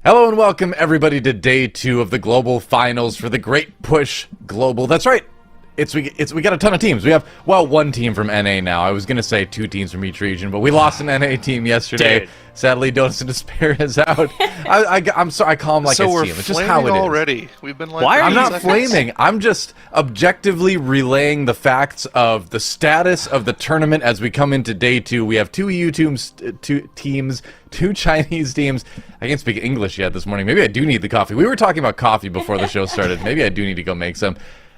Hello and welcome everybody to day 2 of the global finals for the Great Push Global. That's right. We got a ton of teams. We have, well, one team from NA now. I was going to say 2 teams from each region, but we lost an NA team yesterday. Dude. Sadly, Donuts and Despair is out. I'm sorry, I call them like so a we're team. It's just how it is. already. We've been like, Why are I'm you not seconds. flaming. I'm just objectively relaying the facts of the status of the tournament as we come into day 2. We have 2 EU teams, 2 Chinese teams. I can't speak English yet this morning. Maybe I do need the coffee. We were talking about coffee before the show started. Maybe I do need to go make some.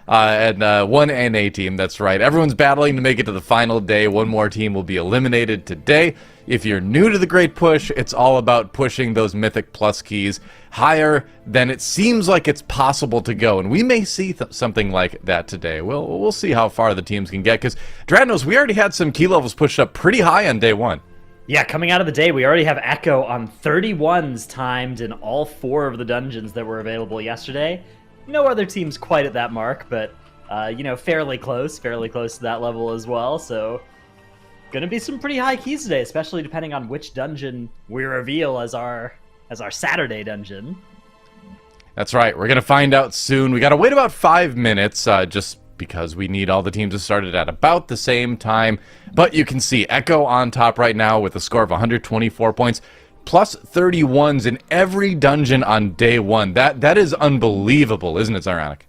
And one NA team, that's right. Everyone's battling to make it to the final day. One more team will be eliminated today. If you're new to the Great Push, it's all about pushing those Mythic Plus keys higher than it seems like it's possible to go. And we may see something like that today. We'll see how far the teams can get, because Dradnos, we already had some key levels pushed up pretty high on day 1. Yeah, coming out of the day, we already have Echo on 31s timed in all 4 of the dungeons that were available yesterday. No other teams quite at that mark, but, fairly close to that level as well, so gonna be some pretty high keys today, especially depending on which dungeon we reveal as our Saturday dungeon. That's right. We're going to find out soon. We got to wait about 5 minutes, just because we need all the teams to start it at about the same time. But you can see Echo on top right now with a score of 124 points. Plus 31s in every dungeon on day 1. That is unbelievable, isn't it, Zyronic?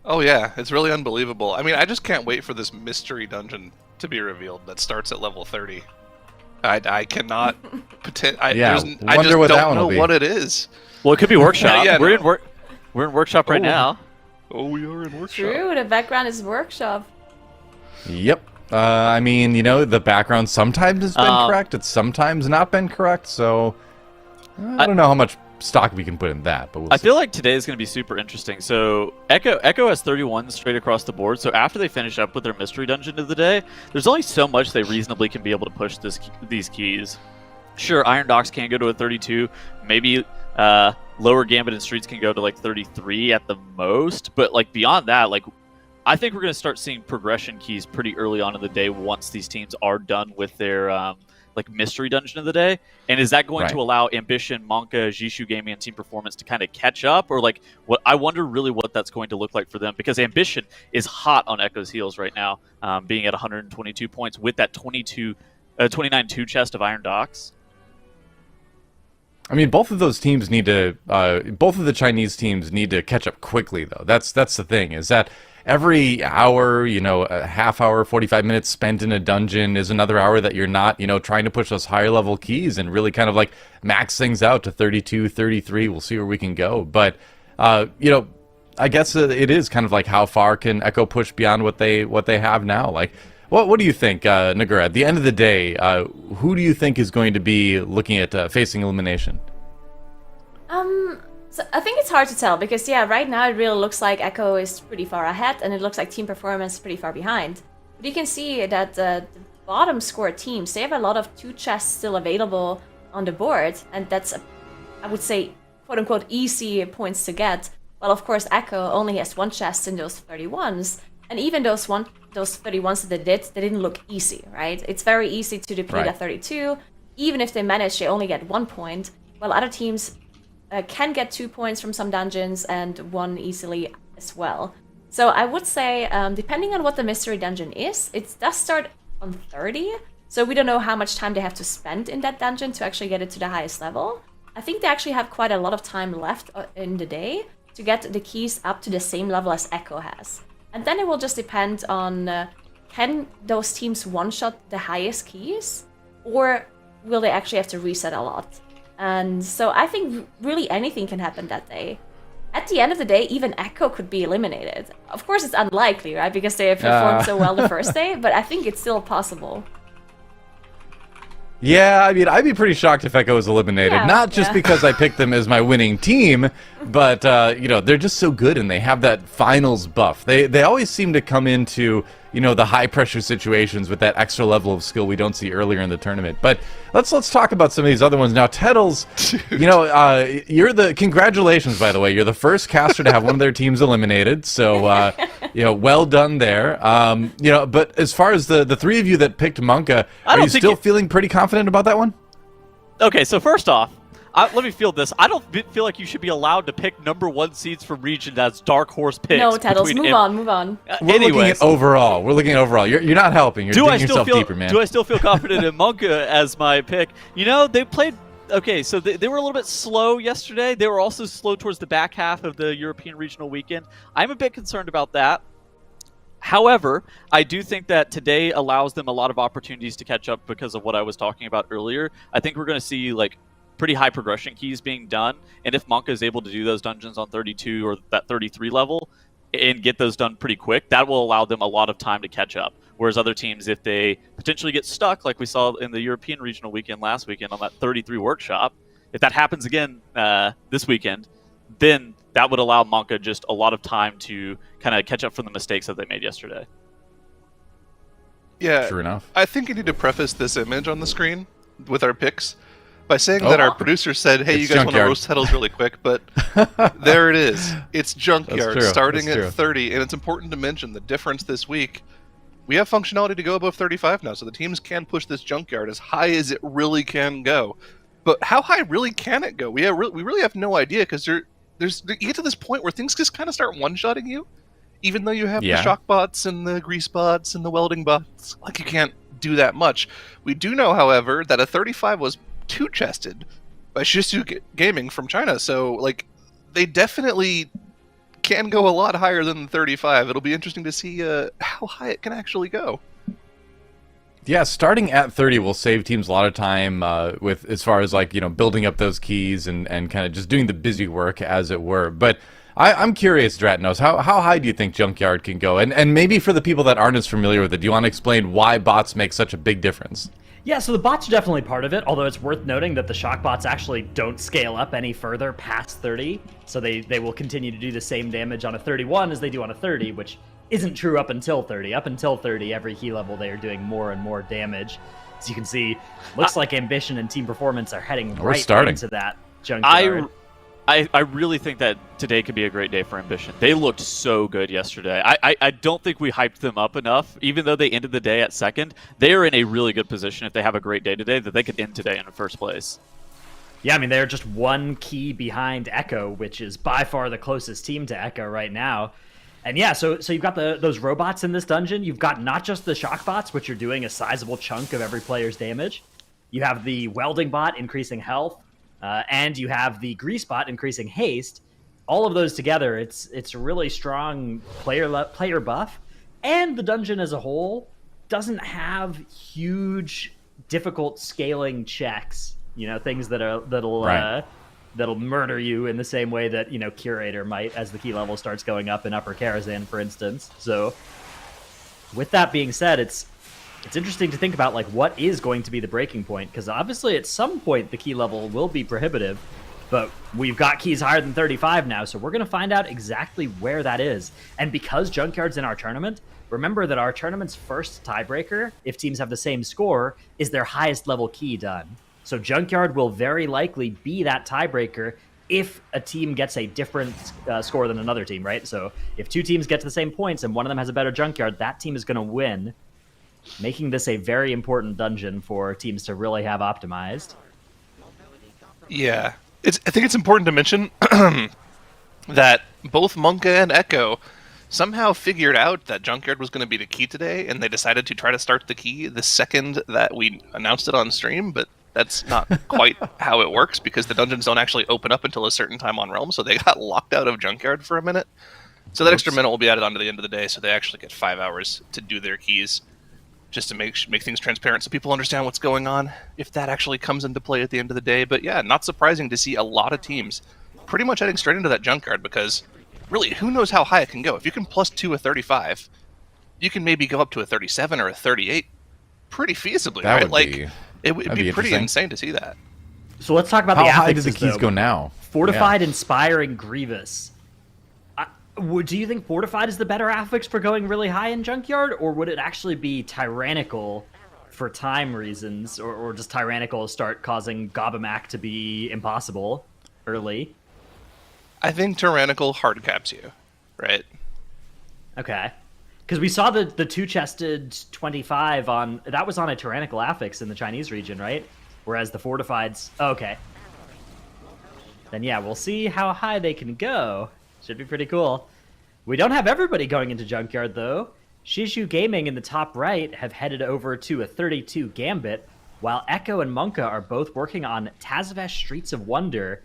Oh yeah, it's really unbelievable. I mean, I just can't wait for this mystery dungeon to be revealed that starts at level 30. I cannot pretend. I just don't know what it is. Well, it could be workshop. Yeah, we're in workshop right now. Oh, we are in workshop. True, the background is workshop. Yep. I mean, the background sometimes has been correct. It's sometimes not been correct. So I don't know how much stock we can put in that. But I feel like today is going to be super interesting. So Echo has 31 straight across the board. So after they finish up with their mystery dungeon of the day, there's only so much they reasonably can be able to push these keys. Sure, Iron Docks can go to a 32. Maybe Lower Gambit and Streets can go to like 33 at the most. But like beyond that, like I think we're going to start seeing progression keys pretty early on in the day once these teams are done with their mystery dungeon of the day. And is that going to allow Ambition, Monka, Jishu Gaming, and Team Performance to kind of catch up? Or like what I wonder really what that's going to look like for them, because Ambition is hot on Echo's heels right now, being at 122 points with that 29 2 chest of Iron Docks. I mean, both of those teams need to, both of the Chinese teams need to catch up quickly, though. That's the thing, is that every hour, a half hour, 45 minutes spent in a dungeon is another hour that you're not, trying to push those higher level keys and really kind of like max things out to 32, 33. We'll see where we can go. But, I guess it is kind of like how far can Echo push beyond what they have now? Like, what do you think, Nagura? At the end of the day, who do you think is going to be looking at facing elimination? So I think it's hard to tell because, right now it really looks like Echo is pretty far ahead and it looks like Team Performance is pretty far behind. But you can see that the bottom score teams, they have a lot of 2 chests still available on the board, and that's, I would say, quote-unquote, easy points to get. Well, of course, Echo only has 1 chest in those 31s, and even those 31s that they didn't look easy, right? It's very easy to deplete a 32. Even if they manage, they only get 1 point, while other teams can get 2 points from some dungeons and 1 easily as well. So I would say, depending on what the mystery dungeon is, it does start on 30. So we don't know how much time they have to spend in that dungeon to actually get it to the highest level. I think they actually have quite a lot of time left in the day to get the keys up to the same level as Echo has. And then it will just depend on, can those teams one-shot the highest keys? Or will they actually have to reset a lot? And so I think really anything can happen that day. At the end of the day, even Echo could be eliminated. Of course, it's unlikely, right? Because they have performed so well the first day, but I think it's still possible. Yeah, I mean, I'd be pretty shocked if Echo was eliminated. Not just because I picked them as my winning team, but, they're just so good and they have that finals buff. They always seem to come into, the high-pressure situations with that extra level of skill we don't see earlier in the tournament. But let's talk about some of these other ones. Now, Teddles, congratulations, by the way. You're the first caster to have one of their teams eliminated, so, well done there. But as far as the 3 of you that picked Monka, are you still feeling pretty confident about that one? Okay, so first off, let me field this. I don't feel like you should be allowed to pick #1 seeds from region as dark horse picks. No, Tattles, move on. We're looking at overall. We're looking at overall. You're not helping. You're digging yourself deeper, man. Do I still feel confident in Monka as my pick? You know, they played... Okay, so they were a little bit slow yesterday. They were also slow towards the back half of the European regional weekend. I'm a bit concerned about that. However, I do think that today allows them a lot of opportunities to catch up because of what I was talking about earlier. I think we're going to see like pretty high progression keys being done, and if Monka is able to do those dungeons on 32 or that 33 level and get those done pretty quick, that will allow them a lot of time to catch up. Whereas other teams, if they potentially get stuck, like we saw in the European regional weekend last weekend on that 33 workshop, if that happens again this weekend, then that would allow Monka just a lot of time to kind of catch up from the mistakes that they made yesterday. Yeah, true enough. I think you need to preface this image on the screen with our picks by saying that our producer said, hey, you guys want to roast Heddles really quick, but there it is. It's Junkyard starting at 30, and it's important to mention the difference this week. We have functionality to go above 35 now, so the teams can push this Junkyard as high as it really can go. But how high really can it go? We really have no idea, because you get to this point where things just kind of start one-shotting you, even though you have the shock bots and the grease bots and the welding bots. Like, you can't do that much. We do know, however, that a 35 was two-chested by Shisu Gaming from China, so like they definitely can go a lot higher than the 35. It'll be interesting to see how high it can actually go. Yeah, starting at 30 will save teams a lot of time with as far as like, you know, building up those keys and kind of just doing the busy work, as it were. But I'm curious, Dratnos, how high do you think Junkyard can go? And maybe for the people that aren't as familiar with it, do you want to explain why bots make such a big difference? Yeah, so the bots are definitely part of it, although it's worth noting that the shock bots actually don't scale up any further past 30, so they will continue to do the same damage on a 31 as they do on a 30, which isn't true up until 30. Up until 30, every key level they are doing more and more damage. As you can see, looks like Ambition and Team Performance are heading right into that Junkyard. I really think that today could be a great day for Ambition. They looked so good yesterday. I don't think we hyped them up enough. Even though they ended the day at second, they are in a really good position if they have a great day today that they could end today in the first place. Yeah, I mean, they're just one key behind Echo, which is by far the closest team to Echo right now. And yeah, so you've got those robots in this dungeon. You've got not just the shock bots, which are doing a sizable chunk of every player's damage. You have the welding bot increasing health. And you have the grease bot increasing haste. All of those together, it's a really strong player buff. And the dungeon as a whole doesn't have huge, difficult scaling checks. You know, things that'll murder you in the same way that, you know, Curator might as the key level starts going up in Upper Karazhan, for instance. So, with that being said, it's interesting to think about, like, what is going to be the breaking point, because obviously at some point the key level will be prohibitive, but we've got keys higher than 35 now, so we're going to find out exactly where that is. And because Junkyard's in our tournament, remember that our tournament's first tiebreaker, if teams have the same score, is their highest level key done. So Junkyard will very likely be that tiebreaker if a team gets a different score than another team, right? So if two teams get to the same points and one of them has a better Junkyard, that team is going to win, making this a very important dungeon for teams to really have optimized. Yeah. I think it's important to mention that both Monka and Echo somehow figured out that Junkyard was going to be the key today, and they decided to try to start the key the second that we announced it on stream, but that's not quite how it works, because the dungeons don't actually open up until a certain time on Realm, so they got locked out of Junkyard for a minute. So that extra minute will be added on to the end of the day, so they actually get 5 hours to do their keys, just to make things transparent so people understand what's going on, if that actually comes into play at the end of the day. But yeah, not surprising to see a lot of teams pretty much heading straight into that Junkyard, because really, who knows how high it can go? If you can +2 a 35, you can maybe go up to a 37 or a 38 pretty feasibly, right? Like, it would be pretty insane to see that. So let's talk about how the high affixes, do the keys go now? Fortified, Inspiring, Grievous. Do you think Fortified is the better affix for going really high in Junkyard, or would it actually be Tyrannical for time reasons, or just Tyrannical start causing Gobamak to be impossible early? I think Tyrannical hard caps you, right? Okay. Because we saw the two-chested 25 that was on a Tyrannical affix in the Chinese region, right? Whereas the Fortified's... Oh, okay. then yeah, we'll see how high they can go. Should be pretty cool. We don't have everybody going into Junkyard, though. Shishu Gaming in the top right have headed over to a 32 Gambit, while Echo and Monka are both working on Tazavesh Streets of Wonder,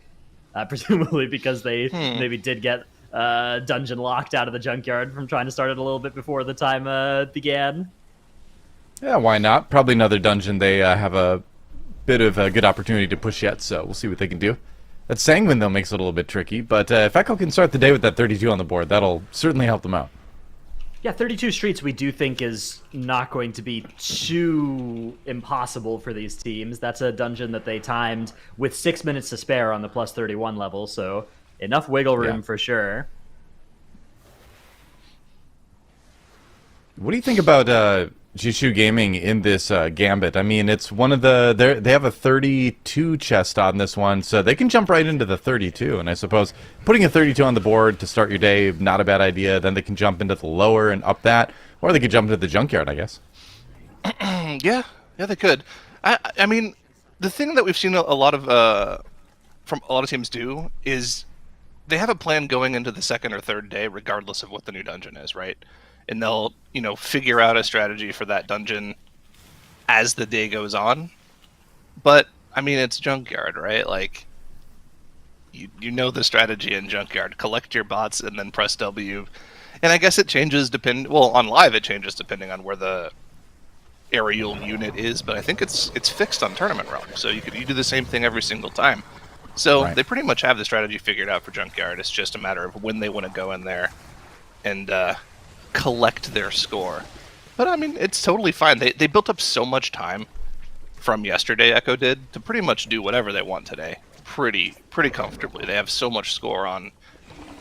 presumably because they maybe did get dungeon locked out of the Junkyard from trying to start it a little bit before the time began. Yeah, why not? Probably another dungeon they have a bit of a good opportunity to push yet, so we'll see what they can do. That Sanguine, though, makes it a little bit tricky, but if Echo can start the day with that 32 on the board, that'll certainly help them out. Yeah, 32 Streets we do think is not going to be too impossible for these teams. That's a dungeon that they timed with 6 minutes to spare on the plus 31 level, so enough wiggle room for sure. What do you think about Jishu Gaming in this Gambit? I mean, it's one of the... They have a 32 chest on this one, so they can jump right into the 32. And I suppose putting a 32 on the board to start your day, not a bad idea. Then they can jump into the lower and up that. Or they could jump into the Junkyard, I guess. Yeah, they could. I mean, the thing that we've seen a lot of from a lot of teams do is they have a plan going into the second or third day, regardless of what the new dungeon is, right? And they'll, figure out a strategy for that dungeon as the day goes on. But, I mean, it's Junkyard, right? Like, you know the strategy in Junkyard. Collect your bots and then press W. And I guess it changes on live it changes depending on where the aerial unit is, but I think it's fixed on Tournament Realm. So you do the same thing every single time. So They pretty much have the strategy figured out for Junkyard. It's just a matter of when they want to go in there and collect their score. But I mean, it's totally fine. They built up so much time from yesterday, Echo did, to pretty much do whatever they want today. Pretty comfortably. They have so much score on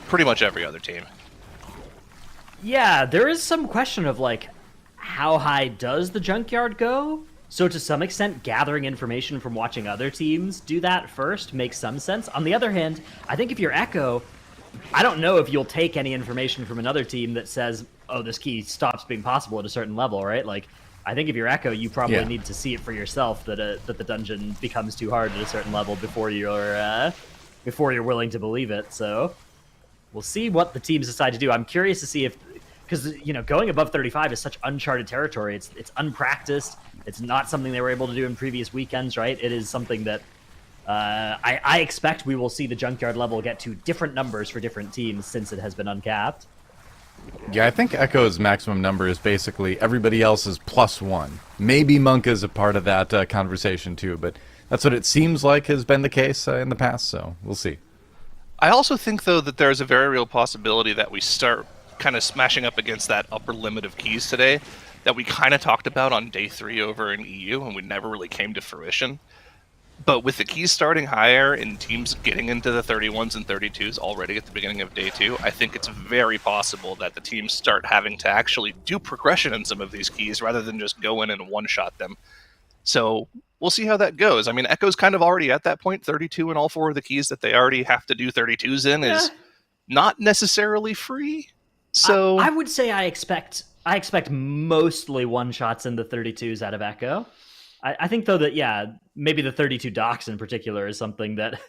pretty much every other team. Yeah, there is some question of like, how high does the Junkyard go? So to some extent, gathering information from watching other teams do that first makes some sense. On the other hand, I think if you're Echo, I don't know if you'll take any information from another team that says, oh, this key stops being possible at a certain level, right? Like, I think if you're Echo, you probably need to see it for yourself that the dungeon becomes too hard at a certain level before you're willing to believe it. So we'll see what the teams decide to do. I'm curious to see if, because going above 35 is such uncharted territory. It's unpracticed. It's not something they were able to do in previous weekends, right? It is something that I expect we will see the Junkyard level get to different numbers for different teams since it has been uncapped. Yeah, I think Echo's maximum number is basically everybody else's +1. Maybe Monka's a part of that conversation too, but that's what it seems like has been the case in the past, so we'll see. I also think, though, that there's a very real possibility that we start kind of smashing up against that upper limit of keys today that we kind of talked about on day 3 over in EU, and we never really came to fruition. But with the keys starting higher and teams getting into the 31s and 32s already at the beginning of day 2, I think it's very possible that the teams start having to actually do progression in some of these keys rather than just go in and one-shot them. So we'll see how that goes. I mean, Echo's kind of already at that point. 32 in all 4 of the keys that they already have to do 32s in is not necessarily free. So I would say I expect mostly one-shots in the 32s out of Echo. I think, though, that, maybe the 32 docks in particular is something that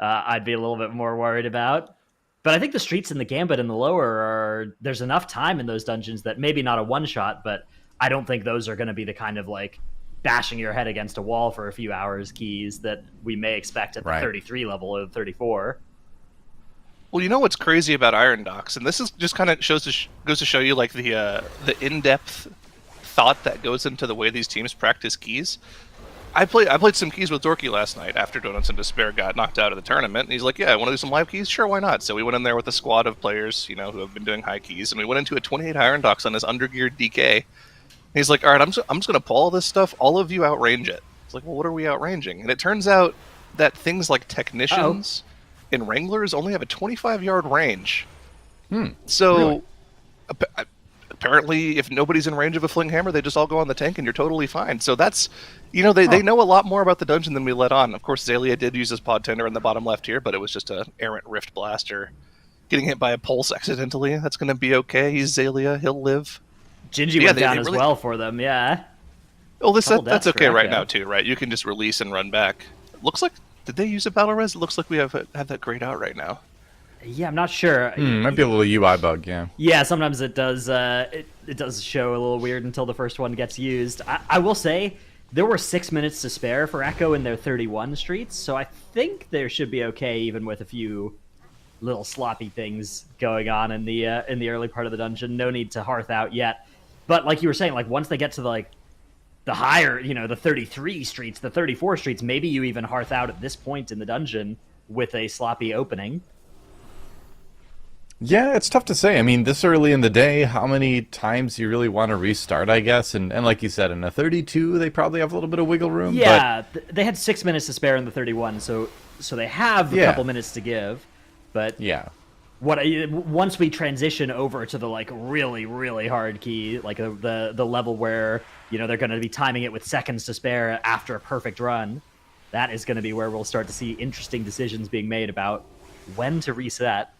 I'd be a little bit more worried about. But I think the streets in the Gambit and the lower there's enough time in those dungeons that maybe not a one-shot, but I don't think those are going to be the kind of, like, bashing your head against a wall for a few hours keys that we may expect at the 33 level or the 34. Well, you know what's crazy about Iron Docks, and this is just kind of goes to show you, like, the in-depth thought that goes into the way these teams practice keys. I played some keys with Dorky last night after Donuts and Despair got knocked out of the tournament, and he's like, yeah, I want to do some live keys? Sure, why not? So we went in there with a squad of players, who have been doing high keys, and we went into a 28 Iron Docks on his undergeared DK. And he's like, all right, I'm just going to pull all this stuff, all of you outrange it. It's like, well, what are we outranging? And it turns out that things like Technicians and Wranglers only have a 25-yard range. So really? Apparently, if nobody's in range of a fling hammer, they just all go on the tank and you're totally fine. So that's, they know a lot more about the dungeon than we let on. Of course, Zalia did use his pod tender in the bottom left here, but it was just an errant rift blaster getting hit by a pulse accidentally. That's going to be okay. He's Zalia. He'll live. Gingy went down as well for them, yeah. Well, that's okay right now, too, right? You can just release and run back. Looks like Did they use a battle res? It looks like we have that grayed out right now. Yeah, I'm not sure. Might be a little UI bug, yeah. Yeah, sometimes it does. It does show a little weird until the first one gets used. I will say there were 6 minutes to spare for Echo in their 31 streets, so I think there should be okay, even with a few little sloppy things going on in the early part of the dungeon. No need to hearth out yet. But like you were saying, like once they get to the higher, the 33 streets, the 34 streets, maybe you even hearth out at this point in the dungeon with a sloppy opening. Yeah, it's tough to say. I mean, this early in the day, how many times you really want to restart, I guess? And like you said, in a 32, they probably have a little bit of wiggle room. Yeah, they had 6 minutes to spare in the 31, so they have a couple minutes to give. But yeah, once we transition over to the really, really hard key, like the level where they're going to be timing it with seconds to spare after a perfect run, that is going to be where we'll start to see interesting decisions being made about when to reset.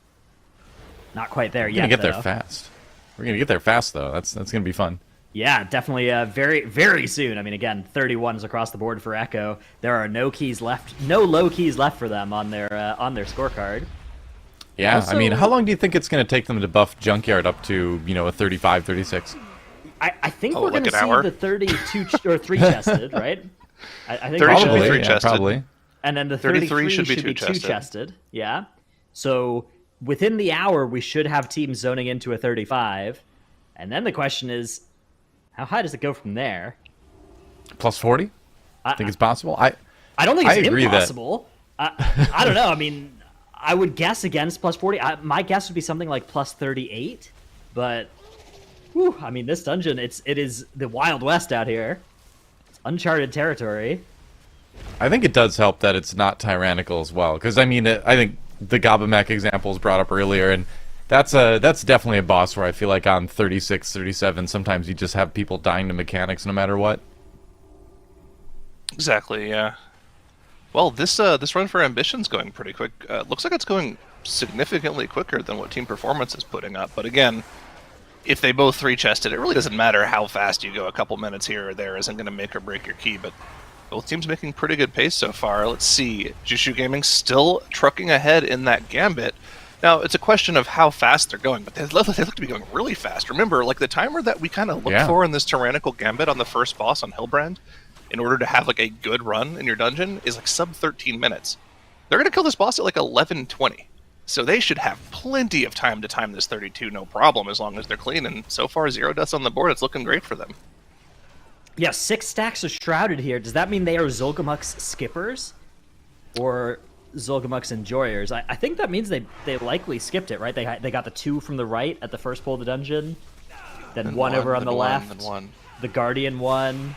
Not quite there yet. We're gonna get there fast. We're gonna get there fast, though. That's gonna be fun. Yeah, definitely. Very, very soon. I mean, again, 31s across the board for Echo. There are no keys left, no low keys left for them on their scorecard. Yeah, Also, I mean, how long do you think it's gonna take them to buff Junkyard up to a 35, 36? I think we're gonna see the 32 or 3 chested, right? I think 30 should be probably, 3 chested. Probably. And then the 33 should be 2 chested. chested. Yeah. So within the hour, we should have teams zoning into a 35. And then the question is, how high does it go from there? Plus 40? I think it's possible. I don't think it's agree impossible. I don't know. I mean, I would guess against plus 40. My guess would be something like plus 38. But, whew, I mean, this dungeon, it is the Wild West out here. It's uncharted territory. I think it does help that it's not tyrannical as well. Because, I mean, I think the Gobamec example was brought up earlier, and that's definitely a boss where I feel like on 36, 37, sometimes you just have people dying to mechanics no matter what. Exactly, yeah. Well, this run for Ambition's going pretty quick. Looks like it's going significantly quicker than what Team Performance is putting up. But again, if they both 3-chested, it really doesn't matter how fast you go. A couple minutes here or there isn't going to make or break your key, but both teams making pretty good pace so far. Let's see. Jushu Gaming still trucking ahead in that Gambit. Now, it's a question of how fast they're going, but they look to be going really fast. Remember, like the timer that we kind of looked for in this Tyrannical Gambit on the first boss on Hillbrand, in order to have like a good run in your dungeon, is like sub 13 minutes. They're going to kill this boss at like 11:20. So they should have plenty of time to time this 32, no problem, as long as they're clean. And so far, 0 deaths on the board. It's looking great for them. Yeah, 6 stacks are shrouded here. Does that mean they are Zolgamuk's skippers? Or Zolgamuk's enjoyers? I think that means they likely skipped it, right? They got the 2 from the right at the first pull of the dungeon. Then one over on the left. Then one. The Guardian one.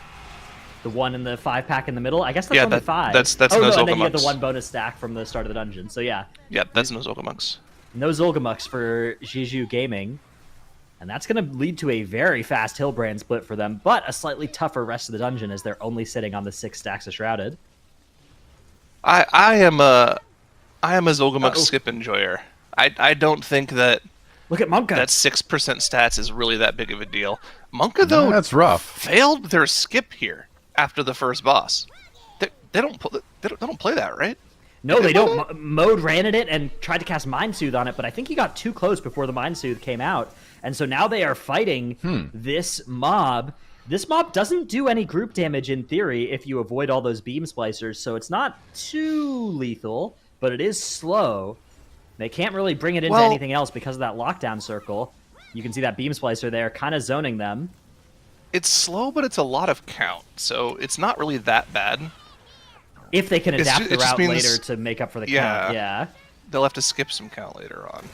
The one in the 5-pack in the middle. I guess that's only 5. That's no no and then you Zolgamuks. get the 1 bonus stack from the start of the dungeon. So yeah. Yeah, that's no Zolgamuks. No Zolgamuks for Jushu Gaming. And that's going to lead to a very fast Hillbrand split for them, but a slightly tougher rest of the dungeon as they're only sitting on the 6 stacks of Shrouded. I am a Zolgamuk skip enjoyer. I don't think that Look at Monka. that 6% stats is really that big of a deal. Monka, though, that's rough. Failed their skip here after the first boss. They don't play that, right? No, they don't. Mode ran at it and tried to cast Mind Soothe on it, but I think he got too close before the Mind Soothe came out. And so now they are fighting this mob. This mob doesn't do any group damage in theory if you avoid all those beam splicers, so it's not too lethal, but it is slow. They can't really bring it into anything else because of that lockdown circle. You can see that beam splicer there kind of zoning them. It's slow, but it's a lot of count, so it's not really that bad. If they can adapt the route means, later to make up for the count, yeah. They'll have to skip some count later on.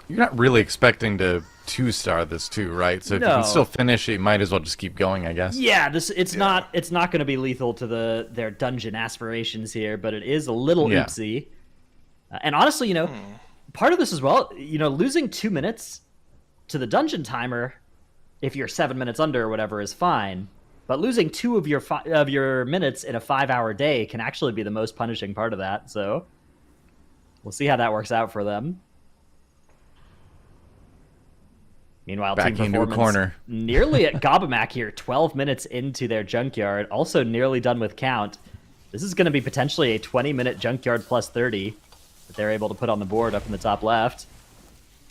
You're not really expecting to 2-star this too, right? So if you can still finish it, you might as well just keep going, I guess. Yeah, it's not going to be lethal to their dungeon aspirations here, but it is a little oopsie. And honestly, part of this as well, losing 2 minutes to the dungeon timer, if you're 7 minutes under or whatever, is fine. But losing 2 of your minutes in a 5-hour day can actually be the most punishing part of that. So we'll see how that works out for them. Meanwhile, Back Team into a Performance corner. nearly at Gobamac here, 12 minutes into their junkyard, also nearly done with count. This is going to be potentially a 20-minute junkyard plus 30 that they're able to put on the board up in the top left.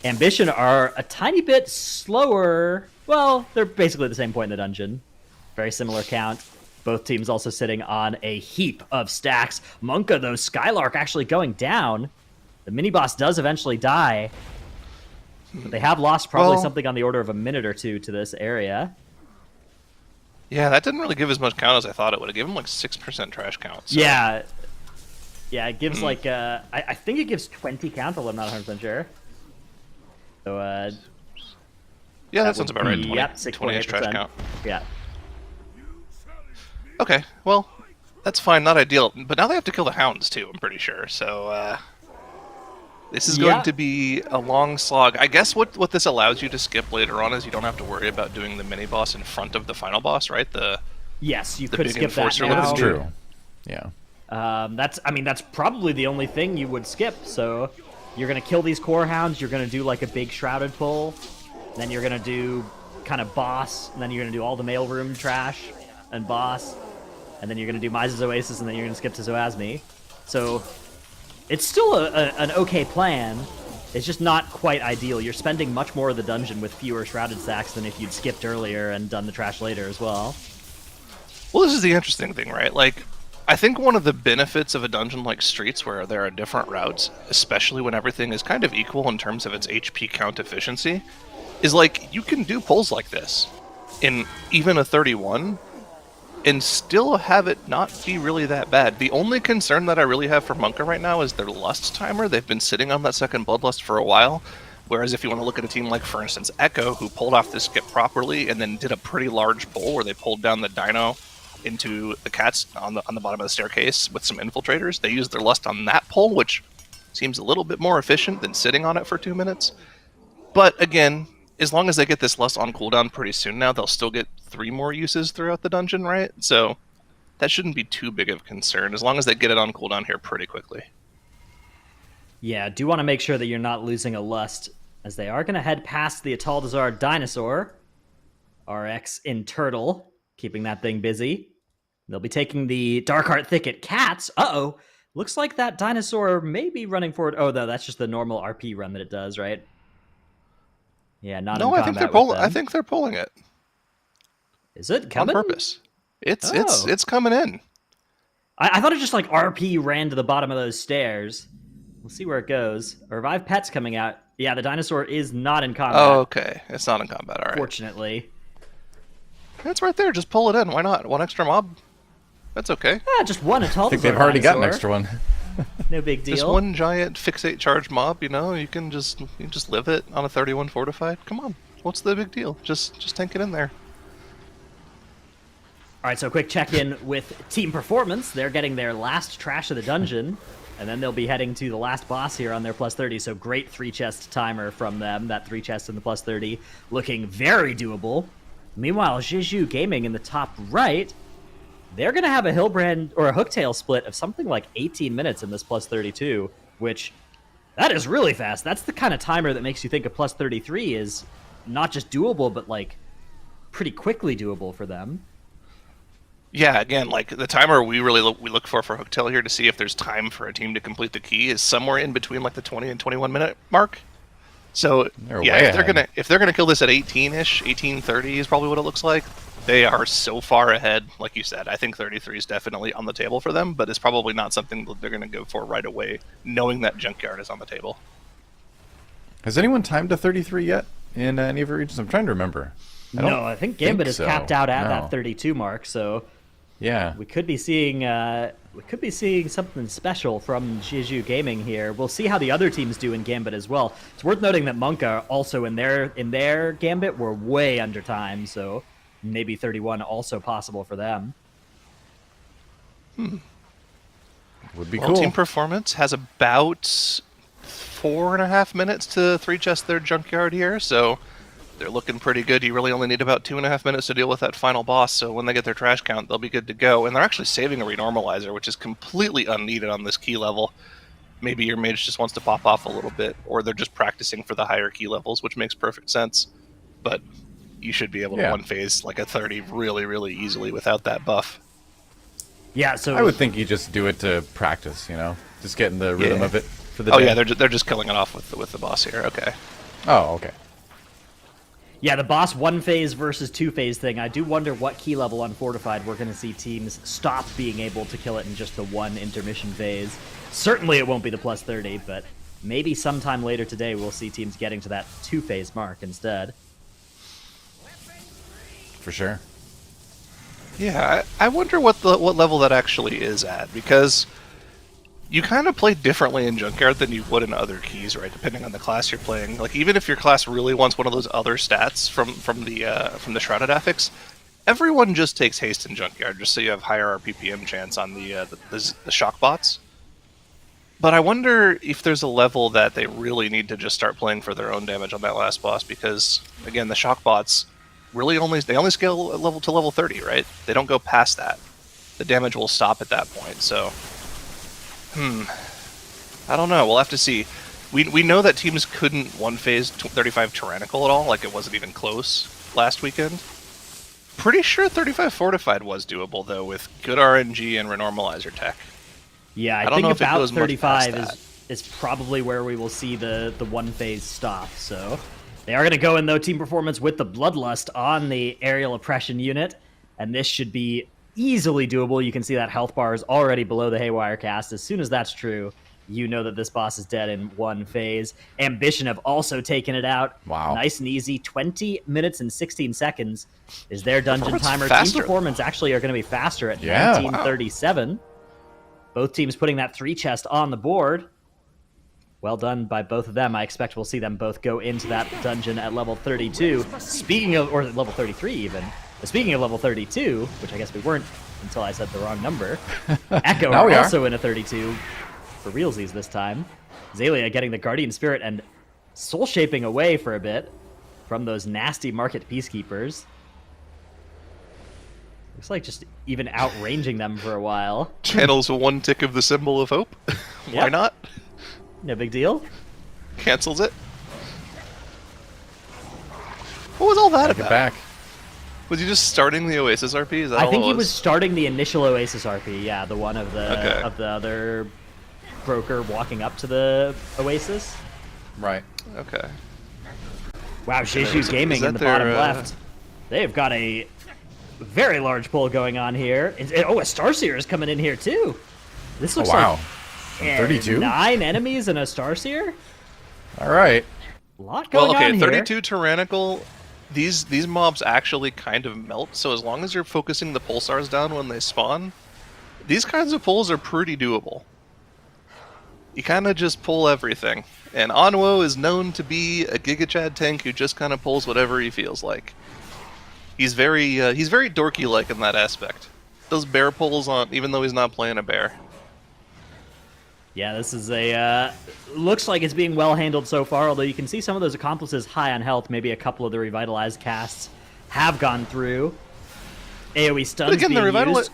Ambition are a tiny bit slower. Well, they're basically the same point in the dungeon. Very similar count. Both teams also sitting on a heap of stacks. Monka, though, Skylark actually going down. The mini-boss does eventually die. But they have lost probably something on the order of a minute or two to this area. Yeah, that didn't really give as much count as I thought it would. It gave them like 6% trash count. So. Yeah. Yeah, it gives like, I think it gives 20 count, although I'm not 100% sure. So, yeah, that sounds about right. 20, yep, 20-ish trash count. Yeah. Okay, well, that's fine, not ideal. But now they have to kill the hounds, too, I'm pretty sure. So, this is going to be a long slog. I guess what this allows you to skip later on is you don't have to worry about doing the mini-boss in front of the final boss, right? Yes, you could skip that now. That's true. Yeah. That's probably the only thing you would skip. So you're going to kill these core hounds, you're going to do like a big shrouded pull, then you're going to do kind of boss, and then you're going to do all the mailroom trash and boss, and then you're going to do Mize's Oasis, and then you're going to skip to Zoasmi. So it's still an okay plan. It's just not quite ideal. You're spending much more of the dungeon with fewer shrouded stacks than if you'd skipped earlier and done the trash later as well. Well, this is the interesting thing, right? Like, I think one of the benefits of a dungeon like Streets, where there are different routes, especially when everything is kind of equal in terms of its HP count efficiency, is like, you can do pulls like this in even a 31 and still have it not be really that bad. The only concern that I really have for Monka right now is their Lust timer. They've been sitting on that second Bloodlust for a while, whereas if you want to look at a team like, for instance, Echo, who pulled off this skip properly and then did a pretty large pull where they pulled down the Dino into the cats on the bottom of the staircase with some infiltrators. They used their Lust on that pull, which seems a little bit more efficient than sitting on it for 2 minutes. But again, as long as they get this Lust on cooldown pretty soon now, they'll still get 3 more uses throughout the dungeon, right? So that shouldn't be too big of a concern, as long as they get it on cooldown here pretty quickly. Yeah, do want to make sure that you're not losing a Lust, as they are going to head past the Ataldazar Dinosaur. RX in Turtle, keeping that thing busy. They'll be taking the Darkheart Thicket Cats. Uh-oh. Looks like that dinosaur may be running forward. Oh, no, that's just the normal RP run that it does, right? Yeah, not no, in I think they're pulling. I think they're pulling it. Is it coming? On purpose. It's coming in. I thought it just like RP ran to the bottom of those stairs. We'll see where it goes. A Revive Pet's coming out. Yeah, the dinosaur is not in combat. Oh, okay. It's not in combat, all right. Fortunately. It's right there. Just pull it in. Why not? One extra mob. That's okay. Yeah, just one Ataldazar I think they've already got an extra one. No big deal. Just one giant fixate charge mob, you know, you can just live it on a 31 fortified. Come on. What's the big deal? Just tank it in there. All right, so a quick check-in with Team Performance. They're getting their last trash of the dungeon, and then they'll be heading to the last boss here on their plus 30. So great 3-chest timer from them. That 3 chest in the plus 30 looking very doable. Meanwhile, Jeju Gaming in the top right, they're going to have a Hillbrand or a Hooktail split of something like 18 minutes in this plus 32, which that is really fast. That's the kind of timer that makes you think a plus 33 is not just doable, but like pretty quickly doable for them. Yeah, again, like the timer we look for Hooktail here to see if there's time for a team to complete the key is somewhere in between like the 20 and 21 minute mark. So yeah, if they're gonna kill this at 18-ish, 18:30 is probably what it looks like. They are so far ahead, like you said. I think 33 is definitely on the table for them, but it's probably not something that they're gonna go for right away, knowing that Junkyard is on the table. Has anyone timed a 33 yet in any of your regions? I'm trying to remember. I think Gambit is capped out at that 32 mark, so yeah, we could be seeing something special from Jeju Gaming here. We'll see how the other teams do in Gambit as well. It's worth noting that Monka also in their Gambit were way under time, so maybe 31 also possible for them. Would be cool. Team Performance has about 4.5 minutes to 3-chest their Junkyard here, so they're looking pretty good. You really only need about 2.5 minutes to deal with that final boss, so when they get their trash count, they'll be good to go. And they're actually saving a Renormalizer, which is completely unneeded on this key level. Maybe your mage just wants to pop off a little bit, or they're just practicing for the higher key levels, which makes perfect sense. But you should be able to one-phase like a 30 really, really easily without that buff. Yeah, so I would think you just do it to practice, just getting the rhythm of it for the day. Oh yeah, they're just killing it off with the boss here. Okay. Oh, okay. Yeah, the boss 1-phase versus 2-phase thing. I do wonder what key level on Fortified we're going to see teams stop being able to kill it in just the one intermission phase. Certainly it won't be the plus 30, but maybe sometime later today we'll see teams getting to that 2-phase mark instead. For sure. Yeah, I wonder what level that actually is at, because you kind of play differently in Junkyard than you would in other keys, right? Depending on the class you're playing. Like, even if your class really wants one of those other stats from the Shrouded Affix, everyone just takes haste in Junkyard, just so you have higher RPPM chance on the shock bots. But I wonder if there's a level that they really need to just start playing for their own damage on that last boss, because again, the shock bots really only scale level to level 30, right? They don't go past that. The damage will stop at that point, so I don't know. We'll have to see. We know that teams couldn't 1-phase 35 Tyrannical at all, like it wasn't even close last weekend. Pretty sure 35 Fortified was doable, though, with good RNG and renormalizer tech. Yeah, I think about 35 is probably where we will see the 1-phase stop, so... They are going to go in, though, Team Performance with the Bloodlust on the Aerial Oppression unit, and this should be easily doable. You can see that health bar is already below the Haywire cast. As soon as that's true, you know that this boss is dead in 1 phase. Ambition have also taken it out. Wow. Nice and easy. 20 minutes and 16 seconds is their dungeon timer. Faster. Team Performance actually are going to be faster at 1937. Wow. Both teams putting that 3 chest on the board. Well done by both of them. I expect we'll see them both go into that dungeon at level 32. Or level 33 even. Speaking of level 32, which I guess we weren't until I said the wrong number, Echo are also in a 32 for realsies this time. Zalia getting the Guardian Spirit and soul shaping away for a bit from those nasty market peacekeepers. Looks like just even outranging them for a while. Channels 1 tick of the symbol of hope. Why not? No big deal. Cancels it. What was all that about? Back. Was he just starting the Oasis RP? Is that I all think it he was starting the initial Oasis RP. Yeah, the one of the other broker walking up to the Oasis. Right. Okay. Wow, Jeju Gaming in the bottom left. They've got a very large pull going on here. A Starseer is coming in here too. This looks like 32? 9 enemies and a Starseer? All right. A lot going on here. 32 Tyrannical. These mobs actually kind of melt, so as long as you're focusing the pulsars down when they spawn, these kinds of pulls are pretty doable. You kind of just pull everything. And Onwo is known to be a Giga Chad tank who just kind of pulls whatever he feels like. He's very dorky-like in that aspect. Does bear pulls on, even though he's not playing a bear. Yeah, this is looks like it's being well handled so far, although you can see some of those accomplices high on health. Maybe a couple of the revitalized casts have gone through. AoE stuns but again, being used.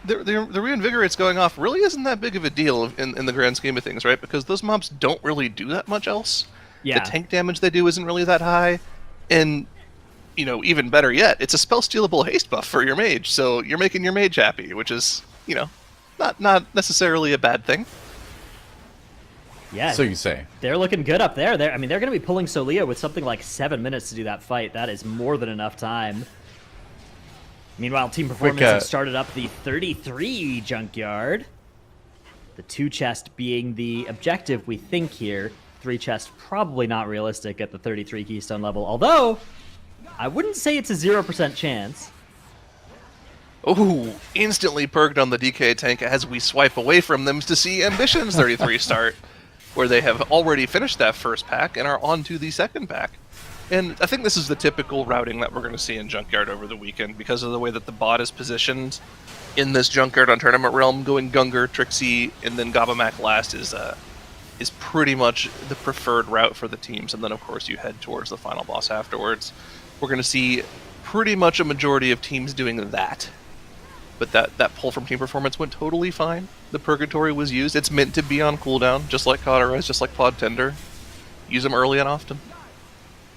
The reinvigorate's going off really isn't that big of a deal in the grand scheme of things, right? Because those mobs don't really do that much else. Yeah. The tank damage they do isn't really that high. And, even better yet, it's a spell stealable haste buff for your mage, so you're making your mage happy, which is, not necessarily a bad thing. Yeah. So you say. They're looking good up there. They're going to be pulling Solia with something like 7 minutes to do that fight. That is more than enough time. Meanwhile, Team Performance has started up the 33 Junkyard. The 2 chest being the objective, we think here. 3 chest probably not realistic at the 33 Keystone level. Although, I wouldn't say it's a 0% chance. Ooh, instantly perked on the DK tank as we swipe away from them to see Ambition's 33 start, where they have already finished that first pack and are on to the second pack. And I think this is the typical routing that we're going to see in Junkyard over the weekend because of the way that the bot is positioned in this Junkyard on Tournament Realm, going Gungar, Trixie, and then Gabamak last is pretty much the preferred route for the teams. And then, of course, you head towards the final boss afterwards. We're going to see pretty much a majority of teams doing that. But that pull from Team Performance went totally fine. The Purgatory was used. It's meant to be on cooldown, just like Cauterize, just like Pod Tender. Use them early and often.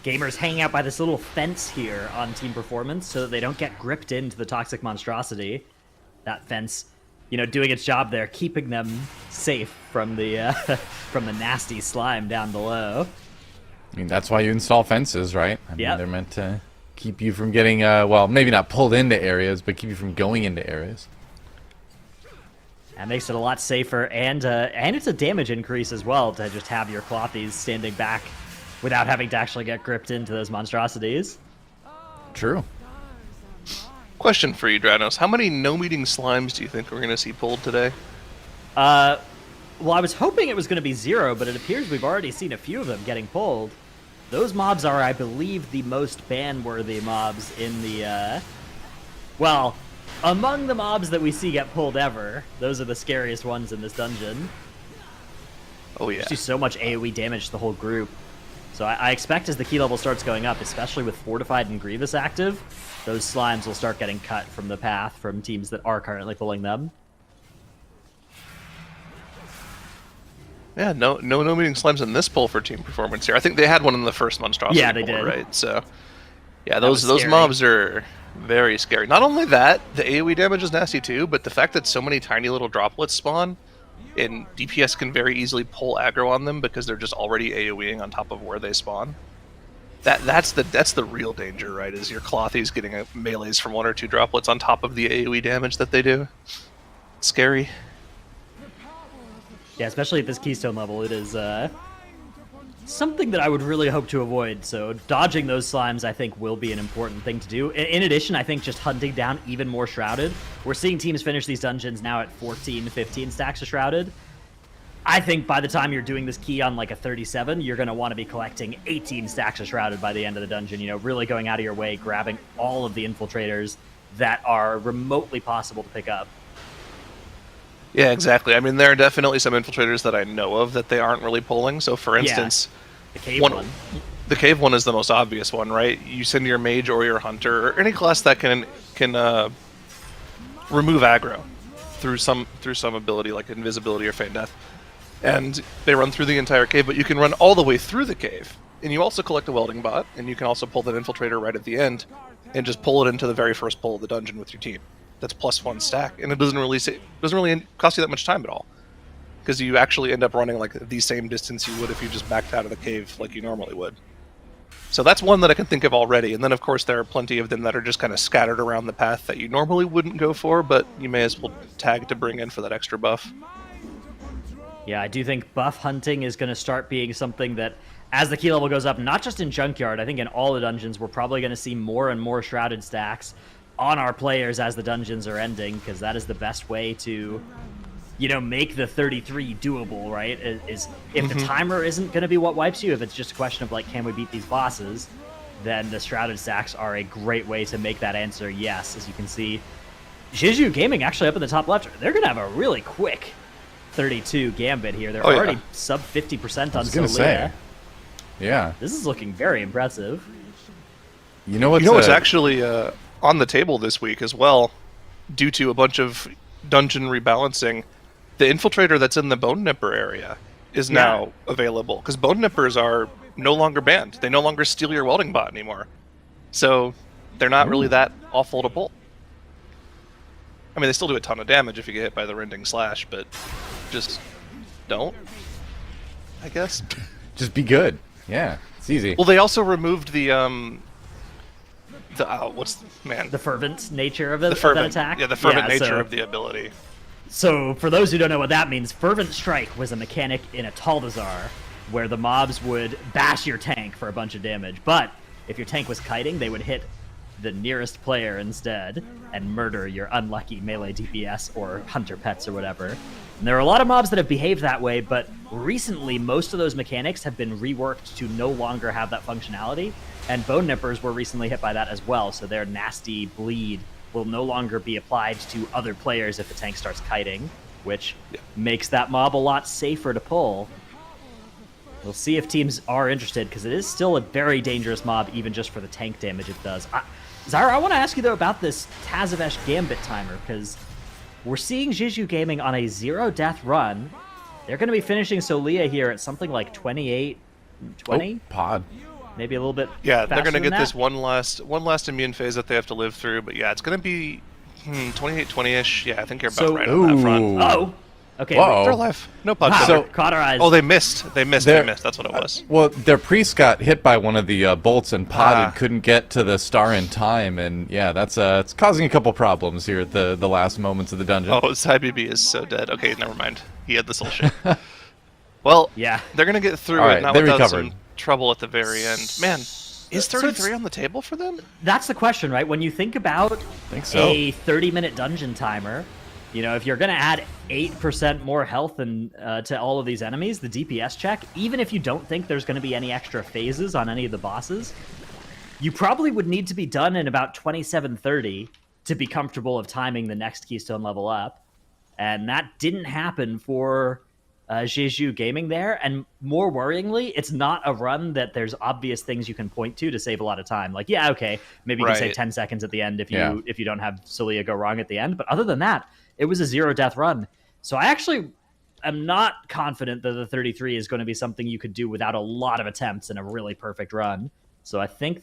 Gamers hanging out by this little fence here on Team Performance so that they don't get gripped into the Toxic Monstrosity. that fence, doing its job there, keeping them safe from the from the nasty slime down below. I mean, that's why you install fences, right? I mean, Yep. they're meant to keep you from getting, well, maybe not pulled into areas, but keep you from going into areas. That makes it a lot safer, and it's a damage increase as well to just have your Clothies standing back without having to actually get gripped into those monstrosities. True. Question for you, Dranos. How many no-meeting slimes do you think we're going to see pulled today? Well, I was hoping it was going to be 0, but it appears we've already seen a few of them getting pulled. Those mobs are, I believe, the most ban-worthy mobs in the, well, among the mobs that we see get pulled ever, those are the scariest ones in this dungeon. Oh, yeah. Just do so much AoE damage to the whole group. So I expect as the key level starts going up, especially with Fortified and Grievous active, those slimes will start getting cut from the path from teams that are currently pulling them. Yeah, no meeting slimes in this pull for team performance here. I think they had one in the first monstrosity Yeah, they pull, did. right? So, yeah, That was those scary. mobs are very scary. Not only that, the AoE damage is nasty too, but the fact that so many tiny little droplets spawn, and DPS can very easily pull aggro on them because they're just already AoEing on top of where they spawn. That's the real danger, right? Is your Clothies getting melees from 1 or 2 droplets on top of the AoE damage that they do. Scary. Yeah, especially at this keystone level, it is something that I would really hope to avoid. So dodging those slimes, I think, will be an important thing to do. In addition, I think just hunting down even more Shrouded. We're seeing teams finish these dungeons now at 14, 15 stacks of Shrouded. I think by the time you're doing this key on like a 37, you're going to want to be collecting 18 stacks of Shrouded by the end of the dungeon. Really going out of your way, grabbing all of the infiltrators that are remotely possible to pick up. Yeah, exactly. I mean, there are definitely some infiltrators that I know of that they aren't really pulling. So, for instance, The cave one. The cave one is the most obvious one, right? You send your mage or your hunter or any class that can remove aggro through some ability like invisibility or feign death, and they run through the entire cave. But you can run all the way through the cave, and you also collect a welding bot, and you can also pull that infiltrator right at the end, and just pull it into the very first pull of the dungeon with your team. That's +1 stack, and it doesn't really cost you that much time at all, because you actually end up running like the same distance you would if you just backed out of the cave like you normally would. So that's one that I can think of already, and then of course there are plenty of them that are just kind of scattered around the path that you normally wouldn't go for, but you may as well tag to bring in for that extra buff. Yeah, I do think buff hunting is going to start being something that, as the key level goes up, not just in Junkyard, I think in all the dungeons, we're probably going to see more and more Shrouded stacks on our players as the dungeons are ending, because that is the best way to, make the 33 doable, right? Is if the timer isn't going to be what wipes you, if it's just a question of, can we beat these bosses, then the Shrouded stacks are a great way to make that answer yes. As you can see, Zhizhu Gaming actually up in the top left, they're going to have a really quick 32 Gambit here. They're already sub 50% on Solia. Yeah. This is looking very impressive. You know what's actually on the table this week as well, due to a bunch of dungeon rebalancing, the infiltrator that's in the Bone Nipper area is now available, because Bone Nippers are no longer banned. They no longer steal your welding bot anymore. So they're not really that awful to pull. I mean, they still do a ton of damage if you get hit by the Rending Slash, but just don't, I guess. Just be good. Yeah, it's easy. Well, they also removed the fervent nature of, that attack? Yeah, the fervent nature of the ability. So, for those who don't know what that means, Fervent Strike was a mechanic in a Taldazar where the mobs would bash your tank for a bunch of damage, but if your tank was kiting, they would hit the nearest player instead and murder your unlucky melee DPS or hunter pets or whatever. And there are a lot of mobs that have behaved that way, but recently most of those mechanics have been reworked to no longer have that functionality, and Bone Nippers were recently hit by that as well, so their nasty bleed will no longer be applied to other players if the tank starts kiting, which makes that mob a lot safer to pull. We'll see if teams are interested, because it is still a very dangerous mob, even just for the tank damage it does. Zara, I want to ask you, though, about this Tazavesh Gambit timer, because we're seeing Zhizhu Gaming on a 0-death run. They're going to be finishing Solia here at something like 28, 20? Oh, pod. Maybe a little bit Yeah, they're going to get this one last immune phase that they have to live through, but yeah, it's going to be 28-20-ish. Yeah, I think you're about right on that front. Oh, okay. Whoa. They're alive. No puck. Wow, So- caught our eyes. Oh, they missed. They missed. That's what it was. Well, their priest got hit by one of the bolts and potted, couldn't get to the star in time, and yeah, that's it's causing a couple problems here at the last moments of the dungeon. Oh, BB is so dead. Okay, never mind. He had this whole shit. Well, Yeah. they're gonna get through All right, it, not they without recovered. some trouble at the very end. Man, is So 33 on the table for them? That's the question, right? When you think about think so. a 30-minute dungeon timer, you know, if you're going to add 8% more health to all of these enemies, the DPS check, even if you don't think there's going to be any extra phases on any of the bosses, you probably would need to be done in about 27:30 to be comfortable of timing the next keystone level up. And that didn't happen for Jeju Gaming there. And more worryingly, it's not a run that there's obvious things you can point to save a lot of time. Like, yeah, okay, maybe you can save 10 seconds at the end if you don't have Celia go wrong at the end. But other than that, it was a 0-death run. So I actually am not confident that the 33 is going to be something you could do without a lot of attempts in a really perfect run. So I think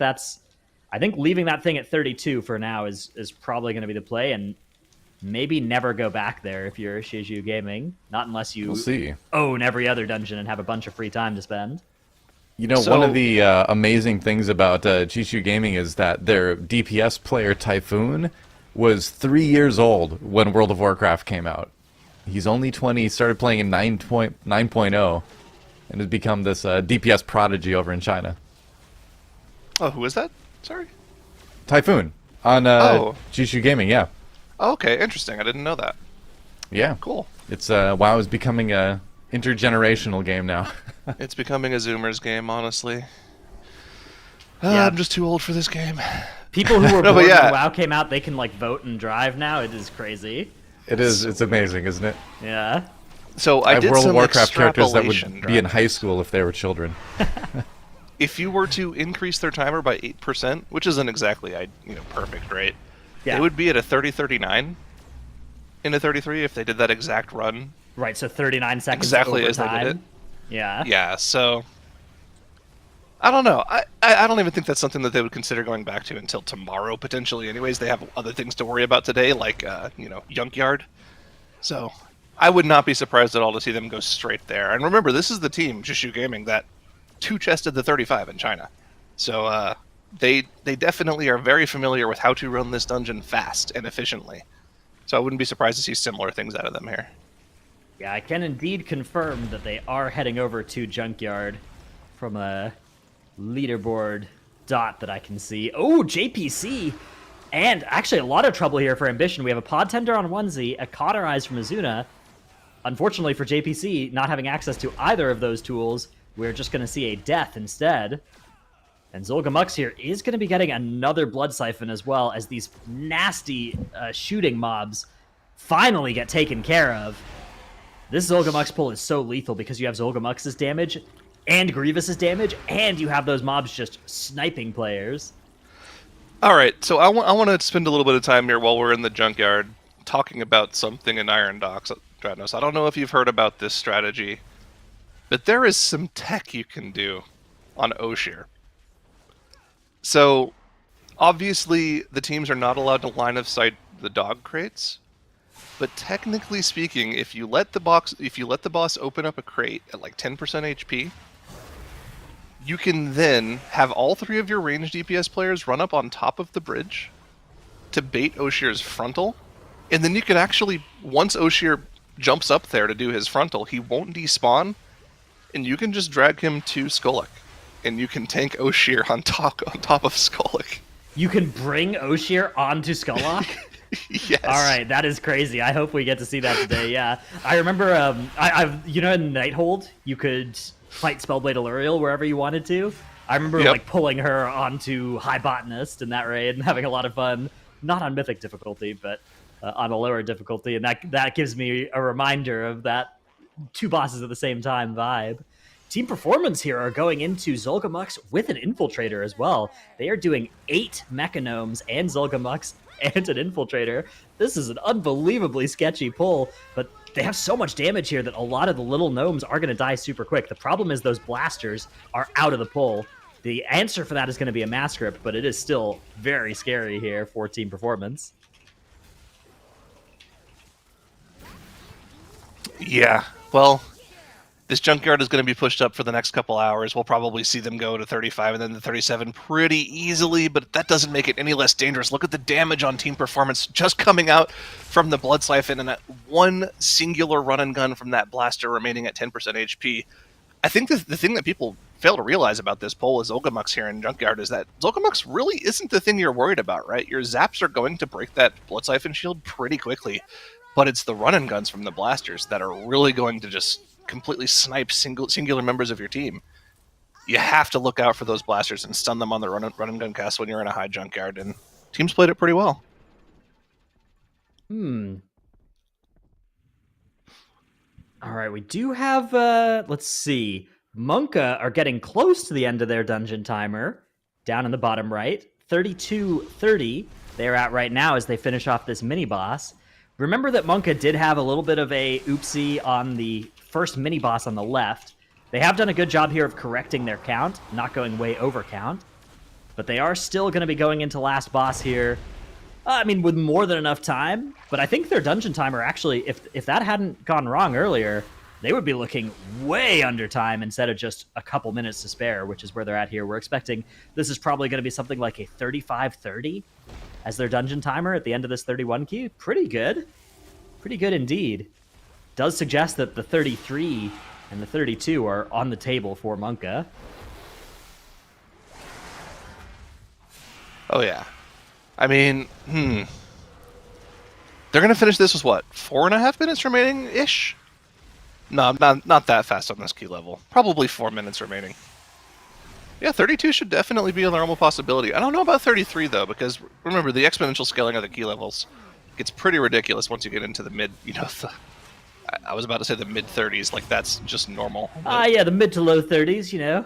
leaving that thing at 32 for now is probably going to be the play, and maybe never go back there if you're Shiju Gaming. Not unless you We'll see. own every other dungeon and have a bunch of free time to spend. You know, one of the amazing things about Chishu Gaming is that their DPS player Typhoon was 3 years old when World of Warcraft came out. He's only 20. He started playing in 9.0 and has become this DPS prodigy over in China. Oh, who is that? Sorry. Typhoon on Chishu Gaming, yeah. Oh, okay, interesting. I didn't know that. Yeah. Cool. It's WoW is becoming a intergenerational game now. It's becoming a Zoomers game, honestly. Yeah. I'm just too old for this game. People who were No, born but yeah. when WoW came out, they can like vote and drive now. It is crazy. It is. It's amazing, isn't it? Yeah. So I I have did World of some Warcraft characters that would extrapolation be in driving high this. school if they were children. If you were to increase their timer by 8%, which isn't exactly perfect, right? Yeah. It would be at a 30-39 in a 33 if they did that exact run. Right. So 39 seconds Exactly over as they did time. it. Yeah. Yeah, so I don't know. I don't even think that's something that they would consider going back to until tomorrow, potentially. Anyways, they have other things to worry about today, like Junkyard. So I would not be surprised at all to see them go straight there. And remember, this is the team, Jishu Gaming, that two-chested the 35 in China. So they definitely are very familiar with how to run this dungeon fast and efficiently. So I wouldn't be surprised to see similar things out of them here. Yeah, I can indeed confirm that they are heading over to Junkyard from a leaderboard dot that I can see. Oh, JPC! And actually a lot of trouble here for Ambition. We have a Pod Tender on onesie, a Cauterize from Azuna. Unfortunately for JPC, not having access to either of those tools, we're just going to see a death instead. And Zolgamux here is going to be getting another Blood Siphon as well, as these nasty shooting mobs finally get taken care of. This Zolgamux pull is so lethal because you have Zolgamux's damage and Grievous's damage, and you have those mobs just sniping players. All right, so I want to spend a little bit of time here while we're in the Junkyard talking about something in Iron Docks, Dradnos. I don't know if you've heard about this strategy, but there is some tech you can do on Oshir. So, obviously, the teams are not allowed to line of sight the dog crates, but technically speaking, if you let the boss open up a crate at like 10% HP, you can then have all three of your ranged DPS players run up on top of the bridge to bait Oshir's frontal, and then you can actually, once Oshir jumps up there to do his frontal, he won't despawn, and you can just drag him to Skolik, and you can tank Oshir on top of Skolik. You can bring Oshir onto Skulllock? Yes. All right, that is crazy. I hope we get to see that today. Yeah, I remember. in Nighthold, you could fight Spellblade Aluriel wherever you wanted to. I remember like pulling her onto High Botanist in that raid and having a lot of fun. Not on Mythic difficulty, but on a lower difficulty, and that gives me a reminder of that two bosses at the same time vibe. Team Performance here are going into Zolgamux with an Infiltrator as well. They are doing 8 Mechanomes and Zolgamux and an Infiltrator. This is an unbelievably sketchy pull, but they have so much damage here that a lot of the little gnomes are going to die super quick. The problem is those blasters are out of the pull. The answer for that is going to be a mass script, but it is still very scary here for Team Performance. Yeah, well, this junkyard is going to be pushed up for the next couple hours. We'll probably see them go to 35 and then to 37 pretty easily, but that doesn't make it any less dangerous. Look at the damage on team performance just coming out from the Blood Siphon and that one singular run and gun from that blaster remaining at 10% HP. I think the thing that people fail to realize about this poll is Zolgamux here in Junkyard is that Zolgamux really isn't the thing you're worried about, right? Your zaps are going to break that Blood Siphon shield pretty quickly, but it's the run and guns from the blasters that are really going to just completely snipe singular members of your team. You have to look out for those blasters and stun them on the run and gun cast when you're in a high junkyard, and teams played it pretty well. All right, we do have, let's see. Monka are getting close to the end of their dungeon timer. Down in the bottom right. 32-30 they're at right now as they finish off this mini-boss. Remember that Monka did have a little bit of a oopsie on the first mini-boss on the left. They have done a good job here of correcting their count, not going way over count. But they are still going to be going into last boss here. I mean, with more than enough time. But I think their dungeon timer actually, if that hadn't gone wrong earlier, they would be looking way under time instead of just a couple minutes to spare, which is where they're at here. We're expecting this is probably going to be something like a 35-30 as their dungeon timer at the end of this 31 key. Pretty good. Pretty good indeed. Does suggest that the 33 and the 32 are on the table for Monka. Oh, yeah. I mean, They're going to finish this with what? 4.5 minutes remaining-ish? No, not that fast on this key level. Probably 4 minutes remaining. Yeah, 32 should definitely be a normal possibility. I don't know about 33, though, because remember, the exponential scaling of the key levels gets pretty ridiculous once you get into the mid, I was about to say the mid-30s, like that's just normal. Yeah, the mid to low 30s,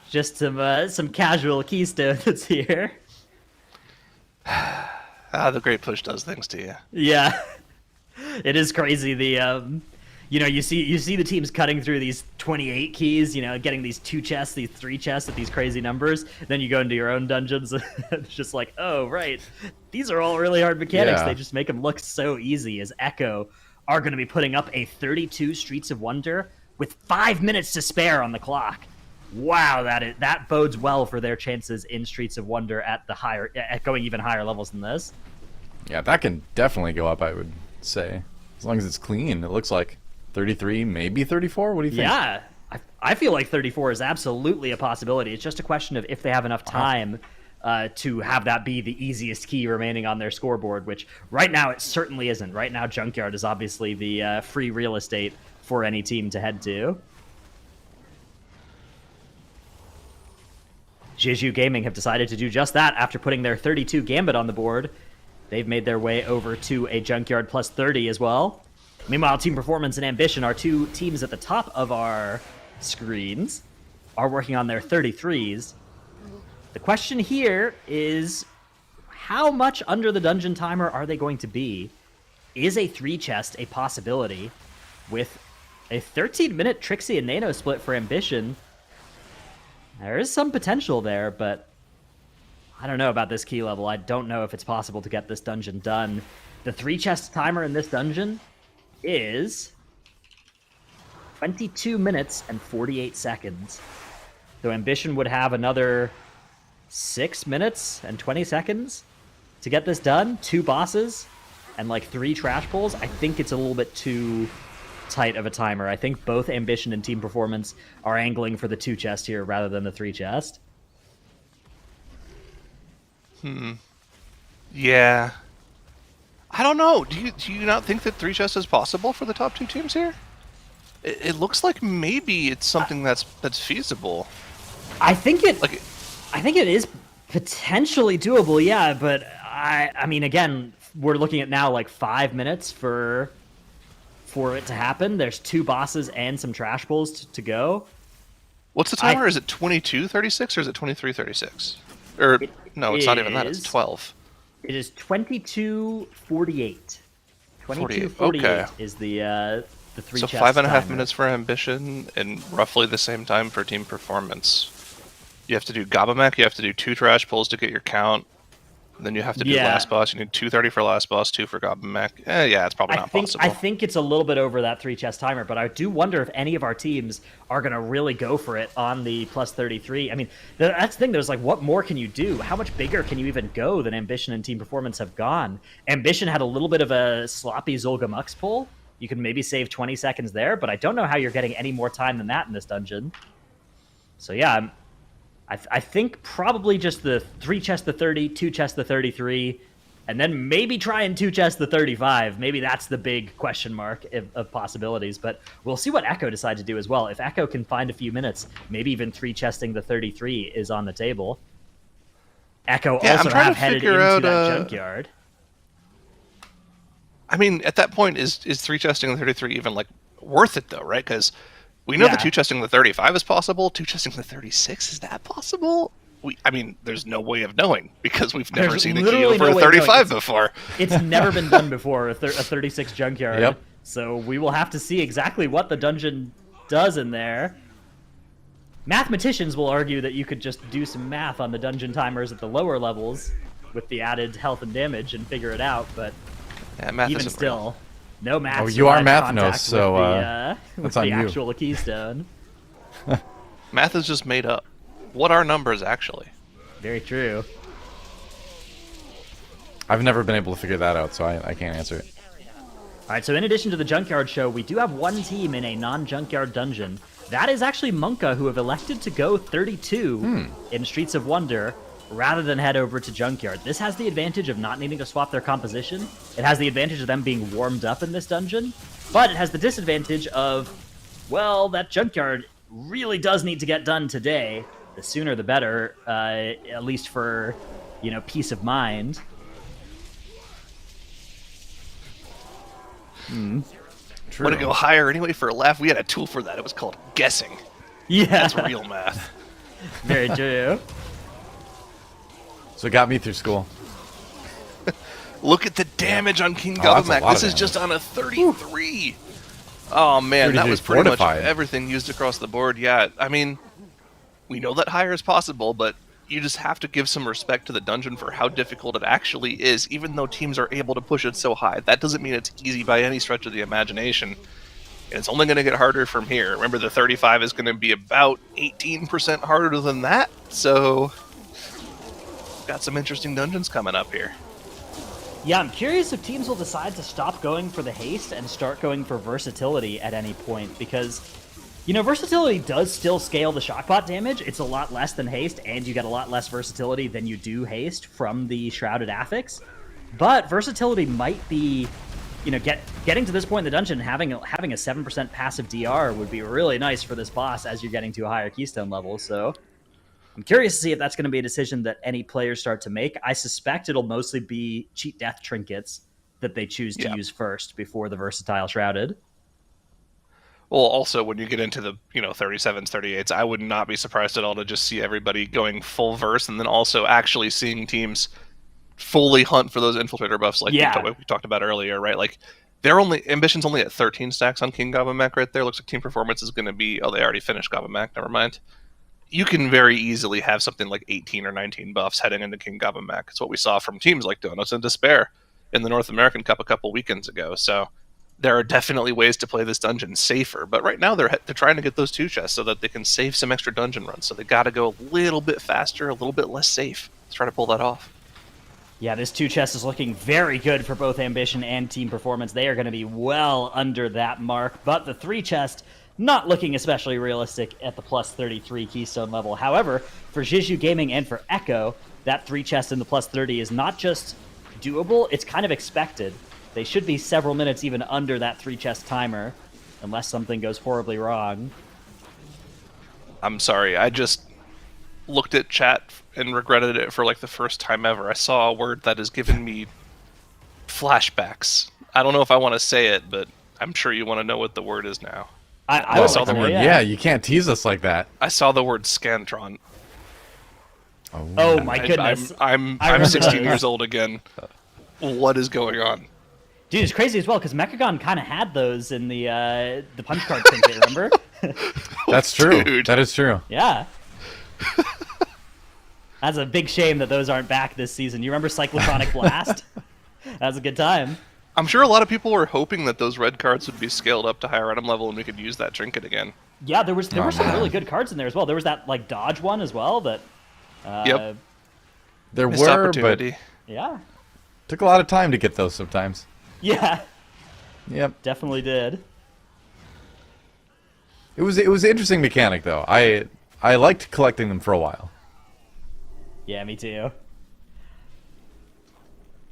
Just some casual keystones here. The great push does things to you. Yeah. It is crazy. The you see the teams cutting through these 28 keys, getting these 2 chests, these 3 chests at these crazy numbers. Then you go into your own dungeons. It's just like, oh right, these are all really hard mechanics. Yeah. They just make them look so easy. As Echo are going to be putting up a 32 Streets of Wonder with 5 minutes to spare on the clock. Wow, that bodes well for their chances in Streets of Wonder at going even higher levels than this. Yeah, that can definitely go up, I would say. As long as it's clean. It looks like 33, maybe 34? What do you think? Yeah, I feel like 34 is absolutely a possibility. It's just a question of if they have enough time to have that be the easiest key remaining on their scoreboard, which right now it certainly isn't. Right now, Junkyard is obviously the free real estate for any team to head to. Jeju Gaming have decided to do just that after putting their 32 Gambit on the board. They've made their way over to a Junkyard plus 30 as well. Meanwhile, Team Performance and Ambition, our 2 teams at the top of our screens, are working on their 33s. The question here is, how much under the dungeon timer are they going to be? Is a 3 chest a possibility? With a 13-minute Trixie and Nano split for Ambition, there is some potential there, but I don't know about this key level. I don't know if it's possible to get this dungeon done. The 3 chest timer in this dungeon is 22 minutes and 48 seconds. So Ambition would have another 6 minutes and 20 seconds to get this done. 2 bosses and like 3 trash pulls. I think it's a little bit too tight of a timer. I think both Ambition and Team Performance are angling for the 2 chest here rather than the 3 chest. Yeah. I don't know. Do you not think that 3 chests is possible for the top 2 teams here? It looks like maybe it's something that's feasible. I think it is potentially doable, yeah, but I mean, again, we're looking at now like 5 minutes for it to happen. There's 2 bosses and some trash pulls to go. What's the timer? Is it 22:36 or is it 23:36? Or no, it's not even that. It's 12. It is 22:48. 22:48 okay. is the 3 So chest 5.5 timer. minutes for Ambition and roughly the same time for Team Performance. You have to do Gabamek, you have to do 2 trash pulls to get your count. Then you have to do last boss. You need 230 for last boss, 2 for Goblin Mech. Yeah, it's probably not possible. I think it's a little bit over that 3 chest timer, but I do wonder if any of our teams are going to really go for it on the plus 33. I mean, that's the thing. There's like, what more can you do? How much bigger can you even go than Ambition and Team Performance have gone? Ambition had a little bit of a sloppy Zolgamux pull. You can maybe save 20 seconds there, but I don't know how you're getting any more time than that in this dungeon. So yeah, I think probably just the 3 chest the 30, 2 chest the 33, and then maybe try and 2 chest the 35. Maybe that's the big question mark of possibilities, but we'll see what Echo decides to do as well. If Echo can find a few minutes, maybe even 3 chesting the 33 is on the table. Echo also have headed into that junkyard. I mean, at that point, is 3 chesting the 33 even like worth it though, right? Because we know that 2 chesting the 35 is possible. 2 chesting the 36, is that possible? I mean, there's no way of knowing because we've never seen a key over a 35 before. It's never been done before, a 36 junkyard. Yep. So we will have to see exactly what the dungeon does in there. Mathematicians will argue that you could just do some math on the dungeon timers at the lower levels with the added health and damage and figure it out, but math even still... Real. No math. Oh, you are Mathnos, so with that's on the you. actual keystone. Math is just made up. What are numbers actually? Very true. I've never been able to figure that out, so I can't answer it. All right, so in addition to the Junkyard show, we do have one team in a non-Junkyard dungeon. That is actually Monka, who have elected to go 32 in Streets of Wonder, rather than head over to Junkyard. This has the advantage of not needing to swap their composition. It has the advantage of them being warmed up in this dungeon, but it has the disadvantage of, well, that Junkyard really does need to get done today. The sooner the better, at least for, peace of mind. True. Want to go higher anyway for a laugh? We had a tool for that. It was called guessing. Yeah. That's real math. Very true. So it got me through school. Look at the damage on King Gobbleback. This is just on a 33. Oh, man, that was pretty much everything used across the board. Yeah, I mean, we know that higher is possible, but you just have to give some respect to the dungeon for how difficult it actually is, even though teams are able to push it so high. That doesn't mean it's easy by any stretch of the imagination. And it's only going to get harder from here. Remember, the 35 is going to be about 18% harder than that, so... got some interesting dungeons coming up here. Yeah, I'm curious if teams will decide to stop going for the haste and start going for versatility at any point, because, versatility does still scale the shockbot damage. It's a lot less than haste, and you get a lot less versatility than you do haste from the Shrouded Affix. But versatility might be, getting to this point in the dungeon, having a 7% passive DR would be really nice for this boss as you're getting to a higher keystone level, so... I'm curious to see if that's going to be a decision that any players start to make. I suspect it'll mostly be cheat death trinkets that they choose to use first before the versatile Shrouded. Well, also, when you get into the 37s, 38s, I would not be surprised at all to just see everybody going full verse, and then also actually seeing teams fully hunt for those infiltrator buffs like we talked about earlier, right? Like, Ambition's only at 13 stacks on King Goblin Mech right there. Looks like Team Performance is going to be... Oh, they already finished Goblin Mech, never mind. You can very easily have something like 18 or 19 buffs heading into King Goblin Mech. It's what we saw from teams like Donuts and Despair in the North American Cup a couple weekends ago. So there are definitely ways to play this dungeon safer. But right now they're trying to get those 2 chests so that they can save some extra dungeon runs. So they got to go a little bit faster, a little bit less safe. Let's try to pull that off. Yeah, this 2 chest is looking very good for both Ambition and Team Performance. They are going to be well under that mark. But the 3 chest... not looking especially realistic at the plus 33 keystone level. However, for Jiju Gaming and for Echo, that 3 chest in the plus 30 is not just doable, it's kind of expected. They should be several minutes even under that 3 chest timer, unless something goes horribly wrong. I'm sorry, I just looked at chat and regretted it for like the first time ever. I saw a word that has given me flashbacks. I don't know if I want to say it, but I'm sure you want to know what the word is now. I saw the word. Yeah, you can't tease us like that. I saw the word Scantron. Oh my goodness! I'm 16 years old again. What is going on? Dude, it's crazy as well because Mechagon kind of had those in the punch card trinket. Remember? That's true. Dude. That is true. Yeah. That's a big shame that those aren't back this season. You remember Cyclotonic Blast? That was a good time. I'm sure a lot of people were hoping that those red cards would be scaled up to higher item level and we could use that trinket again. Yeah, there were some really good cards in there as well. There was that like dodge one as well that. Yep. There Missed were, opportunity. but Yeah. took a lot of time to get those sometimes. Yeah. Yep. Definitely did. It was an interesting mechanic though. I liked collecting them for a while. Yeah, me too.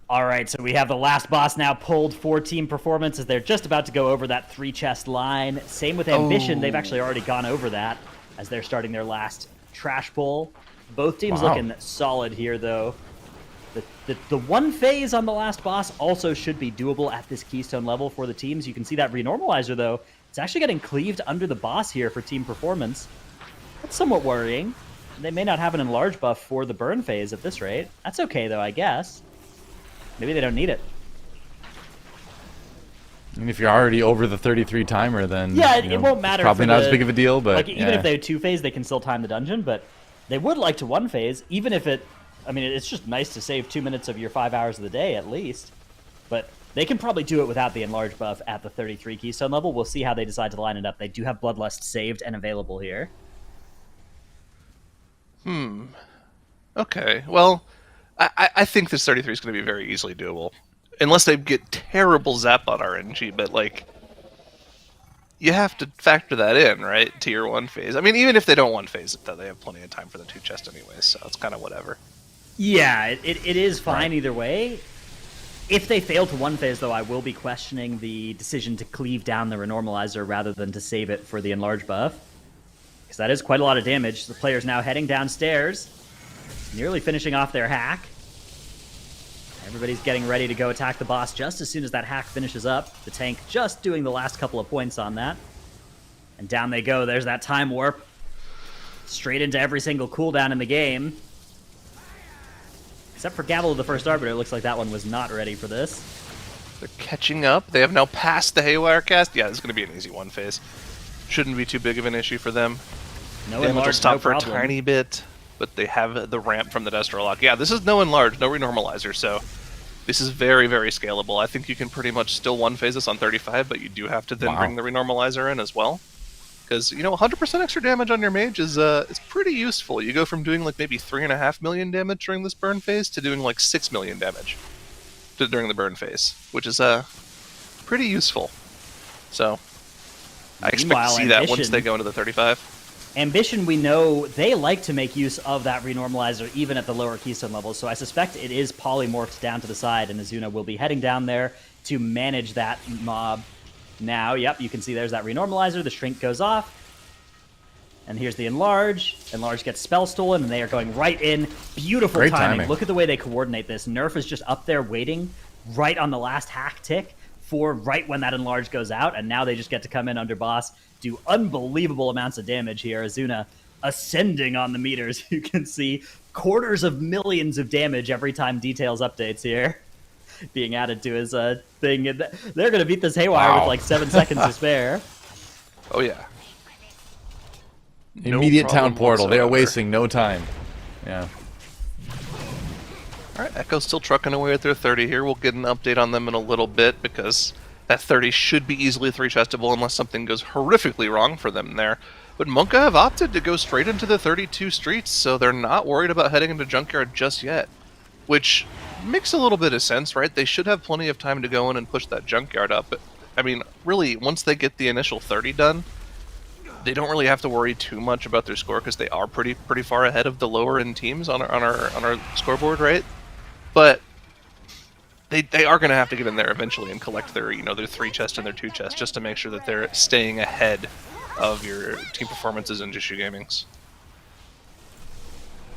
All right, so we have the last boss now pulled for Team Performance as they're just about to go over that 3-chest line. Same with Ambition. They've actually already gone over that as they're starting their last trash pull. Both teams looking solid here, though. The one phase on the last boss also should be doable at this keystone level for the teams. You can see that renormalizer, though. It's actually getting cleaved under the boss here for Team Performance. That's somewhat worrying. They may not have an enlarge buff for the burn phase at this rate. That's okay, though, I guess. Maybe they don't need it. And if you're already over the 33 timer, then yeah, it won't matter. It's probably not as big of a deal, but like even if they 2-phase, they can still time the dungeon. But they would like to 1-phase, even if it. I mean, it's just nice to save 2 minutes of your 5 hours of the day at least. But they can probably do it without the enlarge buff at the 33 keystone level. We'll see how they decide to line it up. They do have Bloodlust saved and available here. Okay, well, I think this 33 is going to be very easily doable. Unless they get terrible zap on RNG, but, like, you have to factor that in, right, to your 1-phase. I mean, even if they don't 1-phase it, though, they have plenty of time for the 2-chest anyways, so it's kind of whatever. Yeah, it is fine either way. If they fail to 1-phase, though, I will be questioning the decision to cleave down the renormalizer rather than to save it for the enlarge buff. Because that is quite a lot of damage. The player's now heading downstairs, nearly finishing off their hack. Everybody's getting ready to go attack the boss just as soon as that hack finishes up. The tank just doing the last couple of points on that. And down they go. There's that time warp. Straight into every single cooldown in the game. Except for Gavel of the First Arbiter, it looks like that one was not ready for this. They're catching up. They have now passed the Haywire cast. Yeah, this is going to be an easy 1-phase. Shouldn't be too big of an issue for them. No Damage enlarge, will stop no for problem. a tiny bit, but they have the ramp from the Destro Lock. Yeah, this is no enlarge, no renormalizer, so this is very, very scalable. I think you can pretty much still 1-phase this on 35, but you do have to then bring the renormalizer in as well. Because, you know, 100% extra damage on your mage is pretty useful. You go from doing like maybe 3.5 million damage during this burn phase to doing like 6 million damage during the burn phase, which is pretty useful. So I expect to see that once they go into the 35. Ambition, we know they like to make use of that renormalizer even at the lower keystone levels, so I suspect it is polymorphed down to the side, and Azuna will be heading down there to manage that mob. Now, yep, you can see there's that renormalizer, the shrink goes off, and here's the enlarge. Enlarge gets spell stolen, and they are going right in. Beautiful Great timing. timing. Look at the way they coordinate this. Nerf is just up there waiting right on the last hack tick for right when that enlarge goes out, and now they just get to come in under boss, do unbelievable amounts of damage here. Azuna ascending on the meters. You can see quarters of millions of damage every time Details updates here being added to his thing. And they're going to beat this Haywire with like 7 seconds to spare. Oh, yeah. Immediate town portal. They are whatsoever. wasting no time. Yeah. Alright, Echo's still trucking away at their 30 here. We'll get an update on them in a little bit because that 30 should be easily 3-chestable unless something goes horrifically wrong for them there. But Monka have opted to go straight into the 32 streets, so they're not worried about heading into Junkyard just yet. Which makes a little bit of sense, right? They should have plenty of time to go in and push that Junkyard up. But, I mean, really, once they get the initial 30 done, they don't really have to worry too much about their score because they are pretty far ahead of the lower end teams on our scoreboard, right? But they are going to have to get in there eventually and collect their their 3-chest and their 2-chest just to make sure that they're staying ahead of your team performances and Jishu Gaming's.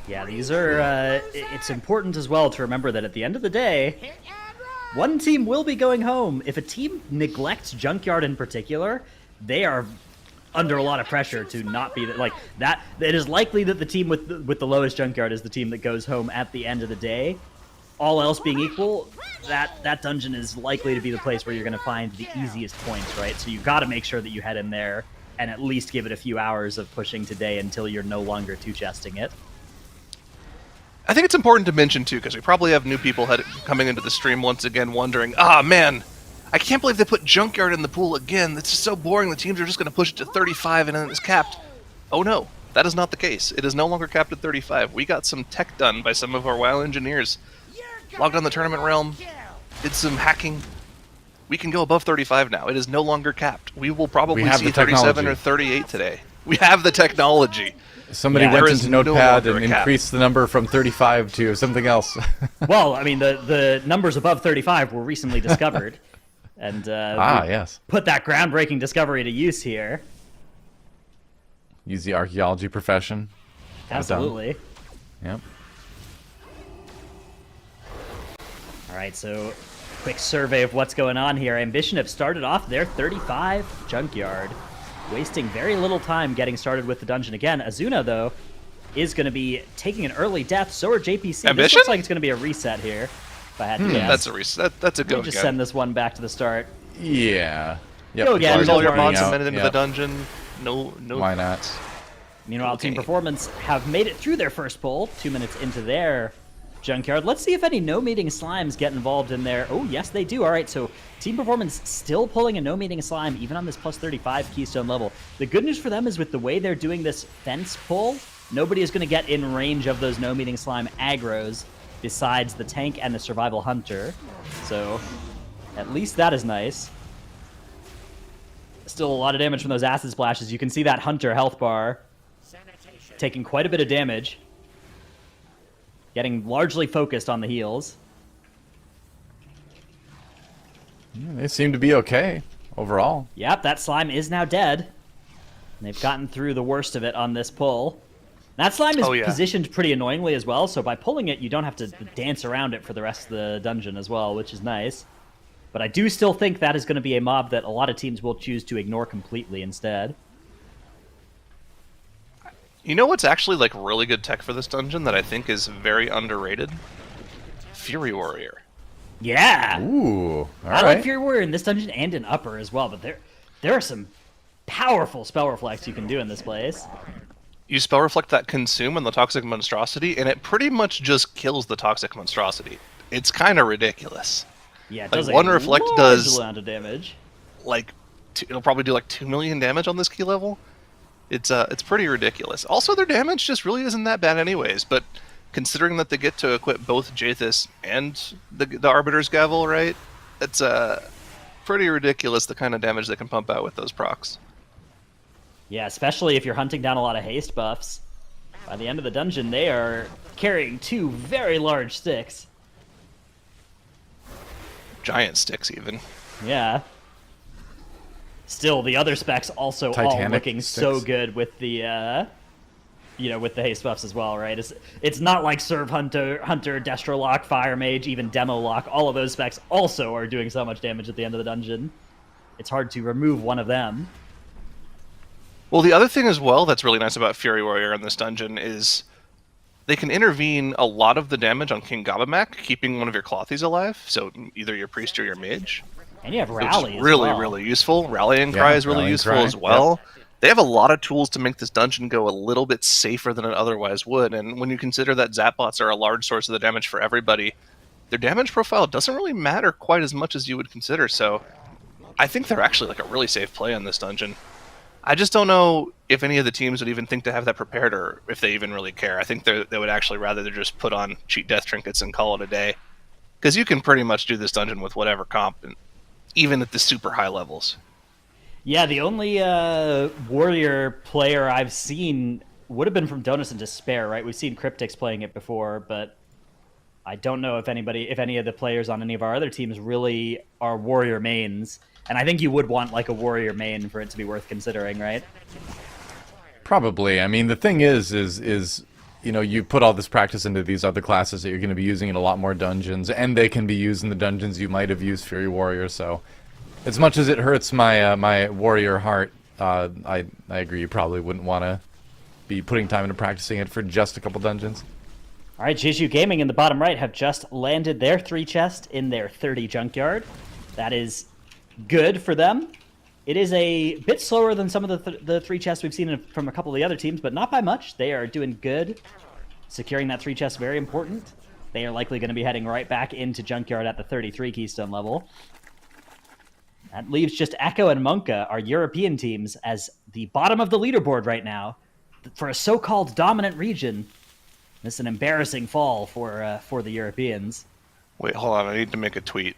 Yeah, these are. It's important as well to remember that at the end of the day, one team will be going home. If a team neglects Junkyard in particular, they are under a lot of pressure to not be like that. It is likely that the team with the lowest Junkyard is the team that goes home at the end of the day. All else being equal, that dungeon is likely to be the place where you're going to find the easiest points, right? So you've got to make sure that you head in there and at least give it a few hours of pushing today until you're no longer 2-chesting it. I think it's important to mention, too, because we probably have new people coming into the stream once again wondering, man, I can't believe they put Junkyard in the pool again. It's just so boring. The teams are just going to push it to 35 and then it's capped. Oh, no. That is not the case. It is no longer capped at 35. We got some tech done by some of our WoW engineers. Logged on the tournament realm, did some hacking. We can go above 35 now. It is no longer capped. We will probably see 37 or 38 today. We have the technology. Somebody went into Notepad and increased the number from 35 to something else. Well, I mean, the numbers above 35 were recently discovered. And yes. Put that groundbreaking discovery to use here. Use the archaeology profession. Absolutely. Yep. All right, so quick survey of what's going on here. Ambition have started off their 35 Junkyard, wasting very little time getting started with the dungeon again. Azuna, though, is going to be taking an early death. So are JPC. Ambition? This looks like it's going to be a reset here, if I had to guess. That's a reset. That's a go again. Just send this one back to the start. Yeah. Yep. Go again. Use all your mods out. a minute into the dungeon. No. Why not? Meanwhile, Team Performance have made it through their first pull, 2 minutes into their Junkyard. Let's see if any no-meeting slimes get involved in there. Oh, yes, they do. All right, so Team Performance still pulling a no-meeting slime, even on this plus 35 keystone level. The good news for them is with the way they're doing this fence pull, nobody is going to get in range of those no-meeting slime aggros besides the tank and the survival hunter. So at least that is nice. Still a lot of damage from those acid splashes. You can see that hunter health bar taking quite a bit of damage. Getting largely focused on the heals. They seem to be okay overall. Yep, that slime is now dead. They've gotten through the worst of it on this pull. That slime is positioned pretty annoyingly as well, so by pulling it, you don't have to dance around it for the rest of the dungeon as well, which is nice. But I do still think that is going to be a mob that a lot of teams will choose to ignore completely instead. You know what's actually like really good tech for this dungeon that I think is very underrated? Fury Warrior. Yeah. Ooh. I like Fury Warrior in this dungeon and in Upper as well, but there are some powerful spell reflects you can do in this place. You spell reflect that consume on the Toxic Monstrosity, and it pretty much just kills the Toxic Monstrosity. It's kind of ridiculous. Yeah, it does one reflect does amount of damage. Like it'll probably do like 2 million damage on this key level. It's pretty ridiculous. Also, their damage just really isn't that bad anyways, but considering that they get to equip both Jathis and the Arbiter's Gavel, right? It's pretty ridiculous the kind of damage they can pump out with those procs. Yeah, especially if you're hunting down a lot of haste buffs. By the end of the dungeon, they are carrying 2 very large sticks. Giant sticks, even. Yeah. Still, the other specs also Titanic all looking sticks. so good with the, with the haste buffs as well, right? It's not like Serve Hunter, Destro Lock, Fire Mage, even Demo Lock. All of those specs also are doing so much damage at the end of the dungeon. It's hard to remove one of them. Well, the other thing as well that's really nice about Fury Warrior in this dungeon is they can intervene a lot of the damage on King Gabamak, keeping one of your Clothies alive, so either your Priest or your Mage. And you have Rally really useful. Rallying Cry is really useful as well. Yep. They have a lot of tools to make this dungeon go a little bit safer than it otherwise would, and when you consider that Zapbots are a large source of the damage for everybody, their damage profile doesn't really matter quite as much as you would consider, so I think they're actually like a really safe play in this dungeon. I just don't know if any of the teams would even think to have that prepared or if they even really care. I think they would actually rather just put on cheat death trinkets and call it a day. Because you can pretty much do this dungeon with whatever comp, and even at the super high levels. Yeah, the only warrior player I've seen would have been from Donuts and Despair, right? We've seen Cryptix playing it before, but I don't know if any of the players on any of our other teams really are warrior mains. And I think you would want like a warrior main for it to be worth considering, right? Probably. I mean, the thing is you put all this practice into these other classes that you're going to be using in a lot more dungeons, and they can be used in the dungeons you might have used Fury Warrior. So, as much as it hurts my my warrior heart, I agree. You probably wouldn't want to be putting time into practicing it for just a couple dungeons. All right, Jiju Gaming in the bottom right have just landed their 3 chest in their 30 Junkyard. That is good for them. It is a bit slower than some of the 3 chests we've seen from a couple of the other teams, but not by much. They are doing good. securing that 3 chest very important. They are likely going to be heading right back into Junkyard at the 33 keystone level. That leaves just Echo and Monka, our European teams, as the bottom of the leaderboard right now. For a so-called dominant region, this is an embarrassing fall for the Europeans. Wait, hold on. I need to make a tweet.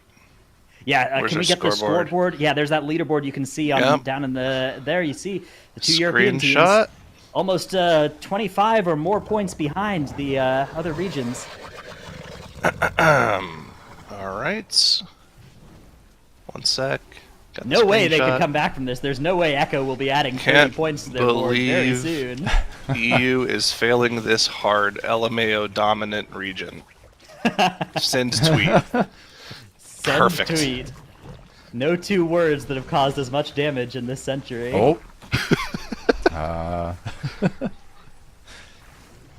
Yeah, can we get the scoreboard? Yeah, there's that leaderboard you can see on down in the... There you see the 2 European teams. Almost 25 or more points behind the other regions. All right. One sec. No way they could come back from this. There's no way Echo will be adding 30 points to their board very soon. EU is failing this hard LMAO dominant region. Send tweet. Send Perfect. Tweet. No 2 words that have caused as much damage in this century. Oh.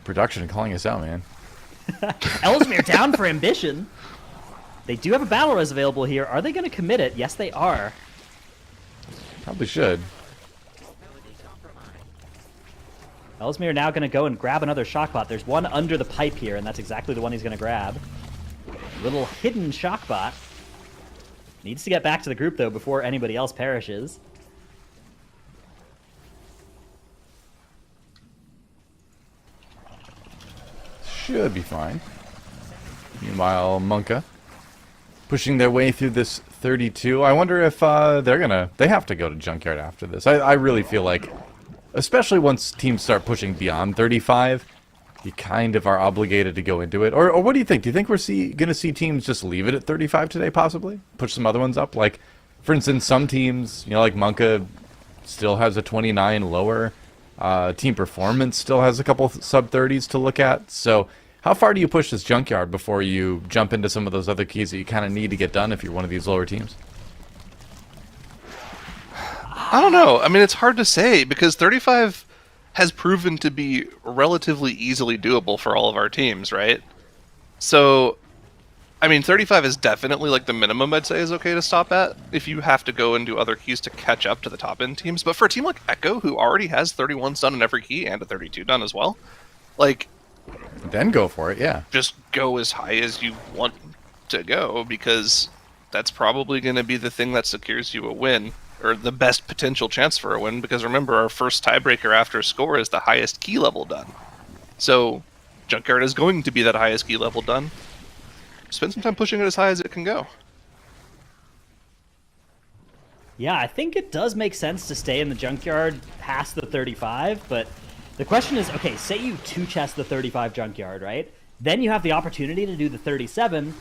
Production calling us out, man. Ellesmere down for ambition. They do have a battle res available here. Are they going to commit it? Yes, they are. Probably should. Ellesmere now going to go and grab another shockbot. There's one under the pipe here, and that's exactly the one he's going to grab. Little hidden shockbot. Needs to get back to the group, though, before anybody else perishes. Should be fine. Meanwhile, Monka pushing their way through this 32. I wonder if they have to go to Junkyard after this. I really feel like, especially once teams start pushing beyond 35, you kind of are obligated to go into it. Or what do you think? Do you think we're going to see teams just leave it at 35 today, possibly? Push some other ones up? Like, for instance, some teams, like Monka still has a 29 lower. Team Performance still has a couple sub-30s to look at. So how far do you push this Junkyard before you jump into some of those other keys that you kind of need to get done if you're one of these lower teams? I don't know. I mean, it's hard to say because 35 has proven to be relatively easily doable for all of our teams, right? So, I mean, 35 is definitely like the minimum I'd say is okay to stop at if you have to go and do other keys to catch up to the top end teams. But for a team like Echo, who already has 31s done in every key and a 32 done as well, like... Then go for it, yeah. Just go as high as you want to go because that's probably going to be the thing that secures you a win. Or the best potential chance for a win, because remember, our first tiebreaker after score is the highest key level done. So, Junkyard is going to be that highest key level done. Spend some time pushing it as high as it can go. Yeah, I think it does make sense to stay in the Junkyard past the 35, but the question is, okay, say you 2-chest the 35 Junkyard, right? Then you have the opportunity to do the 37,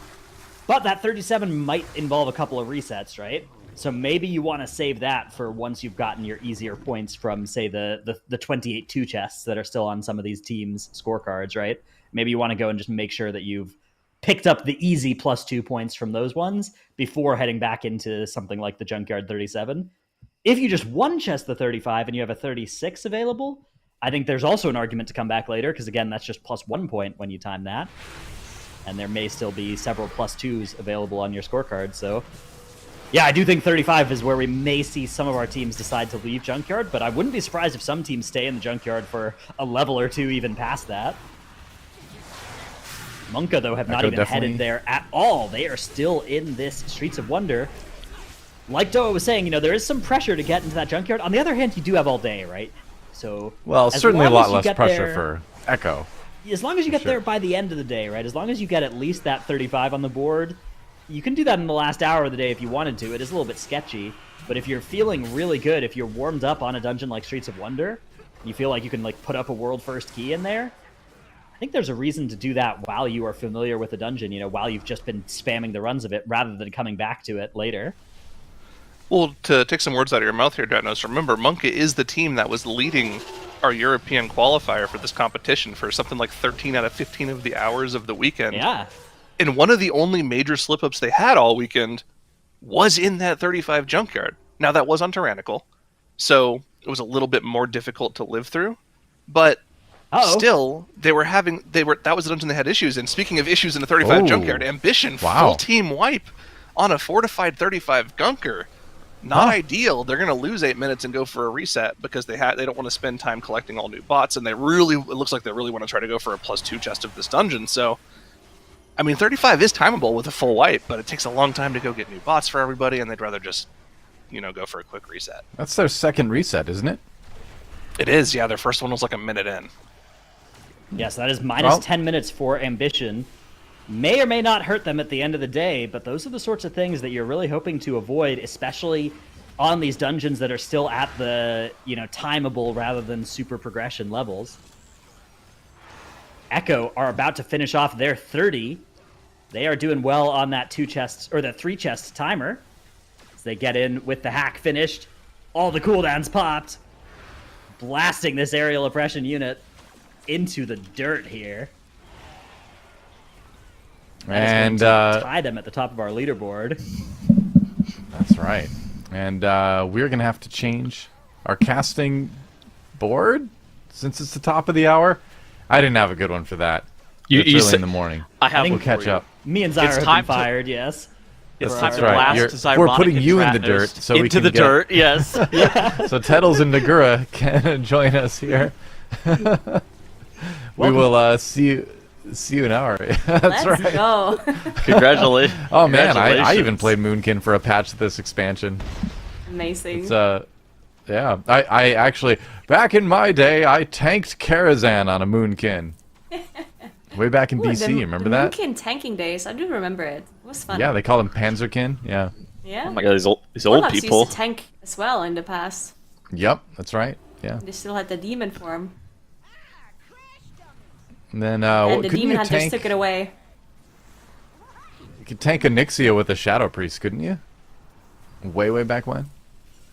but that 37 might involve a couple of resets, right? So maybe you want to save that for once you've gotten your easier points from, say, the 28 2-chests that are still on some of these teams' scorecards, right? Maybe you want to go and just make sure that you've picked up the easy +2 points from those ones before heading back into something like the Junkyard 37. If you just 1-chest the 35 and you have a 36 available, I think there's also an argument to come back later, because again, that's just +1 point when you time that. And there may still be several +2s available on your scorecard, so... Yeah, I do think 35 is where we may see some of our teams decide to leave Junkyard, but I wouldn't be surprised if some teams stay in the Junkyard for a level or two even past that. Monka, though, have not even headed there at all. They are still in this Streets of Wonder. Like Doa was saying, there is some pressure to get into that Junkyard. On the other hand, you do have all day, right? So, well, certainly a lot less pressure for Echo. As long as you get there by the end of the day, right? As long as you get at least that 35 on the board... You can do that in the last hour of the day if you wanted to. It is a little bit sketchy, but if you're feeling really good, if you're warmed up on a dungeon like Streets of Wonder, you feel like you can put up a world first key in there, I think there's a reason to do that while you are familiar with the dungeon, while you've just been spamming the runs of it rather than coming back to it later. Well, to take some words out of your mouth here, Datnos, remember, Monka is the team that was leading our European qualifier for this competition for something like 13 out of 15 of the hours of the weekend. Yeah. And one of the only major slip-ups they had all weekend was in that 35 Junkyard. Now, that was on Tyrannical, so it was a little bit more difficult to live through. But still, that was the dungeon they had issues. And speaking of issues in the 35 Junkyard, Ambition, full team wipe on a fortified 35 Gunker. Not ideal. They're going to lose 8 minutes and go for a reset because they don't want to spend time collecting all new bots, and it looks like they really want to try to go for a +2 chest of this dungeon. So, I mean, 35 is timeable with a full wipe, but it takes a long time to go get new bots for everybody, and they'd rather just, go for a quick reset. That's their second reset, isn't it? It is, yeah. Their first one was like a minute in. Yes, that is minus 10 minutes for Ambition. May or may not hurt them at the end of the day, but those are the sorts of things that you're really hoping to avoid, especially on these dungeons that are still at the, timeable rather than super progression levels. Echo are about to finish off their 30. They are doing well on that 3 chest timer. As they get in with the hack finished, all the cooldowns popped, blasting this aerial oppression unit into the dirt here. And tie them at the top of our leaderboard. That's right. And we're going to have to change our casting board since it's the top of the hour. I didn't have a good one for that. It's early in the morning. We'll catch up. Me and Zyra have been fired, yes. It's time to blast Zyronic we're putting and you in the Tratnos dirt so we into can the dirt, yes. So Tettles and Nagura can join us here. We will see you in an hour. That's Let's right. go. Congratulations. Oh man, I even played Moonkin for a patch of this expansion. Amazing. It's yeah. I actually, back in my day, I tanked Karazhan on a Moonkin. Way back in BC, remember that? Moonkin tanking days, I do remember it. It was fun. Yeah, they call him Panzerkin. Yeah. Yeah. Oh my god, these old Warlocks people. used to tank as well in the past. Yep, that's right. Yeah. They still had the demon form. And then And the couldn't demon you hunters tank? took it away. You could tank a Nixia with a Shadow Priest, couldn't you? Way back when.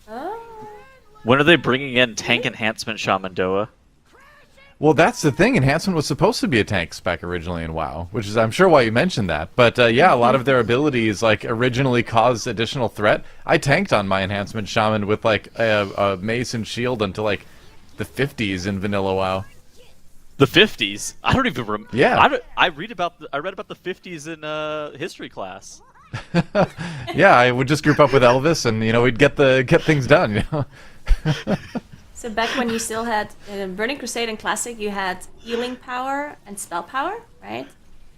Oh. When are they bringing in tank enhancement Shaman Doa? Well, that's the thing. Enhancement was supposed to be a tank spec originally in WoW, which is, I'm sure, why you mentioned that. But yeah, a lot of their abilities originally caused additional threat. I tanked on my Enhancement Shaman with a mace and shield until the 50s in vanilla WoW. The 50s? I don't even remember. Yeah. I read about the 50s in history class. Yeah, I would just group up with Elvis, and we'd get things done. So back when you still had in Burning Crusade and Classic, you had healing power and spell power, right?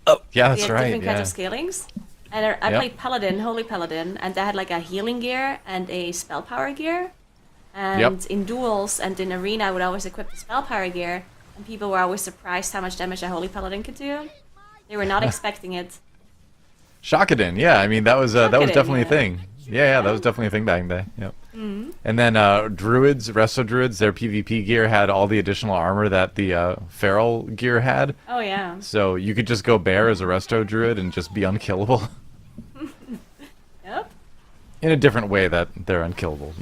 Oh, yeah, You that's had right. different Yeah. kinds of scalings. And I played Paladin, Holy Paladin, and they had a healing gear and a spell power gear. And in duels and in arena, I would always equip the spell power gear, and people were always surprised how much damage a Holy Paladin could do. They were not expecting it. Shockadin, yeah. I mean, that was definitely yeah. a thing. Yeah, that was definitely a thing back in the day. Yep. And then Druids, Resto Druids, their PvP gear had all the additional armor that the Feral gear had. Oh yeah. So you could just go bear as a Resto Druid and just be unkillable. Yep. In a different way that they're unkillable,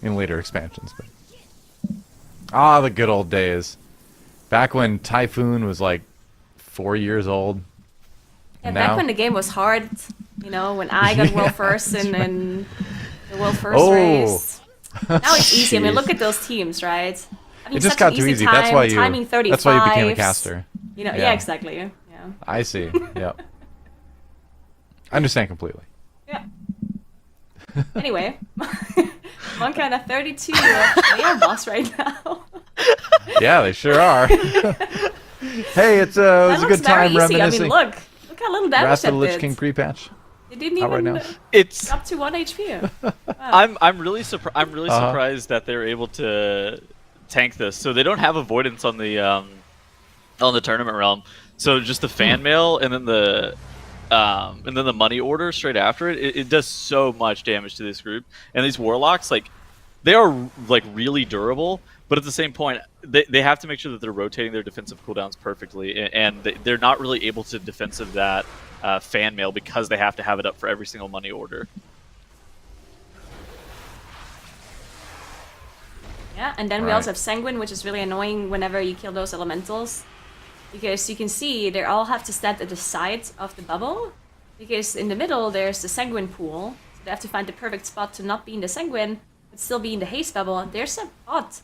in later expansions. But the good old days. Back when Typhoon was 4 years old. Yeah, Now? back when the game was hard, when I got world first in the world first Oh. race. Now it's easy. I mean, Jeez. look at those teams, right? I mean, It just such an got too easy. Time, That's why you. timing 35s. That's why you became a caster. Yeah, Yeah. exactly. Yeah. I see. Yep. I understand completely. Yeah. Anyway, Monk on a 32. They are boss right now. Yeah, they sure are. Hey, it was That a looks good time very easy. reminiscing. I mean, look how little damage Wrath of that the Lich did. King pre-patch. They didn't Out right even now. It's up to 1 HP. I'm really surprised that they're able to tank this. So they don't have avoidance on the tournament realm. So just the fan mail and then the money order straight after it does so much damage to this group. And these warlocks, they are really durable, but at the same point they have to make sure that they're rotating their defensive cooldowns perfectly, and they're not really able to defensive that fan mail because they have to have it up for every single money order. Yeah, and then we Right. also have Sanguine, which is really annoying whenever you kill those elementals. Because you can see they all have to stand at the side of the bubble. Because in the middle there's the Sanguine pool. So they have to find the perfect spot to not be in the Sanguine, but still be in the haste bubble. There's a bot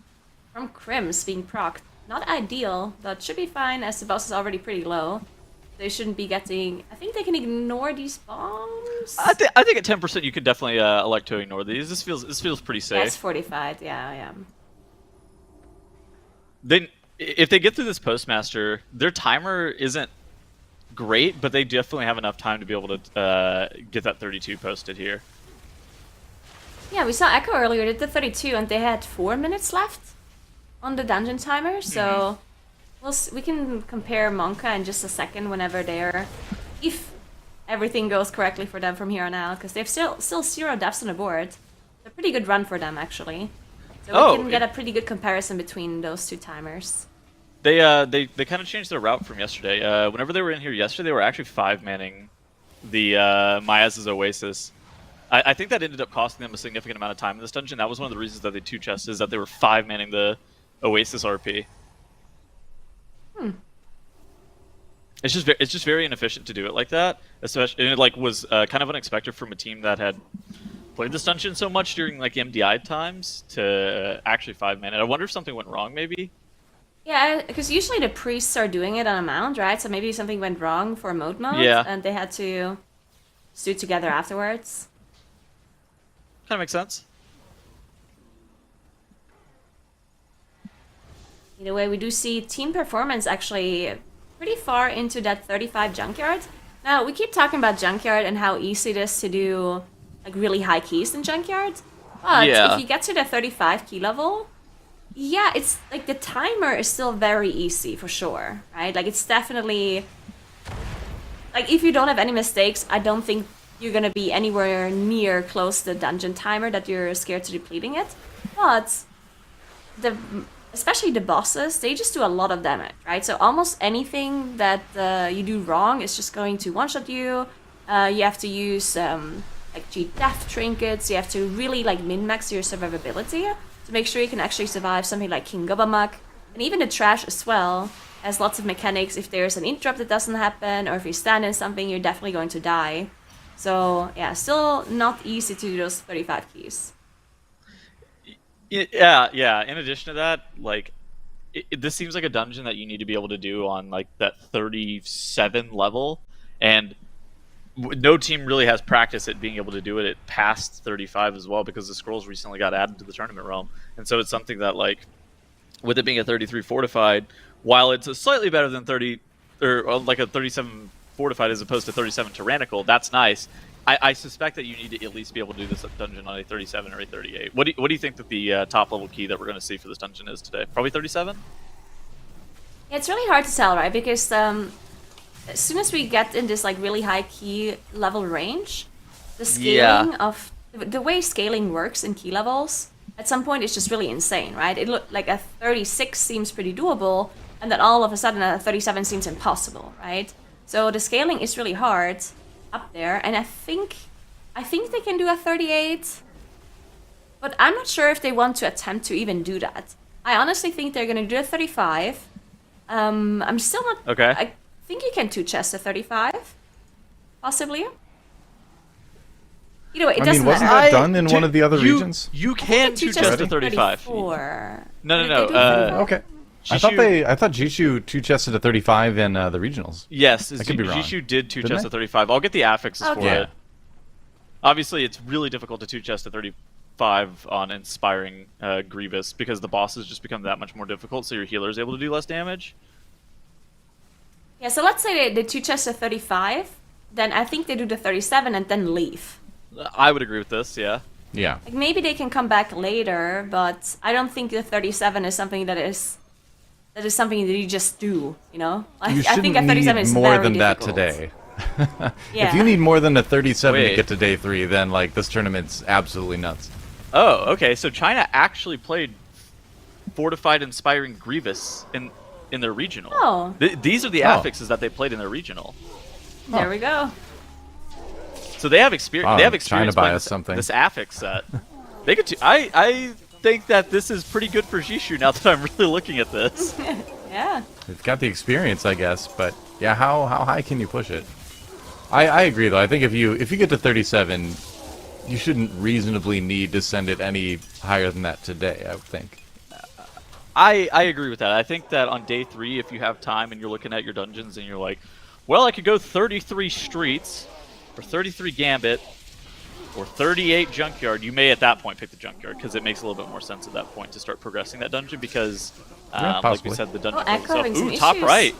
from Crims being procced. Not ideal, but should be fine as the boss is already pretty low. They shouldn't be getting... I think they can ignore these bombs. use? I think at 10% you can definitely elect to ignore these. This feels pretty safe. Yeah, it's fortified. Yeah. Then if they get through this postmaster, their timer isn't great, but they definitely have enough time to be able to get that 32 posted here. Yeah, we saw Echo earlier did the 32, and they had 4 minutes left on the dungeon timer. So we can compare Monka in just a second whenever if everything goes correctly for them from here on out, because they've still 0 deaths on the board. It's a pretty good run for them, actually. So we can get a pretty good comparison between those two timers. They kind of changed their route from yesterday. Whenever they were in here yesterday, they were actually 5-manning the Mayaz's Oasis. I think that ended up costing them a significant amount of time in this dungeon. That was one of the reasons that they 2-chested, is that they were 5-manning the Oasis RP. It's just very inefficient to do it like that, especially, and it was kind of unexpected from a team that had played this dungeon so much during MDI times to actually 5-man it. I wonder if something went wrong, maybe. Yeah, because usually the priests are doing it on a mount, right? So maybe something went wrong for mode, yeah, and they had to do it together afterwards. Kind of makes sense. Either way, we do see team performance actually pretty far into that 35 junkyard. Now, we keep talking about junkyard and how easy it is to do really high keys in junkyard. But if you get to the 35 key level, yeah, it's the timer is still very easy for sure, right? It's definitely if you don't have any mistakes, I don't think you're gonna be anywhere near close to the dungeon timer that you're scared to depleting it. But especially the bosses, they just do a lot of damage, right? So almost anything that you do wrong is just going to one-shot you. You have to use cheat death trinkets. You have to really min-max your survivability to make sure you can actually survive something like King Gobamak. And even the trash as well has lots of mechanics. If there's an interrupt that doesn't happen, or if you stand in something, you're definitely going to die. So yeah, still not easy to do those 35 keys. Yeah. In addition to that, this seems like a dungeon that you need to be able to do on that 37 level, and no team really has practice at being able to do it at past 35 as well, because the scrolls recently got added to the tournament realm, and so it's something that with it being a 33 fortified, while it's a slightly better than 30 or a 37 fortified as opposed to 37 tyrannical, that's nice. I suspect that you need to at least be able to do this dungeon on a 37 or a 38. What do you think that the top level key that we're going to see for this dungeon is today? Probably 37? Yeah, it's really hard to tell, right? Because as soon as we get in this really high key level range, the scaling of the way scaling works in key levels, at some point it's just really insane, right? It looked like a 36 seems pretty doable, and then all of a sudden a 37 seems impossible, right? So the scaling is really hard up there, and I think they can do a 38, but I'm not sure if they want to attempt to even do that. I honestly think they're gonna do a 35. I'm still not okay. I think you can 2-chest a 35, possibly. You know, it doesn't wasn't matter. that done in one of the other regions? You can 2-chest a 35. 34. No. Okay. I thought Jishu 2-chested a 35 in the regionals. Yes, I could be wrong. Jishu did 2-chest a 35. I'll get the affixes for it. Obviously, it's really difficult to 2-chest a 35 on Inspiring Grievous, because the bosses just become that much more difficult, so your healer is able to do less damage. Yeah, so let's say they 2-chest a 35, then I think they do the 37 and then leave. I would agree with this, yeah. Yeah. Maybe they can come back later, but I don't think the 37 is something that is something that you just do, you know? You I think a 37 is more very than difficult. that today. Yeah. If you need more than a 37 Wait. to get to day 3, then this tournament's absolutely nuts. Oh, okay. So China actually played Fortified Inspiring Grievous in their regional. Oh. These are the affixes that they played in their regional. There we go. So they have experience. They have experience China buy playing us something. this affix set. They could. I think that this is pretty good for Jishu now that I'm really looking at this. Yeah. It's got the experience, I guess, but yeah, how high can you push it? I agree though. I think if you get to 37, you shouldn't reasonably need to send it any higher than that today, I would think. I agree with that. I think that on day 3, if you have time and you're looking at your dungeons and you're like, well, I could go 33 streets, or 33 Gambit, or 38 Junkyard, you may at that point pick the Junkyard, because it makes a little bit more sense at that point to start progressing that dungeon, because, like we said, the dungeon builds Echo having some Ooh, top issues. right.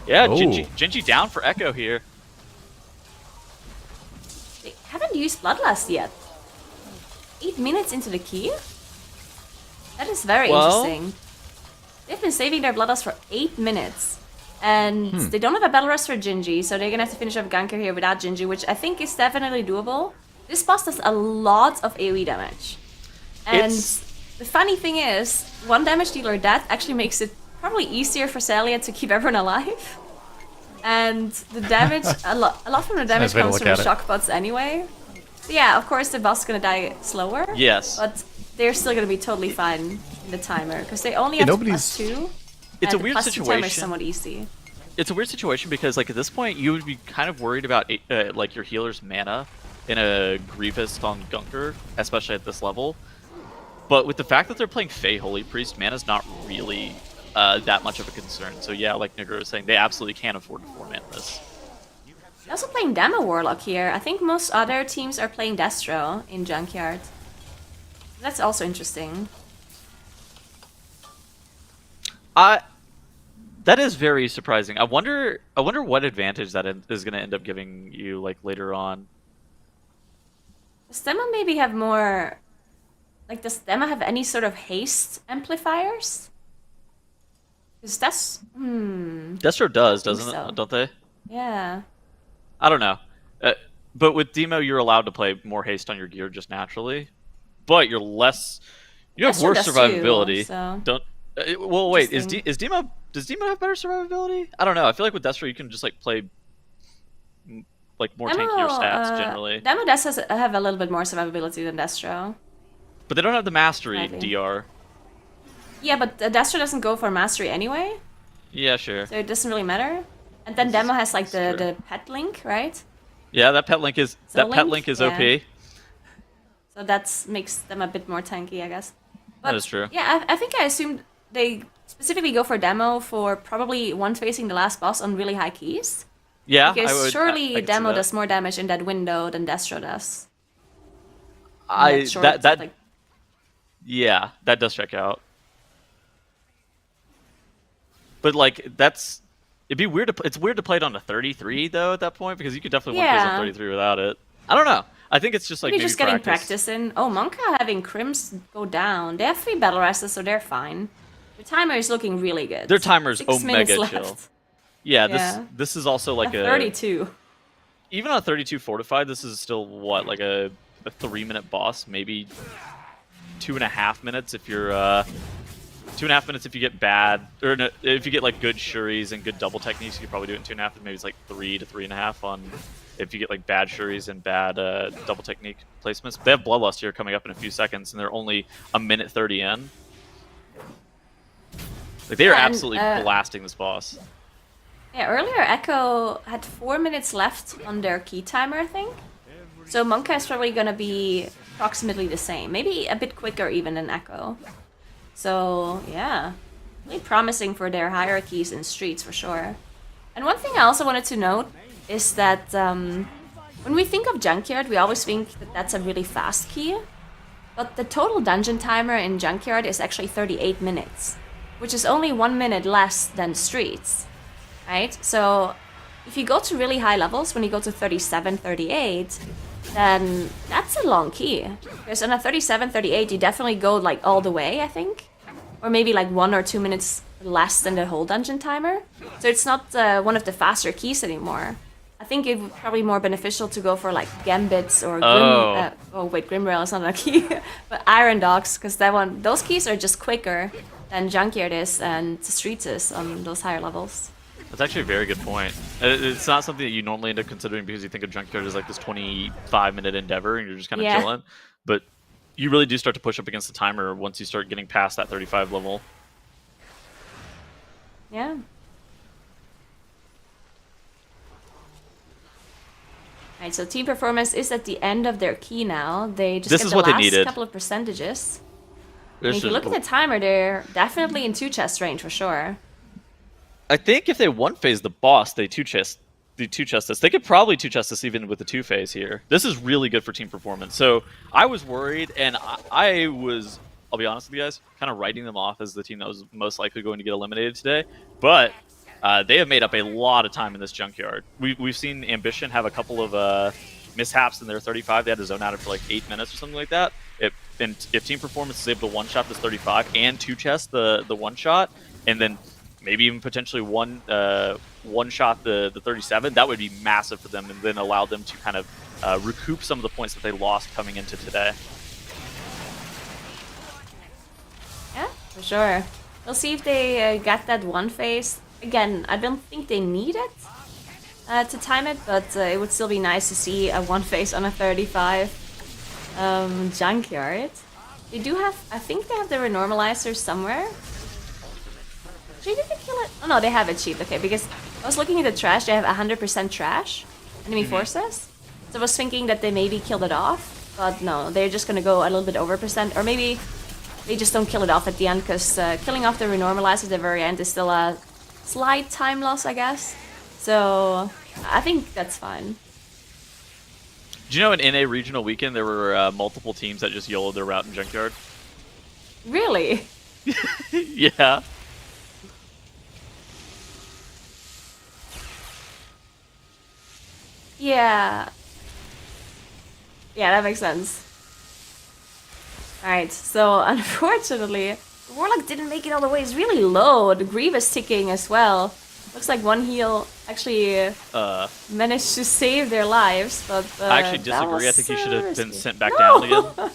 Yeah, Oh. Gingy down for Echo here. They haven't used Bloodlust yet. 8 minutes into the key? That is very interesting. They've been saving their Bloodlust for 8 minutes. And they don't have a Battle Rust for Gingy, so they're gonna have to finish off Ganker here without Gingy, which I think is definitely doable. This boss does a lot of AoE damage. And the funny thing is, one damage dealer death actually makes it probably easier for Celia to keep everyone alive. And the damage, a lot from the damage nice way to comes look from the at it. shock bots anyway. So yeah, of course the boss is gonna die slower. Yes. But they're still gonna be totally fine in the timer, because they only have +2. It's a and the weird +2 timer is situation. somewhat easy. It's a weird situation because, like, at this point, you would be kind of worried about like your healer's mana in a Grievous on Gunker, especially at this level. But with the fact that they're playing Fey Holy Priest, mana's not really that much of a concern. So yeah, like Nigger was saying, they absolutely can afford to 4-man this. They're also playing Demo Warlock here. I think most other teams are playing Destro in Junkyard. That's also interesting. That is very surprising. I wonder what advantage that is going to end up giving you, like, later on. Does Demo maybe have more... Like, does Demo have any sort of haste amplifiers? Because that's... Destro does, doesn't so. it? Don't they? Yeah. I don't know. But with Demo, you're allowed to play more haste on your gear just naturally. But you're less... You have Destro worse does survivability. too, so. Don't... well, wait. Is Interesting. Does Demo have better survivability? I don't know. I feel like with Destro, you can just, like, play... like, more tankier stats, generally. Demo does have a little bit more survivability than Destro. But they don't have the Mastery Slightly. DR. Yeah, but Destro doesn't go for Mastery anyway, Yeah, sure. so it doesn't really matter. And then Demo has, like, the pet link, right? Yeah, that pet link is So pet Link? link is Yeah. OP. So that makes them a bit more tanky, I guess. But, That is true. Yeah, I think I assumed they specifically go for Demo for probably one facing the last boss on really high keys. Yeah, Because surely I could see Demo that. does more damage in that window than Destro does. Yeah, that does check out. But like it'd be weird to it's weird to play it on a 33 though at that point, because you could definitely win on 33 without it. I don't know. I think it's just like Maybe maybe just getting practice in. Oh, Monka having Crims go down. They have 3 battle rests, so they're fine. Their timer is looking really good. Their timer's 6 minutes omega left. chill. Yeah, Yeah. this is also like At 32. even on 32 fortified, this is still what, like a 3-minute boss, maybe 2.5 minutes if you're 2.5 minutes if you get bad, or no, if you get like good shuris and good double techniques, you could probably do it in 2.5. Maybe it's like 3 to 3.5 on if you get like bad shuris and bad double technique placements. They have Bloodlust here coming up in a few seconds, and they're only 1:30 in. Like they are absolutely blasting this boss. Yeah, earlier Echo had 4 minutes left on their key timer, I think. So Monka is probably gonna be approximately the same, maybe a bit quicker even than Echo. So yeah, really promising for their hierarchies in streets for sure. And one thing I also wanted to note is that when we think of Junkyard, we always think that that's a really fast key. But the total dungeon timer in Junkyard is actually 38 minutes, which is only 1 minute less than streets. Right? So if you go to really high levels, when you go to 37, 38, then that's a long key. Because on a 37, 38, you definitely go like all the way, I think. Or maybe like 1 or 2 minutes less than the whole dungeon timer. So it's not one of the faster keys anymore. I think it would probably more beneficial to go for like Gambits or Grimrail is not a key, but Iron Dogs, because those keys are just quicker than Junkyard is and Streets is on those higher levels. That's actually a very good point. It's not something that you normally end up considering because you think of Junkyard as like this 25-minute endeavor and you're just kind of chilling. But you really do start to push up against the timer once you start getting past that 35 level. Yeah. Alright, so team performance is at the end of their key now. They just get the last couple of percentages. And if you look at the timer, they're definitely in 2 chest range for sure. I think if they one phase the boss, they 2 chest two-chest this. They could probably two-chest this even with the two-phase here. This is really good for team performance. So I was worried, and I was, I'll be honest with you guys, kind of writing them off as the team that was most likely going to get eliminated today. But they have made up a lot of time in this junkyard. We've seen Ambition have a couple of mishaps in their 35. They had to zone out it for like 8 minutes or something like that. If team performance is able to one-shot this 35 and two-chest the one-shot, and then maybe even potentially one-shot the 37, that would be massive for them, and then allow them to kind of recoup some of the points that they lost coming into today. Yeah, for sure. We'll see if they get that one phase. Again, I don't think they need it to time it, but it would still be nice to see a one phase on a 35 junkyard. They do have, I think they have the renormalizer somewhere. Did they kill it? Oh no, they have it cheap. Okay, because I was looking at the trash. They have 100% trash, enemy forces. So I was thinking that they maybe killed it off, but no, they're just gonna go a little bit over percent, or maybe they just don't kill it off at the end, because killing off the renormalizer at the very end is still a slight time loss, I guess. So I think that's fine. Do you know in NA regional weekend there were multiple teams that just YOLO'd their route in junkyard? Really? Yeah. Yeah. Yeah, that makes sense. Alright, so unfortunately, the Warlock didn't make it all the way. It's really low. The Grievous ticking as well. Looks like one heal actually managed to save their lives, but I actually disagree. I think he should have been sent back No! down again.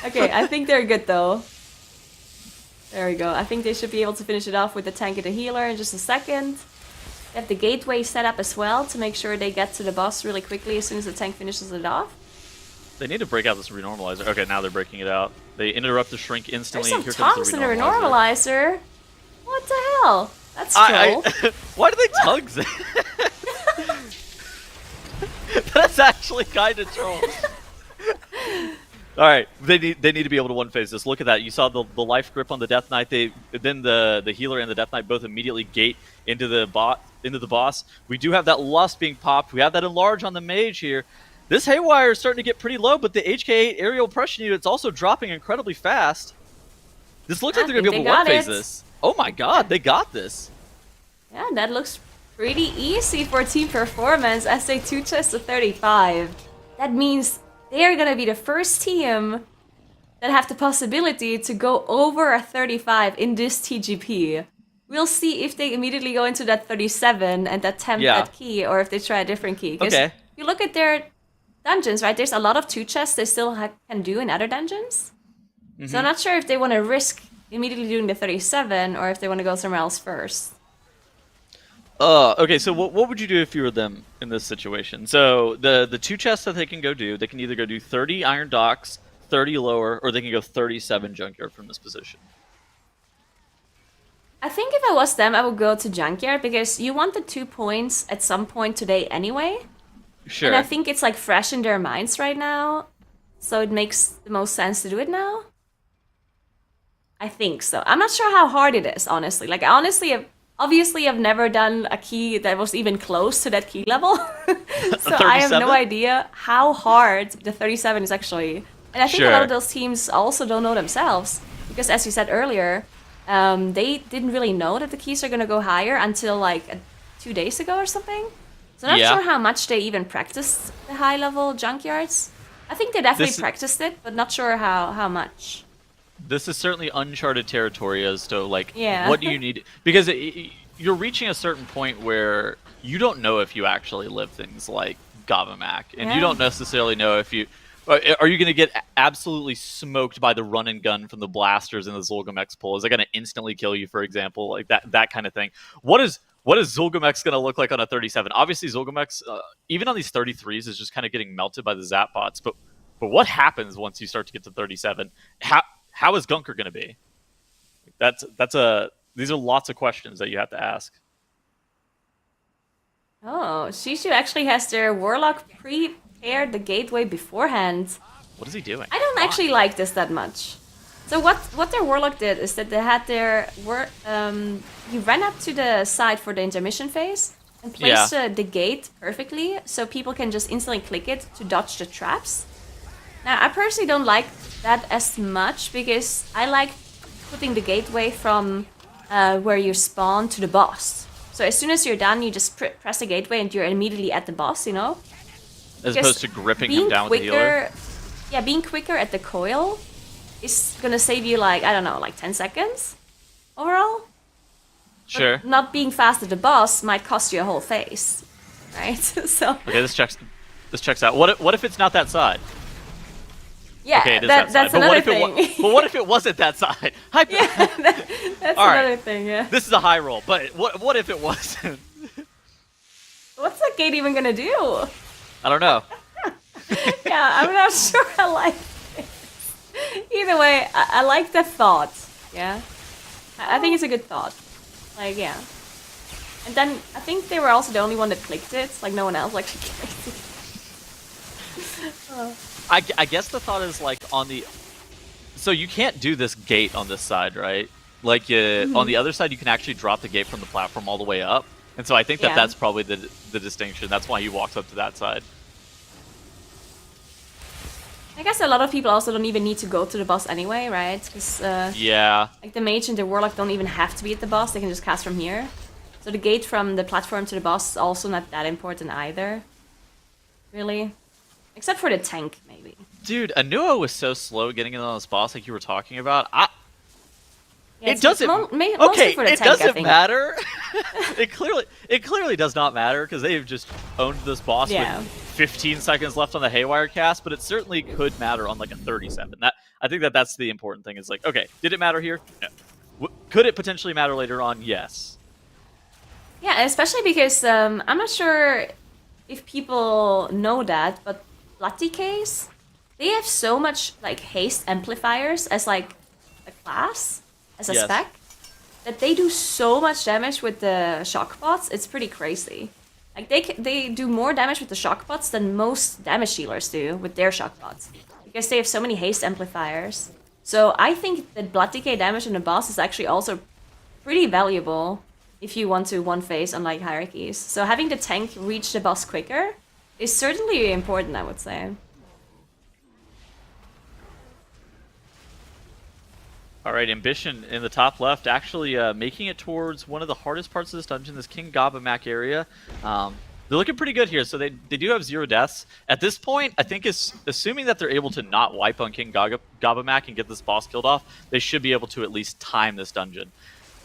Okay, I think they're good though. There we go. I think they should be able to finish it off with the tank and the healer in just a second. They have the gateway set up as well to make sure they get to the boss really quickly as soon as the tank finishes it off. They need to break out this renormalizer. Okay, now they're breaking it out. They interrupt the shrink instantly. There's some Here comes tongues the in the renormalizer. What the hell? That's troll. Why do they tongues? That's actually kind of troll. All right, they need to be able to one phase this. Look at that. You saw the life grip on the Death Knight. Then the healer and the Death Knight both immediately gate into the boss. We do have that lust being popped. We have that enlarge on the mage here. This Haywire is starting to get pretty low, but the HK8 aerial oppression unit is also dropping incredibly fast. This looks like they're gonna be able to one phase this. Oh my god, they got this. Yeah, that looks pretty easy for team performance as they two-chest to 35. That means they're gonna be the first team that have the possibility to go over a 35 in this TGP. We'll see if they immediately go into that 37 and attempt that key, or if they try a different key. Okay. You look at their dungeons, right? There's a lot of two-chests they still can do in other dungeons. Mm-hmm. So I'm not sure if they want to risk immediately doing the 37 or if they want to go somewhere else first. Okay, so what would you do if you were them in this situation? So the two chests that they can go do, they can either go do 30 Iron Docks, 30 lower, or they can go 37 Junkyard from this position. I think if I was them, I would go to Junkyard, because you want the 2 points at some point today anyway. Sure. And I think it's like fresh in their minds right now, so it makes the most sense to do it now. I think so. I'm not sure how hard it is, honestly. Like, obviously I've never done a key that was even close to that key level. So I have no idea how hard the 37 is actually. And I think a lot of those teams also don't know themselves. Because as you said earlier, they didn't really know that the keys are going to go higher until like 2 days ago or something. So I'm not sure how much they even practiced the high-level junkyards. I think they definitely practiced it, but not sure how much. This is certainly uncharted territory as to, like, what do you need? Because you're reaching a certain point where you don't know if you actually live things like Gavamak, and you don't necessarily know if you... Are you going to get absolutely smoked by the run and gun from the blasters in the Zulgamex pull? Is it going to instantly kill you, for example? Like that kind of thing. What is Zulgamex going to look like on a 37? Obviously, Zulgamex, even on these 33s, is just kind of getting melted by the zap bots. But what happens once you start to get to 37? How is Gunker going to be? These are lots of questions that you have to ask. Oh, Shishu actually has their Warlock prepared the gateway beforehand. What is he doing? I don't actually like this that much. So what their Warlock did is that they had their he ran up to the side for the intermission phase, and place the gate perfectly so people can just instantly click it to dodge the traps. Now, I personally don't like that as much because I like putting the gateway from where you spawn to the boss. So as soon as you're done, you just press the gateway and you're immediately at the boss, you know? As opposed to gripping him down with the healer? Yeah, being quicker at the coil is gonna save you like, I don't know, like 10 seconds overall. Sure. But not being fast at the boss might cost you a whole phase, right? So. Okay, this checks out. What if it's not that side? Yeah, okay, it is that's side. another thing. But what if it wasn't that side? Yeah, that's another thing. Yeah. This is a high roll, but what if it wasn't? What's that gate even gonna do? I don't know. Yeah, I'm not sure I like it. Either way, I like the thought. Yeah, I think it's a good thought. Like, yeah. And then I think they were also the only one that clicked it. Like no one else actually clicked it. I guess the thought is like on the. So you can't do this gate on this side, right? Like on the other side, you can actually drop the gate from the platform all the way up. And so I think that's probably the distinction. That's why he walks up to that side. I guess a lot of people also don't even need to go to the boss anyway, right? Because like the mage and the warlock don't even have to be at the boss; they can just cast from here. So the gate from the platform to the boss is also not that important either, really, except for the tank maybe. Dude, Anuo was so slow getting in on this boss, like you were talking about. It doesn't. It doesn't matter. It clearly does not matter because they've just owned this boss with 15 seconds left on the Haywire cast. But it certainly could matter on like a 37. I think that's the important thing. Is like, okay, did it matter here? No. Could it potentially matter later on? Yes. Yeah, especially because I'm not sure if people know that, but Blood Decays, they have so much like haste amplifiers as like a class. As a spec, that they do so much damage with the shock bots, it's pretty crazy. Like they do more damage with the shock bots than most damage healers do with their shock bots, because they have so many haste amplifiers. So I think that Blood Decay damage on the boss is actually also pretty valuable if you want to one phase unlike hierarchies. So having the tank reach the boss quicker is certainly important, I would say. Alright, Ambition in the top left, actually making it towards one of the hardest parts of this dungeon, this King Gabamak area. They're looking pretty good here, so they do have 0 deaths. At this point, I think assuming that they're able to not wipe on King Gabamak and get this boss killed off, they should be able to at least time this dungeon.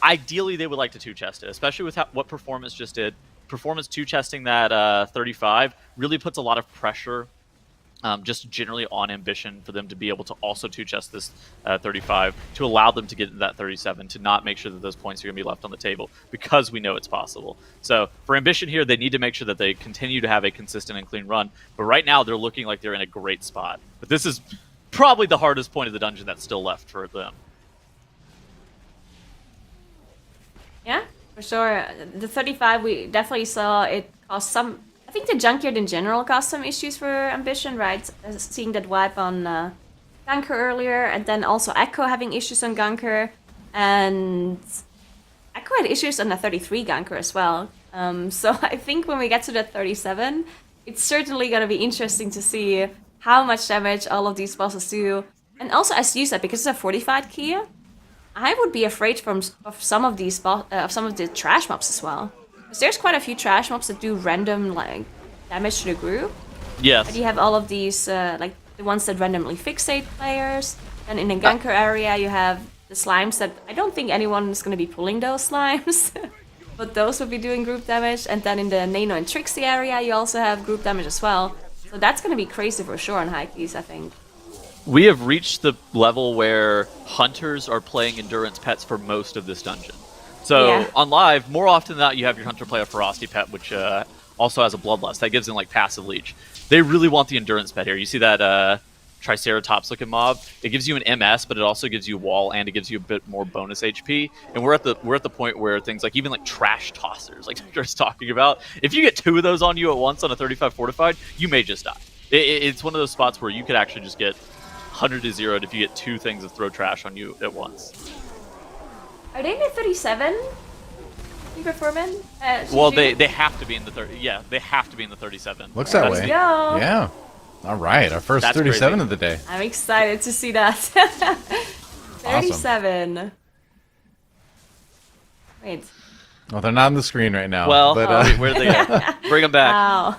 Ideally, they would like to 2-chest it, especially with what Performance just did. Performance 2-chesting that 35 really puts a lot of pressure just generally on Ambition for them to be able to also 2-chest this 35, to allow them to get into that 37, to not make sure that those points are going to be left on the table, because we know it's possible. So for Ambition here, they need to make sure that they continue to have a consistent and clean run, but right now they're looking like they're in a great spot. But this is probably the hardest point of the dungeon that's still left for them. Yeah, for sure. The 35, we definitely saw it cause some... I think the Junkyard in general caused some issues for Ambition, right? Seeing that wipe on Ganker earlier, and then also Echo having issues on Ganker, and Echo had issues on the 33 Ganker as well. So I think when we get to the 37, it's certainly going to be interesting to see how much damage all of these bosses do. And also, as you said, because it's a fortified key, I would be afraid of some of these some of the trash mobs as well. Because there's quite a few trash mobs that do random like damage to the group. Yes. And you have all of these like the ones that randomly fixate players. And in the Ganker area, you have the slimes that I don't think anyone is going to be pulling those slimes. But those would be doing group damage. And then in the Nano and Trixie area, you also have group damage as well. So that's going to be crazy for sure on high keys, I think. We have reached the level where hunters are playing endurance pets for most of this dungeon. So on live, more often than not, you have your hunter play a ferocity pet, which also has a bloodlust. That gives them like passive leech. They really want the endurance pet here. You see that Triceratops looking mob? It gives you an MS, but it also gives you wall, and it gives you a bit more bonus HP. And we're at the point where things like even like trash tossers, like Victor's talking about, if you get 2 of those on you at once on a 35 fortified, you may just die. It's one of those spots where you could actually just get 100 to 0'd if you get 2 things that throw trash on you at once. Are they in the 37? Team Performance? Well, they have to be in the 30. Yeah, they have to be in the 37. Looks that way. Let's go. Yeah. All right, our first That's 37 crazy. of the day. I'm excited to see that. 37. Wait. Well, they're not on the screen right now. Well, but, where they go? Bring them back. Wow.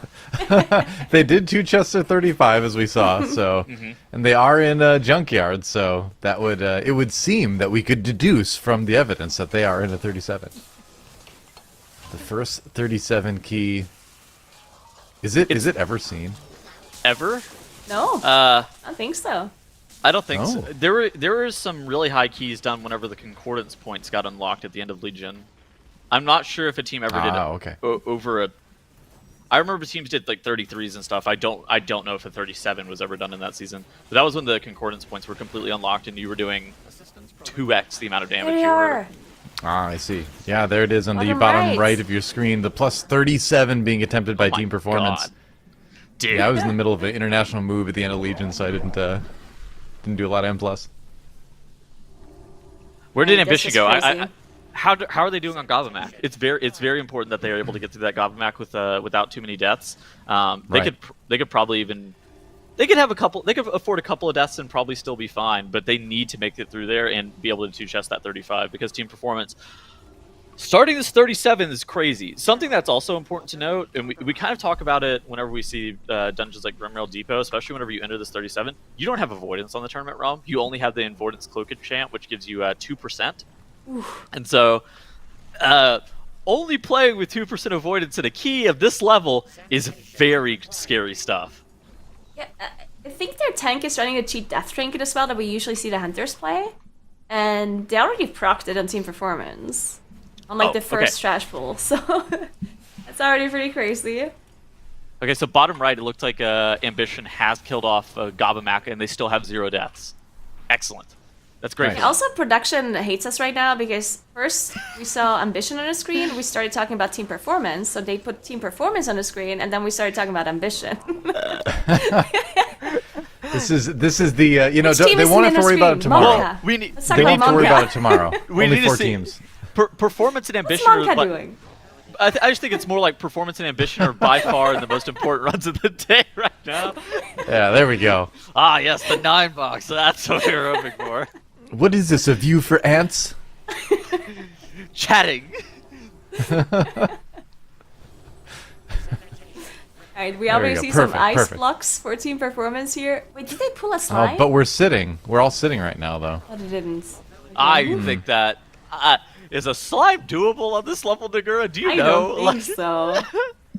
they did 2 chests of 35 as we saw. So, and they are in a junkyard. So that would it would seem that we could deduce from the evidence that they are in a 37. The first 37 key. Is it ever seen? Ever? No, I don't think so. I don't think so. Oh. There were some really high keys done whenever the concordance points got unlocked at the end of Legion. I'm not sure if a team ever did okay. Over a. I remember teams did like 33s and stuff. I don't know if a 37 was ever done in that season. But that was when the concordance points were completely unlocked and you were doing 2x the amount of damage. They you were. are. I see. Yeah, there it is on the Bottom bottom right. right of your screen. The plus 37 being attempted by Oh my Team Performance. God. Dude. Yeah, I was in the middle of an international move at the end of Legion, so I didn't do a lot of M+. Where did This Ambition is go? crazy. How are they doing on Gavamac? It's very important that they are able to get through that Gavamac without too many deaths. Right. They could probably even they could afford a couple of deaths and probably still be fine. But they need to make it through there and be able to 2-chest that 35 because Team Performance starting this 37 is crazy. Something that's also important to note, and we kind of talk about it whenever we see dungeons like Grimrail Depot, especially whenever you enter this 37. You don't have avoidance on the tournament realm. You only have the avoidance cloak enchant, which gives you 2%. And so, only playing with 2% avoidance in a key of this level is very scary stuff. Yeah, I think their tank is running a cheat Death Trinket as well that we usually see the Hunters play. And they already procced it on Team Performance. On like Oh, the first okay. trash pool, so that's already pretty crazy. Okay, so bottom right, it looked like Ambition has killed off Gavamac, and they still have 0 deaths. Excellent. That's great. Nice. Also, production hates us right now because first we saw Ambition on the screen, we started talking about Team Performance, so they put Team Performance on the screen, and then we started talking about Ambition. This is the you know Which team they is won't in have to the worry about it screen? tomorrow. Monka. We need- Let's talk They about won't have to worry Monka. about it tomorrow. We Only need to 4 see- teams. Performance and What's Ambition Monka are doing? I just think it's more like Performance and Ambition are by far the most important runs of the day right now. Yeah, there we go. Ah, yes, the 9 box. That's what we were hoping for. What is this? A view for ants? Chatting. Alright, we There we already go. see some Perfect, ice perfect. blocks for Team Performance here. Wait, did they pull a Oh, slime? but we're sitting. We're all sitting right now, though. Oh, they didn't. I think that is a slime doable on this level, Nagura? Do you I know? don't think so.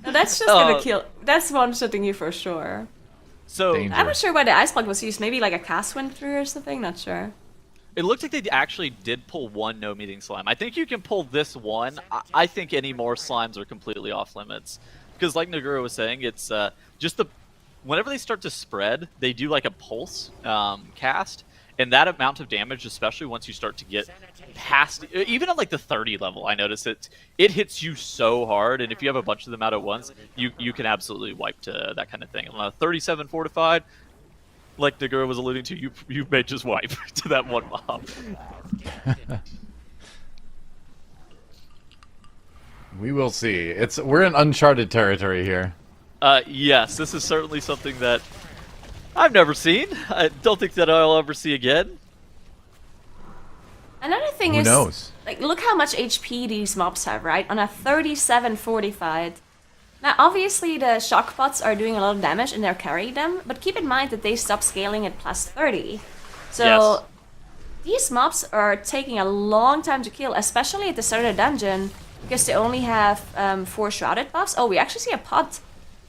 No, that's just gonna kill. That's one-shotting you for sure. So Danger. I'm not sure why the ice block was used. Maybe like a cast went through or something. Not sure. it looks like they actually did pull one no meeting slime. I think you can pull this one. I think any more slimes are completely off limits. Because like Nagura was saying, it's just whenever they start to spread, they do like a pulse cast. And that amount of damage, especially once you start to get past, even at like the 30 level, I notice it hits you so hard. And if you have a bunch of them out at once, you can absolutely wipe to that kind of thing. On a 37 fortified, like Nagura was alluding to, you may just wipe to that one mob. We will see. We're in uncharted territory here. Yes, this is certainly something that I've never seen. I don't think that I'll ever see again. Another thing Who is, knows? like, look how much HP these mobs have, right? On a 37 fortified. Now, obviously, the shock pots are doing a lot of damage and they're carrying them, but keep in mind that they stop scaling at plus 30. So, Yes. these mobs are taking a long time to kill, especially at the start of the dungeon, because they only have 4 shrouded buffs. Oh, we actually see a pot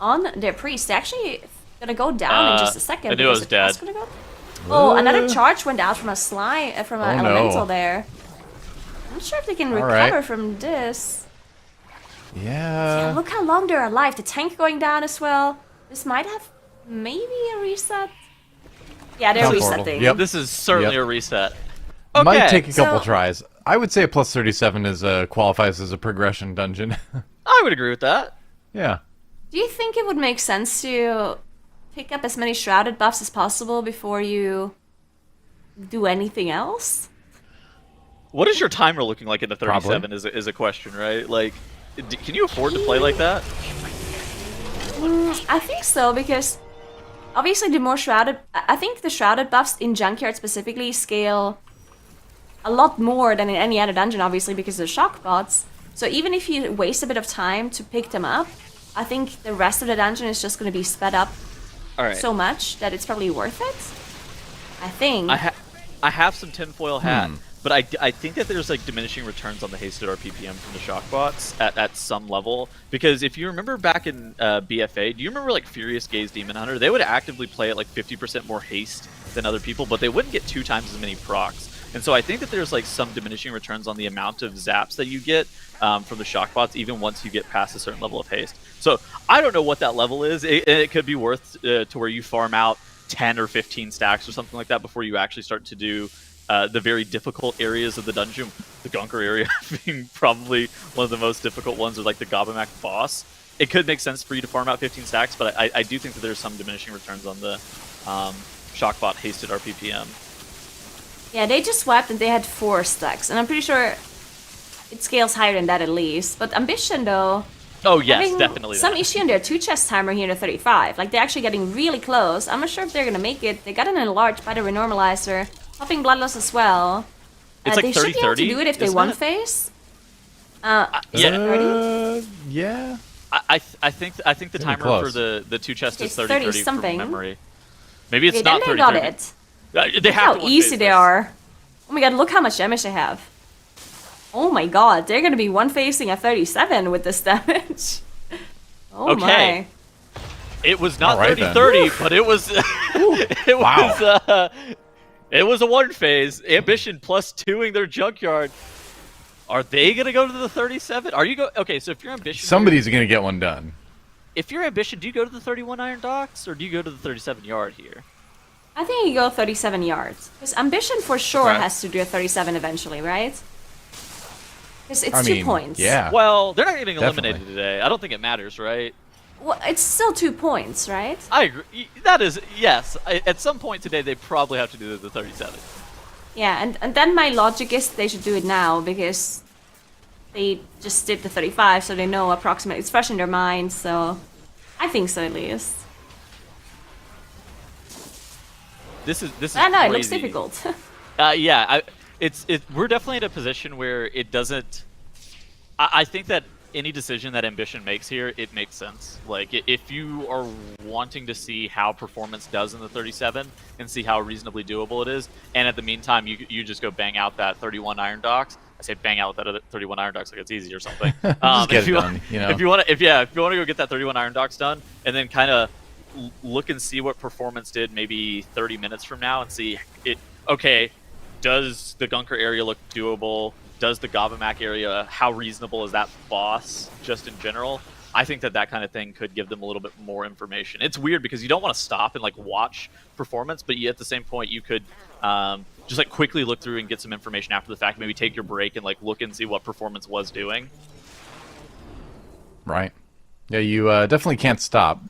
on their priest. They're actually gonna go down in just a second. I knew it because was the pot's dead. gonna go- Oh, another charge went out from a slime, from an Oh, no. elemental there. I'm not sure if they can All recover right. from this. Yeah. Look how long they're alive. The tank going down as well. This might have maybe a reset. Yeah, they're Town portal. resetting. Yep. This is certainly Yep. a reset. Might Okay, take a couple so- tries. I would say a plus 37 is qualifies as a progression dungeon. I would agree with that. Yeah. Do you think it would make sense to pick up as many shrouded buffs as possible before you do anything else? What is your timer looking like in the 37 is a question, right? Like, can you afford to play like that? I think so, because obviously the more shrouded... I think the shrouded buffs in Junkyard specifically scale a lot more than in any other dungeon, obviously, because of the shock bots. So even if you waste a bit of time to pick them up, I think the rest of the dungeon is just going to be sped up so much that it's probably worth it. I think. I have some tinfoil hat, but I think that there's like diminishing returns on the hasted RPPM from the shock bots at some level. Because if you remember back in BFA, do you remember like Furious Gaze Demon Hunter? They would actively play at like 50% more haste than other people, but they wouldn't get 2 times as many procs. And so I think that there's like some diminishing returns on the amount of zaps that you get from the shock bots, even once you get past a certain level of haste. So I don't know what that level is. It could be worth to where you farm out 10 or 15 stacks or something like that before you actually start to do the very difficult areas of the dungeon. The Gunker area being probably one of the most difficult ones, or like the Gobamak boss. It could make sense for you to farm out 15 stacks, but I do think that there's some diminishing returns on the shock bot hasted RPPM. Yeah, they just swapped and they had 4 stacks, and I'm pretty sure it scales higher than that at least. But Ambition, though... Oh, yes, definitely. Some issue in their 2-chest timer here to 35. Like, they're actually getting really close. I'm not sure if they're going to make it. They got an enlarged by the Renormalizer. Popping Bloodlust as well. It's like 30-30, they should be able to do it if they one phase. Yeah. I think the timer for the 2-chest is 30-30 from memory. Maybe it's not 30-30. They got it. They have how easy they are. Oh my god, look how much damage they have. Oh my god, they're gonna be one-facing a 37 with this damage. Oh my. It was not 30-30, but it was it was a one-phase. Ambition plus 2ing their Junkyard. Are they gonna go to the 37? Are you okay, so if you're Ambition... Somebody's gonna get one done. If you're Ambition, do you go to the 31 Iron Docks, or do you go to the 37 Yard here? I think you go 37 yards. Because Ambition for sure has to do a 37 eventually, right? Because it's 2 points. Yeah. Well, they're not getting eliminated today. I don't think it matters, right? Well, it's still 2 points, right? I agree. That is, yes. At some point today, they probably have to do the 37. Yeah, and then my logic is they should do it now, because they just did the 35, so they know approximately. It's fresh in their mind, so I think so at least. This is I know, crazy. it looks difficult. Yeah, we're definitely in a position where it doesn't... I think that any decision that Ambition makes here, it makes sense. Like, if you are wanting to see how performance does in the 37 and see how reasonably doable it is, and at the meantime, you just go bang out that 31 Iron Docks. I say bang out that other 31 Iron Docks like it's easy or something. If you want to go get that 31 Iron Docks done, and then kind of look and see what performance did maybe 30 minutes from now and see it. Okay, does the Gunker area look doable? Does the Gobamak area, how reasonable is that boss just in general? I think that kind of thing could give them a little bit more information. It's weird because you don't want to stop and like watch performance, but at the same point you could just like quickly look through and get some information after the fact. Maybe take your break and like look and see what performance was doing. Right. Yeah, you definitely can't stop.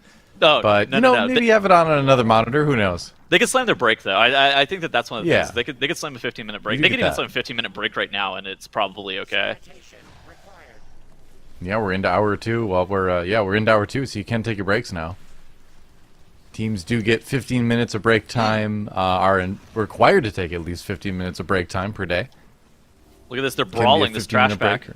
Oh, but no. Maybe have it on another monitor. Who knows? They could slam their break though. I think that's one of the things. They could slam a 15-minute break. They could even slam a 15-minute break right now, and it's probably okay. Yeah, we're into hour 2. Well, we're into hour 2, so you can take your breaks now. Teams do get 15 minutes of break time. Are required to take at least 15 minutes of break time per day. Look at this. They're brawling this trash bag.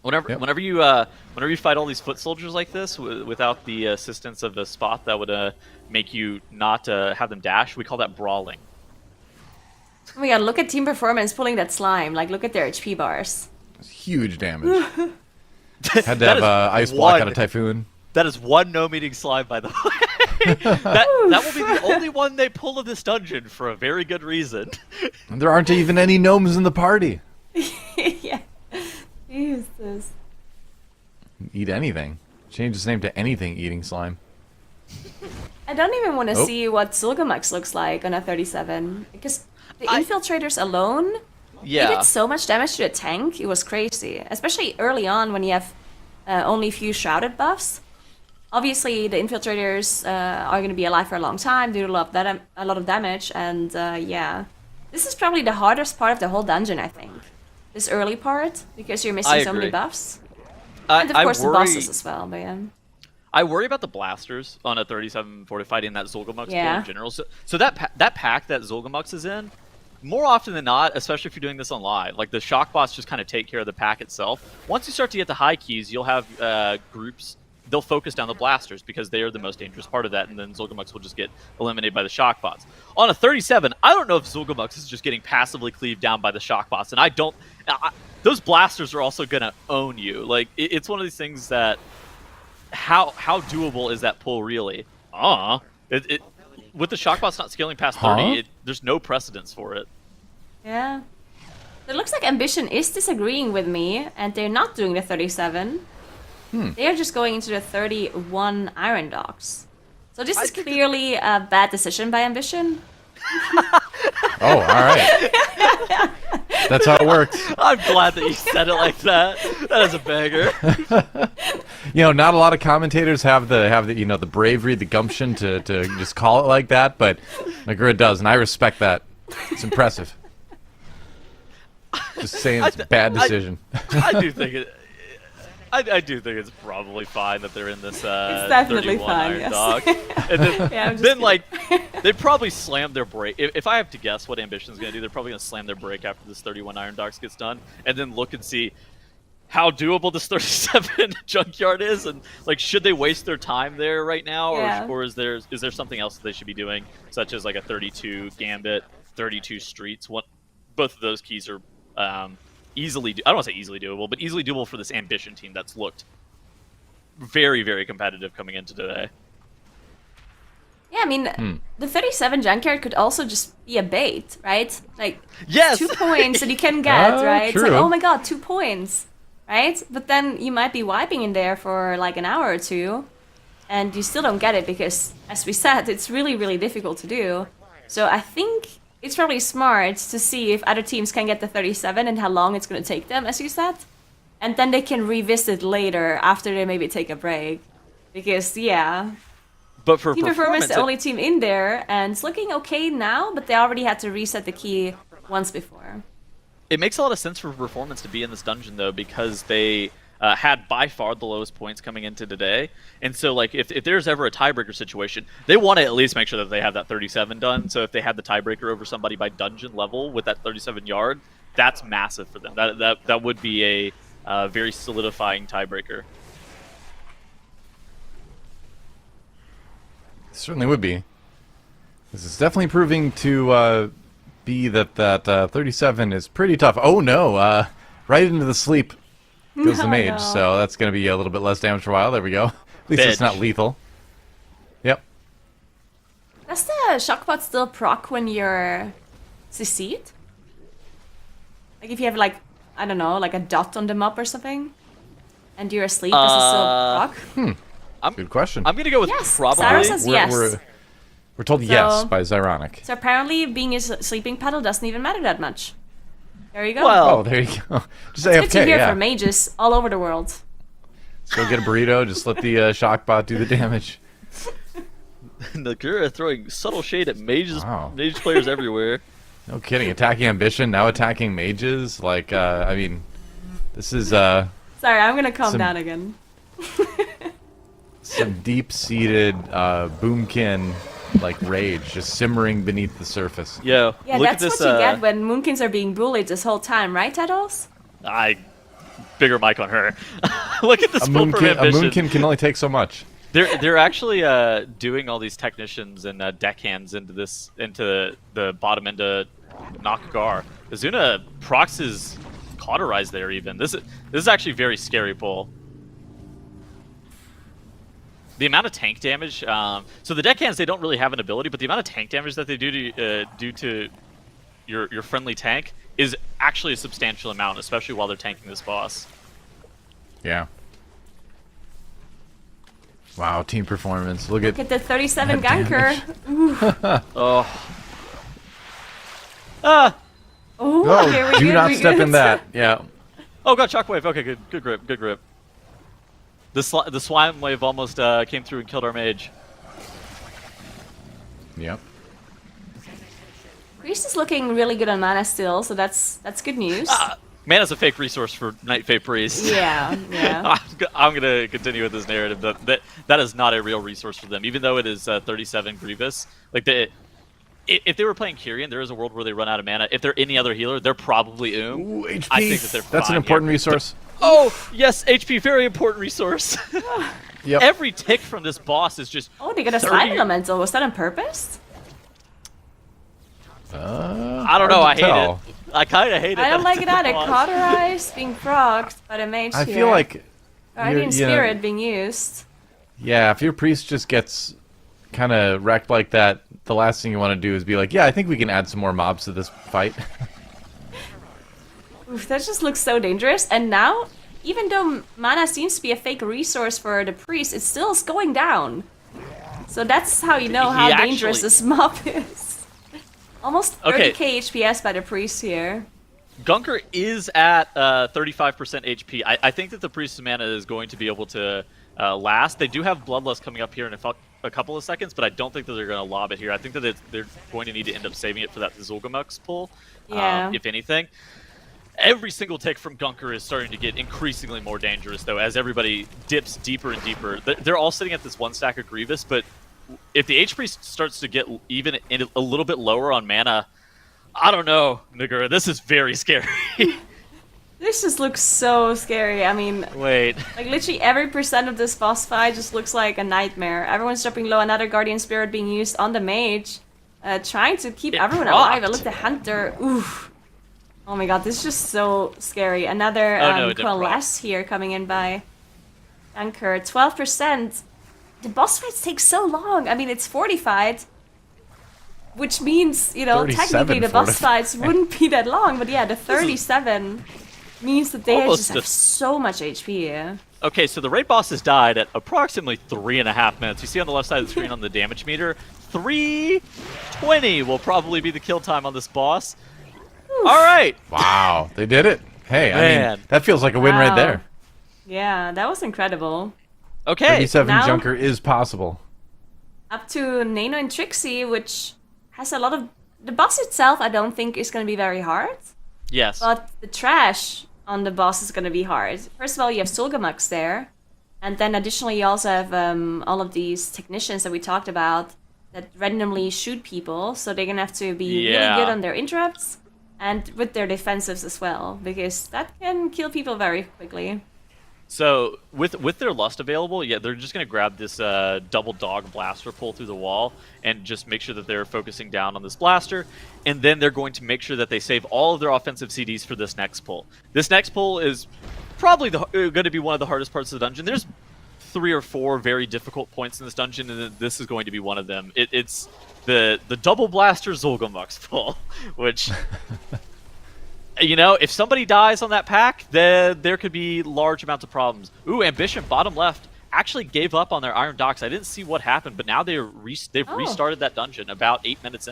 Whenever you fight all these foot soldiers like this without the assistance of a spot that would make you not have them dash, we call that brawling. Oh my god, look at Team Performance pulling that slime. Like, look at their HP bars. It's huge damage. Had to have ice block out of Typhoon. That is one no-meeting slime, by the way. that will be the only one they pull in this dungeon for a very good reason. And there aren't even any gnomes in the party. Yeah. Jesus. Eat anything. Change its name to anything eating slime. I don't even want to see what Zulgamux looks like on a 37. Because the infiltrators alone, they did so much damage to the tank, it was crazy. Especially early on when you have only a few shrouded buffs. Obviously, the infiltrators are going to be alive for a long time, do a lot of damage, and yeah. This is probably the hardest part of the whole dungeon, I think. this early part because you're missing so many buffs. And of course the bosses as well, but yeah. I worry about the blasters on a 37-40 fighting that Zul'Gurmux yeah. in general. So that pack that Zul'Gurmux is in, more often than not, especially if you're doing this on live, like the shock bots just kind of take care of the pack itself. Once you start to get the high keys, you'll have groups. They'll focus down the blasters because they are the most dangerous part of that, and then Zul'Gurmux will just get eliminated by the shock bots. On a 37, I don't know if Zul'Gurmux is just getting passively cleaved down by the shock bots, and those blasters are also gonna own you. Like it's one of these things that how doable is that pull really? With the shock bots not scaling past 30, there's no precedence for it. Yeah. It looks like Ambition is disagreeing with me, and they're not doing the 37. They're just going into the 31 Iron Dogs. So this is clearly a bad decision by Ambition. Oh, all right. That's how it works. I'm glad that you said it like that. That is a banger. Not a lot of commentators have the bravery, the gumption to just call it like that, but Magura does, and I respect that. It's impressive. Just saying it's a bad decision. I do think it. I do think it's probably fine that they're in this it's definitely 31 fine, Iron yes. Dog. And then, then like, they probably slam their break. If I have to guess what Ambition's going to do, they're probably going to slam their break after this 31 Iron Dogs gets done, and then look and see how doable this 37 Junkyard is, and like, should they waste their time there right now, or is there something else that they should be doing, such as like a 32 Gambit, 32 Streets? Both of those keys are easily, I don't want to say easily doable, but easily doable for this Ambition team that's looked very, very competitive coming into today. Yeah, I mean, the 37 Junkyard could also just be a bait, right? Like, yes! 2 points that you can get, right? True. It's like, oh my god, 2 points, right? But then you might be wiping in there for like an hour or two, and you still don't get it because, as we said, it's really, really difficult to do. So I think it's probably smart to see if other teams can get the 37 and how long it's going to take them, as you said. And then they can revisit later after they maybe take a break. Because, yeah, but for Team Performance the only team in there, and it's looking okay now, but they already had to reset the key once before. It makes a lot of sense for Performance to be in this dungeon, though, because they had by far the lowest points coming into today. And so, like, if there's ever a tiebreaker situation, they want to at least make sure that they have that 37 done. So if they had the tiebreaker over somebody by dungeon level with that 37 yard, that's massive for them. That would be a very solidifying tiebreaker. It certainly would be. This is definitely proving to be that 37 is pretty tough. Oh no! Right into the sleep goes the mage, so that's going to be a little bit less damage for a while. There we go. At least it's not lethal. Yep. Does the shockbot still proc when you're CC'd? Like if you have like, I don't know, like a dot on the map or something, and you're asleep, does it still proc? Good question. I'm going to go with Yes. probably. Sarah says yes. We're told yes by Zyronic. So apparently being a sleeping paddle doesn't even matter that much. There you go. Well, Oh, there you go. Just it's AFK, good to hear yeah. for mages all over the world. Let's go get a burrito. Just let the shock bot do the damage. Nagura throwing subtle shade at mages, Wow. mage players everywhere. No kidding. Attacking Ambition, now attacking mages. Like, I mean, this is Sorry, I'm gonna calm down again. some deep-seated boomkin like rage just simmering beneath the surface. Yo, Yeah, look that's at this. what you get when Moonkins are being bullied this whole time, right, Taddles? Bigger mic on her. Look at this A pull from Ambition. moonkin can only take so much. They're actually doing all these technicians and deckhands into the bottom end of Nakagar. Azuna procs is cauterized there even. This is actually very scary pull. The amount of tank damage. So the deckhands, they don't really have an ability, but the amount of tank damage that they do to your friendly tank is actually a substantial amount, especially while they're tanking this boss. Yeah. Wow, team performance. Look at Get the 37 that ganker. Oh. Ah! Oh, here we do go, not we step go. in that. Yeah. Oh god, shockwave. Okay, good grip. The slime wave almost came through and killed our mage. Yep. Priest is looking really good on mana still, so that's good news. Mana's a fake resource for Night Fae Priest. Yeah, yeah. I'm gonna continue with this narrative that is not a real resource for them, even though it is 37 Grievous. Like if they were playing Kyrian, there is a world where they run out of mana. If they're any other healer, they're probably Ooh, HP. I think that they're That's fine an important here. resource. Oh yes, HP, very important resource. Yep. Every tick from this boss is just. Oh, they got a slide elemental. Was that on purpose? I don't know. I hate it. I kind of hate it. I don't that like it's it either. a boss. Cauterized being procced by the mage I here. feel like Guardian you know, Spirit being used. yeah, if your priest just gets kind of wrecked like that, the last thing you want to do is be like, yeah, I think we can add some more mobs to this fight. Oof, that just looks so dangerous. And now, even though mana seems to be a fake resource for the priest, it still is going down. So that's how you know how dangerous this mob is. Almost 30k HPS by the priest here. Gunker is at 35% HP. I think that the Priest's mana is going to be able to last. They do have Bloodlust coming up here in a couple of seconds, but I don't think that they're going to lob it here. I think that they're going to need to end up saving it for that Zul'Gurmux pull, if anything. Every single tick from Gunker is starting to get increasingly more dangerous, though, as everybody dips deeper and deeper. They're all sitting at this one stack of Grievous, but if the H-Priest starts to get even a little bit lower on mana, I don't know, Nagura. This is very scary. This just looks so scary. I mean, wait. Like literally every percent of this boss fight just looks like a nightmare. Everyone's dropping low. Another Guardian Spirit being used on the mage, trying to keep everyone alive. I look at the Hunter. Oof. Oh my god, this is just so scary. Another Coalesce here coming in by Anchor. 12%. The boss fights take so long. I mean, it's fortified, which means, you know, technically the boss fights wouldn't be that long. But yeah, the 37 means that they just have so much HP. Yeah. Okay, so the raid boss has died at approximately 3.5 minutes. You see on the left side of the screen on the damage meter, 320 will probably be the kill time on this boss. Oof. All right. Wow, they did it. Hey, I mean, that feels like a win right there. Yeah, that was incredible. Okay. 37 Junker is possible. Up to Nano and Trixie, which has a lot of... The boss itself, I don't think, is going to be very hard. Yes. But the trash on the boss is going to be hard. First of all, you have Zul'Gurmux there. And then additionally, you also have all of these technicians that we talked about that randomly shoot people. So they're going to have to be really good on their interrupts and with their defensives as well. Because that can kill people very quickly. So with their lust available, they're just going to grab this double dog blaster pull through the wall and just make sure that they're focusing down on this blaster. And then they're going to make sure that they save all of their offensive CDs for this next pull. This next pull is probably going to be one of the hardest parts of the dungeon. There's 3 or 4 very difficult points in this dungeon, and this is going to be one of them. It's the double blaster Zul'Gurmux pull, which... You know, if somebody dies on that pack, then there could be large amounts of problems. Ooh, Ambition, bottom left, actually gave up on their Iron Docks. I didn't see what happened, but now they've restarted that dungeon about 8 minutes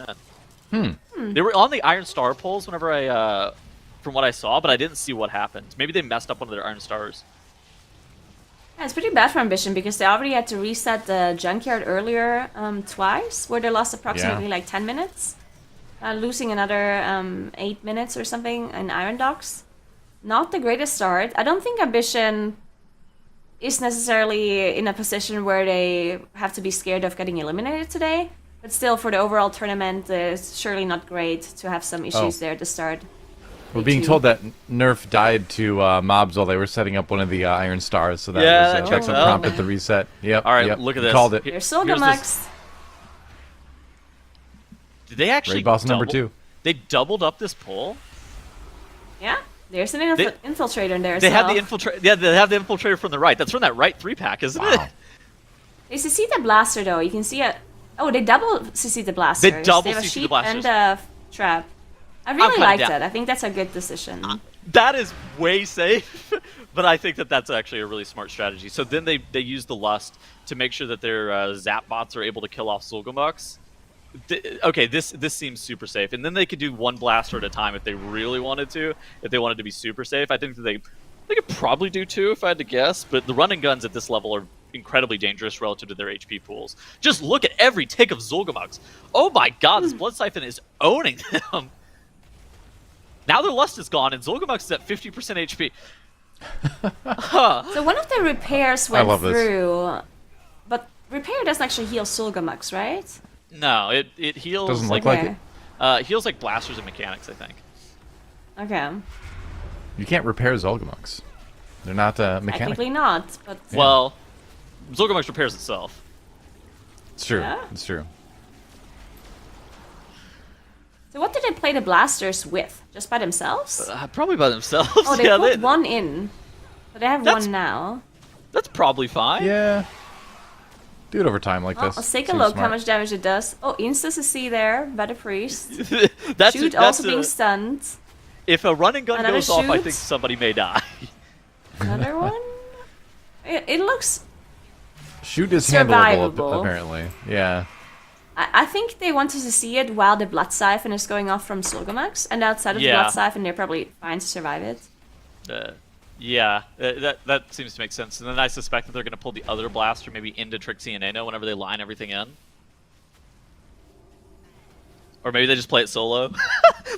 in. They were on the Iron Star pulls whenever from what I saw, but I didn't see what happened. Maybe they messed up one of their Iron Stars. Yeah, it's pretty bad for Ambition because they already had to reset the junkyard earlier twice, where they lost approximately like 10 minutes. Losing another 8 minutes or something in Iron Docks. Not the greatest start. I don't think Ambition is necessarily in a position where they have to be scared of getting eliminated today. But still, for the overall tournament, it's surely not great to have some issues there to start. We're being told that Nerf died to mobs while they were setting up one of the Iron Stars, so that was what prompted the reset. Yep. All right, look at this. Called it. Here's Zul'Gurmux. Did they actually Raid boss number 2. They doubled up this pull? Yeah, there's an infiltrator in there as well. have the infiltrator. Yeah, they have the infiltrator from the right. That's from that right 3-pack, isn't it? There's a Cecita Blaster though. You can see it. Oh, they double Cecita Blaster. They double have a Cecita sheep Blasters. And a trap. I really liked it. I think that's a good decision. That is way safe, but I think that that's actually a really smart strategy. So then they use the Lust to make sure that their Zap bots are able to kill off Zul'Gurmux. Okay, this seems super safe, and then they could do one blaster at a time if they really wanted to. If they wanted to be super safe, I think that they could probably do 2 if I had to guess. But the running guns at this level are incredibly dangerous relative to their HP pools. Just look at every tick of Zul'Gurmux. Oh my god, this Blood Siphon is owning them. Now their Lust is gone, and Zolgamux is at 50% HP. So one of the repairs went love this. through, but repair doesn't actually heal Sulgamux, right? No, it heals. Doesn't like, look like it. Heals like blasters and mechanics, I think. Okay. You can't repair Zolgamux. They're not mechanical. Technically not, but Well, Zolgamux repairs itself. It's true. Yeah. It's true. So what did they play the blasters with? Just by themselves? Probably by themselves. Oh, they yeah, put one in. But they have That's- one now. That's probably fine. Yeah. Do it over time like Well, this. let's take a Seems look smart. how much damage it does. Oh, Insta CC there by the priest. that's Shoot that's also being stunned. if a running gun Another goes off, I shoot. think somebody may die. Another one? It looks... Shoot is handleable, Survivable. apparently. Yeah. I think they wanted to see it while the Blood Siphon is going off from Sulgamax, and outside of the Yeah. Blood Siphon, they're probably fine to survive it. That seems to make sense. And then I suspect that they're going to pull the other blaster maybe into Trixie and Ano whenever they line everything in. Or maybe they just play it solo.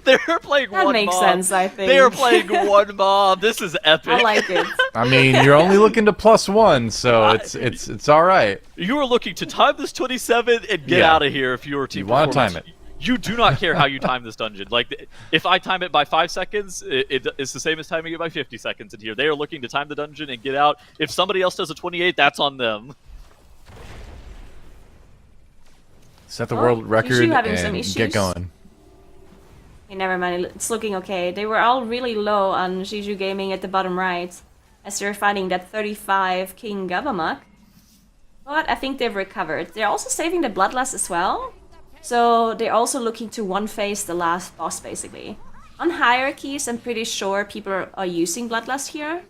They're playing That one makes mob. sense, I think. They are playing one mob. This is epic. I like it. I mean, you're only looking to +1, so it's all right. You are looking to time this 27 and get Yeah. out of here if you are team You wanna performance. time it. You do not care how you time this dungeon. Like, if I time it by 5 seconds, it's the same as timing it by 50 seconds in here. They are looking to time the dungeon and get out. If somebody else does a 28, that's on them. Set the Oh, world record having some and issues. get going. Okay, never mind, it's looking okay. They were all really low on Shiju Gaming at the bottom right, as they're fighting that 35 King Gavamuk. But I think they've recovered. They're also saving the Bloodlust as well. So they're also looking to one-face the last boss, basically. On hierarchies, I'm pretty sure people are using Bloodlust here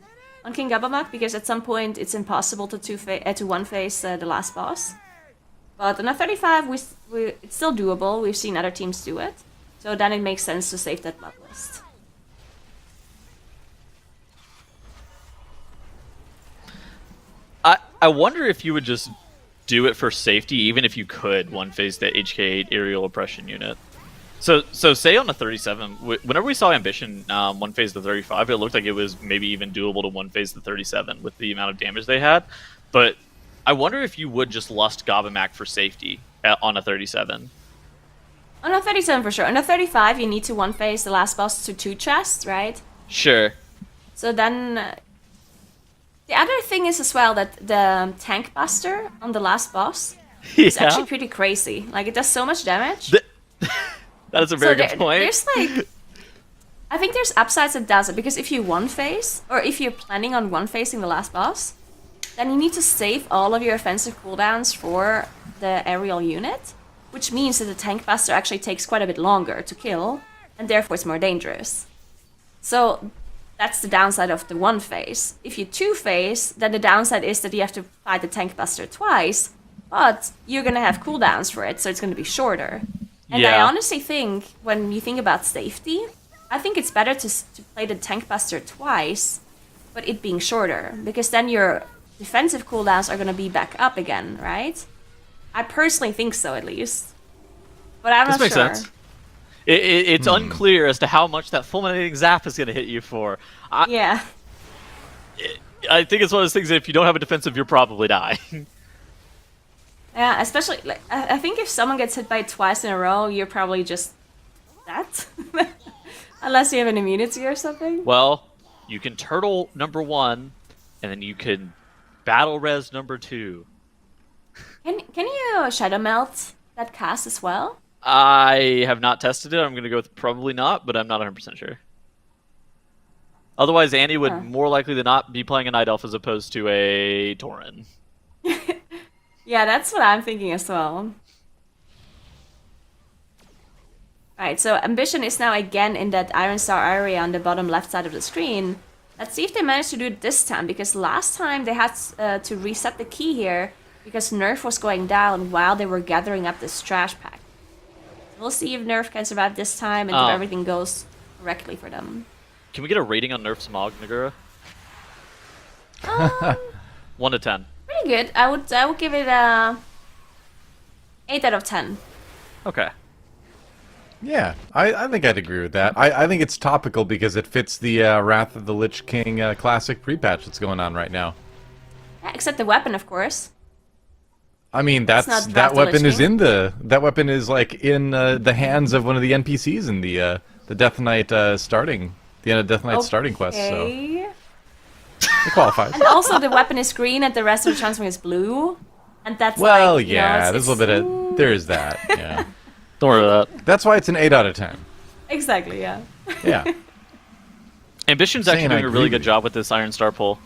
on King Gavamuk, because at some point it's impossible to one-face the last boss. But on a 35, it's still doable. We've seen other teams do it. So then it makes sense to save that Bloodlust. I wonder if you would just do it for safety, even if you could one-phase the HK8 aerial oppression unit. So say on a 37, whenever we saw Ambition one-phase the 35, it looked like it was maybe even doable to one-phase the 37 with the amount of damage they had. But I wonder if you would just Lust Gavamac for safety on a 37. On a 37 for sure. On a 35, you need to one-phase the last boss to 2 chests, right? Sure. So then... the other thing is as well that the Tank Buster on the last boss is actually pretty crazy. Like, it does so much damage. That is a very good point. There's like... I think there's upsides and downsides, because if you one-phase, or if you're planning on one-phasing the last boss, then you need to save all of your offensive cooldowns for the aerial unit, which means that the Tank Buster actually takes quite a bit longer to kill, and therefore it's more dangerous. So that's the downside of the one phase. If you two phase, then the downside is that you have to fight the Tank Buster twice, but you're gonna have cooldowns for it, so it's gonna be shorter. And I Yeah. honestly think, when you think about safety, I think it's better to play the Tank Buster twice, but it being shorter, because then your defensive cooldowns are gonna be back up again, right? I personally think so, at least. But I'm This not makes sure. sense. It's unclear as to how much that fulminating zap is going to hit you for. Yeah. I think it's one of those things that if you don't have a defensive, you'll probably die. Yeah, especially, like, I think if someone gets hit by it twice in a row, you're probably just that. Unless you have an immunity or something. Well, you can turtle number 1, and then you can battle res number 2. Can you Shadow Melt that cast as well? I have not tested it. I'm going to go with probably not, but I'm not 100% sure. Otherwise, Annie would more likely than not be playing a Night Elf as opposed to a Tauren. Yeah, that's what I'm thinking as well. Alright, so Ambition is now again in that Iron Star area on the bottom left side of the screen. Let's see if they manage to do it this time, because last time they had to reset the key here because Nerf was going down while they were gathering up this trash pack. We'll see if Nerf can survive this time and if everything goes correctly for them. Can we get a rating on Nerf's Mog, Nagura? 1 to 10. Pretty good. I would give it a 8 out of 10. Okay. Yeah, I think I'd agree with that. I think it's topical because it fits the Wrath of the Lich King classic pre-patch that's going on right now. Yeah, except the weapon, of course. I mean, not that Wrath of the weapon Lich is King. in that weapon is like in the hands of one of the NPCs in the Death Knight starting the end of Death Knight starting quest. So Okay. it qualifies. And also the weapon is green and the rest of the transform is blue. And that's Well, like, yeah, there's a little bit ooh. of there is that. Yeah, Don't worry about that. that's why it's an 8 out of 10. Exactly, yeah. Yeah. Ambition's Saying actually I doing a agree really with good you. job with this Iron Star pull.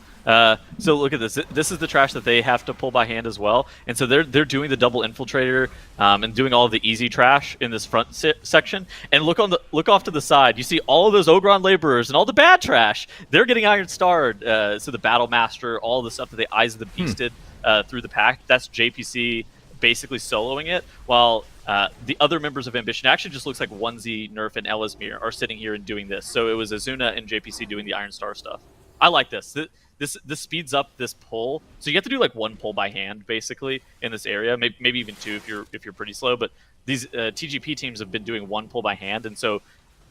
So look at this. This is the trash that they have to pull by hand as well, and so they're doing the double infiltrator and doing all of the easy trash in this front section. And look off to the side. You see all of those Ogron laborers and all the bad trash. They're getting Iron Starred. So the Battle Master, all the stuff that the Eyes of the Beast did through the pack. That's JPC basically soloing it, while the other members of Ambition actually just looks like Onesie, Nerf, and Elismir are sitting here and doing this. So it was Azuna and JPC doing the Iron Star stuff. I like this. This speeds up this pull. So you have to do like one pull by hand basically in this area, maybe even two if you're pretty slow. But these TGP teams have been doing one pull by hand, and so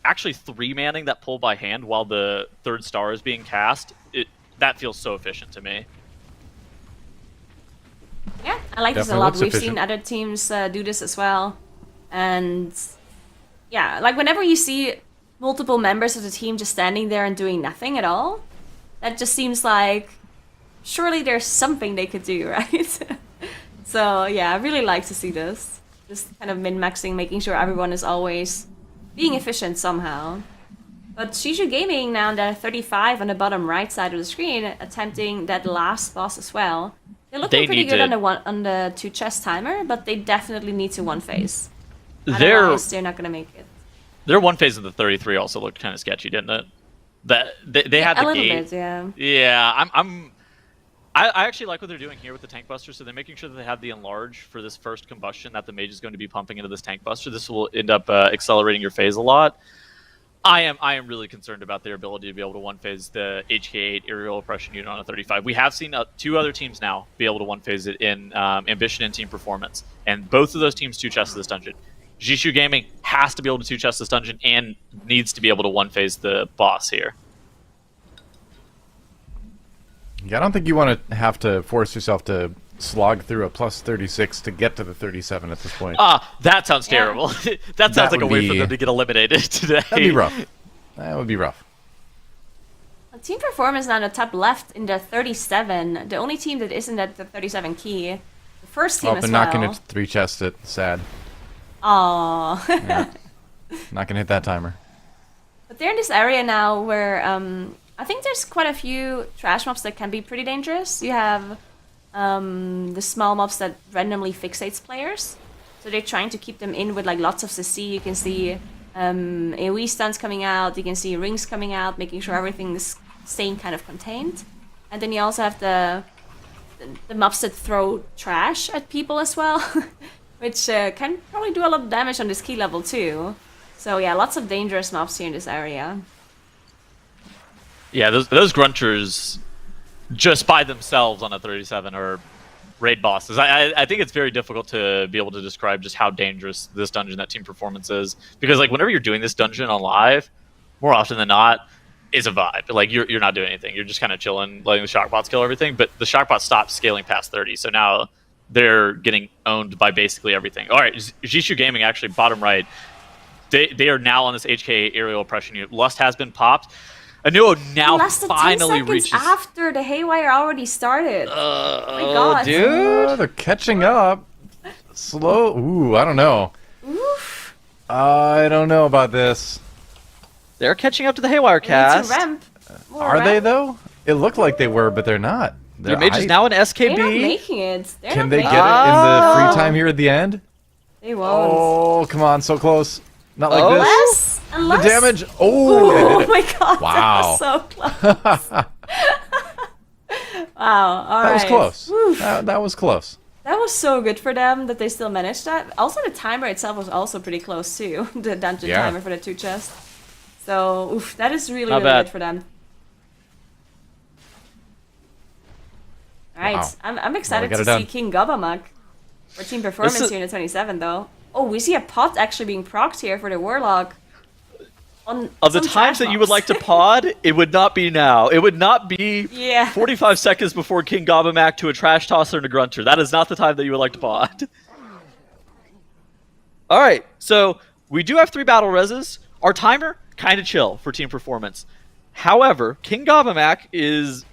actually 3-manning that pull by hand while the third star is being cast, that feels so efficient to me. Yeah, I like this a Definitely lot. looks We've efficient. seen other teams do this as well. And yeah, like whenever you see multiple members of the team just standing there and doing nothing at all, that just seems like surely there's something they could do, right? So yeah, I really like to see this. Just kind of min-maxing, making sure everyone is always being efficient somehow. But Shishu Gaming now they're 35 on the bottom right side of the screen, attempting that last boss as well. They're looking They pretty need good to- on the 2 chest timer, but they definitely need to one phase. Their Otherwise, they're not gonna make it. their one phase of the 33 also looked kind of sketchy, didn't it? That they had A the little gate. bit, yeah. Yeah, I actually like what they're doing here with the tank buster. So they're making sure that they have the enlarge for this first combustion that the mage is going to be pumping into this tank buster. This will end up accelerating your phase a lot. I am really concerned about their ability to be able to one phase the HK8 aerial oppression unit on a 35. We have seen 2 other teams now be able to one phase it in Ambition and Team Performance, and both of those teams 2 chests this dungeon. Jishu Gaming has to be able to 2 chest this dungeon and needs to be able to one phase the boss here. Yeah, I don't think you want to have to force yourself to slog through a plus 36 to get to the 37 at this point. That sounds Yeah. terrible. That sounds like a would way for be- them to get eliminated today. That'd be rough. That would be rough. Team Performance now in the top left in the 37. The only team that isn't at the 37 key. The first team Oh, as but well. not going to 3 chest it. Sad. Aww. Yeah. Not going to hit that timer. But they're in this area now where I think there's quite a few trash mobs that can be pretty dangerous. You have the small mobs that randomly fixates players. So they're trying to keep them in with like lots of CC. You can see AoE stuns coming out. You can see rings coming out, making sure everything is staying kind of contained. And then you also have the mobs that throw trash at people as well, which can probably do a lot of damage on this key level too. So yeah, lots of dangerous mobs here in this area. Yeah, those grunters just by themselves on a 37 are raid bosses. I think it's very difficult to be able to describe just how dangerous this dungeon that Team Performance is, because like whenever you're doing this dungeon on live, more often than not, is a vibe. Like you're not doing anything. You're just kind of chilling, letting the shockbots kill everything. But the shockbots stopped scaling past 30, so now they're getting owned by basically everything. All right, Jishu Gaming actually bottom right. They are now on this HK aerial oppression unit. Lust has been popped. Anuo now Less than 10 finally seconds reaches. after the haywire already started. Oh my god. Dude. Oh, they're catching up. Slow. Ooh, I don't know. Oof. I don't know about this. They're catching up to the Haywire They need cast. to ramp. More Are they ramp. though? It looked like they were, but they're not. Their mage is now an They're not SKB. making it. They're Can not they making get it in the Oh. free time here at the end? They won't. Oh, come on, so close. Not like Oh. this. Less and The less. damage. Oh, they Oh did it. my god, Wow. that was so close. Wow, alright. That was close. That was close. That was so good for them that they still managed that. Also, the timer itself was also pretty close too. The dungeon Yeah. timer for the 2 chests. So, oof, that is really, Not really bad. good for them. Alright, Wow. I'm excited got to it done. see King Gobamak for Team Performance is- here in the 27 though. Oh, we see a pot actually being procced here for the Warlock. Of the times that you would like to pod, it would not be now. It would not be 45 seconds before King Gobbamac to a Trash Tosser and a Grunter. That is not the time that you would like to pod. All right, so we do have 3 battle reses. Our timer, kind of chill for team performance. However, King Gobbamac is,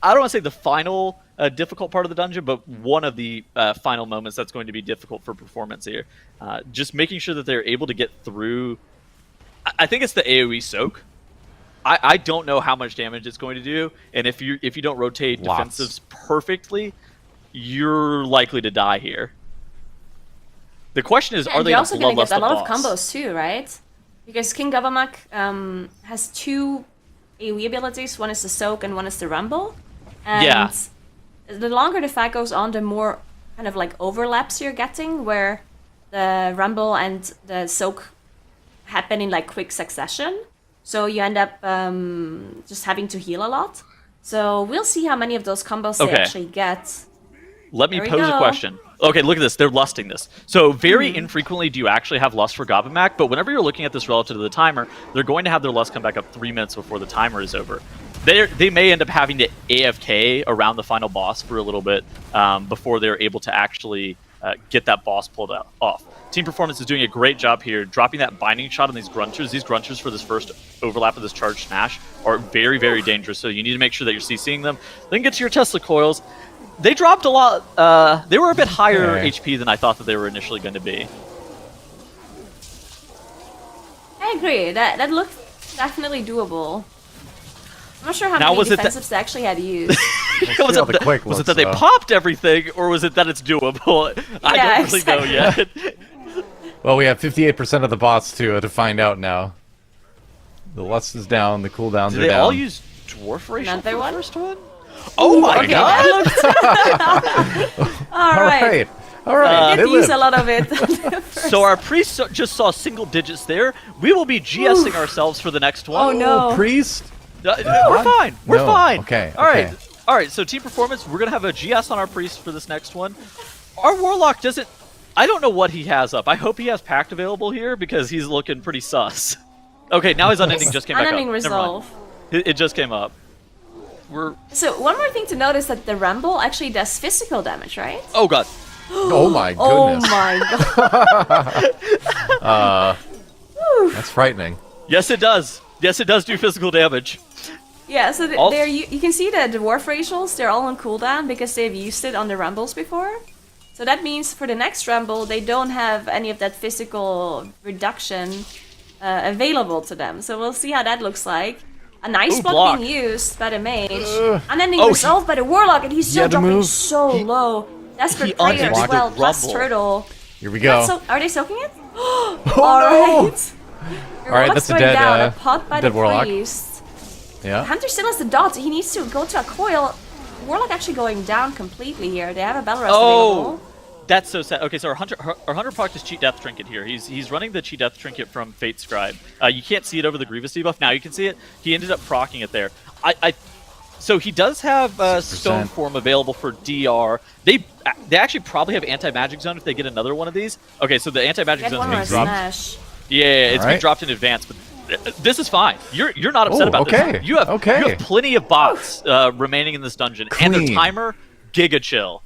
I don't want to say the final difficult part of the dungeon, but one of the final moments that's going to be difficult for performance here. Just making sure that they're able to get through. I think it's the AoE soak. I don't know how much damage it's going to do, and if you don't rotate defensives perfectly, you're likely to die here. The question is, are they also going to get a lot boss? of combos too, right? Because King Gobbamac has 2 AoE abilities. One is the soak and one is the rumble. And the longer the fight goes on, the more kind of like overlaps you're getting, where the rumble and the soak happen in like quick succession. So you end up just having to heal a lot. So we'll see how many of those combos they actually get. Let me pose a question. Okay, look at this. They're lusting this. So very infrequently do you actually have lust for Gobbamac, but whenever you're looking at this relative to the timer, they're going to have their lust come back up 3 minutes before the timer is over. They may end up having to AFK around the final boss for a little bit before they're able to actually get that boss pulled off. Team Performance is doing a great job here, dropping that binding shot on these Grunters. These Grunters for this first overlap of this charge smash are very, very dangerous, so you need to make sure that you're CCing them. Then get to your Tesla coils. They dropped a lot. They were a bit higher HP than I thought that they were initially going to be. I agree. That looked definitely doable. I'm not sure how many defensives they actually had used. Was it that they popped everything, or was it that it's doable? I don't really know yet. Well, we have 58% of the bots to find out now. The lust is down, the cooldowns are down. Did they all use Dwarf Racial for the first one? Oh my god! Alright. Alright. They did use a lot of it. So our priest just saw single digits there. We will be GSing ourselves for the next one. Oh no. Priest? We're fine. We're fine. Okay. All right. So team performance, we're gonna have a GS on our priest for this next one. Our warlock doesn't. I don't know what he has up. I hope he has pact available here because he's looking pretty sus. Okay, now his unending just came back up. Unending resolve. It just came up. So one more thing to note is that the rumble actually does physical damage, right? Oh god. Oh my goodness. Oh my god. That's frightening. Yes, it does. Yes, it does do physical damage. Yeah, so you can see the dwarf racials, they're all on cooldown because they've used it on the rumbles before. So that means for the next rumble, they don't have any of that physical reduction available to them. So we'll see how that looks like. A nice spot being used by the mage. And then resolved by the warlock, and he's still dropping so low. Desperate prayer as well, plus turtle. Here we go. Are they soaking it? Alright. Alright, that's a dead down, a pot by the warlock. priest. Yeah. Hunter still has the dot. He needs to go to a coil. Warlock actually going down completely here. They have a battle rest available. That's so sad. Okay, so our hunter procced his cheat death trinket here. He's running the cheat death trinket from Fate Scribe. You can't see it over the Grievous debuff. Now you can see it. He ended up proccing it there. So he does have Stone Form available for DR. They actually probably have anti-magic zone if they get another one of these. Okay, so the anti-magic zone is being dropped. Yeah, it's being dropped in advance, but this is fine. You're not upset about this. You have plenty of bots remaining in this dungeon, and the timer giga chill.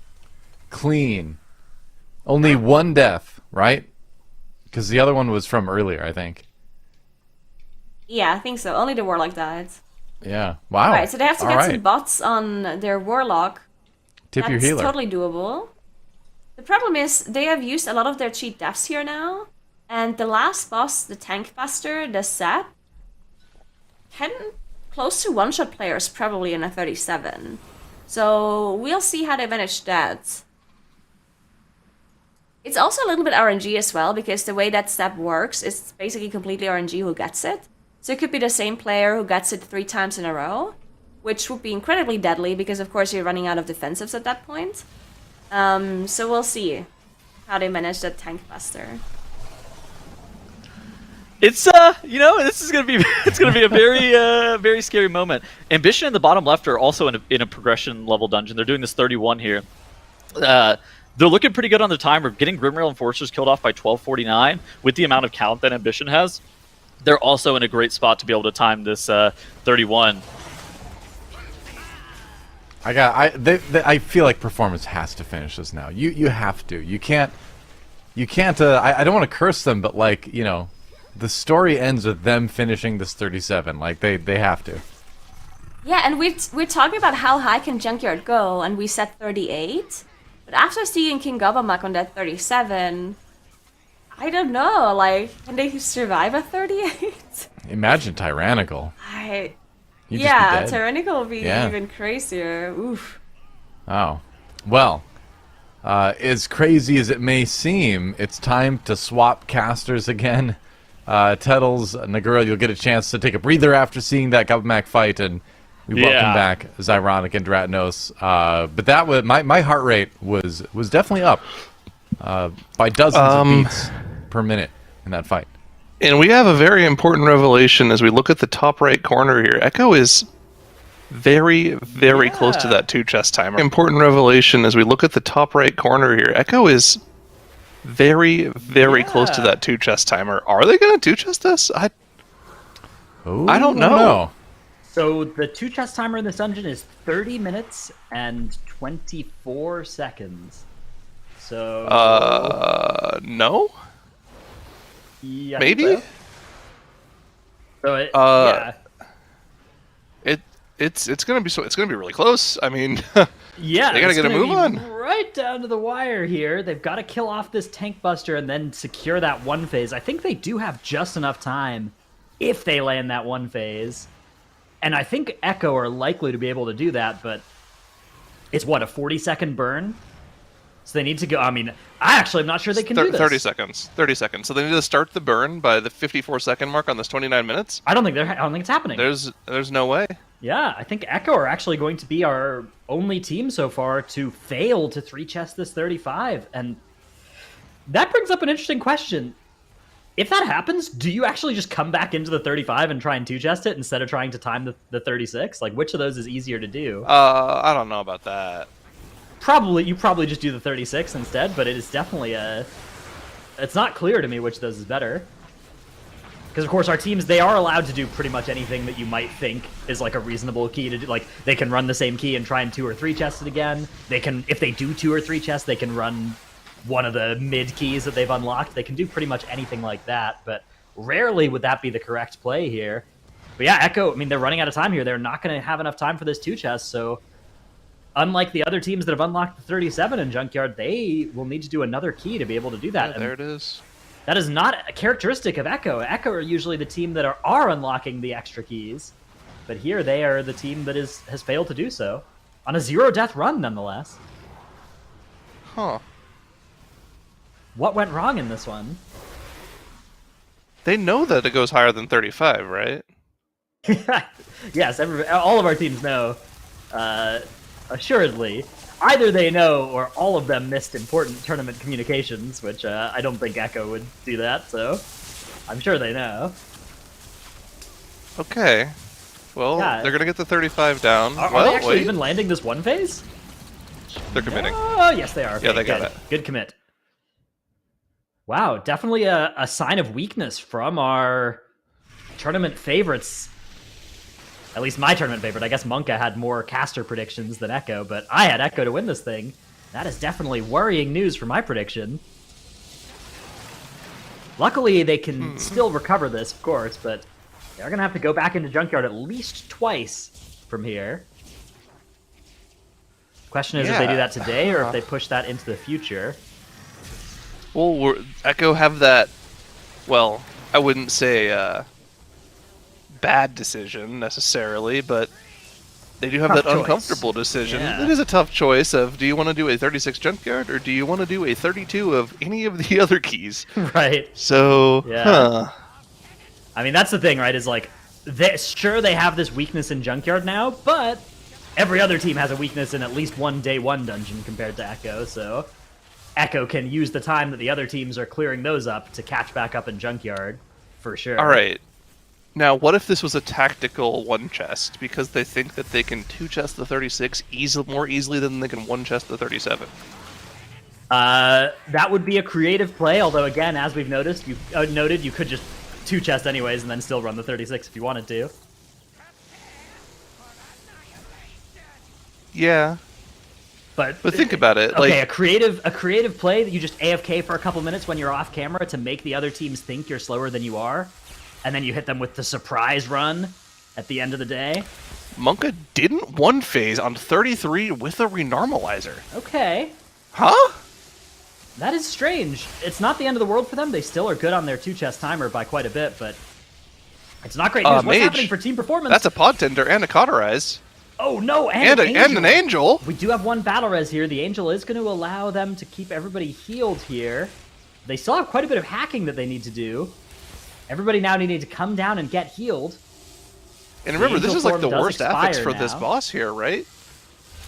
Clean. Only one death, right? Because the other one was from earlier, I think. Yeah, I think so. Only the warlock died. Yeah. Wow. Alright, so they have to get some bots on their warlock. Tip your healer. That's totally doable. The problem is they have used a lot of their cheat deaths here now. And the last boss, the tank buster, the sap, can close to one-shot players probably in a 37. So we'll see how they manage that. It's also a little bit RNG as well, because the way that step works, it's basically completely RNG who gets it. So it could be the same player who gets it 3 times in a row, which would be incredibly deadly, because of course you're running out of defensives at that point. So we'll see how they manage that tank buster. It's this is gonna be a very very scary moment. Ambition in the bottom left are also in a progression level dungeon. They're doing this 31 here. they're looking pretty good on the timer. Getting Grimrail Enforcers killed off by 12:49 with the amount of count that Ambition has. They're also in a great spot to be able to time this 31. I feel like Performance has to finish this now. You have to. You can't. I don't want to curse them, but like, you know, the story ends with them finishing this 37. Like they have to. Yeah, and we're talking about how high can Junkyard go, and we set 38. But after seeing King Gobbamuck on that 37, I don't know. Like, can they survive a 38? Imagine Tyrannical. Yeah, Tyrannical will be even crazier. Oof. Oh, well. As crazy as it may seem, it's time to swap casters again. Tettles, Nagura, you'll get a chance to take a breather after seeing that Gobbamuck fight, and we welcome back Zyronic and Dratnos. But that was my heart rate was definitely up by dozens of beats per minute in that fight. And we have a very important revelation as we look at the top right corner here. Echo is very, very close to that 2-chest timer. Important revelation as we look at the top right corner here. Echo is very, very close to that 2-chest timer. Are they going to 2-chest this? I don't know. So the 2-chest timer in this dungeon is 30 minutes and 24 seconds. So no. Yeah, maybe. So it's gonna be really close. I mean, yeah, they gotta get a move on right down to the wire here. They've got to kill off this tank buster and then secure that one phase. I think they do have just enough time if they land that one phase, and I think Echo are likely to be able to do that. But it's what, a 40-second burn. So they need to go. I mean, I actually am not sure they can do this. 30 seconds. 30 seconds. So they need to start the burn by the 54-second mark on this 29 minutes. I don't think it's happening. There's no way. Yeah, I think Echo are actually going to be our only team so far to fail to 3-chest this 35, and that brings up an interesting question. If that happens, do you actually just come back into the 35 and try and 2-chest it instead of trying to time the 36? Like, which of those is easier to do? I don't know about that. You probably just do the 36 instead, but it is definitely it's not clear to me which of those is better. Because, of course, our teams, they are allowed to do pretty much anything that you might think is, like, a reasonable key to do. Like, they can run the same key and try and 2 or 3-chest it again. They can, if they do 2 or 3-chest, they can run one of the mid keys that they've unlocked. They can do pretty much anything like that, but rarely would that be the correct play here. But yeah, Echo, I mean, they're running out of time here. They're not going to have enough time for this 2-chest, so unlike the other teams that have unlocked the 37 in Junkyard, they will need to do another key to be able to do that. Yeah, there it is. That is not a characteristic of Echo. Echo are usually the team that are unlocking the extra keys, but here they are the team that has failed to do so. On a 0-death run, nonetheless. Huh. What went wrong in this one? They know that it goes higher than 35, right? Yes, all of our teams know. Assuredly. Either they know, or all of them missed important tournament communications, which I don't think Echo would do that, so I'm sure they know. Okay. Well, they're going to get the 35 down. Are they actually even landing this one phase? They're committing. Oh, yes, they are. Okay, yeah, they got it. Good commit. Wow, definitely a sign of weakness from our tournament favorites. At least my tournament favorite. I guess Monka had more caster predictions than Echo, but I had Echo to win this thing. That is definitely worrying news for my prediction. Luckily, they can still recover this, of course, but they're going to have to go back into Junkyard at least twice from here. Question is if they do that today or if they push that into the future. Well, Echo have that, well, I wouldn't say bad decision necessarily, but they do have that uncomfortable decision. Yeah. It is a tough choice of, do you want to do a 36 Junkyard or do you want to do a 32 of any of the other keys? Right. So, I mean, that's the thing, right, is like, sure they have this weakness in Junkyard now, but every other team has a weakness in at least one day one dungeon compared to Echo, so Echo can use the time that the other teams are clearing those up to catch back up in Junkyard, for sure. All right. Now, what if this was a tactical 1-chest, because they think that they can 2-chest the 36 more easily than they can 1-chest the 37? That would be a creative play, although again, as we've noticed, you could just two chest anyways and then still run the 36 if you wanted to. Yeah. But think about it. Okay, like, a creative play that you just AFK for a couple minutes when you're off camera to make the other teams think you're slower than you are, and then you hit them with the surprise run at the end of the day. Monka didn't one phase on 33 with a renormalizer. Okay. Huh? That is strange. It's not the end of the world for them. They still are good on their 2-chest timer by quite a bit, but it's not great news. What's happening for Team Performance? That's a pod tender and a cauterize. Oh no, and an angel. We do have one battle res here. The angel is going to allow them to keep everybody healed here. They still have quite a bit of hacking that they need to do. Everybody now needing to come down and get healed. And remember, this is like the worst affix for this boss here, right?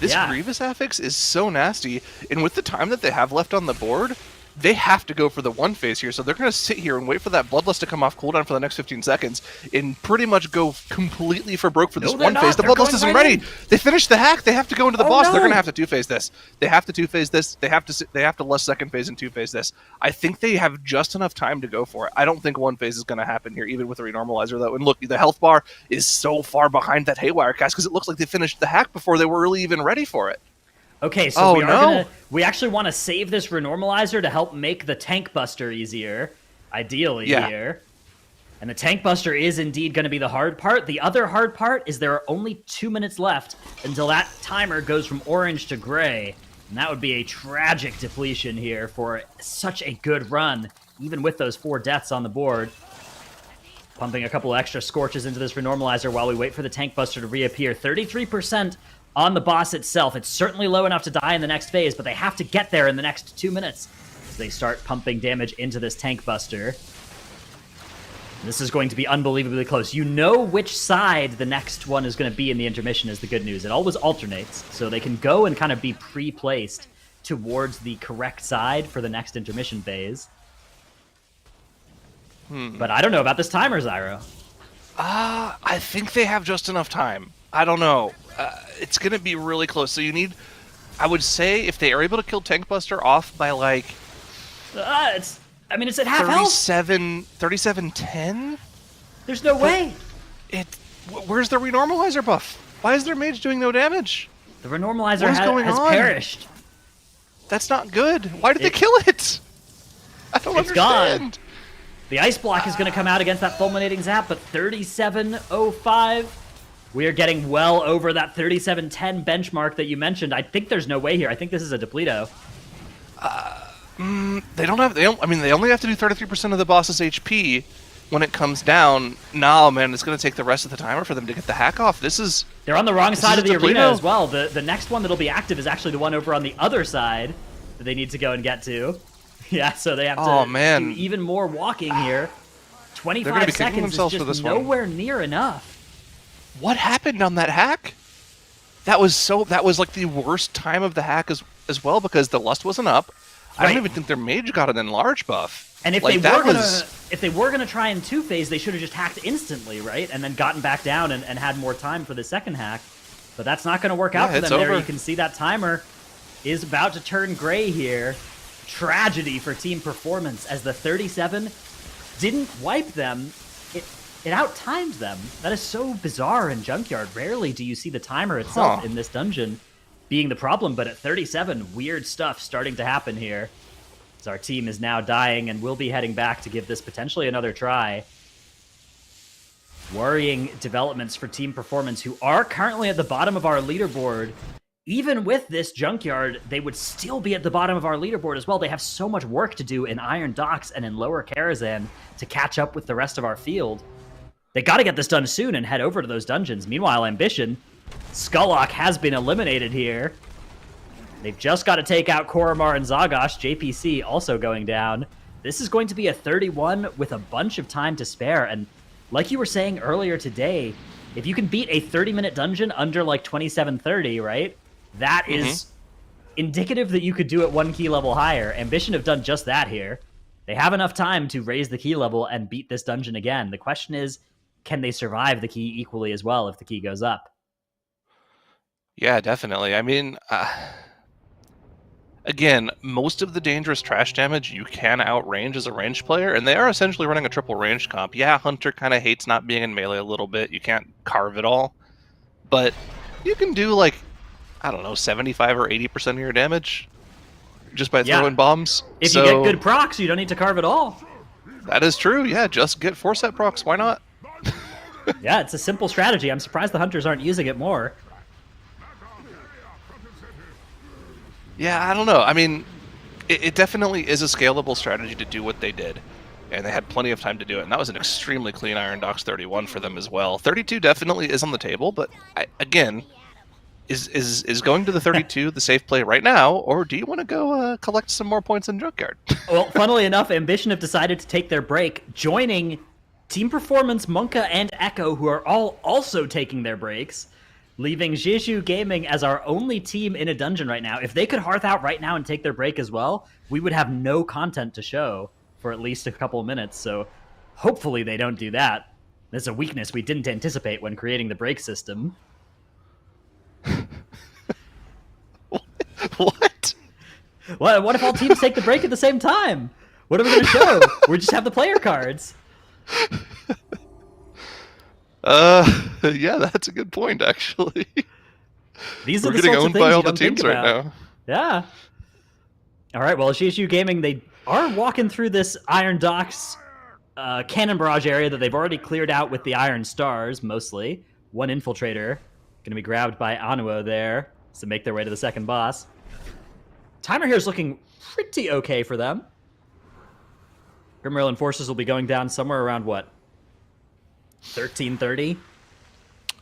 This Grievous affix is so nasty, and with the time that they have left on the board, they have to go for the one phase here, so they're going to sit here and wait for that Bloodlust to come off cooldown for the next 15 seconds, and pretty much go completely for broke for this one phase. The Bloodlust isn't ready! They finished the hack! They have to go into the boss! They're going to have to two-phase this. They have to two-phase this. They have to lust second phase and two-phase this. I think they have just enough time to go for it. I don't think one phase is going to happen here, even with the renormalizer, though. And look, the health bar is so far behind that Haywire cast, because it looks like they finished the hack before they were really even ready for it. Okay, so we actually want to save this renormalizer to help make the tank buster easier, ideally here. And the tank buster is indeed going to be the hard part. The other hard part is there are only 2 minutes left until that timer goes from orange to gray. And that would be a tragic depletion here for such a good run, even with those 4 deaths on the board. Pumping a couple extra scorches into this renormalizer while we wait for the tank buster to reappear. 33% on the boss itself. It's certainly low enough to die in the next phase, but they have to get there in the next 2 minutes as they start pumping damage into this tank buster. This is going to be unbelievably close. You know which side the next one is going to be in the intermission is the good news. It always alternates, so they can go and kind of be pre-placed towards the correct side for the next intermission phase. But I don't know about this timer, Zyro. I think they have just enough time. I don't know. It's going to be really close. So you need, I would say, if they are able to kill Tank Buster off by like... it's at half health. 37-10? There's no way. Where's the renormalizer buff? Why is their mage doing no damage? The renormalizer has perished. That's not good. Why did they kill it? I don't understand. Gone. The ice block is going to come out against that fulminating zap, but 37.05. We are getting well over that 37.10 benchmark that you mentioned. I think there's no way here. I think this is a Depleto. They only have to do 33% of the boss's HP when it comes down. No, man, it's going to take the rest of the timer for them to get the hack off. They're on the wrong side of the arena as well. The next one that'll be active is actually the one over on the other side that they need to go and get to. Yeah, so they have to do even more walking here. 25 seconds is just nowhere near enough. What happened on that hack? That was like the worst time of the hack as well, because the lust wasn't up. Right. I don't even think their mage got an enlarge buff. And if they were gonna try in two-phase, they should have just hacked instantly, right? And then gotten back down and had more time for the second hack. But that's not gonna work out for them there. You can see that timer is about to turn gray here. Tragedy for Team Performance as the 37 didn't wipe them. It out-timed them. That is so bizarre in Junkyard. Rarely do you see the timer itself in this dungeon being the problem, but at 37, weird stuff starting to happen here. As our team is now dying and will be heading back to give this potentially another try. Worrying developments for Team Performance, who are currently at the bottom of our leaderboard. Even with this Junkyard, they would still be at the bottom of our leaderboard as well. They have so much work to do in Iron Docks and in Lower Karazhan to catch up with the rest of our field. They got to get this done soon and head over to those dungeons. Meanwhile, Ambition, Skullock has been eliminated here. They've just got to take out Koromar and Zagash. JPC also going down. This is going to be a 31 with a bunch of time to spare. And like you were saying earlier today, if you can beat a 30-minute dungeon under like 27:30, right? That is indicative that you could do it 1 key level higher. Ambition have done just that here. They have enough time to raise the key level and beat this dungeon again. The question is, can they survive the key equally as well if the key goes up? Yeah, definitely. I mean, again, most of the dangerous trash damage you can outrange as a ranged player, and they are essentially running a triple range comp. Yeah, Hunter kind of hates not being in melee a little bit. You can't carve it all. But you can do, like, I don't know, 75 or 80% of your damage just by throwing bombs. If you get good procs, you don't need to carve it all. That is true, yeah. Just get 4-set procs. Why not? Yeah, it's a simple strategy. I'm surprised the Hunters aren't using it more. Yeah, I don't know. I mean, it definitely is a scalable strategy to do what they did. And they had plenty of time to do it. And that was an extremely clean Iron Dox 31 for them as well. 32 definitely is on the table, but again, is going to the 32 the safe play right now, or do you want to go collect some more points in Junkyard? Well, funnily enough, Ambition have decided to take their break, joining Team Performance, Monka, and Echo, who are all also taking their breaks, leaving Jeju Gaming as our only team in a dungeon right now. If they could hearth out right now and take their break as well, we would have no content to show for at least a couple of minutes, so hopefully they don't do that. That's a weakness we didn't anticipate when creating the break system. What? What if all teams take the break at the same time? What are we going to show? We just have the player cards. Yeah, that's a good point, actually. These are We're the getting sorts of owned things by all you the don't think teams right about. now. Yeah. All right, well, GSU Gaming, they are walking through this Iron Dox cannon barrage area that they've already cleared out with the Iron Stars, mostly. One infiltrator going to be grabbed by Anuo there to make their way to the second boss. Timer here is looking pretty okay for them. Grimmerlin forces will be going down somewhere around, what, 13:30?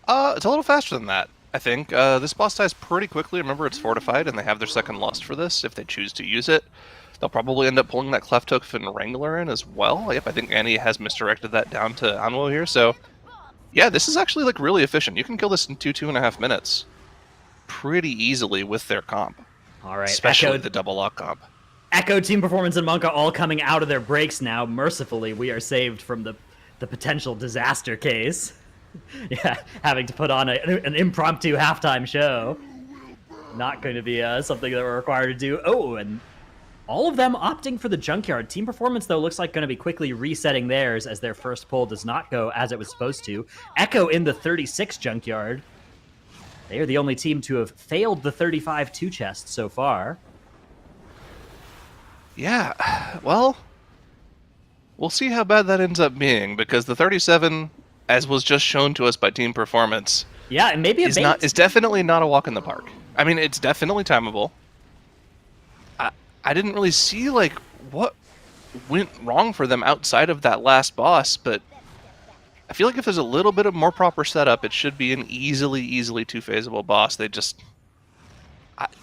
It's a little faster than that, I think. This boss dies pretty quickly. Remember, it's fortified, and they have their second lust for this if they choose to use it. They'll probably end up pulling that Cleft Hoof and Wrangler in as well. Yep, I think Annie has misdirected that down to Anwo here, so yeah, this is actually like really efficient. You can kill this in 2.5 minutes pretty easily with their comp. All right, especially the double lock comp. Echo, Team Performance, and Monka all coming out of their breaks now. Mercifully, we are saved from the potential disaster case. Yeah, having to put on an impromptu halftime show. Not going to be something that we're required to do. Oh, and all of them opting for the Junkyard. Team Performance, though, looks like going to be quickly resetting theirs as their first pull does not go as it was supposed to. Echo in the 36 Junkyard. They are the only team to have failed the 35 2-chest so far. Yeah, well, we'll see how bad that ends up being, because the 37, as was just shown to us by Team Performance, yeah, and maybe is definitely not a walk in the park. I mean, it's definitely timeable. I didn't really see, like, what went wrong for them outside of that last boss, but I feel like if there's a little bit of more proper setup, it should be an easily two-phaseable boss. They just...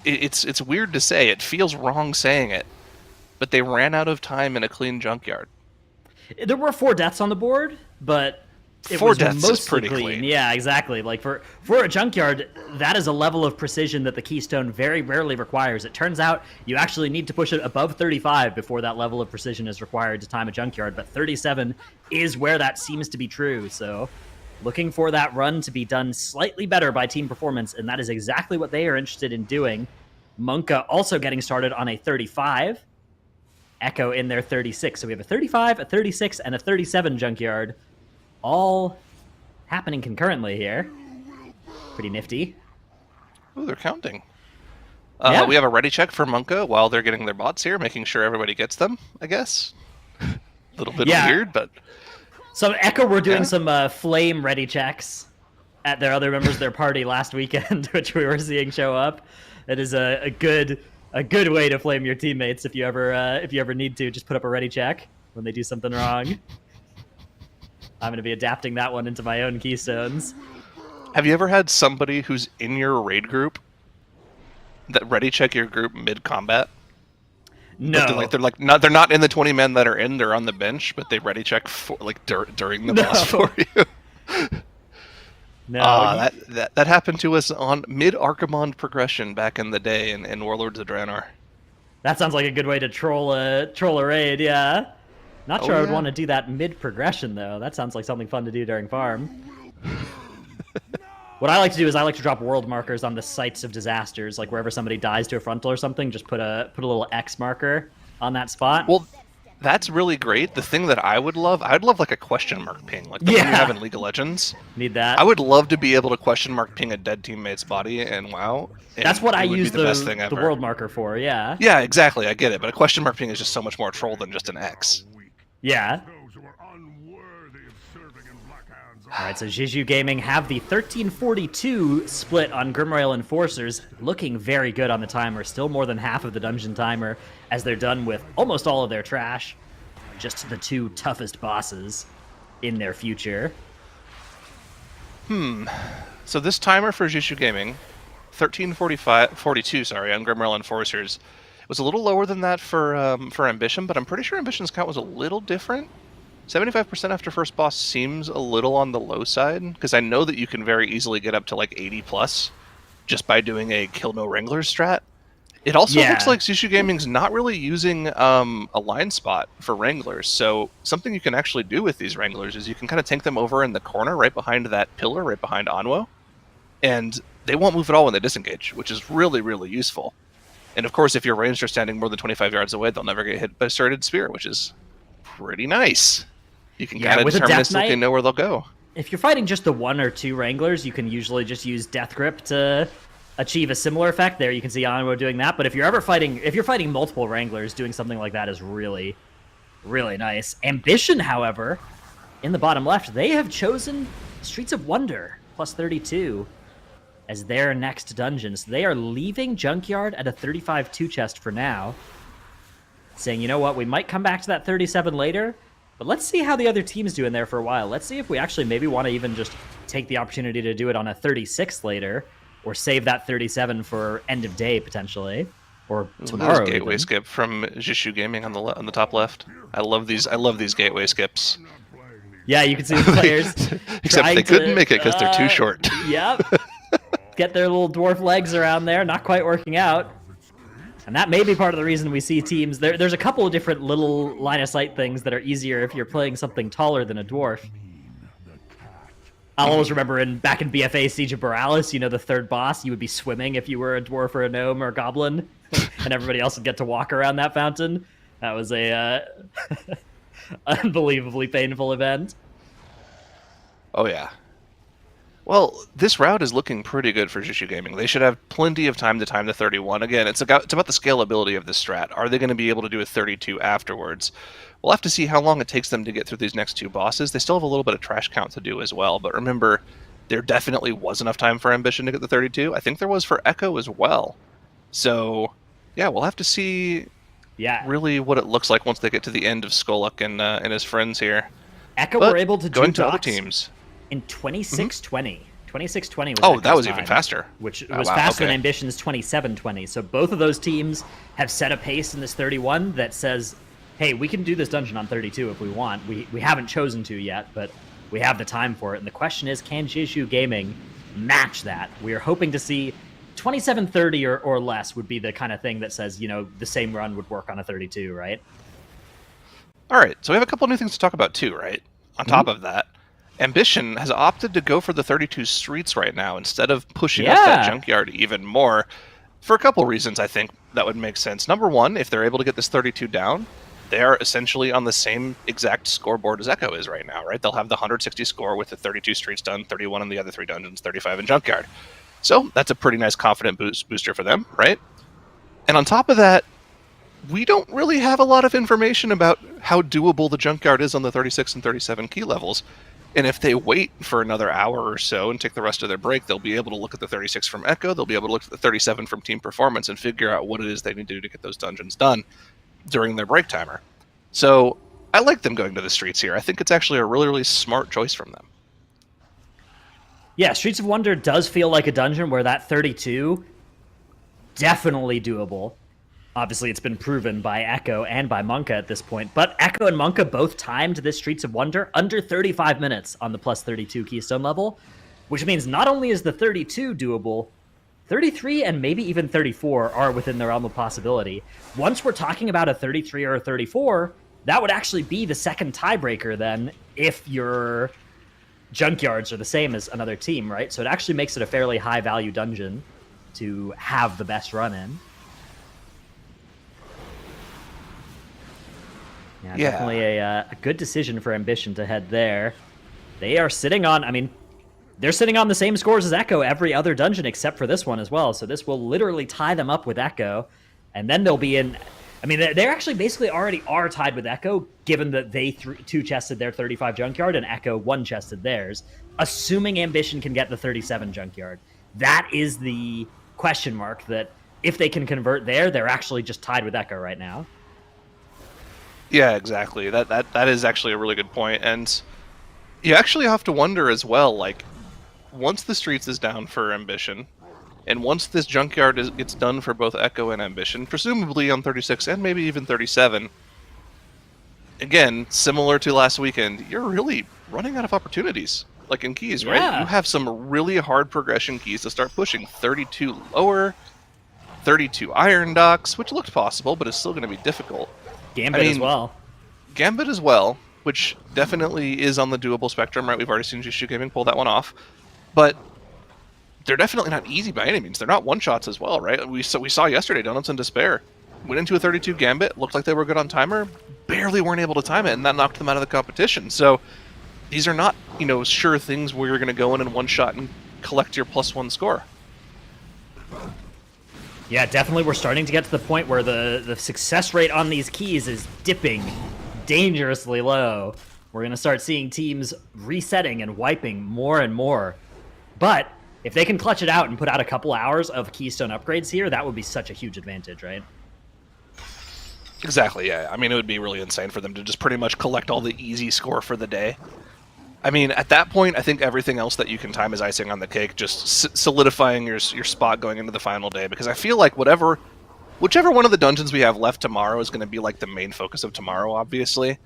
It's weird to say. It feels wrong saying it. But they ran out of time in a clean Junkyard. There were 4 deaths on the board, but it 4 was deaths mostly is pretty clean. Yeah, exactly. Like for a Junkyard, that is a level of precision that the Keystone very rarely requires. It turns out you actually need to push it above 35 before that level of precision is required to time a Junkyard, but 37 is where that seems to be true. So looking for that run to be done slightly better by Team Performance, and that is exactly what they are interested in doing. Monka also getting started on a 35. Echo in their 36. So we have a 35, a 36, and a 37 Junkyard, all happening concurrently here. Pretty nifty. Ooh, they're counting. Yeah. We have a ready check for Monka while they're getting their bots here, making sure everybody gets them, I guess. A little bit weird, but... So Echo were doing some flame ready checks at their other members of their party last weekend, which we were seeing show up. It is a good way to flame your teammates if you ever need to. Just put up a ready check when they do something wrong. I'm going to be adapting that one into my own keystones. Have you ever had somebody who's in your raid group that ready check your group mid combat? No, they're not in the 20 men that are in. They're on the bench, but they ready check for during the boss for you. No, that happened to us on mid Archimond progression back in the day in Warlords of Draenor. that sounds like a good way to troll a raid. Yeah, not sure I would want to do that mid progression though. That sounds like something fun to do during farm. What I like to do is I like to drop world markers on the sites of disasters, like wherever somebody dies to a frontal or something, just put a little X marker on that spot. Well, that's really great. The thing that I'd love like a question mark ping, like the one you have in League of Legends. Need that. I would love to be able to question mark ping a dead teammate's body and WoW. And that's what I use the best thing ever. The world marker for, yeah. Yeah, exactly. I get it, but a question mark ping is just so much more troll than just an X. Yeah. All right, so Jiju Gaming have the 1342 split on Grimroyal Enforcers, looking very good on the timer, still more than half of the dungeon timer, as they're done with almost all of their trash. Just the 2 toughest bosses in their future. So this timer for Jiju Gaming, 1342, on Grimroyal Enforcers, was a little lower than that for Ambition, but I'm pretty sure Ambition's count was a little different. 75% after first boss seems a little on the low side, because I know that you can very easily get up to like 80 plus just by doing a kill no Wranglers strat. It also looks like Jiju Gaming's not really using a line spot for Wranglers, so something you can actually do with these Wranglers is you can kind of tank them over in the corner right behind that pillar, right behind Onwo, and they won't move at all when they disengage, which is really, really useful. And of course, if your ranged are standing more than 25 yards away, they'll never get hit by a serrated spear, which is pretty nice. You can kind of deterministically know where they'll go. If you're fighting just the 1 or 2 Wranglers, you can usually just use Death Grip to achieve a similar effect. There you can see Onwo doing that, but if you're fighting multiple Wranglers, doing something like that is really, really nice. Ambition, however, in the bottom left, they have chosen Streets of Wonder, plus 32, as their next dungeon. So they are leaving Junkyard at a 35-2 chest for now, saying, you know what, we might come back to that 37 later, but let's see how the other teams do in there for a while. Let's see if we actually maybe want to even just take the opportunity to do it on a 36 later, or save that 37 for end of day potentially, or tomorrow. Gateway skip from Jiju Gaming on the top left. I love these gateway skips. Yeah, you can see the players. Except they couldn't make it because they're too short. Yep. Get their little dwarf legs around there, not quite working out. And that may be part of the reason we see teams. There's a couple of different little line of sight things that are easier if you're playing something taller than a dwarf. I'll always remember back in BFA Siege of Borealis, you know, the third boss, you would be swimming if you were a dwarf or a gnome or a goblin, and everybody else would get to walk around that fountain. That was a unbelievably painful event. Oh, yeah. Well, this route is looking pretty good for Jiju Gaming. They should have plenty of time to 31. Again, it's about the scalability of this strat. Are they going to be able to do a 32 afterwards? We'll have to see how long it takes them to get through these next 2 bosses. They still have a little bit of trash count to do as well, but remember, there definitely was enough time for Ambition to get the 32. I think there was for Echo as well. So, yeah, we'll have to see really what it looks like once they get to the end of Skoluk and his friends here. Echo were able to do going to other teams in 26:20. 26:20 was that was time, even faster. Which was faster than Ambition's 27:20. So both of those teams have set a pace in this 31 that says, hey, we can do this dungeon on 32 if we want. We haven't chosen to yet, but we have the time for it. And the question is, can Jiju Gaming match that? We are hoping to see 27:30 or less would be the kind of thing that says, you know, the same run would work on a 32, right? All right, so we have a couple new things to talk about too, right? On top of that, Ambition has opted to go for the 32 streets right now instead of pushing up that Junkyard even more for a couple reasons. I think that would make sense. Number one, if they're able to get this 32 down, they are essentially on the same exact scoreboard as Echo is right now, right? They'll have the 160 score with the 32 streets done, 31 in the other 3 dungeons, 35 in Junkyard. So that's a pretty nice confident booster for them, right? And on top of that, we don't really have a lot of information about how doable the Junkyard is on the 36 and 37 key levels. And if they wait for another hour or so and take the rest of their break, they'll be able to look at the 36 from Echo, they'll be able to look at the 37 from Team Performance and figure out what it is they need to do to get those dungeons done during their break timer. So I like them going to the streets here. I think it's actually a really, really smart choice from them. Yeah, Streets of Wonder does feel like a dungeon where that 32, definitely doable. Obviously, it's been proven by Echo and by Monka at this point, but Echo and Monka both timed this Streets of Wonder under 35 minutes on the plus 32 keystone level, which means not only is the 32 doable, 33 and maybe even 34 are within the realm of possibility. Once we're talking about a 33 or a 34, that would actually be the second tiebreaker then if you're junkyards are the same as another team, right? So it actually makes it a fairly high value dungeon to have the best run in. Yeah, definitely a good decision for Ambition to head there. They are sitting on, I mean, they're sitting on the same scores as Echo every other dungeon except for this one as well. So this will literally tie them up with Echo. And then they'll be in, I mean, they're actually basically already are tied with Echo, given that they two-chested their 35 junkyard and Echo one-chested theirs, assuming Ambition can get the 37 junkyard. That is the question mark, that if they can convert there, they're actually just tied with Echo right now. Yeah, exactly. That is actually a really good point. And you actually have to wonder as well, like, once the streets is down for Ambition, and once this junkyard gets done for both Echo and Ambition, presumably on 36 and maybe even 37, again, similar to last weekend, you're really running out of opportunities, like in keys, right? Yeah. You have some really hard progression keys to start pushing. 32 lower, 32 iron docks, which looked possible, but it's still going to be difficult. Gambit as well. Gambit as well, which definitely is on the doable spectrum, right? We've already seen Jishu Gaming pull that one off. But they're definitely not easy by any means. They're not one-shots as well, right? We saw yesterday, Donuts in Despair went into a 32 Gambit, looked like they were good on timer, barely weren't able to time it, and that knocked them out of the competition. So these are not, sure things where you're going to go in and one-shot and collect your +1 score. Yeah, definitely we're starting to get to the point where the success rate on these keys is dipping dangerously low. We're going to start seeing teams resetting and wiping more and more. But if they can clutch it out and put out a couple hours of keystone upgrades here, that would be such a huge advantage, right? Exactly, yeah. I mean, it would be really insane for them to just pretty much collect all the easy score for the day. I mean, at that point, I think everything else that you can time is icing on the cake, just solidifying your spot going into the final day, because I feel like whichever one of the dungeons we have left tomorrow is going to be like the main focus of tomorrow, obviously.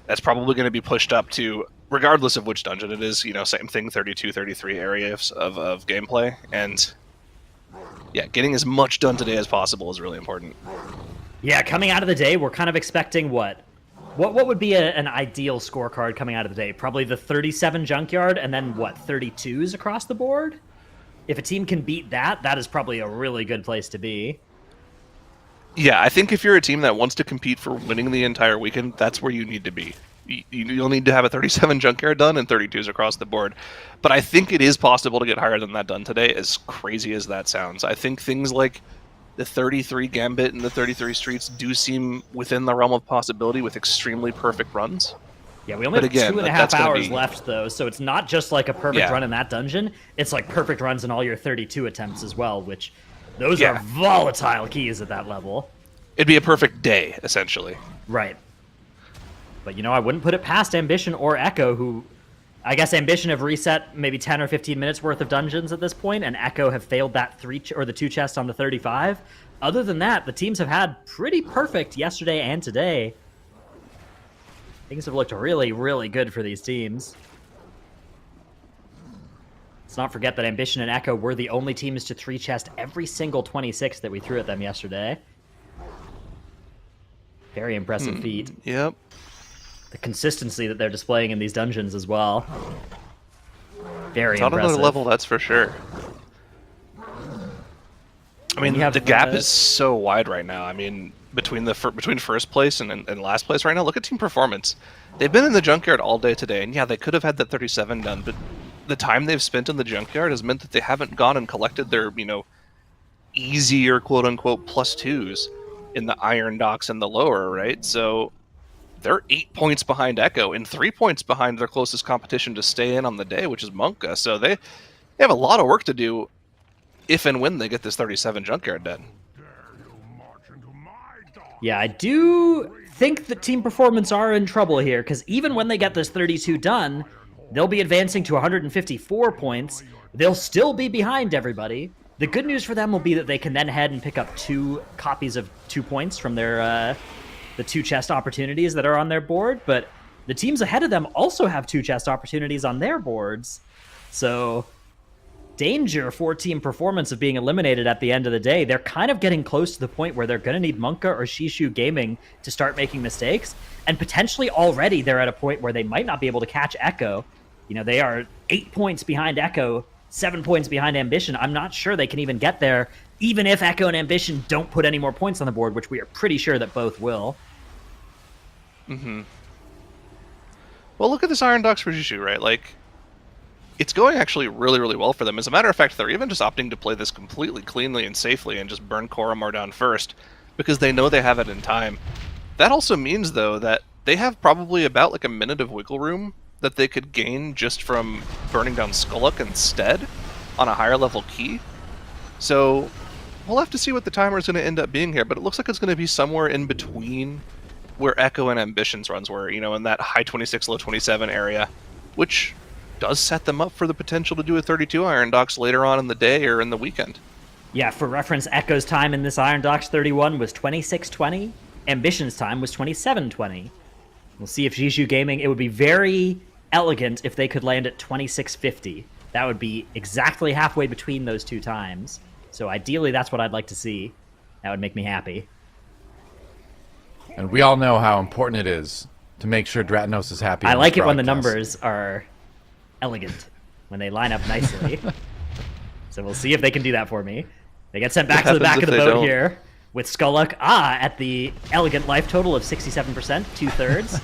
That's probably going to be pushed up to, regardless of which dungeon it is, same thing, 32, 33 areas of gameplay, and yeah, getting as much done today as possible is really important. Yeah, coming out of the day, we're kind of expecting what would be an ideal scorecard coming out of the day? Probably the 37 junkyard, and then what, 32s across the board? If a team can beat that, that is probably a really good place to be. Yeah, I think if you're a team that wants to compete for winning the entire weekend, that's where you need to be. You'll need to have a 37 junkyard done and 32s across the board. But I think it is possible to get higher than that done today, as crazy as that sounds. I think things like the 33 Gambit and the 33 Streets do seem within the realm of possibility with extremely perfect runs. Yeah, we only have 2.5 hours left, though, so it's not just like a perfect run in that dungeon. It's like perfect runs in all your 32 attempts as well, which those are volatile keys at that level. It'd be a perfect day, essentially. Right. But, I wouldn't put it past Ambition or Echo, who, I guess Ambition have reset maybe 10 or 15 minutes worth of dungeons at this point, and Echo have failed that the 2 chest on the 35. Other than that, the teams have had pretty perfect yesterday and today. Things have looked really, really good for these teams. Let's not forget that Ambition and Echo were the only teams to 3-chest every single 26 that we threw at them yesterday. Very impressive feat. Yep. The consistency that they're displaying in these dungeons as well. Very impressive. It's on another level, that's for sure. I mean, the gap is so wide right now. I mean, between first place and last place right now, look at team performance. They've been in the junkyard all day today, and yeah, they could have had that 37 done, but the time they've spent in the junkyard has meant that they haven't gone and collected their, easier quote-unquote +2s in the iron docks and the lower, right? So they're 8 points behind Echo and 3 points behind their closest competition to stay in on the day, which is Monka. So they have a lot of work to do if and when they get this 37 junkyard done. Yeah, I do think that team performance are in trouble here, because even when they get this 32 done, they'll be advancing to 154 points. They'll still be behind everybody. The good news for them will be that they can then head and pick up 2 copies of 2 points from their the 2 chest opportunities that are on their board, but the teams ahead of them also have 2 chest opportunities on their boards. So danger for team performance of being eliminated at the end of the day. They're kind of getting close to the point where they're going to need Monka or Shishu Gaming to start making mistakes, and potentially already they're at a point where they might not be able to catch Echo You know, they are 8 points behind Echo, 7 points behind Ambition. I'm not sure they can even get there, even if Echo and Ambition don't put any more points on the board, which we are pretty sure that both will. Mm-hmm. Well, look at this Iron Dogs for Jushu, right? Like, it's going actually really, really well for them. As a matter of fact, they're even just opting to play this completely cleanly and safely and just burn Koromar down first because they know they have it in time. That also means, though, that they have probably about like a minute of wiggle room that they could gain just from burning down Skullock instead on a higher level key. So we'll have to see what the timer is going to end up being here, but it looks like it's going to be somewhere in between where Echo and Ambition's runs were, you know, in that high 26, low 27 area, which does set them up for the potential to do a 32 Iron Docs later on in the day or in the weekend. Yeah, for reference, Echo's time in this Iron Docs 31 was 26:20. Ambition's time was 27:20. We'll see if Jishu Gaming, it would be very elegant if they could land at 26:50. That would be exactly halfway between those two times. So ideally, that's what I'd like to see. That would make me happy. And we all know how important it is to make sure Dratnos is happy. I like it when the numbers are elegant, when they line up nicely. So we'll see if they can do that for me. They get sent back to the back of the boat here with Skullock at the elegant life total of 67%, 2/3.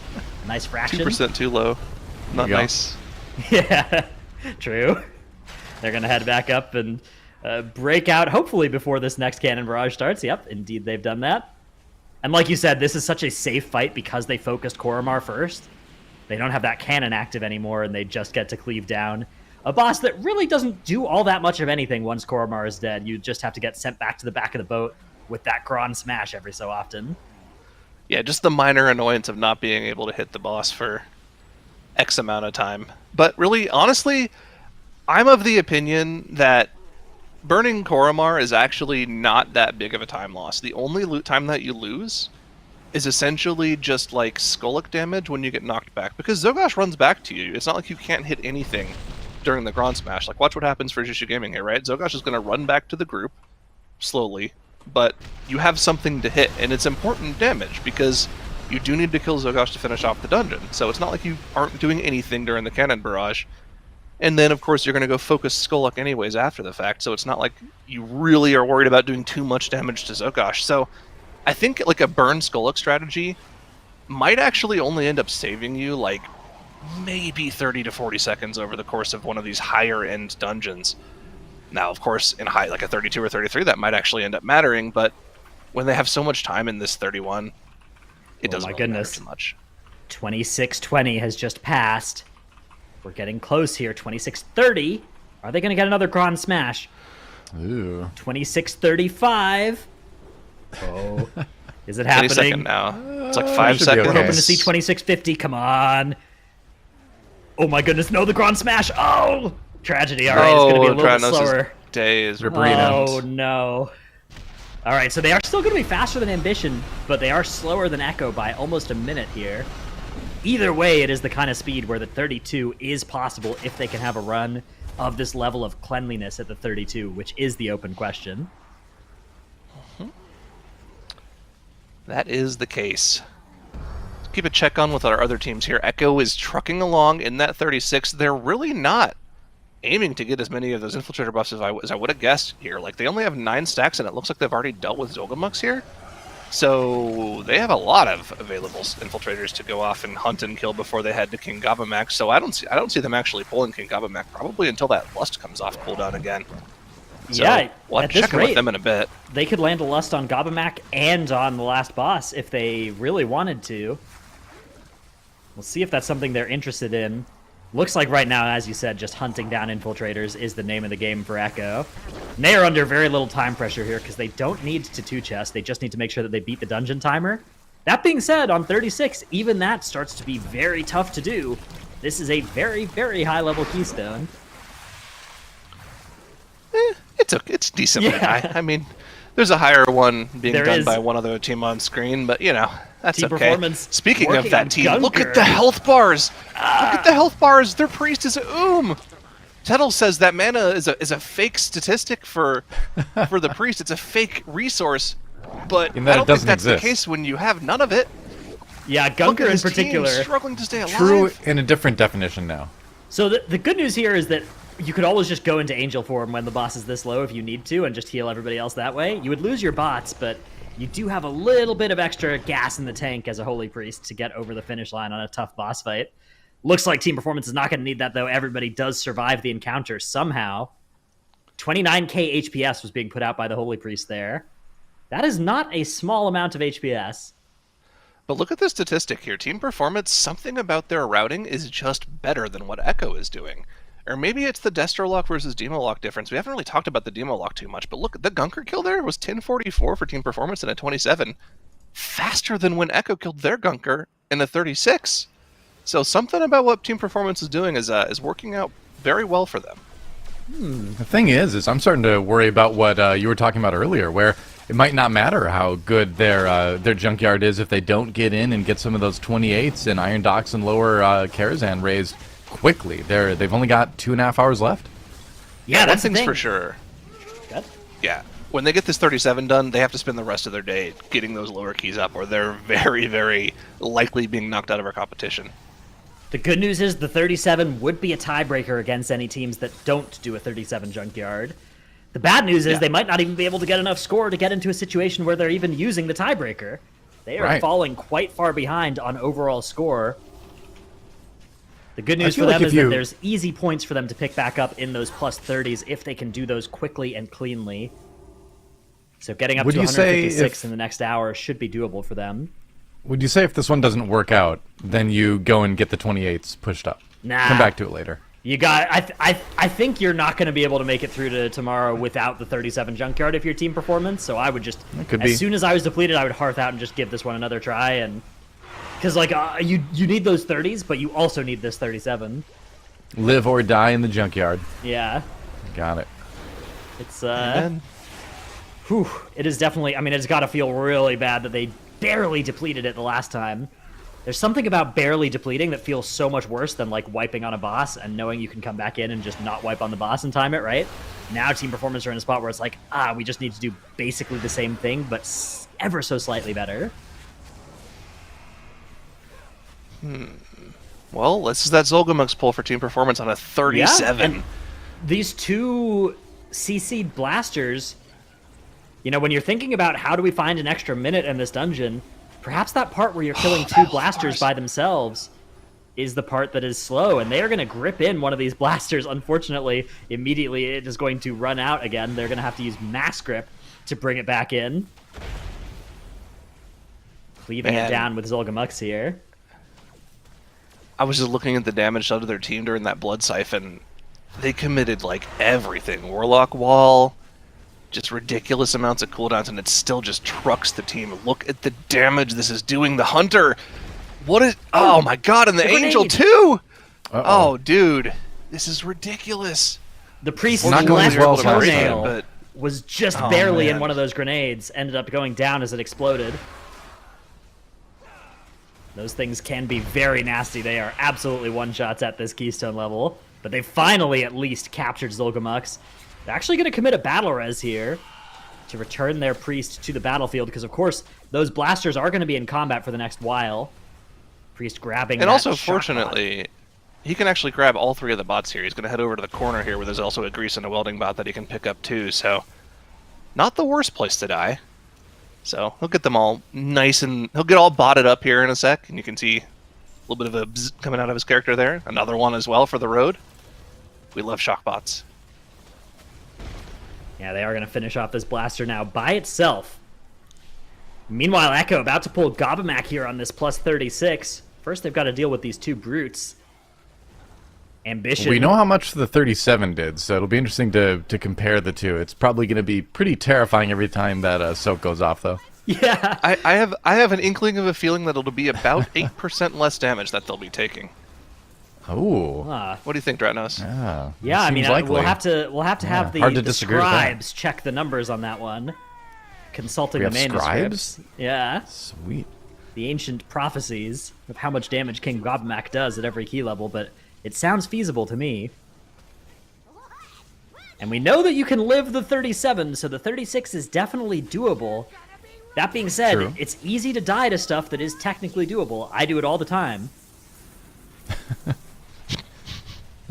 Nice fraction. 2% too low. Not nice. Yeah, true. They're going to head back up and break out, hopefully before this next Cannon Barrage starts. Yep, indeed they've done that. And like you said, this is such a safe fight because they focused Koromar first. They don't have that cannon active anymore, and they just get to cleave down a boss that really doesn't do all that much of anything once Koromar is dead. You just have to get sent back to the back of the boat with that Gron smash every so often. Yeah, just the minor annoyance of not being able to hit the boss for X amount of time. But really, honestly, I'm of the opinion that burning Koromar is actually not that big of a time loss. The only loot time that you lose is essentially just like Skullock damage when you get knocked back, because Zogosh runs back to you. It's not like you can't hit anything during the Gron Smash. Like, watch what happens for Jishu Gaming here, right? Zogosh is going to run back to the group slowly, but you have something to hit, and it's important damage because you do need to kill Zogosh to finish off the dungeon. So it's not like you aren't doing anything during the Cannon Barrage. And then, of course, you're going to go focus Skullock anyways after the fact, so it's not like you really are worried about doing too much damage to Zogosh. So I think like a burn Skullock strategy might actually only end up saving you like maybe 30 to 40 seconds over the course of one of these higher end dungeons. Now, of course, in high like a 32 or 33, that might actually end up mattering, but when they have so much time in this 31, it doesn't really matter too much. 26:20 has just passed. We're getting close here. 26:30. Are they going to get another Gron Smash? Ooh. 26:35. Oh, is it happening? 20 second now. It's like 5 seconds. We're hoping to see 26:50. Come on. Oh my goodness, no, the Gron Smash. Oh, tragedy. All right, it's going to be a little bit slower. Day is Oh no. All right, so they are still going to be faster than Ambition, but they are slower than Echo by almost a minute here. Either way, it is the kind of speed where the 32 is possible if they can have a run of this level of cleanliness at the 32, which is the open question. That is the case. Let's keep a check on with our other teams here. Echo is trucking along in that 36. They're really not aiming to get as many of those infiltrator buffs as I would have guessed here. Like, they only have 9 stacks, and it looks like they've already dealt with Zolgamux here. So they have a lot of available infiltrators to go off and hunt and kill before they head to King Gavamak. So I don't see them actually pulling King Gavamak probably until that Lust comes off cooldown again. So yeah, we'll have to check in with them in a bit. They could land a Lust on Gavamak and on the last boss if they really wanted to. We'll see if that's something they're interested in. Looks like right now, as you said, just hunting down infiltrators is the name of the game for Echo. And they are under very little time pressure here because they don't need to 2-chest. They just need to make sure that they beat the dungeon timer. That being said, on 36, even that starts to be very tough to do. This is a very, very high-level keystone. It's decently high. I mean, there's a higher one being There done is. by one other team on screen, but, you know, that's Team okay. performance Speaking of working that on team, look Gunker. at the health bars! Look at the health bars! Their priest is a Tettle says that mana is a fake statistic for the priest. It's a fake resource, but I don't think that's the case when you have none of it. Yeah, Look Gunker at in his team particular. struggling to stay alive. True in a different definition now. So the good news here is that you could always just go into Angel form when the boss is this low if you need to and just heal everybody else that way. You would lose your bots, but you do have a little bit of extra gas in the tank as a Holy Priest to get over the finish line on a tough boss fight. Looks like Team Performance is not going to need that, though. Everybody does survive the encounter somehow. 29k HPS was being put out by the Holy Priest there. That is not a small amount of HPS. But look at the statistic here. Team Performance, something about their routing is just better than what Echo is doing. Or maybe it's the Destro Lock versus Demo Lock difference. We haven't really talked about the Demo Lock too much, but look, the Gunker kill there was 1044 for Team Performance and a 27. Faster than when Echo killed their Gunker in a 36. So something about what Team Performance is doing is working out very well for them. The thing is I'm starting to worry about what you were talking about earlier, where it might not matter how good their junkyard is if they don't get in and get some of those 28s and Iron Docks and lower Karazhan raised quickly. They've only got 2.5 hours left. Yeah, that's one the thing's thing. for sure. Good. Yeah, when they get this 37 done, they have to spend the rest of their day getting those lower keys up, or they're very, very likely being knocked out of our competition. The good news is the 37 would be a tiebreaker against any teams that don't do a 37 junkyard. The bad news is they might not even be able to get enough score to get into a situation where they're even using the tiebreaker. They are falling quite far behind on overall score. The good news for them is that there's easy points for them to pick back up in those plus 30s if they can do those quickly and cleanly. So getting up to 156 in the next hour should be doable for them. Would you say if this one doesn't work out, then you go and get the 28s pushed up? Nah. Come back to it later. You got. I think you're not going to be able to make it through to tomorrow without the 37 junkyard if you're Team Performance. So I would just, as soon as I was depleted, I would hearth out and just give this one another try. And because like you need those 30s, but you also need this 37. Live or die in the junkyard. Yeah. Got it. It's whew, it is definitely. I mean, it's got to feel really bad that they barely depleted it the last time. There's something about barely depleting that feels so much worse than like wiping on a boss and knowing you can come back in and just not wipe on the boss and time it, right? Now Team Performance are in a spot where it's like, we just need to do basically the same thing, but ever so slightly better. Well, this is that Zolgamux pull for Team Performance on a 37. Yeah, these two CC'd blasters, you know, when you're thinking about how do we find an extra minute in this dungeon, perhaps that part where you're killing two blasters by themselves is the part that is slow, and they are going to grip in one of these blasters. Unfortunately, immediately it is going to run out again. They're going to have to use mass grip to bring it back in. Leaving it down with Zolgamux here. I was just looking at the damage done to their team during that Blood Siphon. They committed, like, everything. Warlock Wall, just ridiculous amounts of cooldowns, and it still just trucks the team. Look at the damage this is doing. The Hunter, what is... Oh, my God, and the Angel, too! Oh, dude, this is ridiculous. The Priest's not going left as well toenail but was just barely in one of those grenades, ended up going down as it exploded. Those things can be very nasty. They are absolutely one-shots at this keystone level. But they finally at least captured Zolgamux. They're actually going to commit a battle res here to return their priest to the battlefield, because of course those blasters are going to be in combat for the next while. Priest grabbing and that also, shot fortunately, bot. he can actually grab all three of the bots here. He's going to head over to the corner here where there's also a grease and a welding bot that he can pick up too. So, not the worst place to die. So, he'll get them all nice and... He'll get all botted up here in a sec, and you can see a little bit of a bzz coming out of his character there. Another one as well for the road. We love shock bots. Yeah, they are going to finish off this blaster now by itself. Meanwhile, Echo about to pull Gobamak here on this plus 36. First, they've got to deal with these two brutes. Ambition. We know how much the 37 did, so it'll be interesting to compare the two. It's probably going to be pretty terrifying every time that soak goes off, though. Yeah. I have an inkling of a feeling that it'll be about 8% less damage that they'll be taking. Oh. What do you think, Dratnos? Yeah, I mean, we'll have to have the scribes check the numbers on that one. Consulting the manuscripts. Scribes? Yeah. Sweet. The ancient prophecies of how much damage King Gobamak does at every key level, but it sounds feasible to me. And we know that you can live the 37, so the 36 is definitely doable. That being said, True. It's easy to die to stuff that is technically doable. I do it all the time.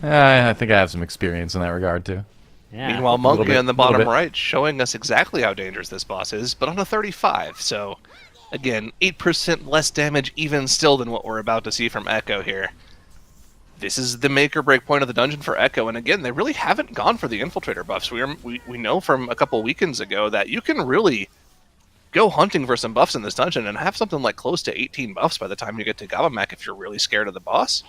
I think I have some experience in that regard, too. Yeah. Meanwhile, Monkey on the bottom bit. right showing us exactly how dangerous this boss is, but on a 35. So, again, 8% less damage even still than what we're about to see from Echo here. This is the make or break point of the dungeon for Echo, and again, they really haven't gone for the Infiltrator buffs. We know from a couple weekends ago that you can really go hunting for some buffs in this dungeon and have something like close to 18 buffs by the time you get to Gabamak if you're really scared of the boss.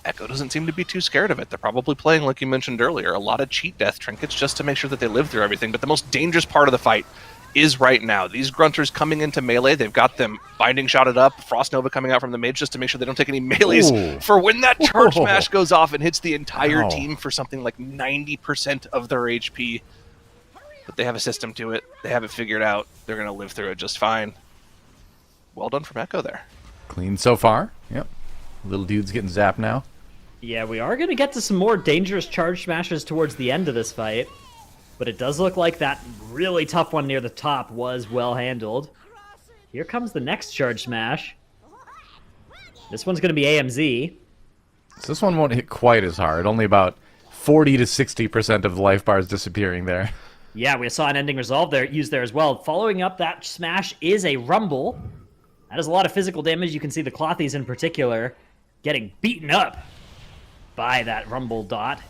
Echo doesn't seem to be too scared of it. They're probably playing, like you mentioned earlier, a lot of cheat death trinkets just to make sure that they live through everything. But the most dangerous part of the fight is right now. These grunters coming into melee, they've got them binding shotted up, Frost Nova coming out from the mage just to make sure they don't take any melees for when that charge smash goes off and hits the entire team for something like 90% of their HP. But they have a system to it. They have it figured out. They're going to live through it just fine. Well done from Echo there. Clean so far. Yep. Little dude's getting zapped now. Yeah, we are going to get to some more dangerous charge smashes towards the end of this fight. But it does look like that really tough one near the top was well handled. Here comes the next charge smash. This one's going to be AMZ. So this one won't hit quite as hard. Only about 40 to 60% of the life bars disappearing there. Yeah, we saw an ending resolve there used there as well. Following up that smash is a rumble. That is a lot of physical damage. You can see the Clothies in particular getting beaten up by that rumble dot.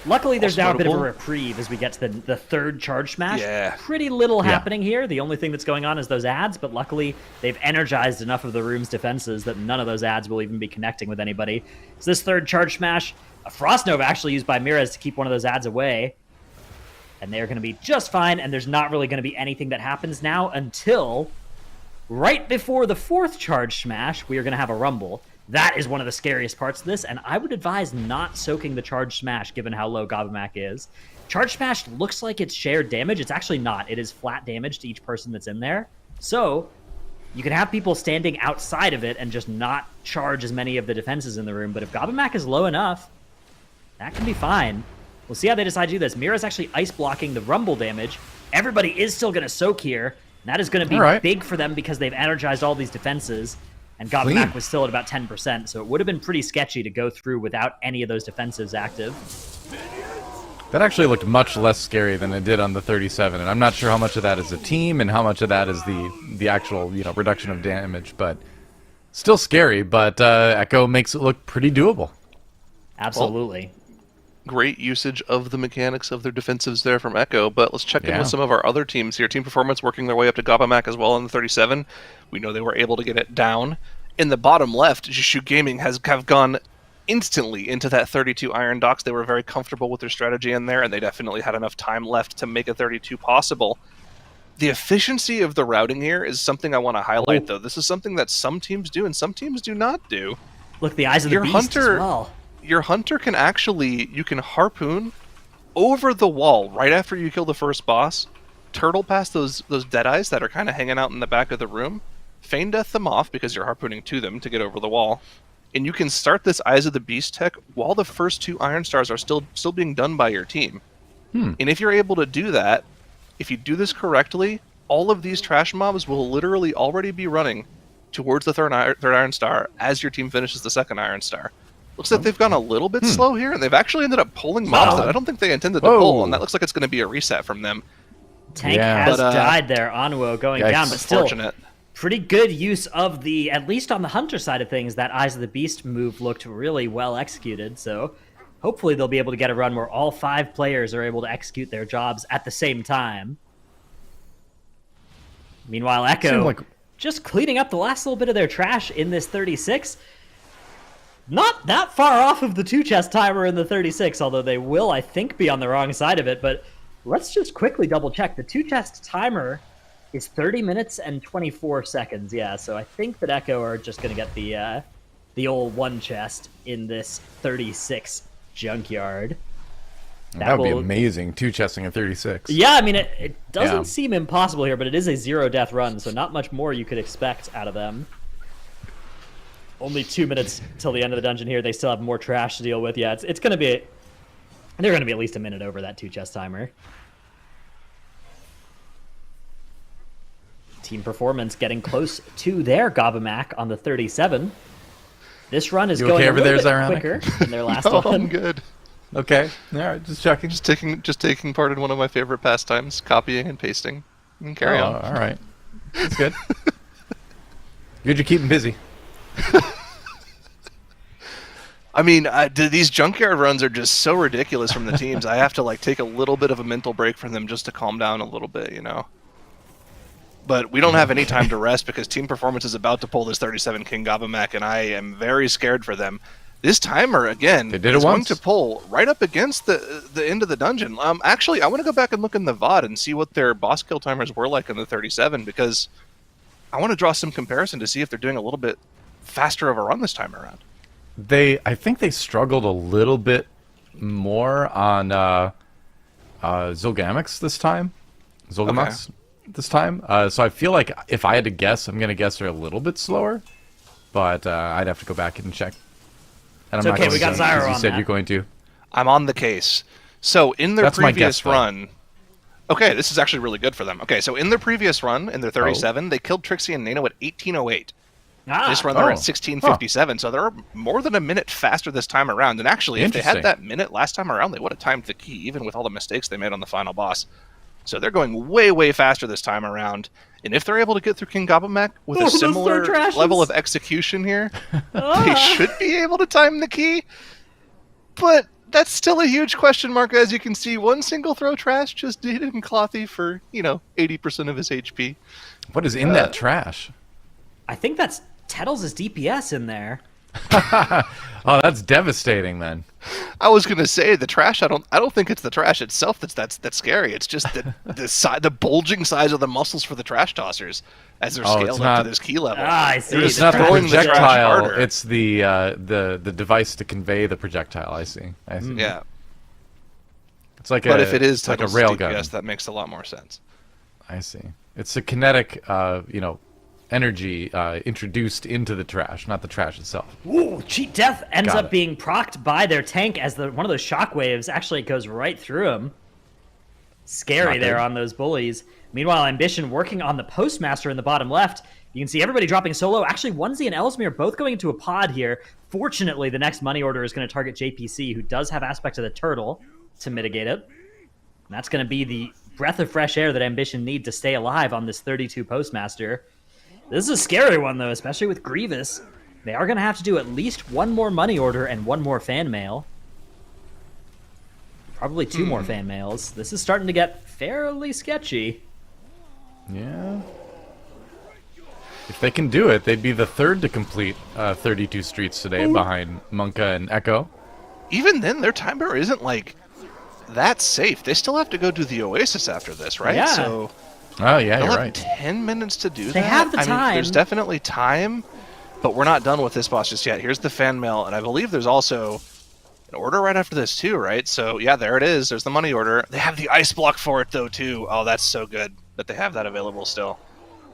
Luckily, there's now a bit of a reprieve as we get to the third charge smash. Yeah. Pretty little happening here. The only thing that's going on is those ads, but luckily they've energized enough of the room's defenses that none of those ads will even be connecting with anybody. So this third charge smash, a Frost Nova actually used by Mirez to keep one of those ads away. And they're going to be just fine, and there's not really going to be anything that happens now until right before the fourth charge smash, we are going to have a rumble. That is one of the scariest parts of this, and I would advise not soaking the charge smash given how low Gabamak is. Charge smash looks like it's shared damage. It's actually not. It is flat damage to each person that's in there. So you can have people standing outside of it and just not charge as many of the defenses in the room, but if Gabamak is low enough, that can be fine. We'll see how they decide to do this. Mira's actually ice blocking the rumble damage. Everybody is still going to soak here. And that is going to be big for them because they've energized all these defenses. And Gabamak was still at about 10%, so it would have been pretty sketchy to go through without any of those defensives active. That actually looked much less scary than it did on the 37, and I'm not sure how much of that is a team and how much of that is the actual reduction of damage, but still scary. But Echo makes it look pretty doable. Absolutely. Well, great usage of the mechanics of their defensives there from Echo, but let's check in with some of our other teams here. Team Performance working their way up to Gabamak as well on the 37. We know they were able to get it down. In the bottom left, Jishu Gaming have gone instantly into that 32 Iron Docks. They were very comfortable with their strategy in there, and they definitely had enough time left to make a 32 possible. The efficiency of the routing here is something I want to highlight, though. This is something that some teams do and some teams do not do. Look, the eyes of the beast as well. Your hunter can actually, you can harpoon over the wall right after you kill the first boss, turtle past those dead eyes that are kind of hanging out in the back of the room, feign death them off because you're harpooning to them to get over the wall, and you can start this Eyes of the Beast tech while the first two Iron Stars are still being done by your team. And if you're able to do that, if you do this correctly, all of these trash mobs will literally already be running towards the third Iron Star as your team finishes the second Iron Star. Looks like they've gone a little bit slow here, and they've actually ended up pulling mobs that I don't think they intended to pull, and that looks like it's going to be a reset from them. Tank has died there, Onwo going down, but still pretty good use of the, at least on the Hunter side of things, that Eyes of the Beast move looked really well executed, so hopefully they'll be able to get a run where all 5 players are able to execute their jobs at the same time. Meanwhile, Echo just cleaning up the last little bit of their trash in this 36. Not that far off of the 2-chest timer in the 36, although they will, I think, be on the wrong side of it. But let's just quickly double-check. The 2-chest timer is 30 minutes and 24 seconds. Yeah, so I think that Echo are just going to get the old 1-chest in this 36 junkyard. That would be amazing, 2-chesting in 36. Yeah, I mean, it doesn't seem impossible here, but it is a 0-death run, so not much more you could expect out of them. Only 2 minutes till the end of the dungeon here. They still have more trash to deal with. Yeah, it's going to be... They're going to be at least a minute over that 2-chest timer. Team Performance getting close to their Gabamak on the 37. This run is You going okay a over little there, bit Zyronic? quicker than their last Oh, one. I'm good. Okay. All right. Just checking. Just taking part in one of my favorite pastimes, copying and pasting. And carry on. All right. That's good. Good, you're keeping busy. I mean, these junkyard runs are just so ridiculous from the teams. I have to like take a little bit of a mental break from them just to calm down a little bit, you know. But we don't have any time to rest because Team Performance is about to pull this 37 King Gobamac, and I am very scared for them. This timer, again, is going to pull right up against the end of the dungeon. Actually, I want to go back and look in the VOD and see what their boss kill timers were like in the 37, because I want to draw some comparison to see if they're doing a little bit faster of a run this time around. I think they struggled a little bit more on Zolgamix this time. Zolgamax this time. So I feel like if I had to guess, I'm going to guess they're a little bit slower. But I'd have to go back and check. And It's okay, we got Zyro on you said that. you're going to. I'm on the case. So in their That's my guess, previous though. run... Okay, this is actually really good for them. Okay, so in their previous run, in their 37, they killed Trixie and Nano at 1808. This run, they're at 1657, so they're more than a minute faster this time around. And actually, if they had that minute last time around, they would have timed the key, even with all the mistakes they made on the final boss. So they're going way, way faster this time around. And if they're able to get through King Gobamac with a similar level of execution here, they should be able to time the key. But that's still a huge question mark. As you can see, one single throw trash just did him clothy for, 80% of his HP. What is in that trash? I think that's Tettles' DPS in there. Oh, that's devastating, then. I was gonna say the trash. I don't think it's the trash itself that's scary. It's just the bulging size of the muscles for the trash tossers as they're scaled up to this key level. I see. It's not the projectile. It's the device to convey the projectile. I see. Yeah. It's like but if it is like a Tettles' railgun, DPS, that makes a lot more sense. I see. It's a kinetic, energy introduced into the trash, not the trash itself. Ooh, Cheat Death ends up being procced by their tank as one of those shockwaves actually goes right through him. Scary there on those bullies. Meanwhile, Ambition working on the Postmaster in the bottom left. You can see everybody dropping solo. Actually, Onesie and Ellesmere both going into a pod here. Fortunately, the next money order is going to target JPC, who does have aspect of the turtle to mitigate it. And that's going to be the breath of fresh air that Ambition need to stay alive on this 32 Postmaster. This is a scary one, though, especially with Grievous. They are going to have to do at least one more money order and one more fan mail. Probably two more fan mails. This is starting to get fairly sketchy. Yeah. If they can do it, they'd be the third to complete 32 streets today behind Monka and Echo. Even then, their timer isn't, that safe. They still have to go do the Oasis after this, right? Yeah. So... Oh, yeah, you're have right. 10 minutes to do that. They have the I mean, time. there's definitely time, but we're not done with this boss just yet. Here's the fan mail, and I believe there's also an order right after this too, right? So yeah, there it is. There's the money order. They have the ice block for it though too. Oh, that's so good that they have that available still.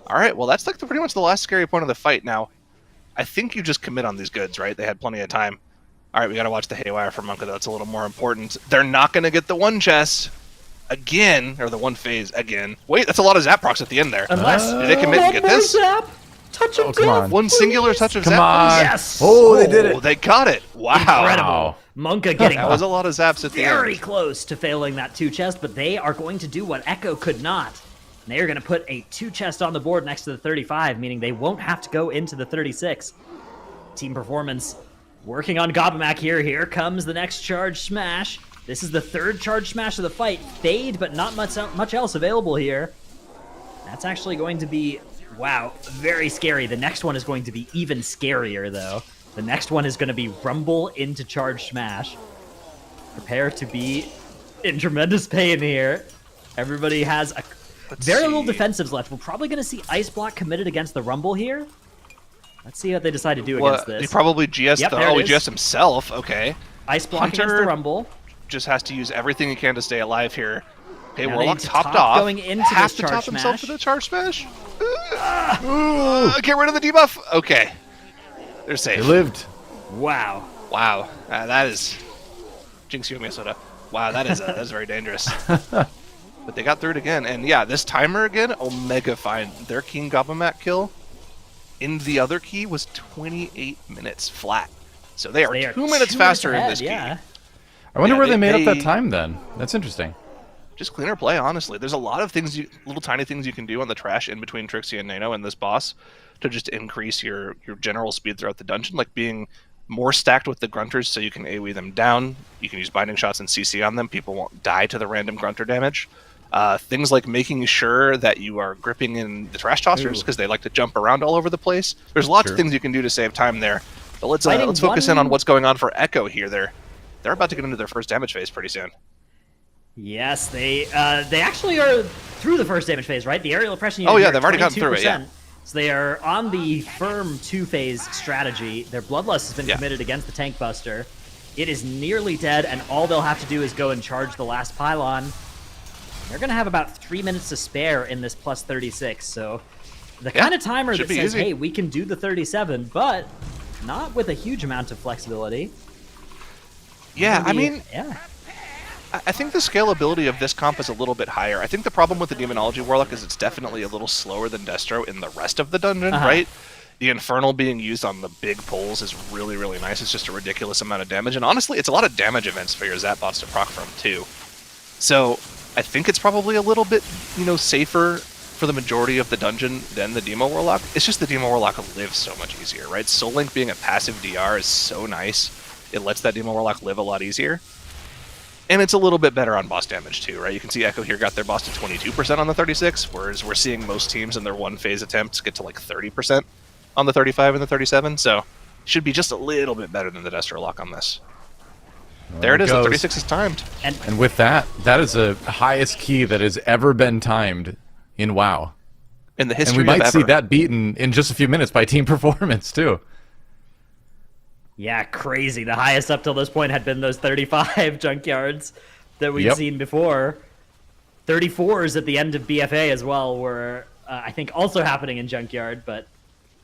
All right, well that's pretty much the last scary point of the fight. Now, I think you just commit on these goods, right? They had plenty of time. All right, we got to watch the haywire for Monka. That's a little more important. They're not going to get the one chest. Again, or the one phase again. Wait, that's a lot of zap procs at the end there. Unless Did they commit and get this? Zap. Touch of come death, on. One singular touch of zap. Come on. Yes. Oh, they did it. They got it. Wow. Incredible. Monka getting That was a lot of zaps at the very end. close to failing that 2 chest, but they are going to do what Echo could not. They are going to put a 2 chest on the board next to the 35, meaning they won't have to go into the 36. Team Performance working on Gobamac here. Here comes the next charge smash. This is the 3rd charge smash of the fight. Fade, but not much else available here. That's actually going to be, wow, very scary. The next one is going to be even scarier, though. The next one is going to be Rumble into charge smash. Prepare to be in tremendous pain here. Everybody has very little defensives left. We're probably going to see Ice Block committed against the Rumble here. Let's see what they decide to do against this. He probably GS'd Yep, he GS'd himself. Okay. Ice Block against the Rumble. Just has to use everything he can to stay alive here. Okay, Now Warlock they need to topped top off. going into has this to charge top himself smash. to the charge smash. Get rid of the debuff. Okay. They're safe. They lived. Wow. Wow. That is... Jinx you, Minnesota. Wow, that's very dangerous. But they got through it again. And yeah, this timer again, Omega fine. Their King Gobamac kill in the other key was 28 minutes flat. So they are They are 2 minutes 2 faster minutes in this ahead, key. I wonder Yeah, where they made up that they- time then. That's interesting. Just cleaner play, honestly. There's a lot of things, little tiny things you can do on the trash in between Trixie and Nano and this boss to just increase your general speed throughout the dungeon, like being more stacked with the grunters so you can AoE them down. You can use binding shots and CC on them. People won't die to the random grunter damage. Things like making sure that you are gripping in the trash tossers because they like to jump around all over the place. There's lots of things you can do to save time there. But let's focus in on what's going on for Echo here. They're about to get into their first damage phase pretty soon. Yes, they actually are through the first damage phase, right? The aerial oppression. Oh yeah, they've already gotten through it. Yeah. So they are on the firm 2-phase strategy. Their Bloodlust has been committed against the Tank Buster. It is nearly dead, and all they'll have to do is go and charge the last pylon. They're going to have about 3 minutes to spare in this plus 36, so the kind of timer that says, hey, we can do the 37, but not with a huge amount of flexibility. Yeah, I mean... Yeah. I think the scalability of this comp is a little bit higher. I think the problem with the Demonology Warlock is it's definitely a little slower than Destro in the rest of the dungeon, right? The Infernal being used on the big poles is really, really nice. It's just a ridiculous amount of damage. And honestly, it's a lot of damage events for your Zapbots to proc from, too. So I think it's probably a little bit, safer for the majority of the dungeon than the Demo Warlock. It's just the Demo Warlock lives so much easier, right? Soul Link being a passive DR is so nice. It lets that Demo Warlock live a lot easier. And it's a little bit better on boss damage too, right? You can see Echo here got their boss to 22% on the 36, whereas we're seeing most teams in their one-phase attempts get to like 30% on the 35 and the 37, so should be just a little bit better than the Destro lock on this. There it is, the 36 is timed. And with that is the highest key that has ever been timed in WoW. In the history of ever. And we might see ever. that beaten in just a few minutes by Team Performance too. Yeah, crazy. The highest up till this point had been those 35 junkyards that we've seen before. 34s at the end of BFA as well were, I think, also happening in Junkyard, but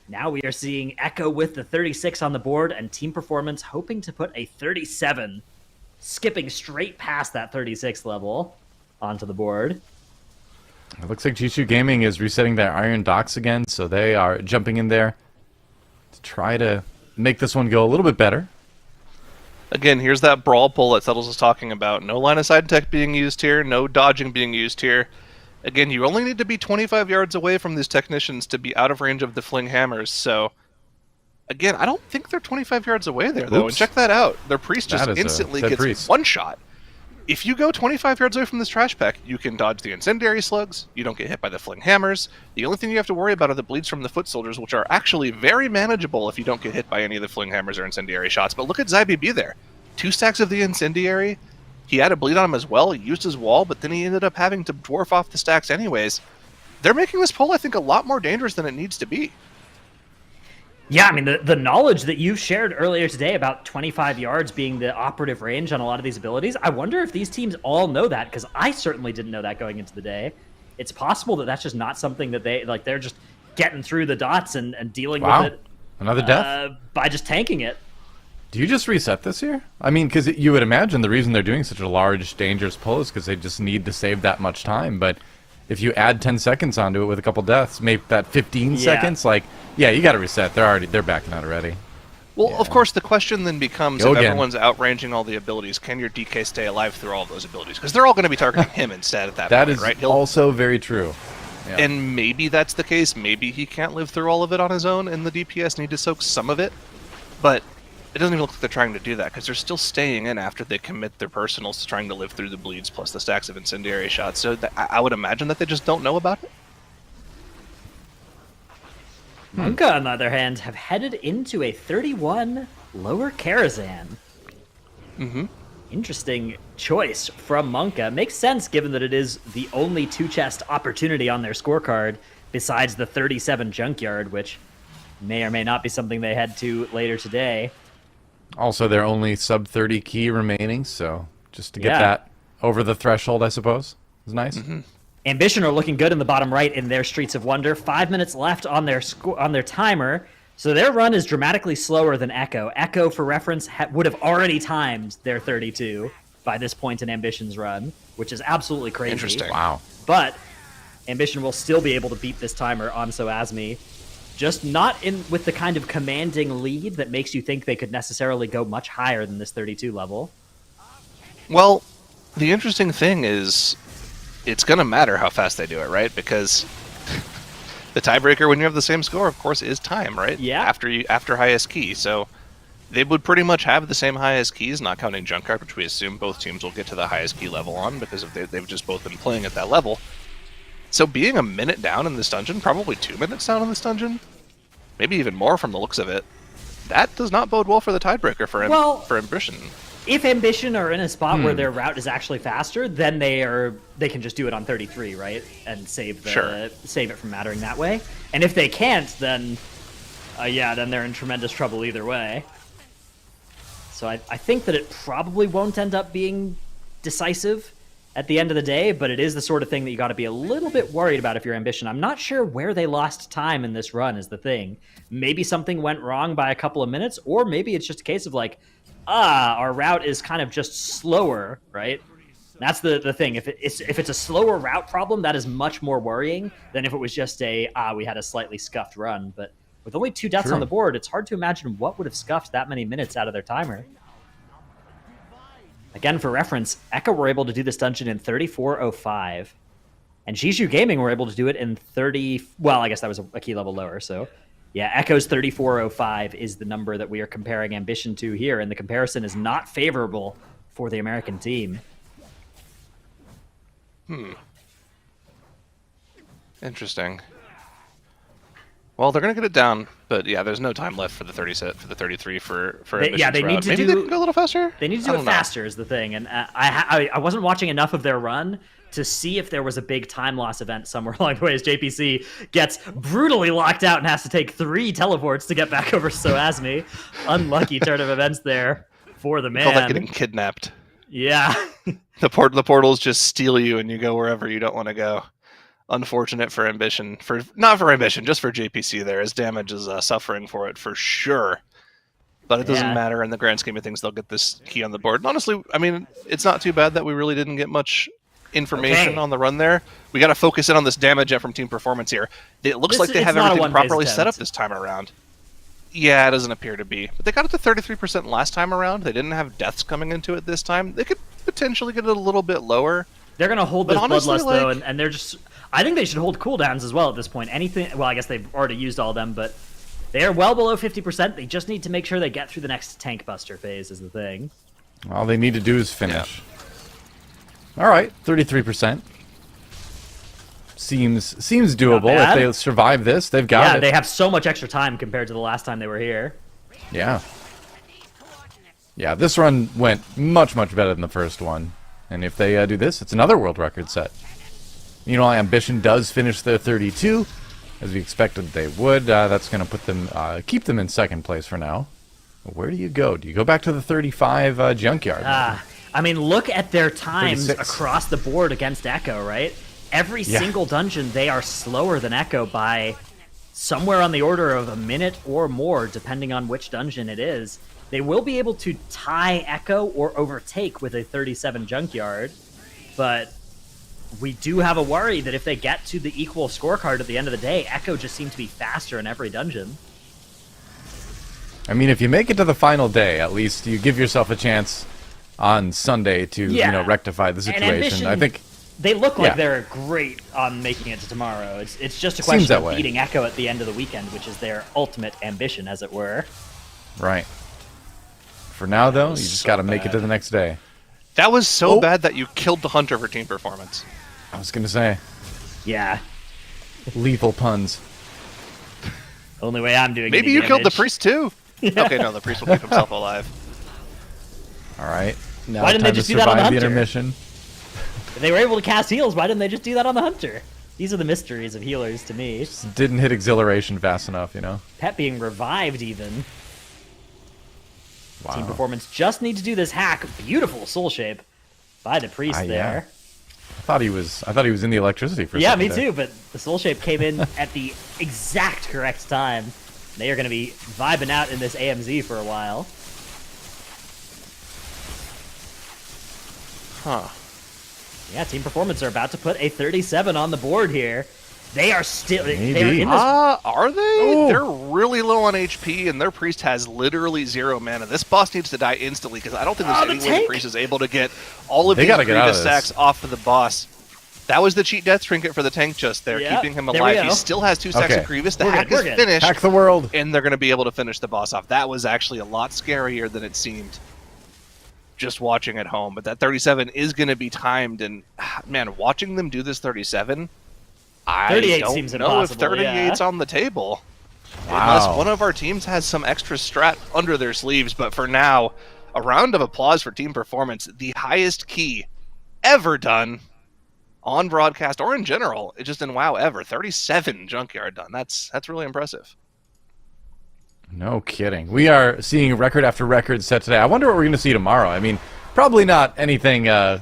now we are seeing Echo with the 36 on the board and Team Performance hoping to put a 37, skipping straight past that 36 level onto the board. It looks like G2 Gaming is resetting their Iron Docks again, so they are jumping in there to try to make this one go a little bit better. Again, here's that brawl pull that Settles was talking about. No line of sight tech being used here, no dodging being used here. Again, you only need to be 25 yards away from these technicians to be out of range of the fling hammers, so... Again, I don't think they're 25 yards away there, though, and check that out. Their priest just instantly gets one shot. If you go 25 yards away from this trash pack, you can dodge the incendiary slugs, you don't get hit by the fling hammers. The only thing you have to worry about are the bleeds from the foot soldiers, which are actually very manageable if you don't get hit by any of the fling hammers or incendiary shots. But look at ZyBB there. 2 stacks of the incendiary. He had a bleed on him as well, he used his wall, but then he ended up having to dwarf off the stacks anyways. They're making this pull, I think, a lot more dangerous than it needs to be. Yeah, I mean, the knowledge that you've shared earlier today about 25 yards being the operative range on a lot of these abilities, I wonder if these teams all know that, because I certainly didn't know that going into the day. It's possible that that's just not something that they're just getting through the dots and dealing with it. Another death? By just tanking it. Do you just reset this here? I mean, because you would imagine the reason they're doing such a large, dangerous pull is because they just need to save that much time, but if you add 10 seconds onto it with a couple deaths, maybe that 15 seconds, you got to reset. They're backing out already. Well, of course, the question then becomes, if everyone's outranging all the abilities, can your DK stay alive through all of those abilities? Because they're all going to be targeting him instead at that point, right? That is also very true. Yeah. And maybe that's the case. Maybe he can't live through all of it on his own, and the DPS need to soak some of it. But it doesn't even look like they're trying to do that, because they're still staying in after they commit their personals to trying to live through the bleeds plus the stacks of incendiary shots. So I would imagine that they just don't know about it. Monka, on the other hand, have headed into a 31 lower Karazhan. Interesting choice from Monka. Makes sense given that it is the only 2-chest opportunity on their scorecard besides the 37 Junkyard, which may or may not be something they head to later today. Also, their only sub-30 key remaining, so just to get that over the threshold, I suppose, is nice. Ambition are looking good in the bottom right in their Streets of Wonder. 5 minutes left on their timer, so their run is dramatically slower than Echo. Echo, for reference, would have already timed their 32 by this point in Ambition's run, which is absolutely crazy. Interesting. Wow. But Ambition will still be able to beat this timer on Soasmi. just not in with the kind of commanding lead that makes you think they could necessarily go much higher than this 32 level. Well, the interesting thing is it's going to matter how fast they do it, right? Because the tiebreaker when you have the same score, of course, is time, right? Yeah. After highest key. So they would pretty much have the same highest keys, not counting Junkyard, which we assume both teams will get to the highest key level on because they've just both been playing at that level. So being a minute down in this dungeon, probably 2 minutes down in this dungeon, maybe even more from the looks of it, that does not bode well for the tiebreaker for Ambition. If Ambition are in a spot where their route is actually faster, then they can just do it on 33, right? And save it from mattering that way. And if they can't, then then they're in tremendous trouble either way. So I think that it probably won't end up being decisive at the end of the day, but it is the sort of thing that you got to be a little bit worried about if you're Ambition. I'm not sure where they lost time in this run is the thing. Maybe something went wrong by a couple of minutes, or maybe it's just a case of like, our route is kind of just slower, right? That's the thing. If it's a slower route problem, that is much more worrying than if it was just we had a slightly scuffed run. But with only 2 deaths on the board, it's hard to imagine what would have scuffed that many minutes out of their timer. Again, for reference, Echo were able to do this dungeon in 34:05, and Jiju Gaming were able to do it in 30. Well, I guess that was a key level lower, so. Yeah, Echo's 34:05 is the number that we are comparing Ambition to here, and the comparison is not favorable for the American team. Interesting. Well, they're going to get it down, but yeah, there's no time left for the 33 for Ambition's they route. need to Maybe they can go a little faster? They need to do it faster is the thing, and I wasn't watching enough of their run to see if there was a big time loss event somewhere along the way as JPC gets brutally locked out and has to take 3 teleports to get back over Soasmi. Unlucky turn of events there for the man. Call that getting kidnapped. Yeah. The portals just steal you and you go wherever you don't want to go. Unfortunate for Ambition. Not for Ambition, just for JPC there, as Damage is suffering for it for sure. But it doesn't matter in the grand scheme of things. They'll get this key on the board. And honestly, I mean, it's not too bad that we really didn't get much information on the run there. We got to focus in on this damage from Team Performance here. It looks like they have everything properly set up this time around. Yeah, it doesn't appear to be. But they got it to 33% last time around. They didn't have deaths coming into it this time. They could potentially get it a little bit lower. They're going to hold this Bloodlust, though, and they're just... I think they should hold cooldowns as well at this point. Well, I guess they've already used all of them, but they are well below 50%. They just need to make sure they get through the next Tank Buster phase is the thing. All they need to do is finish. Yeah. All right, 33%. Seems doable. If they survive this, they've got it. Yeah, they have so much extra time compared to the last time they were here. Yeah. Yeah, this run went much better than the first one. And if they do this, it's another world record set. You know, Ambition does finish their 32, as we expected they would. That's going to put them, keep them in second place for now. Where do you go? Do you go back to the 35 Junkyard? I mean, look at their times 36. across the board against Echo, right? Every single dungeon, they are slower than Echo by somewhere on the order of a minute or more, depending on which dungeon it is. They will be able to tie Echo or overtake with a 37 Junkyard, but we do have a worry that if they get to the equal scorecard at the end of the day, Echo just seems to be faster in every dungeon. I mean, if you make it to the final day, at least you give yourself a chance on Sunday to, you know, rectify the situation. Ambition, I think they look like they're great on making it to tomorrow. It's just a question of beating Echo at the end of the weekend, which is their ultimate ambition, as it were. Right. For now, though, you just got to make it to the next day. That was so bad that you killed the Hunter for Team Performance. I was going to say. Yeah. Lethal puns. Only way I'm doing it. Maybe you killed the Priest, too. Yeah. Okay, no, the Priest will keep himself alive. All right. Now why didn't they just do that on the Hunter? Intermission. If they were able to cast heals, why didn't they just do that on the Hunter? These are the mysteries of healers to me. Just didn't hit exhilaration fast enough, you know? Pet being revived, even. Wow. Team Performance just need to do this hack. Beautiful soul shape by the Priest there. Yeah. I thought he was in the electricity for a second. Yeah, me too, but the soul shape came in at the exact correct time. They are going to be vibing out in this AMZ for a while. Huh. Yeah, Team Performance are about to put a 37 on the board here. They are still. Maybe. They're in this. Are they? Oh. They're really low on HP, and their priest has literally 0 mana. This boss needs to die instantly, because I don't think there's any way the priest is able to get all of these Grievous stacks off of the boss. That was the cheat death trinket for the tank just there, keeping him alive. He still has 2 stacks of Grievous. The hack is finished. Hack the world. And they're going to be able to finish the boss off. That was actually a lot scarier than it seemed just watching at home. But that 37 is going to be timed, and man, watching them do this 37... I don't seems know if impossible, 38's on the table. Wow. Unless one of our teams has some extra strat under their sleeves. But for now, a round of applause for team performance. The highest key ever done on broadcast or in general, just in WoW ever. 37 Junkyard done. That's really impressive. No kidding. We are seeing record after record set today. I wonder what we're going to see tomorrow. I mean, probably not anything higher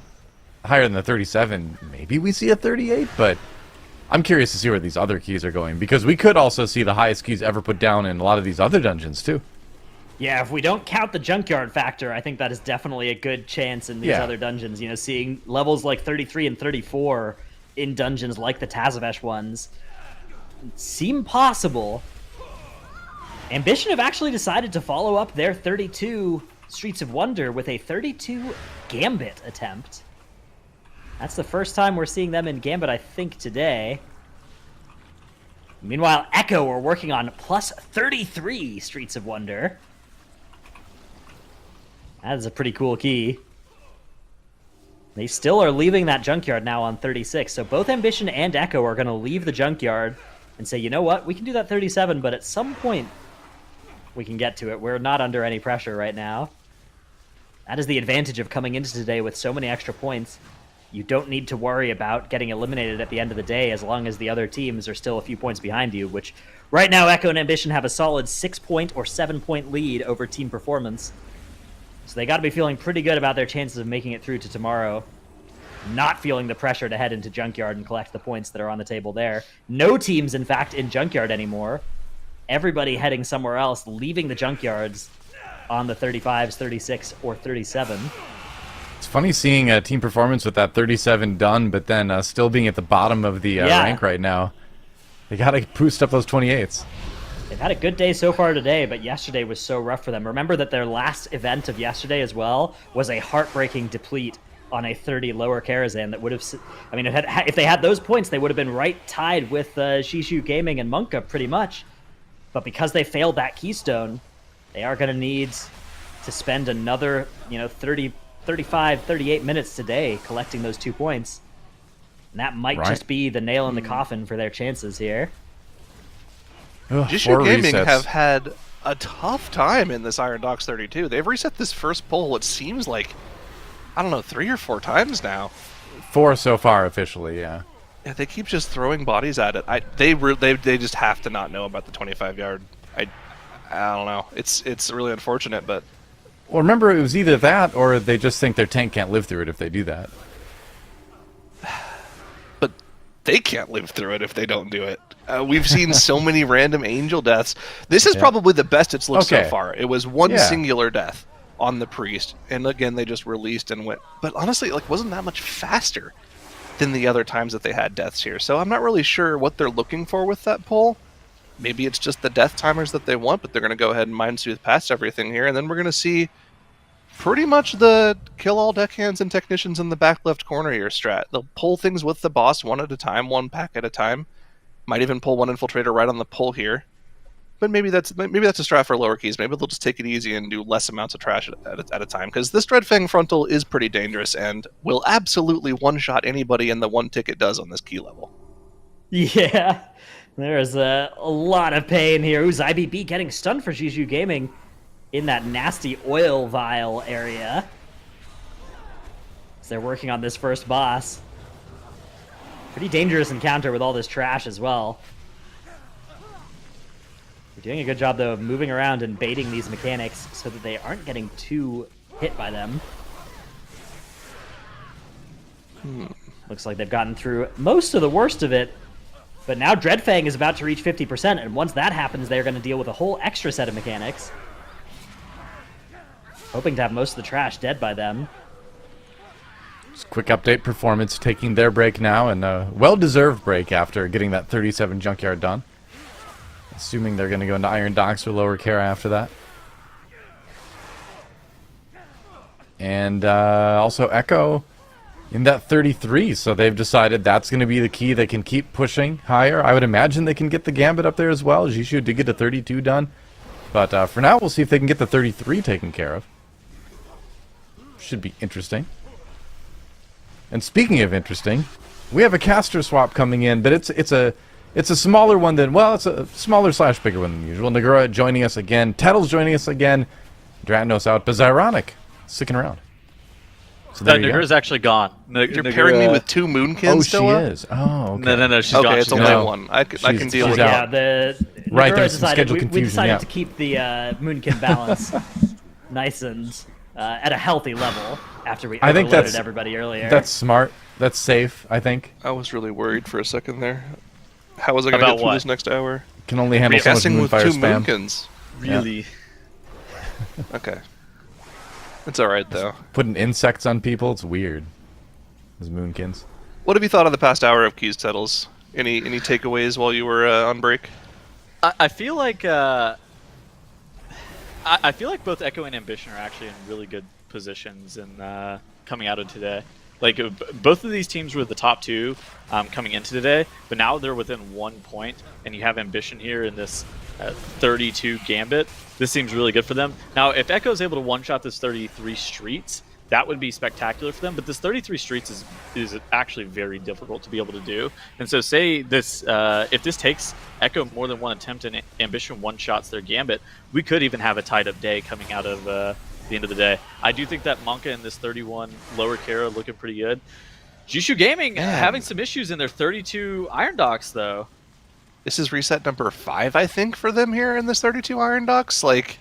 than the 37. Maybe we see a 38, but... I'm curious to see where these other keys are going, because we could also see the highest keys ever put down in a lot of these other dungeons, too. Yeah, if we don't count the junkyard factor, I think that is definitely a good chance in these other dungeons. You know, seeing levels like 33 and 34 in dungeons like the Tazavesh ones seem possible. Ambition have actually decided to follow up their 32 Streets of Wonder with a 32 Gambit attempt. That's the first time we're seeing them in Gambit, I think, today. Meanwhile, Echo are working on plus 33 Streets of Wonder. That is a pretty cool key. They still are leaving that junkyard now on 36, so both Ambition and Echo are going to leave the junkyard and say, you know what, we can do that 37, but at some point we can get to it. We're not under any pressure right now. That is the advantage of coming into today with so many extra points. You don't need to worry about getting eliminated at the end of the day as long as the other teams are still a few points behind you, which right now Echo and Ambition have a solid 6-point or 7-point lead over team performance. So they got to be feeling pretty good about their chances of making it through to tomorrow. Not feeling the pressure to head into Junkyard and collect the points that are on the table there. No teams, in fact, in Junkyard anymore. Everybody heading somewhere else, leaving the Junkyards on the 35s, 36, or 37. It's funny seeing team performance with that 37 done, but then still being at the bottom of the rank right now. They got to boost up those 28s. They've had a good day so far today, but yesterday was so rough for them. Remember that their last event of yesterday as well was a heartbreaking deplete on a 30 lower Karazhan that would have... I mean, if they had those points, they would have been right tied with Shishu Gaming and Monka pretty much. But because they failed that keystone, they are going to need to spend another, 30... 35, 38 minutes today collecting those 2 points. And that might just be the nail in the coffin for their chances here. Jishu Gaming have had a tough time in this Iron Dogs 32. They've reset this first poll, it seems like, I don't know, 3 or 4 times now. 4 so far officially, yeah. Yeah, they keep just throwing bodies at it. They just have to not know about the 25-yard. I don't know. It's really unfortunate, but... Well, remember, it was either that or they just think their tank can't live through it if they do that. But they can't live through it if they don't do it. We've seen so many random angel deaths. This is probably the best it's looked so far. It was one singular death on the priest, and again, they just released and went. But honestly, wasn't that much faster than the other times that they had deaths here. So I'm not really sure what they're looking for with that poll. Maybe it's just the death timers that they want, but they're going to go ahead and mind soothe past everything here, and then we're going to see pretty much the kill all deckhands and technicians in the back left corner here strat. They'll pull things with the boss one at a time, 1 pack at a time. Might even pull 1 infiltrator right on the pull here. But maybe that's a strat for lower keys. Maybe they'll just take it easy and do less amounts of trash at a time, because this Dreadfang frontal is pretty dangerous and will absolutely one-shot anybody in the 1 tick it does on this key level. Yeah. There's a lot of pain here. Who's IBB getting stunned for Jishu Gaming in that nasty oil vial area. So they're working on this first boss. Pretty dangerous encounter with all this trash as well. They're doing a good job, though, of moving around and baiting these mechanics so that they aren't getting too hit by them. Looks like they've gotten through most of the worst of it. But now Dreadfang is about to reach 50%, and once that happens, they're going to deal with a whole extra set of mechanics. Hoping to have most of the trash dead by them. Just quick update, Performance taking their break now, and a well-deserved break after getting that 37 Junkyard done. Assuming they're going to go into Iron Docks or Lower Kara after that. And also Echo in that 33, so they've decided that's going to be the key. They can keep pushing higher. I would imagine they can get the Gambit up there as well. Jishu did get a 32 done. But for now, we'll see if they can get the 33 taken care of. Should be interesting. And speaking of interesting, we have a caster swap coming in, but it's a smaller one than, well, it's a smaller / bigger one than usual. Nagura joining us again. Tettle's joining us again. Dratnos out, but Zyronic sticking around. So there Nagura's actually gone. You're pairing me with 2 Moonkins. Oh, she is. Oh, okay. No, she's gone. Okay, it's only gone. one. I can deal with out. that. Yeah, Right, Nagura there's some decided, schedule we confusion, decided yeah. to keep the Moonkin balance nice and at a healthy level after we I think overloaded that's everybody earlier. That's smart. That's safe, I think. I was really worried for a second there. How was I going to get through this next hour? Can only handle so much Guessing with Moonfire 2 spam. Moonkins. Really? Okay. It's alright, though. Putting insects on people, it's weird. Those Moonkins. What have you thought of the past hour of Keys Tettles? Any takeaways while you were on break? I feel like I feel like both Echo and Ambition are actually in really good positions in coming out of today. Like both of these teams were the top 2 coming into today, but now they're within 1 point, and you have Ambition here in this 32 Gambit. This seems really good for them. Now, if Echo is able to one-shot this 33 Streets, that would be spectacular for them. But this 33 Streets is actually very difficult to be able to do. And so, say this if this takes Echo more than 1 attempt and Ambition one-shots their Gambit, we could even have a tied-up day coming out of the end of the day. I do think that Monka and this 31 Lower Kara looking pretty good. Jishu Gaming having some issues in their 32 Iron Docks, though. This is reset number 5, I think, for them here in this 32 Iron Docks. Like,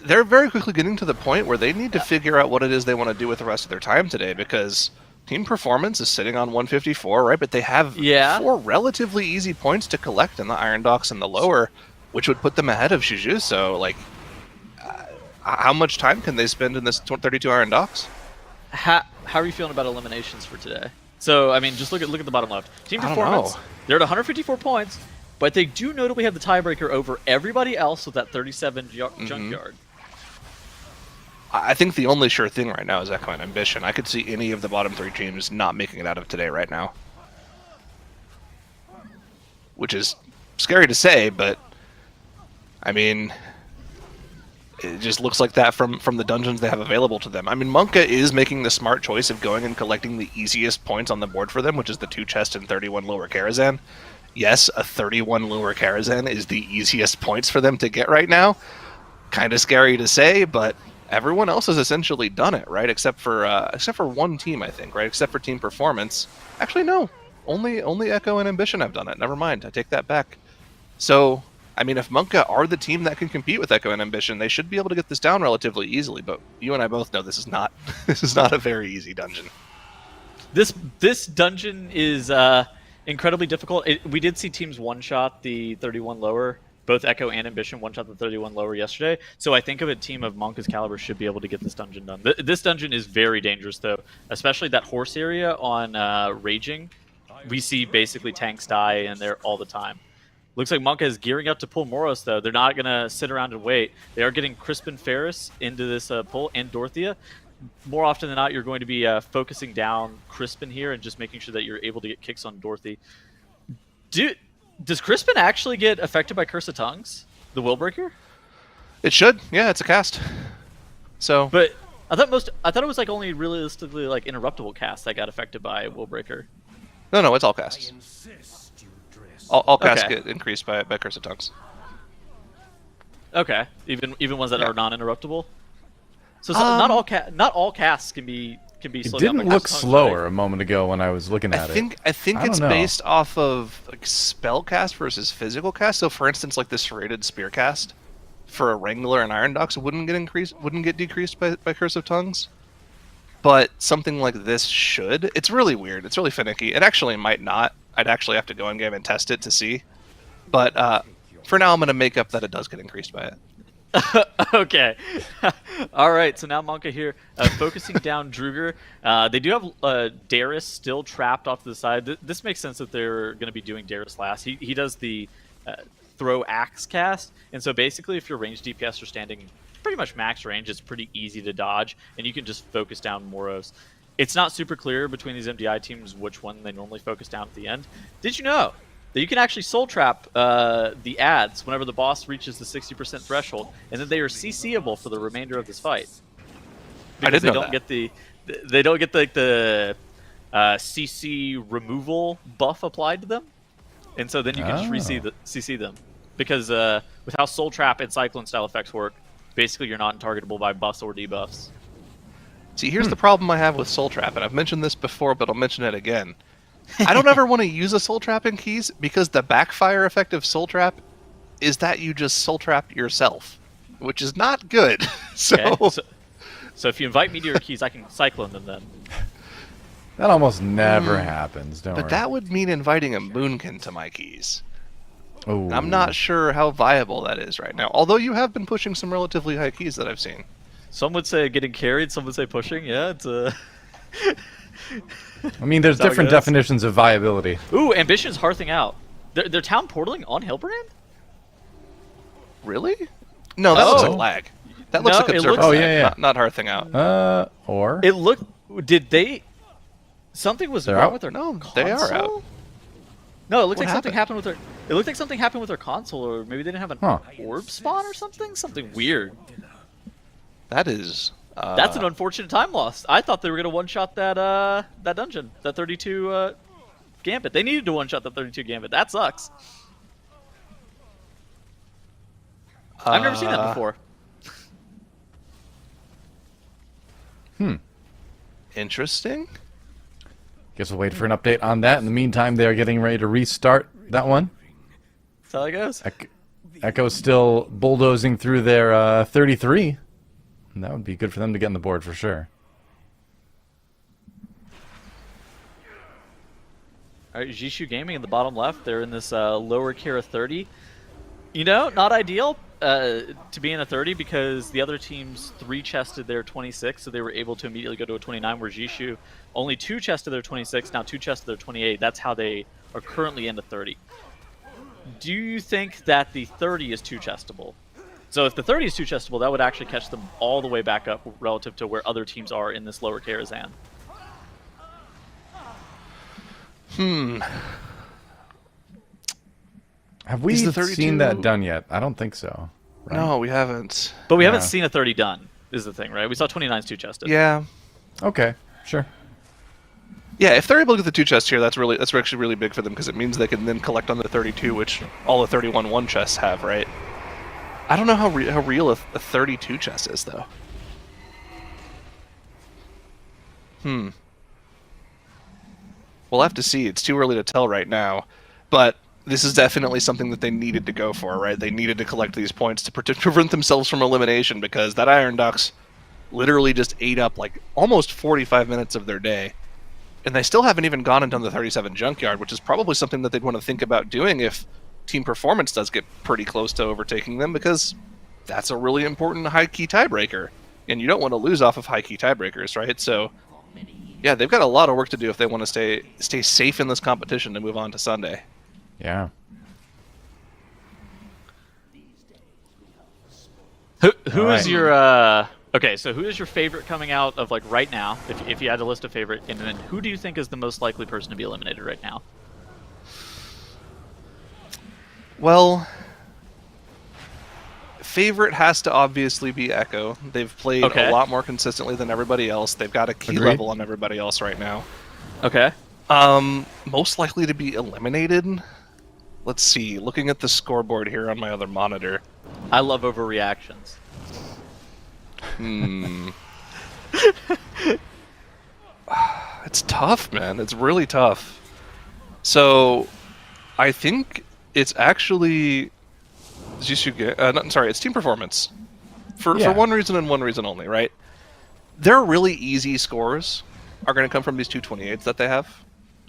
they're very quickly getting to the point where they need to figure out what it is they want to do with the rest of their time today, because Team Performance is sitting on 154, right? But they have 4 relatively easy points to collect in the Iron Docks and the lower, which would put them ahead of Shiju. So, like, how much time can they spend in this 32 Iron Docks? How are you feeling about eliminations for today? So, I mean, just look at the bottom left. Team Performance, they're at 154 points, but they do notably have the tiebreaker over everybody else with that 37 Junkyard. I think the only sure thing right now is Echo and Ambition. I could see any of the bottom 3 teams not making it out of today right now. Which is scary to say, but I mean, it just looks like that from the dungeons they have available to them. I mean, Monka is making the smart choice of going and collecting the easiest points on the board for them, which is the 2 chest and 31 Lower Karazhan. Yes, a 31 Lower Karazhan is the easiest points for them to get right now. Kind of scary to say, but everyone else has essentially done it, right? Except for one team, I think, right? Except for Team Performance. Actually, no. Only Echo and Ambition have done it. Never mind. I take that back. So, I mean, if Monka are the team that can compete with Echo and Ambition, they should be able to get this down relatively easily. But you and I both know this is not a very easy dungeon. This dungeon is incredibly difficult. We did see teams one-shot the 31 lower. Both Echo and Ambition one-shot the 31 lower yesterday. So I think of a team of Monka's caliber should be able to get this dungeon done. This dungeon is very dangerous, though, especially that horse area on Raging. We see basically tanks die in there all the time. Looks like Monka is gearing up to pull Moros, though. They're not going to sit around and wait. They are getting Crispin Ferris into this pull, and Dorothea. More often than not, you're going to be focusing down Crispin here and just making sure that you're able to get kicks on Dorothy. Does Crispin actually get affected by Curse of Tongues, the Willbreaker? It should. Yeah, it's a cast. So, but I thought it was like only realistically like interruptible casts that got affected by Willbreaker. No, it's all casts. All casts get increased by Curse of Tongues. Okay, even ones that are non-interruptible. So not all casts can be It slowed down. didn't look slower a moment ago when I was looking at it. I think it's based off of like spell cast versus physical cast. So, for instance, like this serrated spear cast for a Wrangler and Iron Dogs wouldn't get decreased by Curse of Tongues. But something like this should. It's really weird. It's really finicky. It actually might not. I'd actually have to go in game and test it to see. But for now, I'm going to make up that it does get increased by it. Okay. All right, so now Monka here, focusing down Druger. They do have Darius still trapped off to the side. This makes sense that they're going to be doing Darius last. He does the throw axe cast, and so basically if your ranged DPS are standing pretty much max range, it's pretty easy to dodge, and you can just focus down Moros. It's not super clear between these MDI teams which one they normally focus down at the end. Did you know that you can actually soul trap the ads whenever the boss reaches the 60% threshold, and then they are CCable for the remainder of this fight? Because they don't get the CC removal buff applied to them, and so then you can just CC them. Because with how soul trap and cyclone style effects work, basically you're not targetable by buffs or debuffs. See, here's the problem I have with soul trap, and I've mentioned this before, but I'll mention it again. I don't ever want to use a soul trap in keys because the backfire effect of soul trap is that you just soul trap yourself, which is not good. So if you invite me to your keys, I can cyclone them then. That almost never happens, don't worry. But that would mean inviting a Moonkin to my keys. Ooh. I'm not sure how viable that is right now, although you have been pushing some relatively high keys that I've seen. Some would say getting carried, some would say pushing. Yeah, it's I mean, there's different definitions of viability. Ooh, Ambition's hearthing out. They're town portaling on Hillbrand? Really? No, that looks like lag. That looks like observer lag, not hearthing out. Or? It looked... Did they... Something was wrong with their console? They are out. No, it looked like something happened with their... It looked like something happened with their console, or maybe they didn't have an orb spawn or something? Something weird. That is... That's an unfortunate time loss. I thought they were going to one-shot that dungeon, that 32 Gambit. They needed to one-shot that 32 Gambit. That sucks. I've never seen that before. Interesting. Guess we'll wait for an update on that. In the meantime, they're getting ready to restart that one. That's how it goes. Echo's still bulldozing through their 33. And that would be good for them to get on the board for sure. All right, Jishu Gaming in the bottom left. They're in this lower Kira 30. You know, not ideal to be in a 30 because the other teams 3-chested their 26, so they were able to immediately go to a 29, where Jishu only 2-chested their 26, now 2-chested their 28. That's how they are currently in the 30. Do you think that the 30 is 2-chestable? So if the 30 is 2-chestable, that would actually catch them all the way back up relative to where other teams are in this lower Karazhan. Have we seen that done yet? I don't think so. Right? No, we haven't. But we haven't seen a 30 done, is the thing, right? We saw 29's 2-chested. Yeah. Okay, sure. Yeah, if they're able to get the 2-chest here, that's actually really big for them because it means they can then collect on the 32, which all the 31 1-chests have, right? I don't know how real a 32 chest is, though. We'll have to see. It's too early to tell right now. But this is definitely something that they needed to go for, right? They needed to collect these points to prevent themselves from elimination because that Iron Ducks literally just ate up like almost 45 minutes of their day. And they still haven't even gone and done the 37 Junkyard, which is probably something that they'd want to think about doing if team performance does get pretty close to overtaking them, because that's a really important high-key tiebreaker. And you don't want to lose off of high-key tiebreakers, right? So, yeah, they've got a lot of work to do if they want to stay safe in this competition to move on to Sunday. Yeah. Who is your... Okay, so who is your favorite coming out of, like, right now, if you had to list a favorite, and then who do you think is the most likely person to be eliminated right now? Well, favorite has to obviously be Echo. They've played a lot more consistently than everybody else. They've got a key level on everybody else right now. Okay. Most likely to be eliminated? Let's see. Looking at the scoreboard here on my other monitor. I love overreactions. It's tough, man. It's really tough. So, I think it's actually it's team performance. For one reason and one reason only, right? Their really easy scores are going to come from these 228s that they have.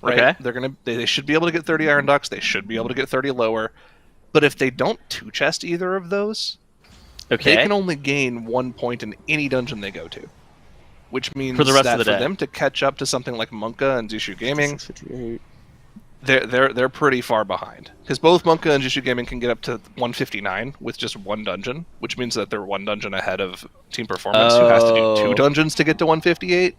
Right? Okay. They should be able to get 30 Iron Ducks. They should be able to get 30 lower. But if they don't 2-chest either of those, they can only gain 1 point in any dungeon they go to. Which means for the rest that of the for day. them to catch up to something like Monka and Zushu Gaming, they're pretty far behind. Because both Monka and Jushu Gaming can get up to 159 with just one dungeon, which means that they're one dungeon ahead of Team Performance, who has to do 2 dungeons to get to 158.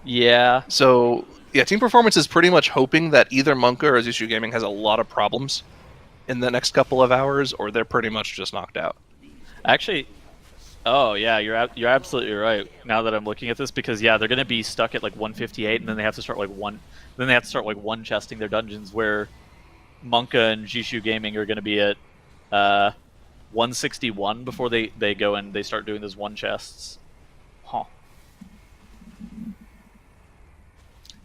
Yeah. So, yeah, Team Performance is pretty much hoping that either Monka or Jushu Gaming has a lot of problems in the next couple of hours, or they're pretty much just knocked out. Actually, oh yeah, you're absolutely right. Now that I'm looking at this, because yeah, they're going to be stuck at like 158, and then they have to start like one chesting their dungeons, where Monka and Jishu Gaming are going to be at 161 before they go and they start doing those one chests. Huh.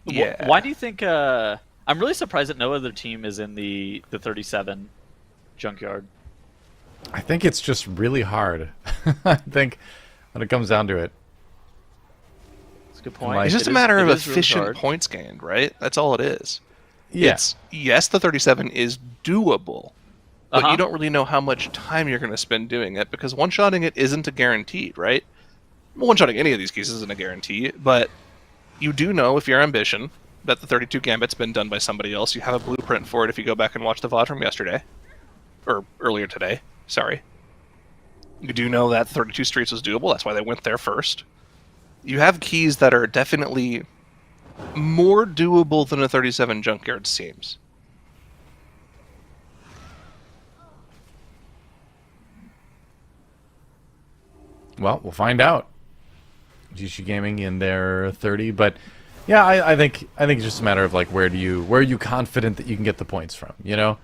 Yeah. Why do you think? I'm really surprised that no other team is in the 37 junkyard. I think it's just really hard. I think when it comes down to it. That's a good point. Like, It's just a matter of efficient points gained, right? That's all it is. Yeah. Yes, the 37 is doable, but you don't really know how much time you're going to spend doing it, because one-shotting it isn't a guaranteed, right? One-shotting any of these keys isn't a guarantee, but you do know, if you're Ambition, that the 32 Gambit's been done by somebody else. You have a blueprint for it if you go back and watch the VOD from yesterday. Or earlier today, sorry. You do know that 32 Streets was doable, that's why they went there first. You have keys that are definitely more doable than a 37 Junkyard seems. Well, we'll find out. GC Gaming in their 30, but yeah, I think it's just a matter of like where are you confident that you can get the points from, you know?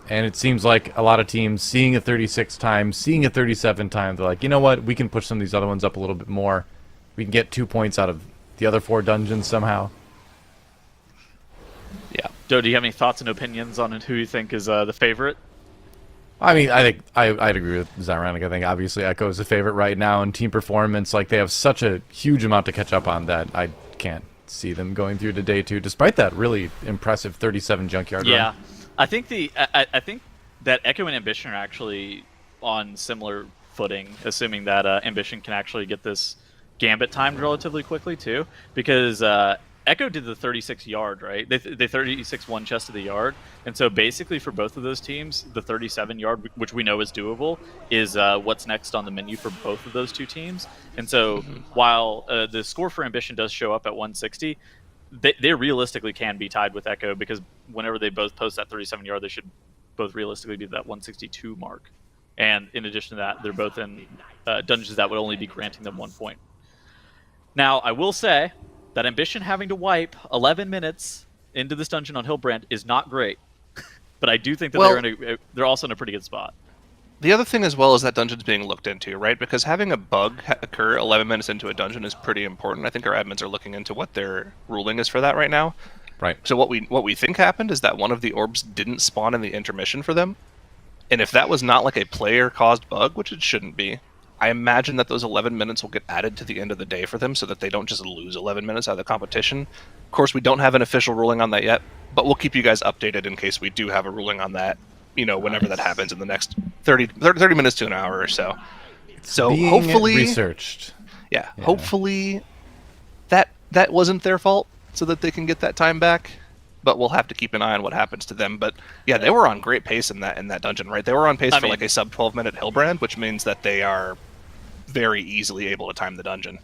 And it seems like a lot of teams seeing a 36 time, seeing a 37 time, they're like, you know what, we can push some of these other ones up a little bit more. We can get 2 points out of the other 4 dungeons somehow. Yeah. Joe, do you have any thoughts and opinions on who you think is the favorite? I mean, I think I'd agree with Zyronic. I think obviously Echo is the favorite right now, and Team Performance, like they have such a huge amount to catch up on that I can't see them going through to day 2, despite that really impressive 37 Junkyard run. Yeah, I think I think that Echo and Ambition are actually on similar footing, assuming that Ambition can actually get this Gambit timed relatively quickly too, because Echo did the 36 yard, right? They 36 one chest of the yard, and so basically for both of those teams, the 37 yard, which we know is doable, is what's next on the menu for both of those two teams. And so while the score for Ambition does show up at 160, they realistically can be tied with Echo, because whenever they both post that 37 yard, they should both realistically be that 162 mark. And in addition to that, they're both in dungeons that would only be granting them 1 point. Now, I will say that Ambition having to wipe 11 minutes into this dungeon on Hillbrand is not great. But I do think that they're also in a pretty good spot. The other thing as well is that dungeon's being looked into, right? Because having a bug occur 11 minutes into a dungeon is pretty important. I think our admins are looking into what their ruling is for that right now. Right. So what we think happened is that one of the orbs didn't spawn in the intermission for them. And if that was not like a player-caused bug, which it shouldn't be, I imagine that those 11 minutes will get added to the end of the day for them so that they don't just lose 11 minutes out of the competition. Of course, we don't have an official ruling on that yet, but we'll keep you guys updated in case we do have a ruling on that, you know, whenever that happens in the next 30 minutes to an hour or so. So being hopefully researched. Yeah, hopefully that wasn't their fault so that they can get that time back. But we'll have to keep an eye on what happens to them. But yeah, they were on great pace in that dungeon, right? They were on pace for like a sub 12-minute Hillbrand, which means that they are very easily able to time the dungeon.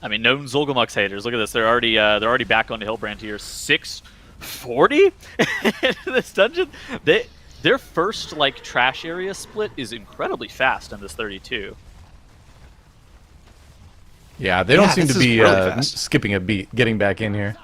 I mean, no Zolgamux haters. Look at this. They're already back onto Hillbrand here. 640 into this dungeon. Their first like trash area split is incredibly fast in this 32. Yeah, they don't seem to be really skipping a beat, getting back in here.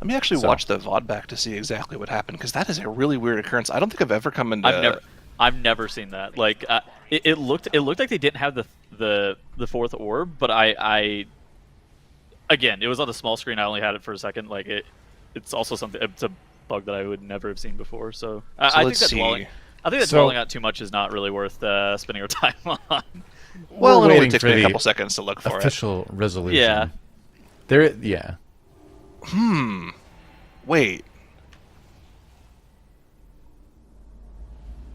Let me actually watch the VOD back to see exactly what happened, because that is a really weird occurrence. I don't think I've ever come into. I've never seen that. Like it looked like they didn't have the fourth orb, but I again, it was on a small screen. I only had it for a second. Like it's also something. It's a bug that I would never have seen before. So I think that dwelling out too much is not really worth spending our time on. Well, it only takes me a couple seconds to look for official resolution. Yeah. Yeah. Wait.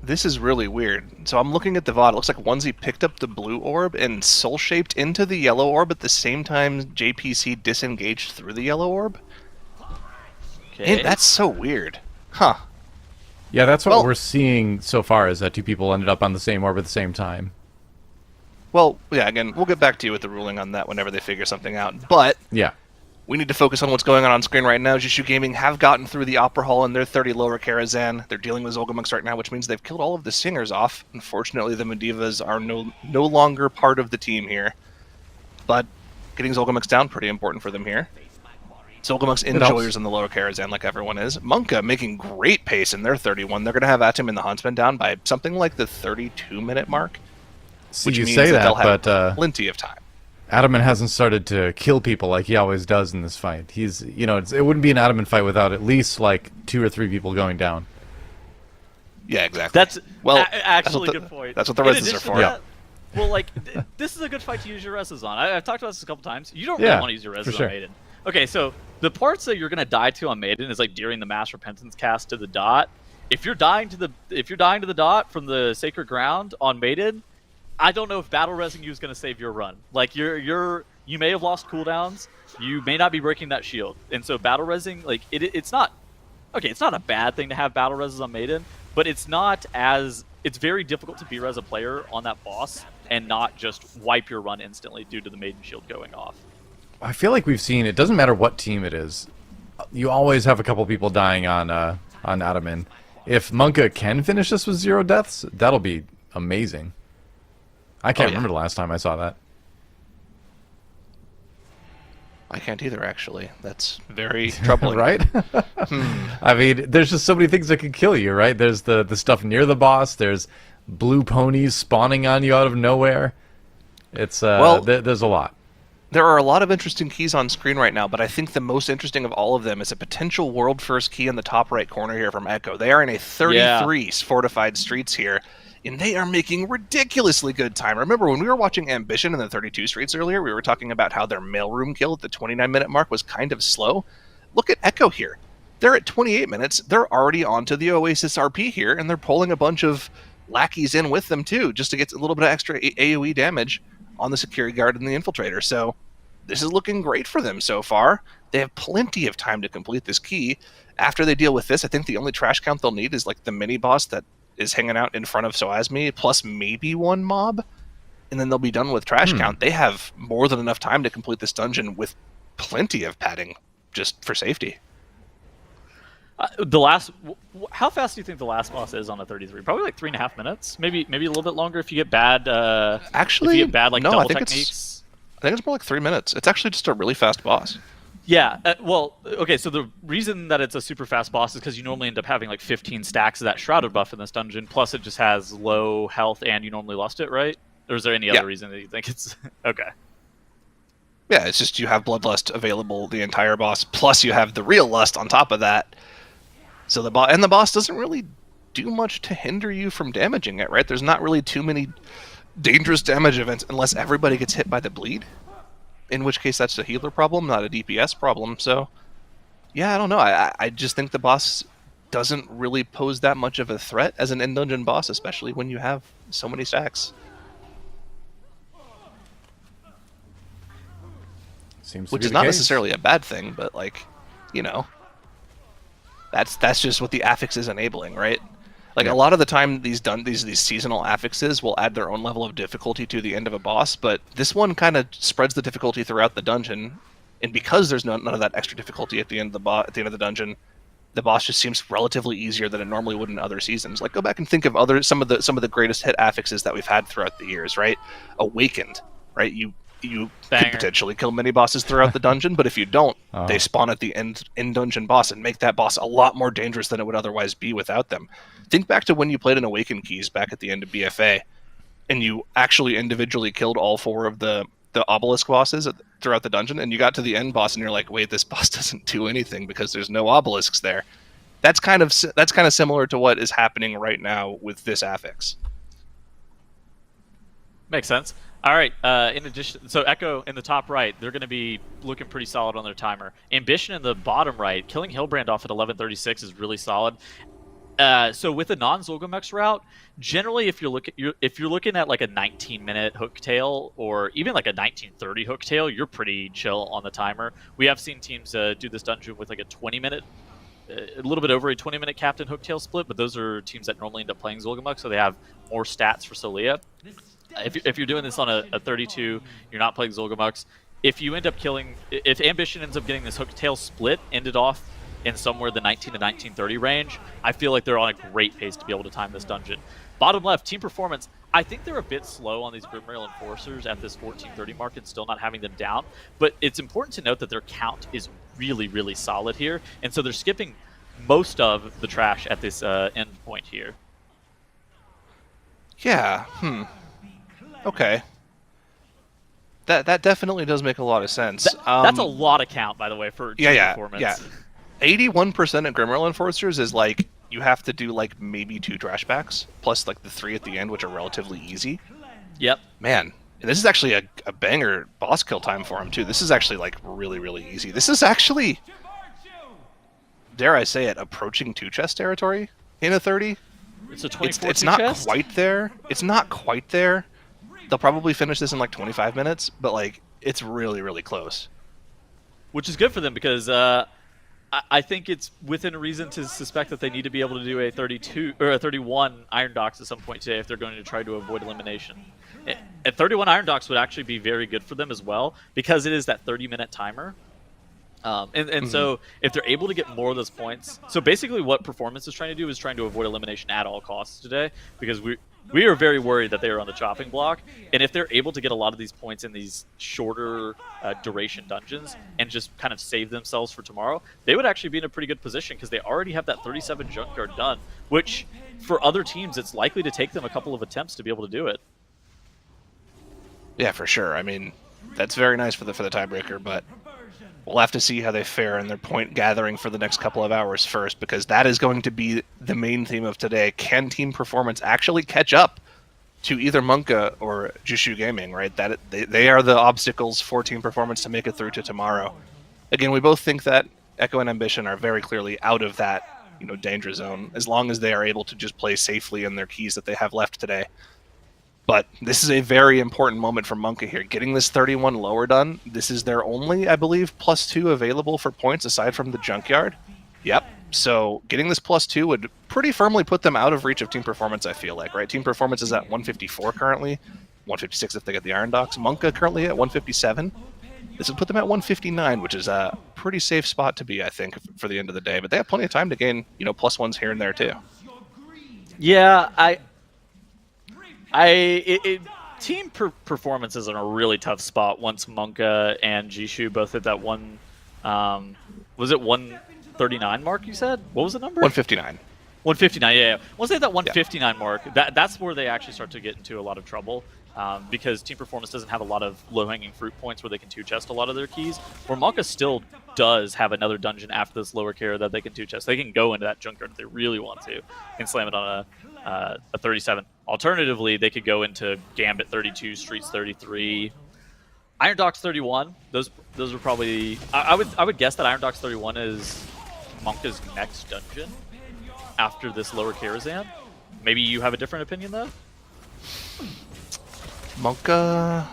This is really weird. So I'm looking at the VOD. It looks like Onesie picked up the blue orb and soul-shaped into the yellow orb at the same time JPC disengaged through the yellow orb. Okay. That's so weird. Huh. Yeah, that's what we're seeing so far, is that two people ended up on the same orb at the same time. Well, yeah, again, we'll get back to you with the ruling on that whenever they figure something out. But yeah, we need to focus on what's going on screen right now. Jishu Gaming have gotten through the Opera Hall in their 30 lower Karazhan. They're dealing with Zolgamunks right now, which means they've killed all of the Singers off. Unfortunately, the Medivhas are no longer part of the team here. But getting Zolgamunks down, pretty important for them here. Zolgamunks enjoyers in the lower Karazhan, like everyone is. Monka making great pace in their 31. They're going to have Atom and the Huntsman down by something like the 32-minute mark. See, which you means say that they'll that, have but plenty of time. Adamant hasn't started to kill people like he always does in this fight. He's, you know, it wouldn't be an Adamant fight without at least like 2 or 3 people going down. Yeah, exactly. That's actually a good point. That's what the reses are for. That, well, like, this is a good fight to use your reses on. I've talked about this a couple times. You don't really want to use your reses on Maiden. Okay, so the parts that you're gonna die to on Maiden is like during the Mass Repentance cast to the dot. If you're dying to the dot from the Sacred Ground on Maiden, I don't know if battle resing you is gonna save your run. Like you may have lost cooldowns, you may not be breaking that shield, and so battle resing, like it's not okay. It's not a bad thing to have battle reses on Maiden, but it's very difficult to be-res a player on that boss and not just wipe your run instantly due to the Maiden shield going off. I feel like we've seen, it doesn't matter what team it is, you always have a couple people dying on Adamant. If Monka can finish this with 0 deaths, that'll be amazing. I can't remember the last time I saw that. I can't either, actually. That's very troubling. Right? I mean, there's just so many things that could kill you, right? There's the stuff near the boss. There's blue ponies spawning on you out of nowhere. It's there's a lot. There are a lot of interesting keys on screen right now, but I think the most interesting of all of them is a potential world-first key in the top right corner here from Echo. They are in a 33 fortified streets here, and they are making ridiculously good time. Remember, when we were watching Ambition in the 32 streets earlier, we were talking about how their mailroom kill at the 29-minute mark was kind of slow. Look at Echo here. They're at 28 minutes. They're already onto the Oasis RP here, and they're pulling a bunch of lackeys in with them, too, just to get a little bit of extra AoE damage on the security guard and the infiltrator. So this is looking great for them so far. They have plenty of time to complete this key. After they deal with this, I think the only trash count they'll need is like the mini boss that is hanging out in front of Soasmi, plus maybe 1 mob, and then they'll be done with trash count. They have more than enough time to complete this dungeon with plenty of padding just for safety. How fast do you think the last boss is on a 33? Probably like 3.5 minutes, maybe a little bit longer if you get bad. Actually, if you get bad no, double I think techniques. I think it's more like 3 minutes. It's actually just a really fast boss. Yeah, well, okay, so the reason that it's a super fast boss is because you normally end up having like 15 stacks of that Shrouded buff in this dungeon, plus it just has low health and you normally lost it, right? Or is there any other reason that you think it's... Okay. Yeah, it's just you have Bloodlust available the entire boss, plus you have the real Lust on top of that. So the boss doesn't really do much to hinder you from damaging it, right? There's not really too many dangerous damage events unless everybody gets hit by the bleed. In which case that's a healer problem, not a DPS problem. So, yeah, I don't know. I just think the boss doesn't really pose that much of a threat as an in-dungeon boss, especially when you have so many stacks. Which is not necessarily a bad thing, but, like, you know, that's just what the affix is enabling, right? Like, a lot of the time, these seasonal affixes will add their own level of difficulty to the end of a boss, but this one kind of spreads the difficulty throughout the dungeon, and because there's none of that extra difficulty at the end of the dungeon, the boss just seems relatively easier than it normally would in other seasons. Like, go back and think of some of the greatest hit affixes that we've had throughout the years, right? Awakened, right? You could potentially kill many bosses throughout the dungeon, but if you don't, they spawn at the end-dungeon boss and make that boss a lot more dangerous than it would otherwise be without them. Think back to when you played an Awakened Keys back at the end of BFA, and you actually individually killed all 4 of the obelisk bosses throughout the dungeon, and you got to the end boss and you're like, wait, this boss doesn't do anything because there's no obelisks there. That's kind of similar to what is happening right now with this affix. Makes sense. All right, in addition, so Echo in the top right, they're going to be looking pretty solid on their timer. Ambition in the bottom right, killing Hillbrand off at 11:36 is really solid. So with a non-Zolgamux route, generally if you're looking at like a 19-minute hooktail or even like a 19:30 hooktail, you're pretty chill on the timer. We have seen teams do this dungeon with like a 20-minute, a little bit over a 20-minute captain hooktail split, but those are teams that normally end up playing Zolgamux, so they have more stats for Solia. If you're doing this on a 32, you're not playing Zolgamux. If Ambition ends up getting this hooktail split ended off in somewhere the 19 to 19:30 range, I feel like they're on a great pace to be able to time this dungeon. Bottom left, team performance. I think they're a bit slow on these Grimrail Enforcers at this 14:30 mark and still not having them down, but it's important to note that their count is really, really solid here, and so they're skipping most of the trash at this end point here. Yeah, okay. That definitely does make a lot of sense. That's a lot of count, by the way, for team performance. Yeah. 81% at Grimrail Enforcers is like, you have to do like maybe 2 trashbacks, plus like the 3 at the end, which are relatively easy. Yep. Man, and this is actually a banger boss kill time for him too. This is actually like really, really easy. This is actually, dare I say it, approaching 2 chest territory in a 30. It's a 24 It's not chest? quite there. It's not quite there. They'll probably finish this in like 25 minutes, but like it's really, really close. Which is good for them because I think it's within reason to suspect that they need to be able to do a 32 or a 31 Iron Docs at some point today if they're going to try to avoid elimination. At 31 Iron Docs would actually be very good for them as well because it is that 30-minute timer. So if they're able to get more of those points, so basically what Performance is trying to do is trying to avoid elimination at all costs today because we are very worried that they are on the chopping block, and if they're able to get a lot of these points in these shorter duration dungeons and just kind of save themselves for tomorrow, they would actually be in a pretty good position because they already have that 37 Junkyard done, which for other teams it's likely to take them a couple of attempts to be able to do it. Yeah, for sure. I mean, that's very nice for the tiebreaker, but we'll have to see how they fare in their point gathering for the next couple of hours first, because that is going to be the main theme of today. Can Team Performance actually catch up to either Monka or Jushu Gaming, right? That they are the obstacles for Team Performance to make it through to tomorrow. Again, we both think that Echo and Ambition are very clearly out of that, danger zone, as long as they are able to just play safely in their keys that they have left today. But this is a very important moment for Monka here. Getting this 31 lower done, this is their only, I believe, +2 available for points aside from the Junkyard. Yep. So getting this +2 would pretty firmly put them out of reach of Team Performance, I feel like, right? Team Performance is at 154 currently, 156 if they get the Iron Docs. Monka currently at 157. This would put them at 159, which is a pretty safe spot to be, I think, for the end of the day. But they have plenty of time to gain, +1s here and there, too. Yeah, Team Performance is in a really tough spot once Monka and Jishu both hit that one. Was it 139 mark? You said what was the number? 159. 159. Yeah. Once they hit that 159 mark, that's where they actually start to get into a lot of trouble. Because Team Performance doesn't have a lot of low-hanging fruit points where they can two-chest a lot of their keys, where Monka still does have another dungeon after this lower carrier that they can two-chest. They can go into that Junkyard if they really want to and slam it on a 37. Alternatively, they could go into Gambit 32, Streets 33, Iron Docs 31. Those are probably... I would guess that Iron Docs 31 is Monka's next dungeon after this lower Karazhan. Maybe you have a different opinion, though? Monka,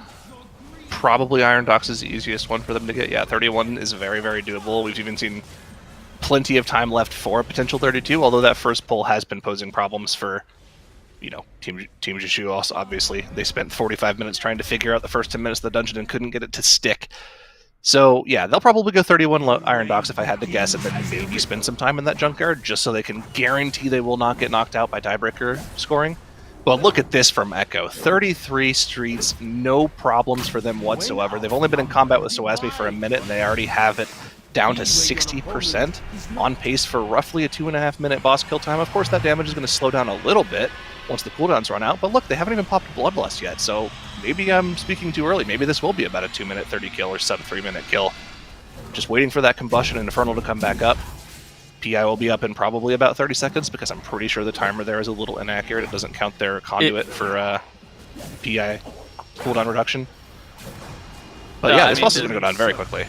probably Iron Docs is the easiest one for them to get. Yeah, 31 is very, very doable. We've even seen plenty of time left for a potential 32, although that first pull has been posing problems for, Team Jishu also, obviously. They spent 45 minutes trying to figure out the first 10 minutes of the dungeon and couldn't get it to stick. So, yeah, they'll probably go 31 Iron Docs if I had to guess, and then maybe spend some time in that Junkyard just so they can guarantee they will not get knocked out by tiebreaker scoring. But look at this from Echo. 33 streets, no problems for them whatsoever. They've only been in combat with Soasmi for a minute, and they already have it down to 60%, on pace for roughly a 2.5-minute boss kill time. Of course, that damage is going to slow down a little bit once the cooldowns run out, but look, they haven't even popped Bloodlust yet, so maybe I'm speaking too early. Maybe this will be about a 2-minute 30 kill or sub 3-minute kill. Just waiting for that Combustion and Infernal to come back up. PI will be up in probably about 30 seconds because I'm pretty sure the timer there is a little inaccurate. It doesn't count their conduit for PI cooldown reduction. But yeah, this boss is going to go down very quickly.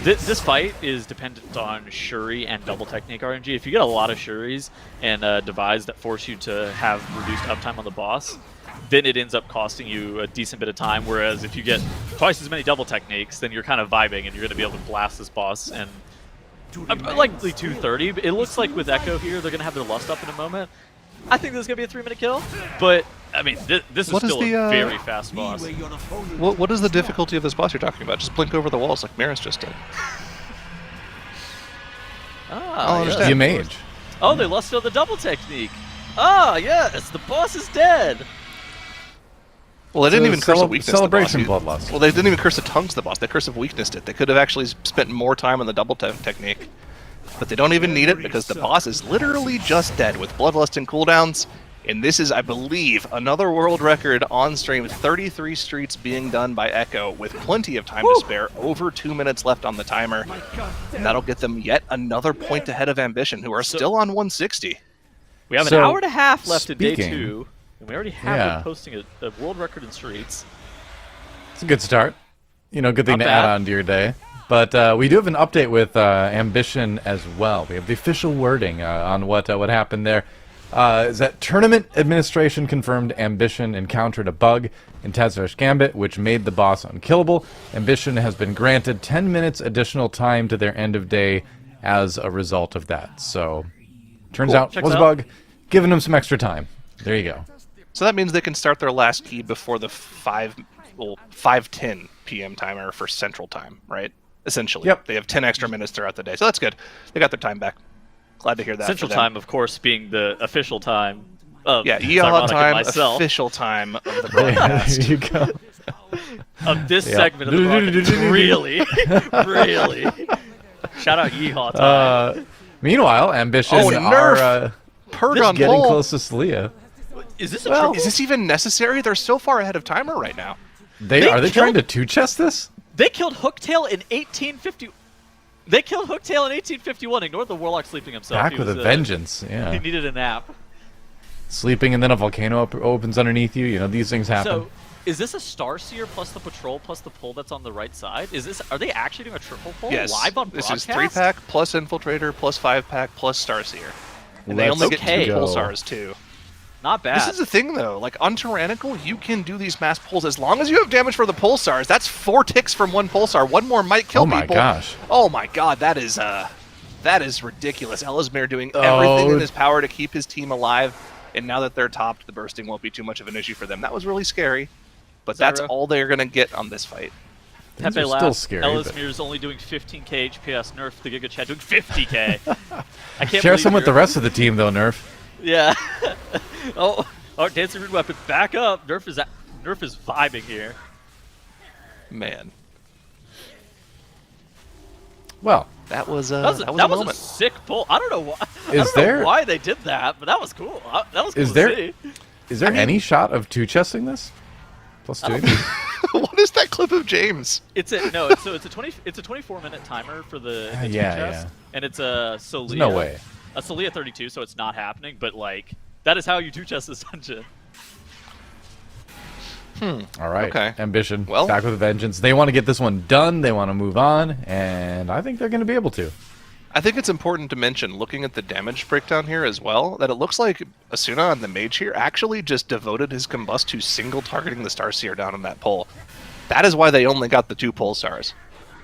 This fight is dependent on Shuri and double technique RNG. If you get a lot of Shuris and Divides that force you to have reduced uptime on the boss, then it ends up costing you a decent bit of time. Whereas if you get twice as many double techniques, then you're kind of vibing and you're going to be able to blast this boss. And likely 230. It looks like with Echo here, they're going to have their lust up in a moment. I think this is going to be a 3-minute kill, but I mean, this is still a very fast boss. What is the difficulty of this boss you're talking about? Just blink over the walls like Maris just did. The mage. Oh, they lost the double technique. Ah, yes, the boss is dead. Well, they didn't even curse of weakness celebration the boss. bloodlust. Well, they didn't even curse the tongues the boss. They curse of weakness it. They could have actually spent more time on the double technique. But they don't even need it because the boss is literally just dead with bloodlust and cooldowns. And this is, I believe, another world record on stream. 33 streets being done by Echo with plenty of time to spare. Over 2 minutes left on the timer. And that'll get them yet another point ahead of Ambition, who are still on 160. We have an hour and a half left in day 2. And we already have them posting a world record in streets. It's a good start. You know, good thing to add on to your day. But we do have an update with Ambition as well. We have the official wording on what happened there. Is that Tournament Administration confirmed Ambition encountered a bug in Tazar's Gambit, which made the boss unkillable. Ambition has been granted 10 minutes additional time to their end of day as a result of that. So, turns out it was a bug, giving them some extra time. There you go. So that means they can start their last key before the 5:10 p.m. timer for Central Time, right? Essentially. Yep. They have 10 extra minutes throughout the day. So that's good. They got their time back. Glad to hear that. Central Time, of course, being the official time. Yeah, ELL time, official time of the broadcast. There you go. Of this segment of the broadcast. Really? Really? Shout out Yeehaw time. Meanwhile, Ambition are just getting close to Celia. Is this is this even necessary? They're so far ahead of timer right now. Are they trying to two-chess this? They killed Hooktail in 1850. They killed Hooktail in 1851. Ignore the Warlock sleeping himself. Back with a vengeance. Yeah. He needed a nap. Sleeping and then a volcano opens underneath you. You know, these things happen. So, is this a Starseer plus the patrol plus the pull that's on the right side? Are they actually doing a triple pull live on broadcast? This is 3-pack plus Infiltrator plus 5-pack plus Starseer. And they only get 2 pulsars too. Not bad. This is the thing though, like on Tyrannical, you can do these mass pulls as long as you have damage for the pulsars. That's 4 ticks from 1 pulsar. 1 more might kill people. Oh my gosh. Oh my god, that is ridiculous. Ellesmere doing everything in his power to keep his team alive, and now that they're topped, the bursting won't be too much of an issue for them. That was really scary, but that's all they're gonna get on this fight. These are still scary. Ellesmere's only doing 15k HPS. Nerf the Giga Chad doing 50k. I can't share some with the rest of the team though, Nerf. Yeah. Oh, Dancing Rude Weapon, back up. Nerf is vibing here. Man. Well, that was a moment. A sick pull. I don't know why. Know why they did that, but that was cool. That was cool to see. Is there any shot of two-chessing this? Plus 2? What is that clip of James? It's a 24-minute timer for the chest, and it's a Solia. There's no way. A Solia 32, so it's not happening, but like that is how you two-chess this dungeon. All right. Okay. Ambition. Well, back with a vengeance. They want to get this one done. They want to move on, and I think they're going to be able to. I think it's important to mention, looking at the damage breakdown here as well, that it looks like Asuna on the mage here actually just devoted his combust to single targeting the Starseer down on that pull. That is why they only got the 2 pulsars.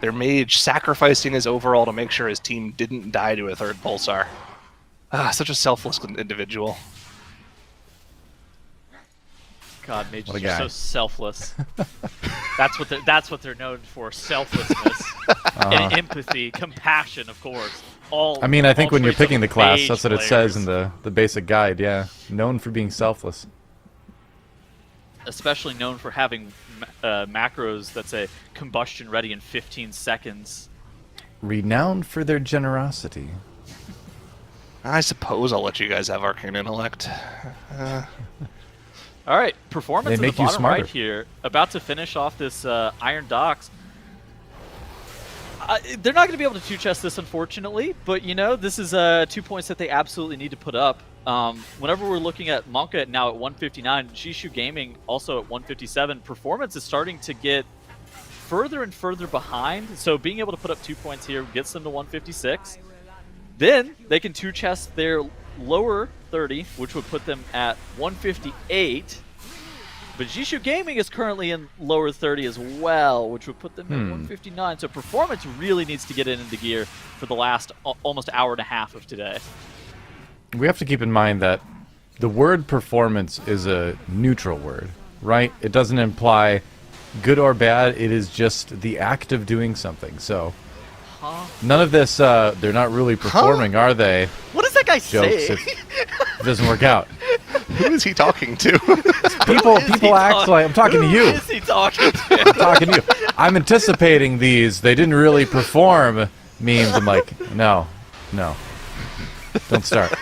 Their mage sacrificing his overall to make sure his team didn't die to a 3rd pulsar. Such a selfless individual. God, mages are so selfless. That's what they're known for: selflessness, and empathy, compassion, of course. I mean, I think when you're picking the class, that's what it says in the basic guide. Yeah, known for being selfless. Especially known for having macros that say combustion ready in 15 seconds. Renowned for their generosity. I suppose I'll let you guys have Arcane Intellect. All right, performance in the bottom right here. About to finish off this Iron Docks. They're not going to be able to two-chess this, unfortunately, but, you know, this is 2 points that they absolutely need to put up. Whenever we're looking at Monka now at 159, Shishu Gaming also at 157, performance is starting to get further and further behind, so being able to put up 2 points here gets them to 156. Then they can two chest their lower 30, which would put them at 158. But Jishu Gaming is currently in lower 30 as well, which would put them at 159. So Performance really needs to get it into gear for the last almost hour and a half of today. We have to keep in mind that the word performance is a neutral word, right? It doesn't imply good or bad. It is just the act of doing something. So none of this, they're not really performing, are they? What does that guy Jokes say? if it doesn't work out. Who is he talking to? People act like I'm talking to you. Who is he talking to? I'm talking to you. I'm anticipating these. They didn't really perform memes. I'm like, no, don't start.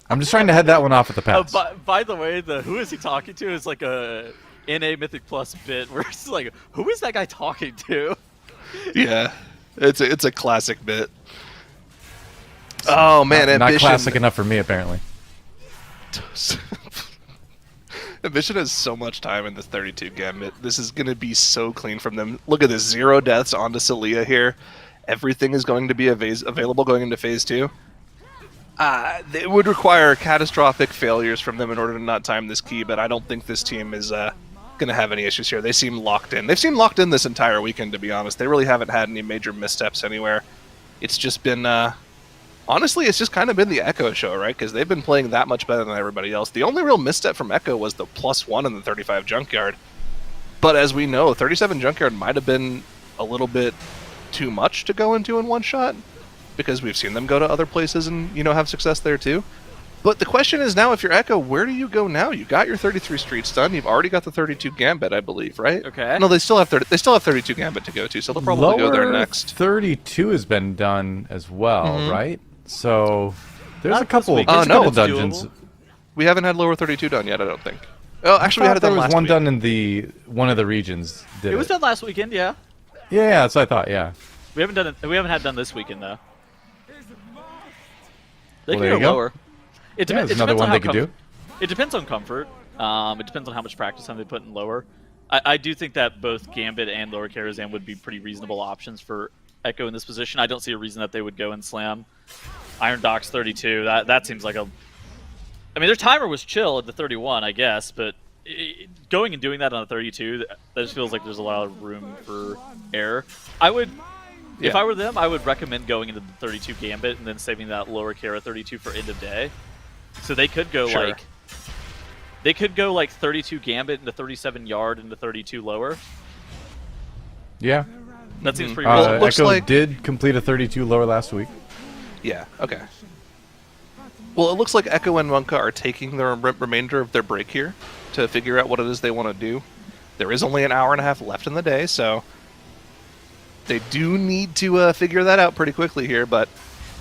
I'm just trying to head that one off at the pass. By the way, the who is he talking to is like a NA Mythic Plus bit where it's like, who is that guy talking to? Yeah, it's a classic bit. Oh man, not Ambition. classic enough for me apparently. Ambition has so much time in this 32 Gambit. This is going to be so clean from them. Look at this, 0 deaths onto Celia here. Everything is going to be available going into Phase 2. It would require catastrophic failures from them in order to not time this key, but I don't think this team is going to have any issues here. They seem locked in. They've seemed locked in this entire weekend, to be honest. They really haven't had any major missteps anywhere. It's just been... honestly, it's just kind of been the Echo show, right? Because they've been playing that much better than everybody else. The only real misstep from Echo was the +1 in the 35 Junkyard. But as we know, 37 Junkyard might have been a little bit too much to go into in one shot, because we've seen them go to other places and, you know, have success there too. But the question is now, if you're Echo, where do you go now? You got your 33 Streets done. You've already got the 32 Gambit, I believe, right? Okay. No, they still have 32 Gambit to go to, so they'll probably go there next. 32 has been done as well, right? So there's Not a couple. this week. There's a no, couple it's dungeons. doable. We haven't had lower 32 done yet, I don't think. Oh, actually, we had it there done was last one week. done in the one of the regions. It was done last weekend, yeah. Yeah, that's what I thought. Yeah. We haven't done it. We haven't had done this weekend though. They Well, can there go you go. lower. It Yeah, it there's another depends one on they how could do. It depends on comfort. It depends on how much practice time they put in lower. I do think that both Gambit and lower Karazhan would be pretty reasonable options for Echo in this position. I don't see a reason that they would go and slam Iron Docks 32. That seems like a... I mean, their timer was chill at the 31, I guess, but going and doing that on a 32, that just feels like there's a lot of room for error. I would... If I were them, I would recommend going into the 32 Gambit and then saving that lower Kara 32 for end of day. So they could go Sure. like... They could go like 32 Gambit into 37 Yard into 32 lower. Yeah. That seems pretty reasonable. Well, it looks Echo like- did complete a 32 lower last week. Yeah, okay. Well, it looks like Echo and Monka are taking the remainder of their break here to figure out what it is they want to do. There is only an hour and a half left in the day, so they do need to figure that out pretty quickly here, but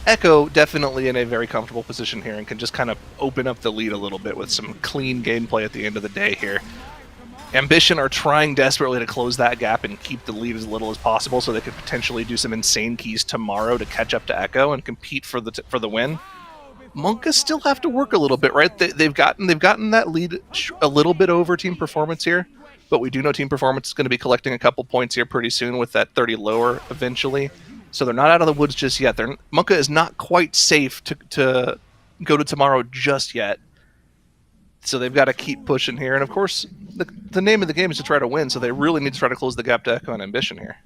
Echo definitely in a very comfortable position here and can just kind of open up the lead a little bit with some clean gameplay at the end of the day here. Ambition are trying desperately to close that gap and keep the lead as little as possible so they could potentially do some insane keys tomorrow to catch up to Echo and compete for the win. Monka still have to work a little bit, right? They've gotten that lead a little bit over Team Performance here, but we do know Team Performance is going to be collecting a couple points here pretty soon with that 30 lower eventually. So they're not out of the woods just yet. Monka is not quite safe to go to tomorrow just yet. So they've got to keep pushing here. And of course, the name of the game is to try to win, so they really need to try to close the gap to Echo and Ambition here.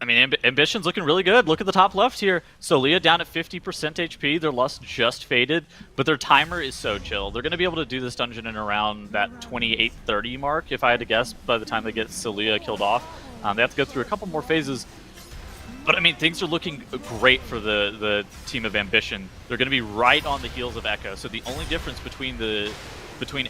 I mean, Ambition's looking really good. Look at the top left here. Solia down at 50% HP. Their lust just faded, but their timer is so chill. They're going to be able to do this dungeon in around that 28-30 mark, if I had to guess, by the time they get Solia killed off. They have to go through a couple more phases. But, I mean, things are looking great for the team of Ambition. They're going to be right on the heels of Echo. So the only difference between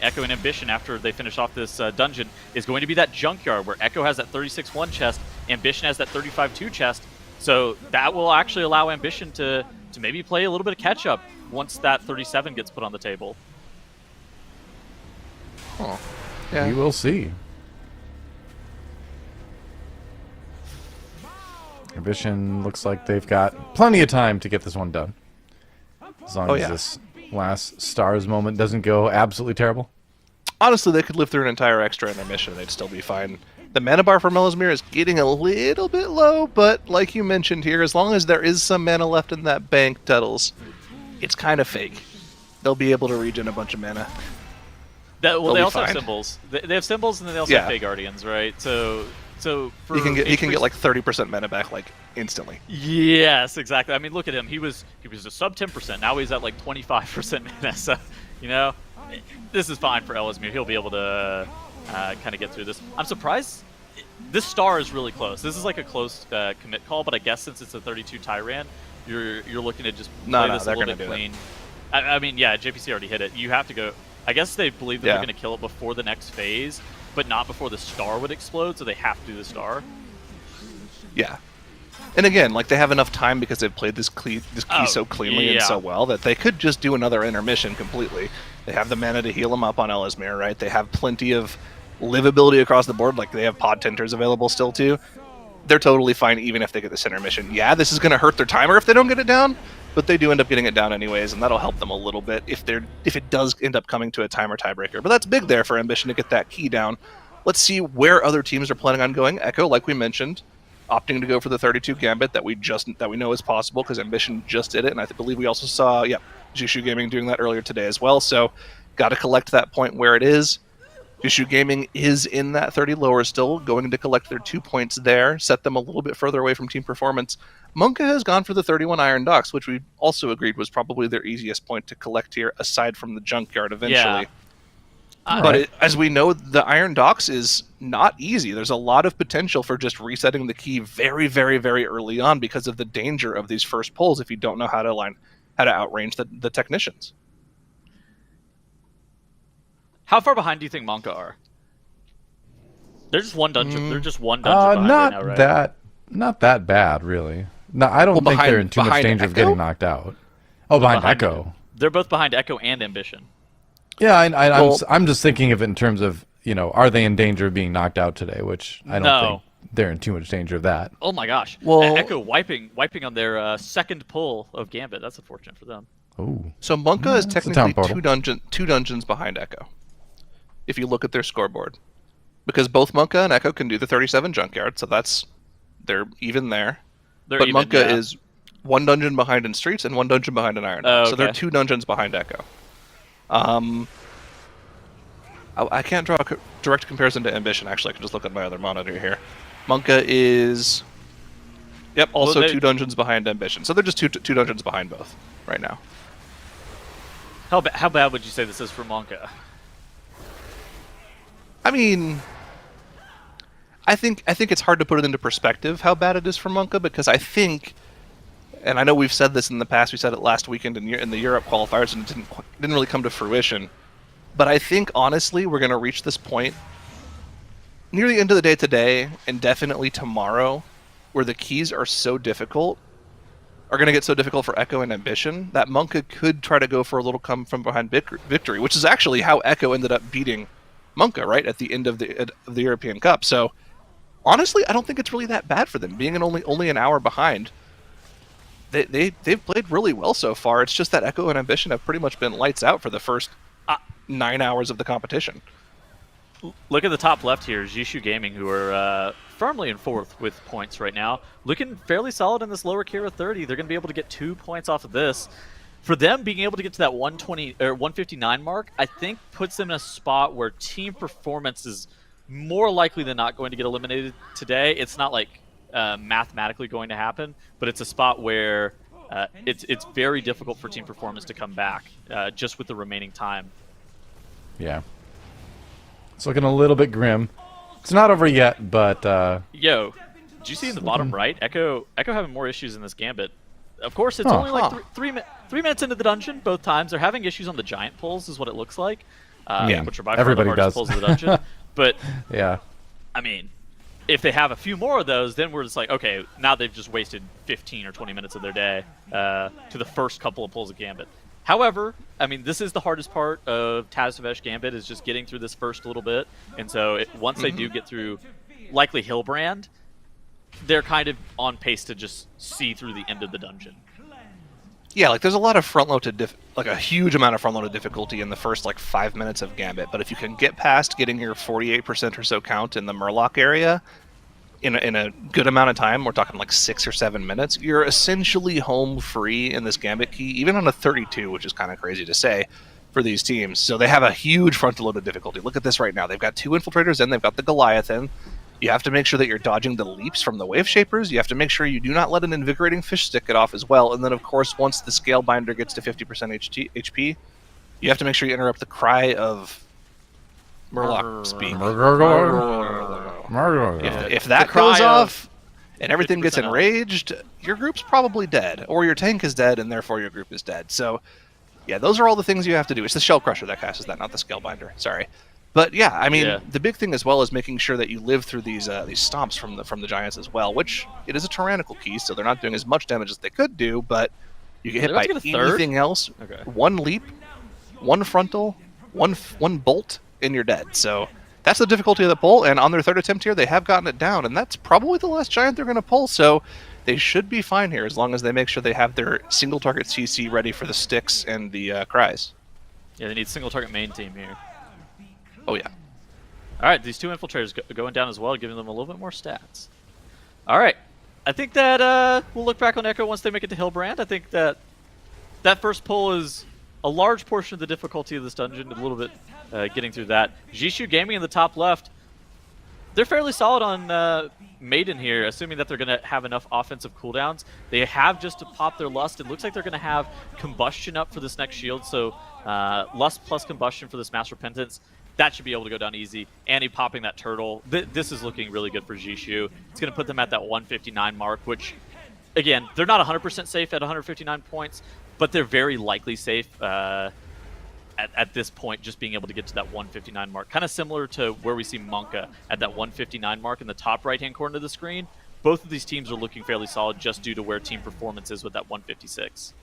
Echo and Ambition after they finish off this dungeon is going to be that Junkyard, where Echo has that 36-1 chest, Ambition has that 35-2 chest. So that will actually allow Ambition to maybe play a little bit of catch-up once that 37 gets put on the table. Oh, yeah. We will see. Ambition looks like they've got plenty of time to get this one done. As long as this last Stars moment doesn't go absolutely terrible. Honestly, they could live through an entire extra intermission. They'd still be fine. The mana bar for Melismere is getting a little bit low, but like you mentioned here, as long as there is some mana left in that bank, Tuttles, it's kind of fake. They'll be able to regen a bunch of mana. They also have symbols. They have symbols, and then they also have Fey Guardians, right? So for he can get like 30% mana back like instantly. Yes, exactly. I mean, look at him. He was a sub 10%. Now he's at like 25% mana. So, this is fine for Ellesmere. He'll be able to kind of get through this. I'm surprised. This star is really close. This is like a close commit call, but I guess since it's a 32 Tyran, you're looking to just play this a little bit clean. I mean, yeah, JPC already hit it. You have to go. I guess they believe that they're going to kill it before the next phase, but not before the star would explode, so they have to do the star. Yeah. And again, like, they have enough time because they've played this key so cleanly and so well that they could just do another intermission completely. They have the mana to heal them up on Ellesmere, right? They have plenty of livability across the board. Like, they have pod tenters available still, too. They're totally fine even if they get this intermission. Yeah, this is going to hurt their timer if they don't get it down, but they do end up getting it down anyways, and that'll help them a little bit if it does end up coming to a timer tiebreaker. But that's big there for Ambition to get that key down. Let's see where other teams are planning on going. Echo, like we mentioned, opting to go for the 32 Gambit that we know is possible because Ambition just did it, and I believe we also saw Jishu Gaming doing that earlier today as well. So got to collect that point where it is. Jishu Gaming is in that 30 lower still, going to collect their 2 points there, set them a little bit further away from team performance. Monka has gone for the 31 Iron Docks, which we also agreed was probably their easiest point to collect here, aside from the Junkyard eventually. Yeah. But as we know, the Iron Docks is not easy. There's a lot of potential for just resetting the key very, very, very early on because of the danger of these first pulls if you don't know how to outrange the technicians. How far behind do you think Monka are? They're just one dungeon. They're just one dungeon behind right now, right? Not that bad, really. No, I don't think they're in too much danger of getting knocked out. Oh, behind Echo. They're both behind Echo and Ambition. Yeah, I'm just thinking of it in terms of, are they in danger of being knocked out today? Which I don't think they're in too much danger of that. Oh my gosh! Well, Echo wiping on their second pull of Gambit. That's unfortunate for them. Oh. So Monka is technically two dungeons behind Echo, if you look at their scoreboard, because both Monka and Echo can do the 37 Junkyard, so they're even there. But Monka is one dungeon behind in Streets and one dungeon behind in Iron. So they're 2 dungeons behind Echo. I can't draw a direct comparison to Ambition. Actually, I can just look at my other monitor here. Monka is, also 2 dungeons behind Ambition. So they're just two dungeons behind both right now. How bad would you say this is for Monka? I mean, I think it's hard to put it into perspective how bad it is for Monka, because I think, and I know we've said this in the past, we said it last weekend in the Europe qualifiers, and it didn't really come to fruition. But I think, honestly, we're going to reach this point near the end of the day today, and definitely tomorrow, where the keys are going to get so difficult for Echo and Ambition, that Monka could try to go for a little come from behind victory, which is actually how Echo ended up beating Monka, right, at the end of the European Cup. So, honestly, I don't think it's really that bad for them, being only an hour behind. They've played really well so far. It's just that Echo and Ambition have pretty much been lights out for the first 9 hours of the competition. Look at the top left here, Jishu Gaming, who are firmly in 4th with points right now. Looking fairly solid in this lower Kira 30. They're going to be able to get 2 points off of this. For them, being able to get to that 120 or 159 mark, I think puts them in a spot where team performance is more likely than not going to get eliminated today. It's not like mathematically going to happen, but it's a spot where it's very difficult for team performance to come back just with the remaining time. Yeah. It's looking a little bit grim. It's not over yet, but... Yo, did you see in the bottom right? Echo having more issues in this Gambit. Of course, it's only like 3 minutes into the dungeon both times. They're having issues on the giant pulls, is what it looks like. Which are by far the hardest pulls of the dungeon. But, yeah, I mean, if they have a few more of those, then we're just like, okay, now they've just wasted 15 or 20 minutes of their day to the first couple of pulls of Gambit. However, I mean, this is the hardest part of Tazavesh Gambit, is just getting through this first little bit. And so once they do get through, likely Hillbrand, they're kind of on pace to just see through the end of the dungeon. Yeah, like there's a lot of front-loaded, like a huge amount of front-loaded difficulty in the first like 5 minutes of Gambit. But if you can get past getting your 48% or so count in the Murloc area in a good amount of time, we're talking like 6 or 7 minutes, you're essentially home free in this Gambit key, even on a 32, which is kind of crazy to say for these teams. So they have a huge front-loaded difficulty. Look at this right now. They've got 2 Infiltrators in, they've got the Goliath in. You have to make sure that you're dodging the leaps from the Wave Shapers. You have to make sure you do not let an Invigorating Fish Stick get off as well. And then, of course, once the Scale Binder gets to 50% HP, you have to make sure you interrupt the cry of Murloc speak. If that goes off and everything gets enraged, your group's probably dead. Or your tank is dead, and therefore your group is dead. So, yeah, those are all the things you have to do. It's the Shell Crusher that casts that, not the Scale Binder. Sorry. But yeah, I mean, the big thing as well is making sure that you live through these stomps from the giants as well, which it is a tyrannical key, so they're not doing as much damage as they could do, but you get hit by anything else. Okay. 1 leap, 1 frontal, one bolt, and you're dead. So that's the difficulty of the pull, and on their 3rd attempt here, they have gotten it down, and that's probably the last giant they're going to pull, so they should be fine here as long as they make sure they have their single target CC ready for the sticks and the cries. Yeah, they need single target main team here. Oh, yeah. All right, these 2 Infiltrators going down as well, giving them a little bit more stats. All right. I think that we'll look back on Echo once they make it to Hillbrand. I think that first pull is a large portion of the difficulty of this dungeon, a little bit getting through that. Jishu Gaming in the top left, they're fairly solid on Maiden here, assuming that they're going to have enough offensive cooldowns. They have just to pop their Lust. It looks like they're going to have Combustion up for this next shield, so Lust plus Combustion for this Mass Repentance. That should be able to go down easy. Annie popping that turtle. This is looking really good for Jishu. It's going to put them at that 159 mark, which, again, they're not 100% safe at 159 points, but they're very likely safe at this point, just being able to get to that 159 mark. Kind of similar to where we see Monka at that 159 mark in the top right-hand corner of the screen. Both of these teams are looking fairly solid just due to where team performance is with that 156.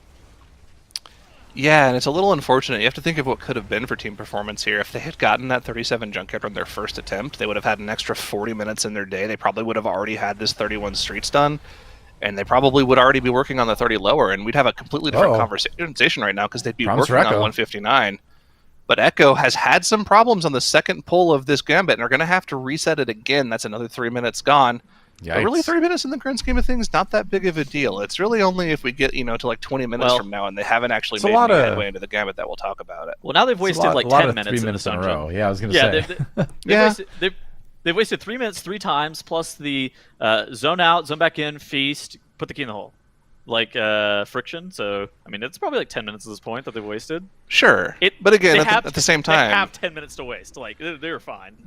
Yeah, and it's a little unfortunate. You have to think of what could have been for team performance here. If they had gotten that 37 Junkyard on their first attempt, they would have had an extra 40 minutes in their day. They probably would have already had this 31 streets done, and they probably would already be working on the 30 lower, and we'd have a completely different conversation right now because they'd be working on 159. But Echo has had some problems on the second pull of this Gambit, and are going to have to reset it again. That's another 3 minutes gone. But really, 3 minutes in the grand scheme of things, not that big of a deal. It's really only if we get, to like 20 minutes from now and they haven't actually made any headway into the Gambit that we'll talk about it. Well, now they've wasted like 10 minutes in a row. Yeah, I was going to say. They've wasted 3 minutes 3 times, plus the zone out, zone back in, feast, put the key in the hole. Like friction, so I mean it's probably like 10 minutes at this point that they've wasted. Sure, but again, at the same time, they have 10 minutes to waste. Like they're fine.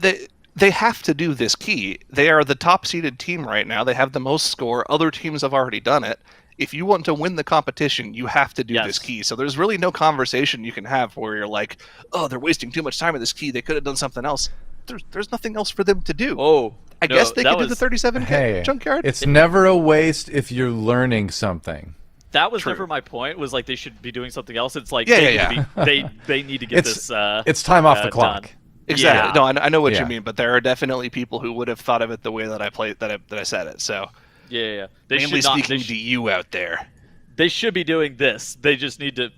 They have to do this key. They are the top-seeded team right now. They have the most score. Other teams have already done it. If you want to win the competition, you have to do this key. So there's really no conversation you can have where you're like, oh, they're wasting too much time with this key. They could have done something else. There's nothing else for them to do. Oh, I guess they could do the 37 Junkyard. It's never a waste if you're learning something. That was never my point. Was like they should be doing something else. It's like they need to get this. It's time off the clock. Done. Exactly. Yeah. No, I know what you mean, but there are definitely people who would have thought of it the way that I said it. So yeah. Mainly speaking to you out there. They should be doing this. They just need to.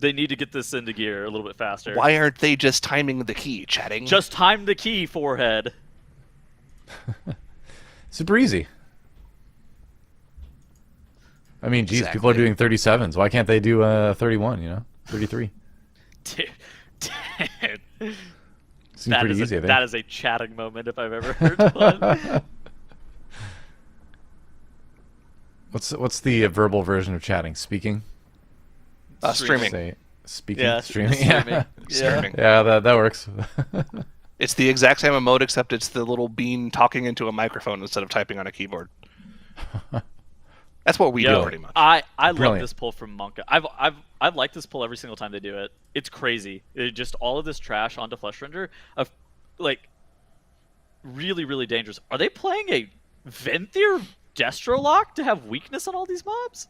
They need to get this into gear a little bit faster. Why aren't they just timing the key, chatting? Just time the key, forehead. Super easy. I mean, geez, people are doing 37s. Why can't they do 31? 33. Dude. Seems pretty easy, I think. That is a chatting moment if I've ever heard one. What's the verbal version of chatting? Speaking? Streaming. Speaking? Yeah, streaming. Yeah. Streaming. Yeah, that works. It's the exact same emote, except it's the little bean talking into a microphone instead of typing on a keyboard. That's what we do pretty much. I love this pull from Monka. I've liked this pull every single time they do it. It's crazy. Just all of this trash onto Flesh Render of like really, really dangerous. Are they playing a Venthyr Destro lock to have weakness on all these mobs?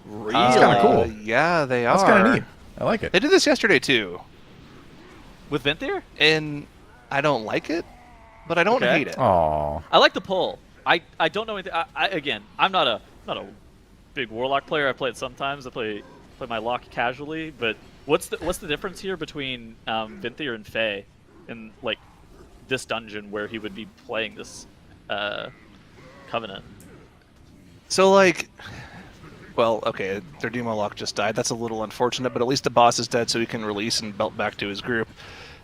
Really? That's kind of cool. Yeah, they are. That's kind of neat. I like it. They did this yesterday too. With Venthyr? And I don't like it, but I don't hate it. Aww. I like the pull. I don't know anything. Again, I'm not a not a big Warlock player. I play it sometimes. I play my Lock casually. But what's the difference here between Vinthier and Faye in like this dungeon where he would be playing this Covenant? So like, well, okay, their Demo Lock just died. That's a little unfortunate, but at least the boss is dead, so he can release and belt back to his group.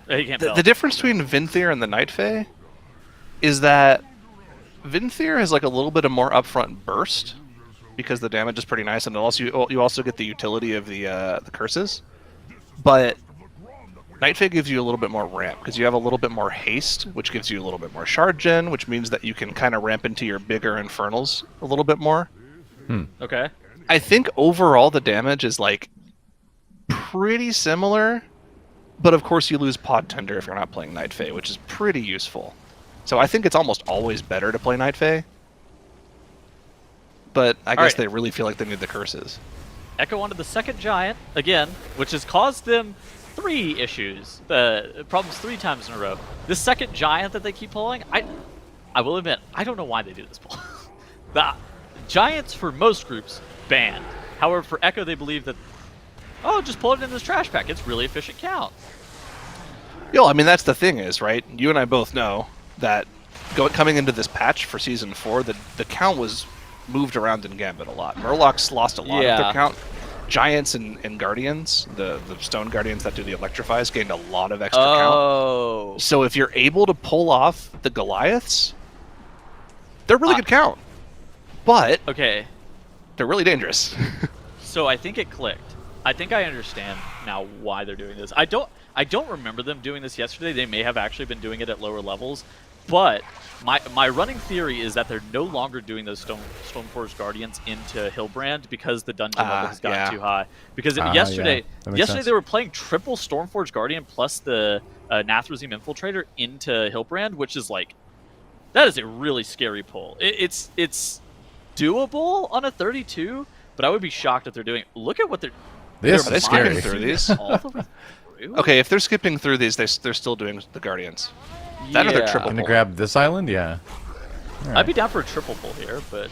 He can't The difference between Vinthier and the Night Fae is that Vinthier has like a little bit of more upfront burst because the damage is pretty nice, and also you also get the utility of the curses. But Night Fae gives you a little bit more ramp because you have a little bit more haste, which gives you a little bit more shard gen, which means that you can kind of ramp into your bigger infernals a little bit more. Okay. I think overall the damage is like pretty similar, but of course you lose Pod Tender if you're not playing Night Fae, which is pretty useful. So I think it's almost always better to play Night Fae. But I guess they really feel like they need the curses. Echo onto the second giant again, which has caused them 3 issues, problems 3 times in a row. This second giant that they keep pulling, I will admit, I don't know why they do this pull. The giants for most groups banned. However, for Echo, they believe that, just pull it in this trash pack. It's really efficient count. Yo, I mean that's the thing is, right? You and I both know that coming into this patch for Season 4, the count was moved around in Gambit a lot. Murlocs lost a lot of their count. Giants and Guardians, the Stone Guardians that do the Electrifies, gained a lot of extra count. So if you're able to pull off the Goliaths, they're really good count. But okay, they're really dangerous. So I think it clicked. I think I understand now why they're doing this. I don't remember them doing this yesterday. They may have actually been doing it at lower levels, but my running theory is that they're no longer doing those Stoneforge Guardians into Hillbrand because the dungeon level has gotten too high. Because yesterday they were playing triple Stormforge Guardian plus the Nathrezim Infiltrator into Hillbrand, which is like, that is a really scary pull. It's doable on a 32, but I would be shocked if they're doing. Look at what they're. They're skipping through these. All the way through. Okay, if they're skipping through these, they're still doing the Guardians. That or they're triple. Gonna grab this island, yeah. Right. I'd be down for a triple pull here, but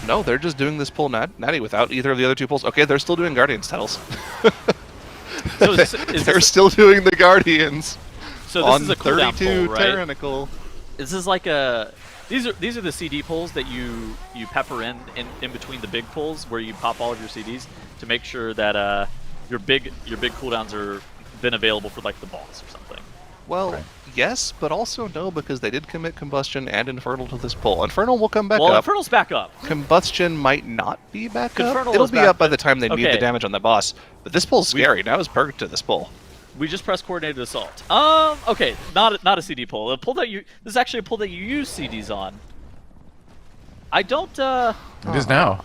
no, they're just doing this pull natty without either of the other 2 pulls. Okay, they're still doing Guardians, Tettles. So they're still doing the Guardians. So this is a cooldown 32 pull, right? Tyrannical. This is like a. These are the CD pulls that you pepper in between the big pulls where you pop all of your CDs to make sure that your big cooldowns are been available for like the boss or something. Well, yes, but also no, because they did commit Combustion and Infernal to this pull. Infernal will come back up. Well, Infernal's back up. Combustion might not be back up. Infernal It'll is be back, up by the time they need the damage on the boss. But this pull's scary. Now is perked to this pull. We just pressed Coordinated Assault. Okay, not a CD pull. A pull that this is actually a pull that you use CDs on. I don't. It is now.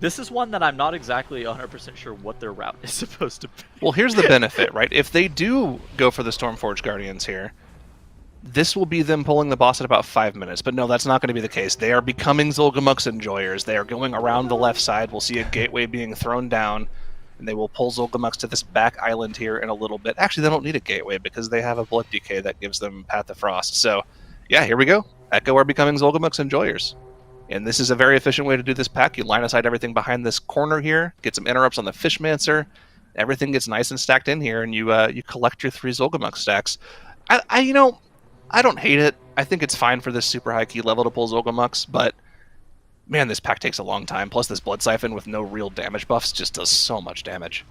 This is one that I'm not exactly 100% sure what their route is supposed to be. Well, here's the benefit, right? If they do go for the Stormforge Guardians here, this will be them pulling the boss at about 5 minutes. But no, that's not going to be the case. They are becoming Zolgamuk's Enjoyers. They are going around the left side. We'll see a gateway being thrown down, and they will pull Zolgamuk's to this back island here in a little bit. Actually, they don't need a gateway because they have a Blood Decay that gives them Path of Frost. So, yeah, here we go. Echo are becoming Zolgamuk's Enjoyers. And this is a very efficient way to do this pack. You line aside everything behind this corner here, get some interrupts on the Fishmancer. Everything gets nice and stacked in here, and you collect your 3 Zolgamuk stacks. I don't hate it. I think it's fine for this super high key level to pull Zolgamuks, but man, this pack takes a long time. Plus, this Blood Siphon with no real damage buffs just does so much damage.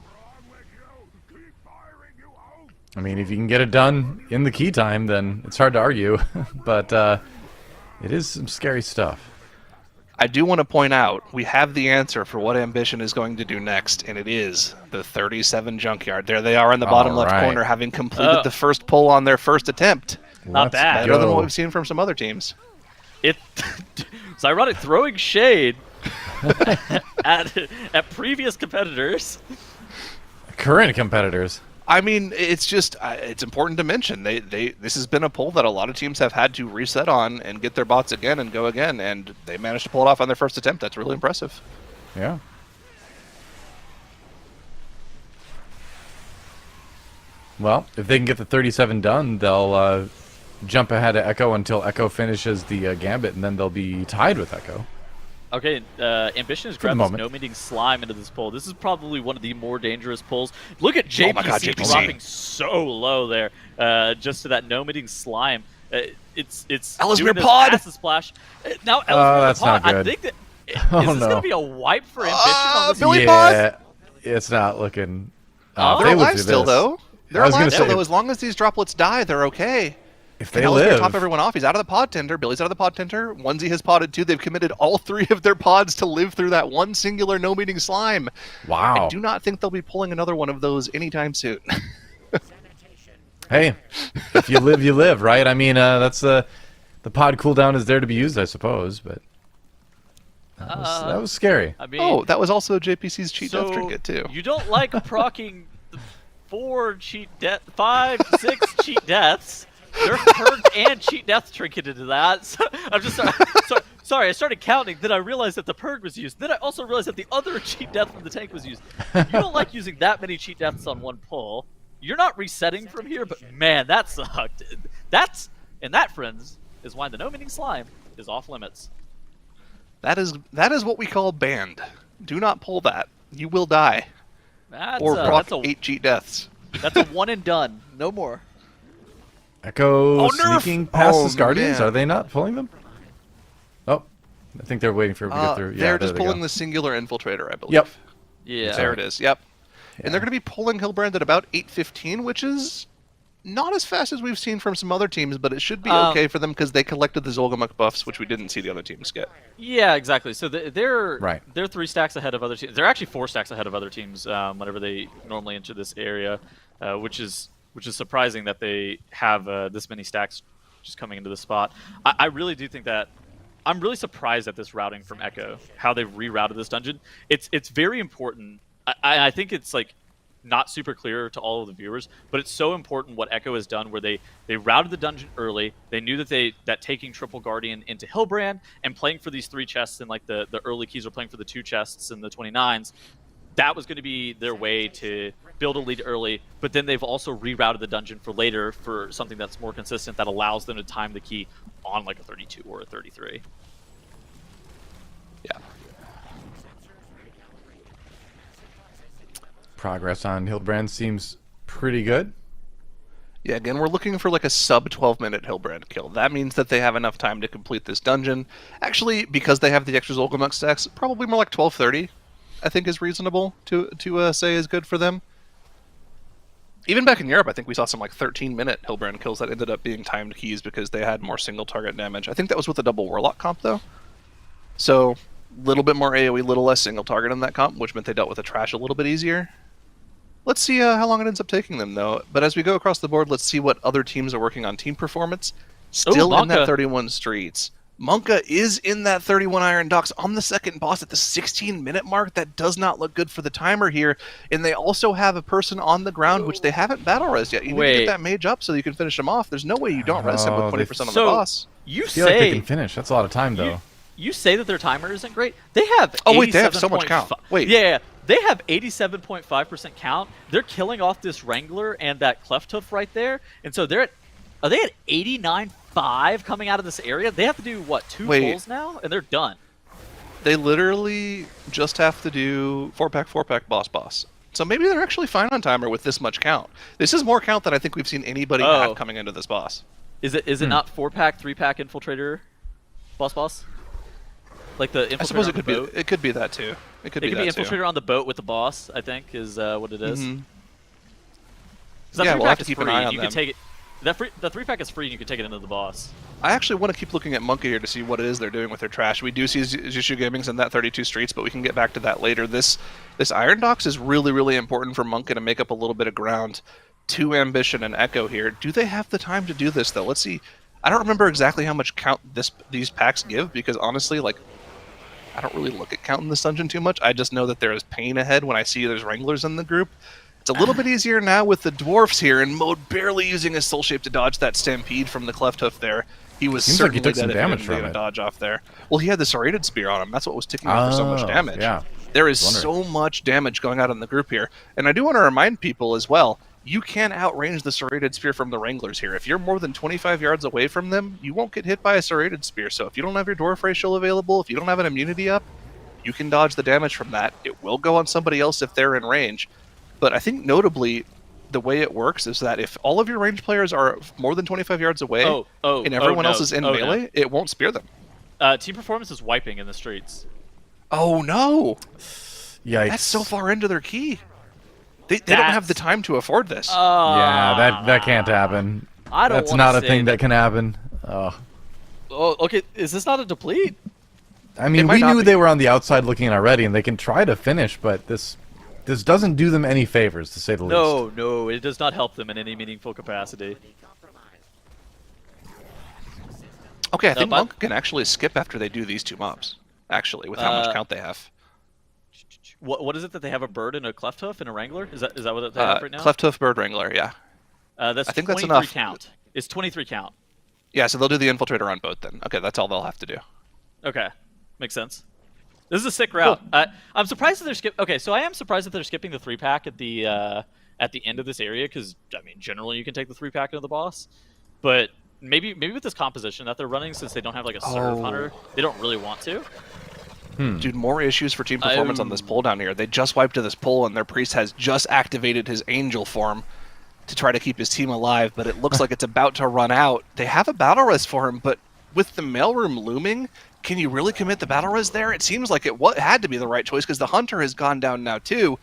I mean, if you can get it done in the key time, then it's hard to argue. But it is some scary stuff. I do want to point out, we have the answer for what Ambition is going to do next, and it is the 37 Junkyard. There they are in the bottom left corner, having completed the first pull on their first attempt. Not bad. Better than what we've seen from some other teams. It's ironic, throwing shade at previous competitors. Current competitors. I mean, it's just it's important to mention this has been a pull that a lot of teams have had to reset on and get their bots again and go again, and they managed to pull it off on their first attempt. That's really impressive. Yeah. Well, if they can get the 37 done, they'll jump ahead of Echo until Echo finishes the Gambit, and then they'll be tied with Echo. Okay, Ambition has grabbed this no-meeting slime into this pull. This is probably one of the more dangerous pulls. Look at JPC, JPC dropping so low there, just to that no-meeting slime. It's Ellesmere doing pod! Acid splash. Now Ellesmere that's pod. not good. I think that is this gonna be a wipe for Ambition on this? Billy yeah, it's not looking. They're alive still, though. They're alive still, say, though. As long as these droplets die, they're okay. If they live, top everyone off. He's out of the pod tender. Billy's out of the pod tender. Onesie has podded too. They've committed all 3 of their pods to live through that one singular no-meeting slime. Wow. I do not think they'll be pulling another one of those anytime soon. Hey, if you live, you live, right? I mean, that's the pod cooldown is there to be used, I suppose, but that was scary. I mean, that was also JPC's cheat death trinket too. You don't like proccing 5, 6 cheat deaths. There's purge and cheat death trinket into that. So, I'm just sorry. I started counting. Then I realized that the purge was used. Then I also realized that the other cheat death from the tank was used. You don't like using that many cheat deaths on one pull. You're not resetting from here, but man, that sucked. That, friends, is why the no-meaning slime is off limits. That is what we call banned. Do not pull that. You will die. Or proc 8 cheat deaths. That's a one and done. No more. Echo sneaking past his Guardians. Man. Are they not pulling them? Oh, I think they're waiting for him to get through. Yeah, they're just pulling the singular infiltrator, I believe. Yep. Yeah. There it is. Yep. Yeah. And they're going to be pulling Hillbrand at about 8:15, which is not as fast as we've seen from some other teams, but it should be okay for them because they collected the Zolgamuk buffs, which we didn't see the other teams get. Yeah, exactly. So they're right. They're 3 stacks ahead of other teams. They're actually 4 stacks ahead of other teams whenever they normally enter this area, which is surprising that they have this many stacks just coming into the spot. I really do think that I'm really surprised at this routing from Echo, how they've rerouted this dungeon. It's very important. I think it's like not super clear to all of the viewers, but it's so important what Echo has done where they routed the dungeon early. They knew that taking Triple Guardian into Hillbrand and playing for these 3 chests and like the early keys were playing for the 2 chests and the 29s, that was going to be their way to build a lead early, but then they've also rerouted the dungeon for later for something that's more consistent that allows them to time the key on like a 32 or a 33. Yeah. Progress on Hillbrand seems pretty good. Yeah, again, we're looking for like a sub 12-minute Hillbrand kill. That means that they have enough time to complete this dungeon. Actually, because they have the extra Zolgamuk stacks, probably more like 12:30, I think is reasonable to say is good for them. Even back in Europe, I think we saw some like 13-minute Hillbrand kills that ended up being timed keys because they had more single target damage. I think that was with the double Warlock comp, though. So, a little bit more AoE, little less single target in that comp, which meant they dealt with the trash a little bit easier. Let's see how long it ends up taking them, though. But as we go across the board, let's see what other teams are working on team performance. Still in that 31 streets. Monka is in that 31 Iron Docks on the second boss at the 16-minute mark. That does not look good for the timer here. And they also have a person on the ground, which they haven't battle res yet. You need to get that mage up so you can finish him off. There's no way you don't res him with 20% on the boss. You I feel like they can finish. That's a lot of time, though. You say that their timer isn't great. They have wait, they have so much count. Wait. Yeah, they have 87.5% count. They're killing off this Wrangler and that Clefthoof right there. And so are they at 89.5 coming out of this area? They have to do, what, 2 pulls now? And they're done. They literally just have to do 4-pack, boss. So maybe they're actually fine on timer with this much count. This is more count than I think we've seen anybody have coming into this boss. Is it not 4-pack, 3-pack infiltrator boss? Like the infiltrator. I suppose it could be that too. It could be infiltrator on the boat with the boss, I think, is what it is. Yeah, we'll have to keep an eye on you them. Can take it. The 3-pack is free, and you can take it into the boss. I actually want to keep looking at Monka here to see what it is they're doing with their trash. We do see Jushu Gaming's in that 32 streets, but we can get back to that later. This Iron Docks is really, really important for Monka to make up a little bit of ground to Ambition and Echo here. Do they have the time to do this, though? Let's see. I don't remember exactly how much count these packs give, because honestly, like, I don't really look at count in this dungeon too much. I just know that there is pain ahead when I see there's Wranglers in the group. It's a little bit easier now with the dwarfs here, and Mode barely using his soul shape to dodge that stampede from the Clefthoof there. He was Seems certainly like he took some damage from a it. dodge off there. Well, he had the serrated spear on him. That's what was ticking over so much damage. Yeah. There is so much damage going out in the group here. And I do want to remind people as well, you can outrange the serrated spear from the Wranglers here. If you're more than 25 yards away from them, you won't get hit by a serrated spear. So if you don't have your Dwarf Racial available, if you don't have an immunity up, you can dodge the damage from that. It will go on somebody else if they're in range. But I think notably, the way it works is that if all of your range players are more than 25 yards away and everyone else is in melee, it won't spear them. Team Performance is wiping in the streets. Oh no! Yikes. That's so far into their key. They don't have the time to afford this. Yeah, that can't happen. That's not a thing that can happen. Oh, okay. Is this not a deplete? I mean, we knew they were on the outside looking in already, and they can try to finish, but this doesn't do them any favors, to say the least. No, it does not help them in any meaningful capacity. Okay, I think Monk can actually skip after they do these 2 mobs, actually, with how much count they have. What is it that they have, a bird and a cleft hoof and a wrangler? Is that what they have right now? Cleft hoof, bird, wrangler, yeah. I think that's enough. Count. It's 23 count. Yeah, so they'll do the infiltrator on both then. Okay, that's all they'll have to do. Okay, makes sense. This is a sick route. Cool. I'm surprised that they're Okay, so I am surprised that they're skipping the 3-pack at the end of this area, because I mean, generally you can take the 3-pack into the boss, but maybe with this composition that they're running, since they don't have like a serve hunter, they don't really want to. Dude, more issues for Team Performance on this pull down here. They just wiped to this pull, and their priest has just activated his angel form to try to keep his team alive, but it looks like it's about to run out. They have a battle res for him, but with the mailroom looming, can you really commit the battle res there? It seems like it had to be the right choice, because the hunter has gone down now too.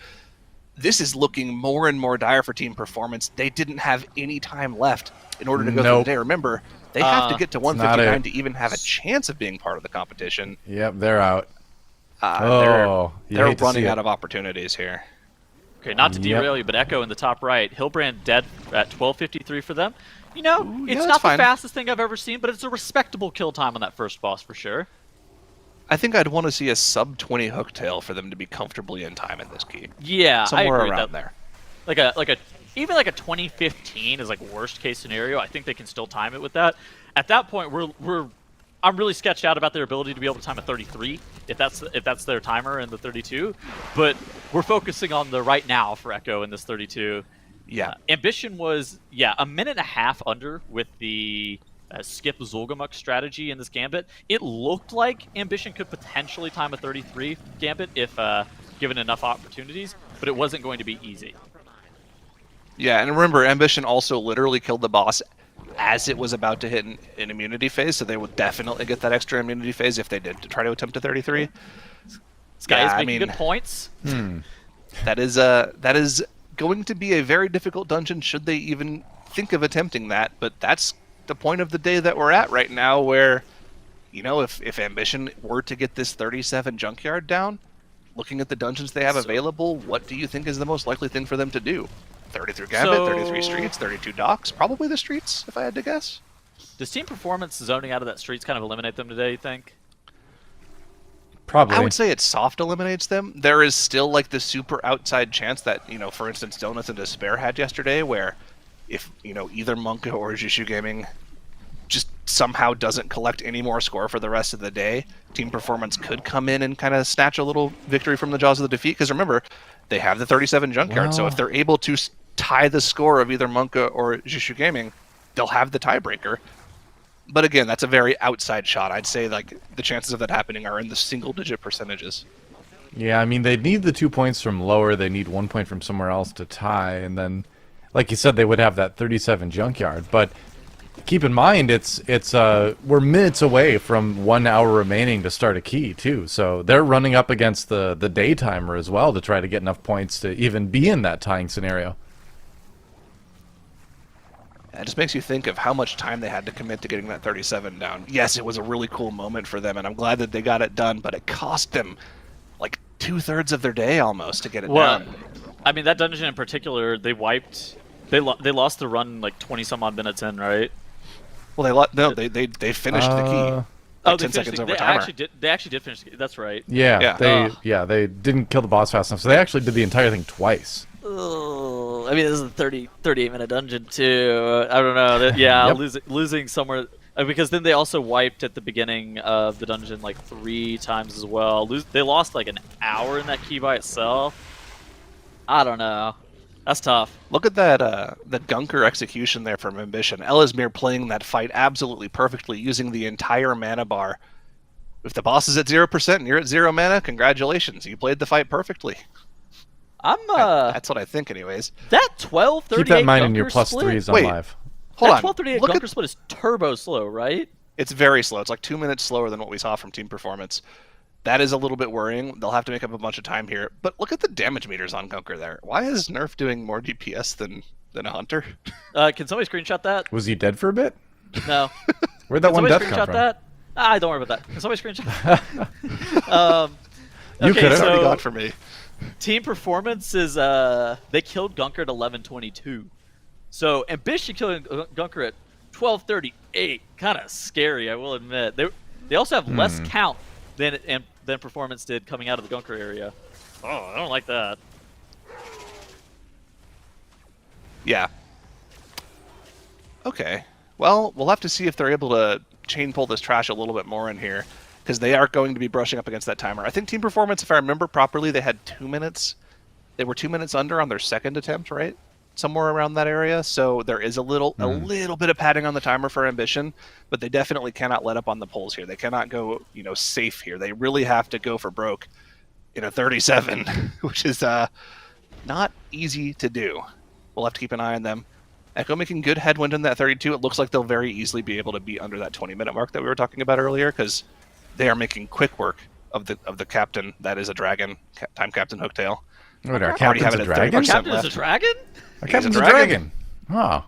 This is looking more and more dire for Team Performance. They didn't have any time left in order to go through the day. Remember, they have to get to 159 to even have a chance of being part of the competition. Yep, they're out. They're running out of opportunities here. Okay, not to derail you, but Echo in the top right. Hillbrand dead at 12:53 for them. You know, it's not the fastest thing I've ever seen, but it's a respectable kill time on that first boss for sure. I think I'd want to see a sub-20 hooktail for them to be comfortably in time in this key. Yeah, somewhere I agree around there. Even like a 2015 is like worst case scenario. I think they can still time it with that. At that point, I'm really sketched out about their ability to be able to time a 33, if that's their timer in the 32. But we're focusing on the right now for Echo in this 32. Yeah. Ambition was, a minute and a half under with the skip Zulgamuk strategy in this gambit. It looked like Ambition could potentially time a 33 gambit if given enough opportunities, but it wasn't going to be easy. Yeah, and remember, Ambition also literally killed the boss as it was about to hit an immunity phase, so they would definitely get that extra immunity phase if they did try to attempt a 33. Sky is making good points. That is going to be a very difficult dungeon should they even think of attempting that, but that's the point of the day that we're at right now, where, you know, if Ambition were to get this 37 junkyard down, looking at the dungeons they have available, what do you think is the most likely thing for them to do? 33 Gambit, 33 Streets, 32 Docks, probably the Streets, if I had to guess. Does Team Performance zoning out of that Streets kind of eliminate them today, you think? Probably. I would say it soft eliminates them. There is still like the super outside chance that, you know, for instance, Donuts and Despair had yesterday, where if, you know, either Monka or Jushu Gaming just somehow doesn't collect any more score for the rest of the day, Team Performance could come in and kind of snatch a little victory from the jaws of the defeat. Because remember, they have the 37 junkyard, so if they're able to tie the score of either Monka or Jushu Gaming, they'll have the tiebreaker. But again, that's a very outside shot. I'd say like the chances of that happening are in the single-digit percentages. Yeah, I mean, they'd need the 2 points from lower, they need 1 point from somewhere else to tie, and then, like you said, they would have that 37 junkyard. But keep in mind, we're minutes away from 1 hour remaining to start a key, too. So they're running up against the day timer as well to try to get enough points to even be in that tying scenario. It just makes you think of how much time they had to commit to getting that 37 down. Yes, it was a really cool moment for them, and I'm glad that they got it done, but it cost them like 2/3 of their day almost to get it done. I mean, that dungeon in particular, they wiped. They lost the run like 20-some-odd minutes in, right? Well, they finished the key. Like 10 seconds over timer. They actually did finish the key. That's right. Yeah, they didn't kill the boss fast enough, so they actually did the entire thing twice. I mean, this is a 38-minute dungeon too. I don't know. Yeah, losing somewhere because then they also wiped at the beginning of the dungeon like 3 times as well. They lost like an hour in that key by itself. I don't know. That's tough. Look at that the Gunker execution there from Ambition. Ellesmere playing that fight absolutely perfectly, using the entire mana bar. If the boss is at 0% and you're at 0 mana, congratulations, you played the fight perfectly. That's what I think, anyways. That 1238 Keep that in mind in Gunker your plus split? 3s on Wait. live. Hold that on. 1238 Look Gunker at, split is turbo slow, right? it's very slow. It's like 2 minutes slower than what we saw from Team Performance. That is a little bit worrying. They'll have to make up a bunch of time here. But look at the damage meters on Gunker there. Why is Nerf doing more DPS than a Hunter? Can somebody screenshot that? Was he dead for a bit? No. Where'd that Can one somebody death come screenshot from? that? Don't worry about that. Can somebody screenshot that? You okay, could've. It's already so gone for me. Team Performance is they killed Gunker at 11:22. So Ambition killing Gunker at 12:38, kind of scary, I will admit. They also have less count than Performance did coming out of the Gunker area. Oh, I don't like that. Yeah. Okay. Well, we'll have to see if they're able to chain pull this trash a little bit more in here, because they are going to be brushing up against that timer. I think Team Performance, if I remember properly, they had 2 minutes. They were 2 minutes under on their second attempt, right? Somewhere around that area. So there is a little bit of padding on the timer for Ambition, but they definitely cannot let up on the pulls here. They cannot go, safe here. They really have to go for broke in a 37, which is not easy to do. We'll have to keep an eye on them. Echo making good headwind in that 32. It looks like they'll very easily be able to be under that 20-minute mark that we were talking about earlier, because they are making quick work of the captain. That is a dragon, Time Captain Hooktail. Wait, our Already captain's have a it at dragon? Our 30% captain is a left. dragon? Our captain's a dragon. dragon. Oh.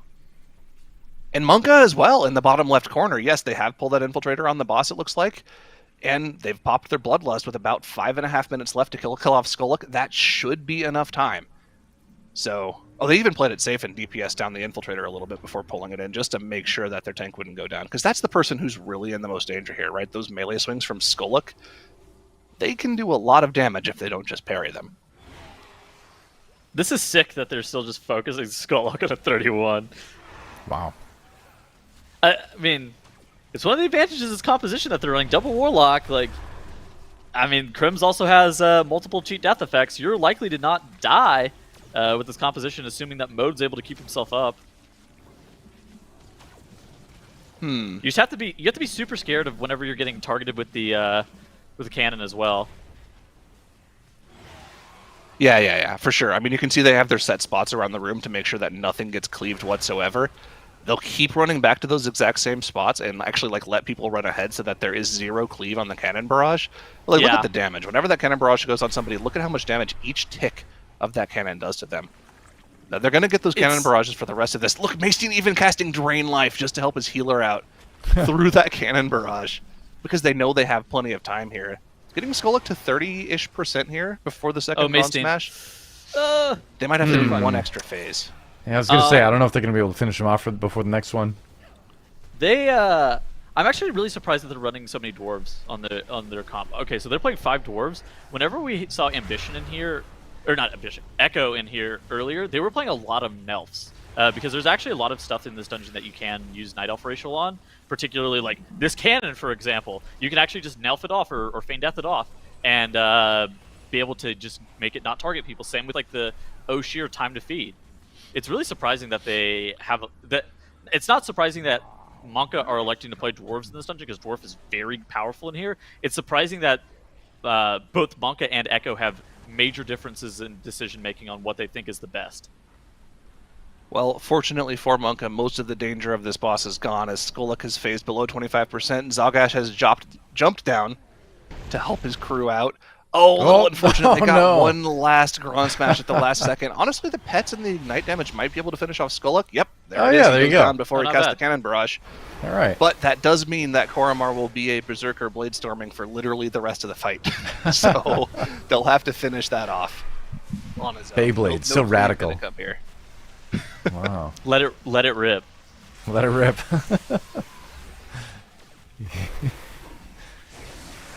And Monka as well in the bottom left corner. Yes, they have pulled that infiltrator on the boss, it looks like. And they've popped their Bloodlust with about 5.5 minutes left to kill off Skolak. That should be enough time. So, they even played it safe and DPS down the infiltrator a little bit before pulling it in, just to make sure that their tank wouldn't go down. Because that's the person who's really in the most danger here, right? Those melee swings from Skolak, they can do a lot of damage if they don't just parry them. This is sick that they're still just focusing Skulllock on a 31. Wow. I mean, it's one of the advantages of this composition that they're running double Warlock. Like, I mean, Crims also has multiple cheat death effects. You're likely to not die with this composition, assuming that Mode's able to keep himself up. You just have to be super scared of whenever you're getting targeted with the cannon as well. Yeah, for sure. I mean, you can see they have their set spots around the room to make sure that nothing gets cleaved whatsoever. They'll keep running back to those exact same spots and actually let people run ahead so that there is 0 cleave on the cannon barrage. Look at the damage. Whenever that cannon barrage goes on somebody, look at how much damage each tick of that cannon does to them. Now, they're going to get those cannon barrages for the rest of this. Look, Maestine even casting Drain Life just to help his healer out through that cannon barrage, because they know they have plenty of time here. Getting Skolak to 30-ish% here before the second Bronze Smash. They might have to do one extra phase. Yeah, I was going to say, I don't know if they're going to be able to finish them off before the next one. I'm actually really surprised that they're running so many dwarves on their comp. Okay, so they're playing 5 dwarves. Whenever we saw Ambition in here, or not Ambition, Echo in here earlier, they were playing a lot of Nelfs. Because there's actually a lot of stuff in this dungeon that you can use Night Elf Racial on, particularly like this cannon, for example. You can actually just Nelf it off or Feign Death it off and be able to just make it not target people. Same with like the Oshir Time to Feed. It's really surprising that they have that. It's not surprising that Monka are electing to play dwarves in this dungeon, because dwarf is very powerful in here. It's surprising that both Monka and Echo have major differences in decision making on what they think is the best. Well, fortunately for Monka, most of the danger of this boss is gone, as Skolak has phased below 25%. Zalgash has jumped down to help his crew out. Unfortunately, they got one last Grand Smash at the last second. Honestly, the pets and the Ignite damage might be able to finish off Skolak. Yep, there it is. There you go. Down before he casts the Cannon Barrage. All right. But that does mean that Koromar will be a Berserker Bladestorming for literally the rest of the fight. So they'll have to finish that off on his own. Beyblade, so radical. Come here. Wow. Let it rip. Let it rip.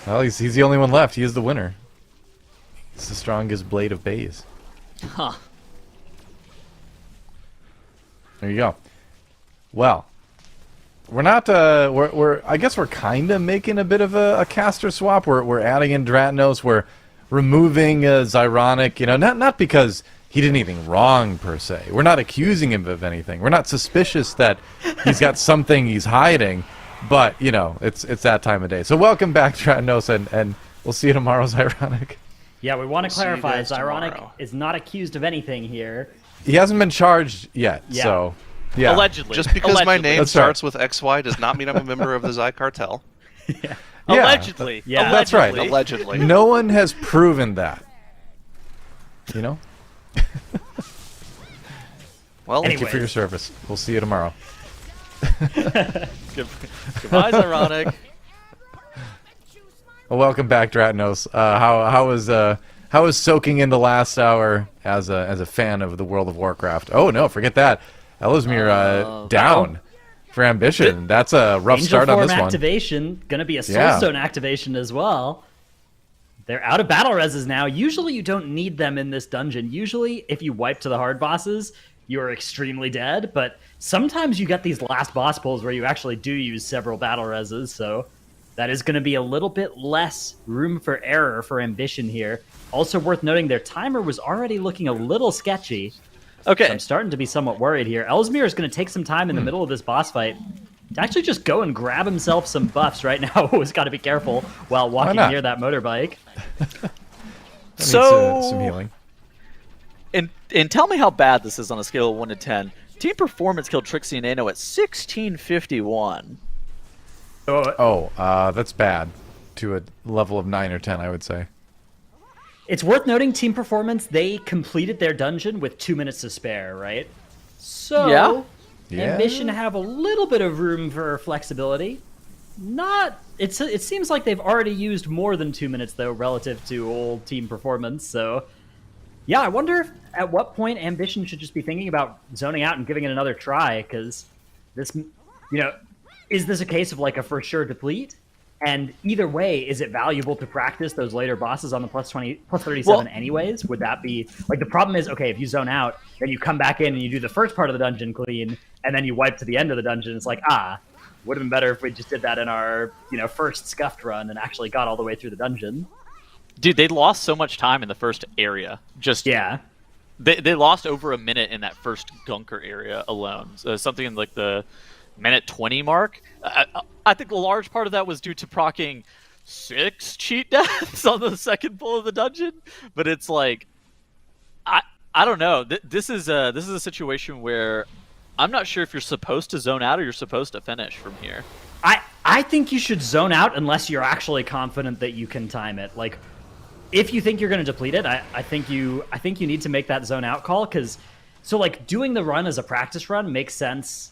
Well, he's the only one left. He is the winner. It's the strongest blade of Bays. Huh. There you go. Well, we're not. We're. I guess we're kind of making a bit of a caster swap. We're adding in Dratnos. We're removing Zyronic. You know, not because he did anything wrong per se. We're not accusing him of anything. We're not suspicious that he's got something he's hiding. But you know, it's that time of day. So welcome back, Tratanos, and we'll see you tomorrow. Ironic. Yeah, we want to clarify. Ironic tomorrow. is not accused of anything here. He hasn't been charged yet. Yeah. So yeah. Allegedly. Just because my Allegedly. name That's starts with XY does not mean I'm a member of the Xi cartel. Yeah. Allegedly. Yeah. That's right. Allegedly. No one has proven that. You know. Well, Thank you for your service. We'll see you tomorrow. Goodbye, Ironic. Well, welcome back, Dratanos. How was soaking in the last hour as a fan of the World of Warcraft? Oh no, forget that. Ellesmere down for Ambition. That's a rough Angel start on form this one. activation, gonna be a Yeah. Soulstone activation as well. They're out of battle reses now. Usually you don't need them in this dungeon. Usually if you wipe to the hard bosses, you're extremely dead, but sometimes you get these last boss pulls where you actually do use several battle reses, so that is going to be a little bit less room for error for Ambition here. Also worth noting, their timer was already looking a little sketchy. Okay. So I'm starting to be somewhat worried here. Ellesmere is going to take some time in the middle of this boss fight to actually just go and grab himself some buffs right now. He's got to be careful while walking not? near that motorbike. Some healing. And tell me how bad this is on a scale of 1 to 10. Team Performance killed Trixie and Ano at 1651. That's bad. To a level of 9 or 10, I would say. It's worth noting, Team Performance, they completed their dungeon with 2 minutes to spare, right? So, Yeah. Ambition have a little bit of room for flexibility. It seems like they've already used more than 2 minutes, though, relative to old Team Performance, so... Yeah, I wonder if at what point Ambition should just be thinking about zoning out and giving it another try, because this, is this a case of like a for sure deplete? And either way, is it valuable to practice those later bosses on the plus 37 anyways? Would that be, like, the problem is, okay, if you zone out, then you come back in and you do the first part of the dungeon clean, and then you wipe to the end of the dungeon, it's like, would have been better if we just did that in our, first scuffed run and actually got all the way through the dungeon. Dude, they lost so much time in the first area. Yeah. They lost over a minute in that first Gunker area alone. So something in like the minute 20 mark. I think a large part of that was due to proccing 6 cheat deaths on the second pull of the dungeon. But it's like, I don't know. This is a situation where I'm not sure if you're supposed to zone out or you're supposed to finish from here. I think you should zone out unless you're actually confident that you can time it. Like, if you think you're going to deplete it, I think you need to make that zone out call, because doing the run as a practice run makes sense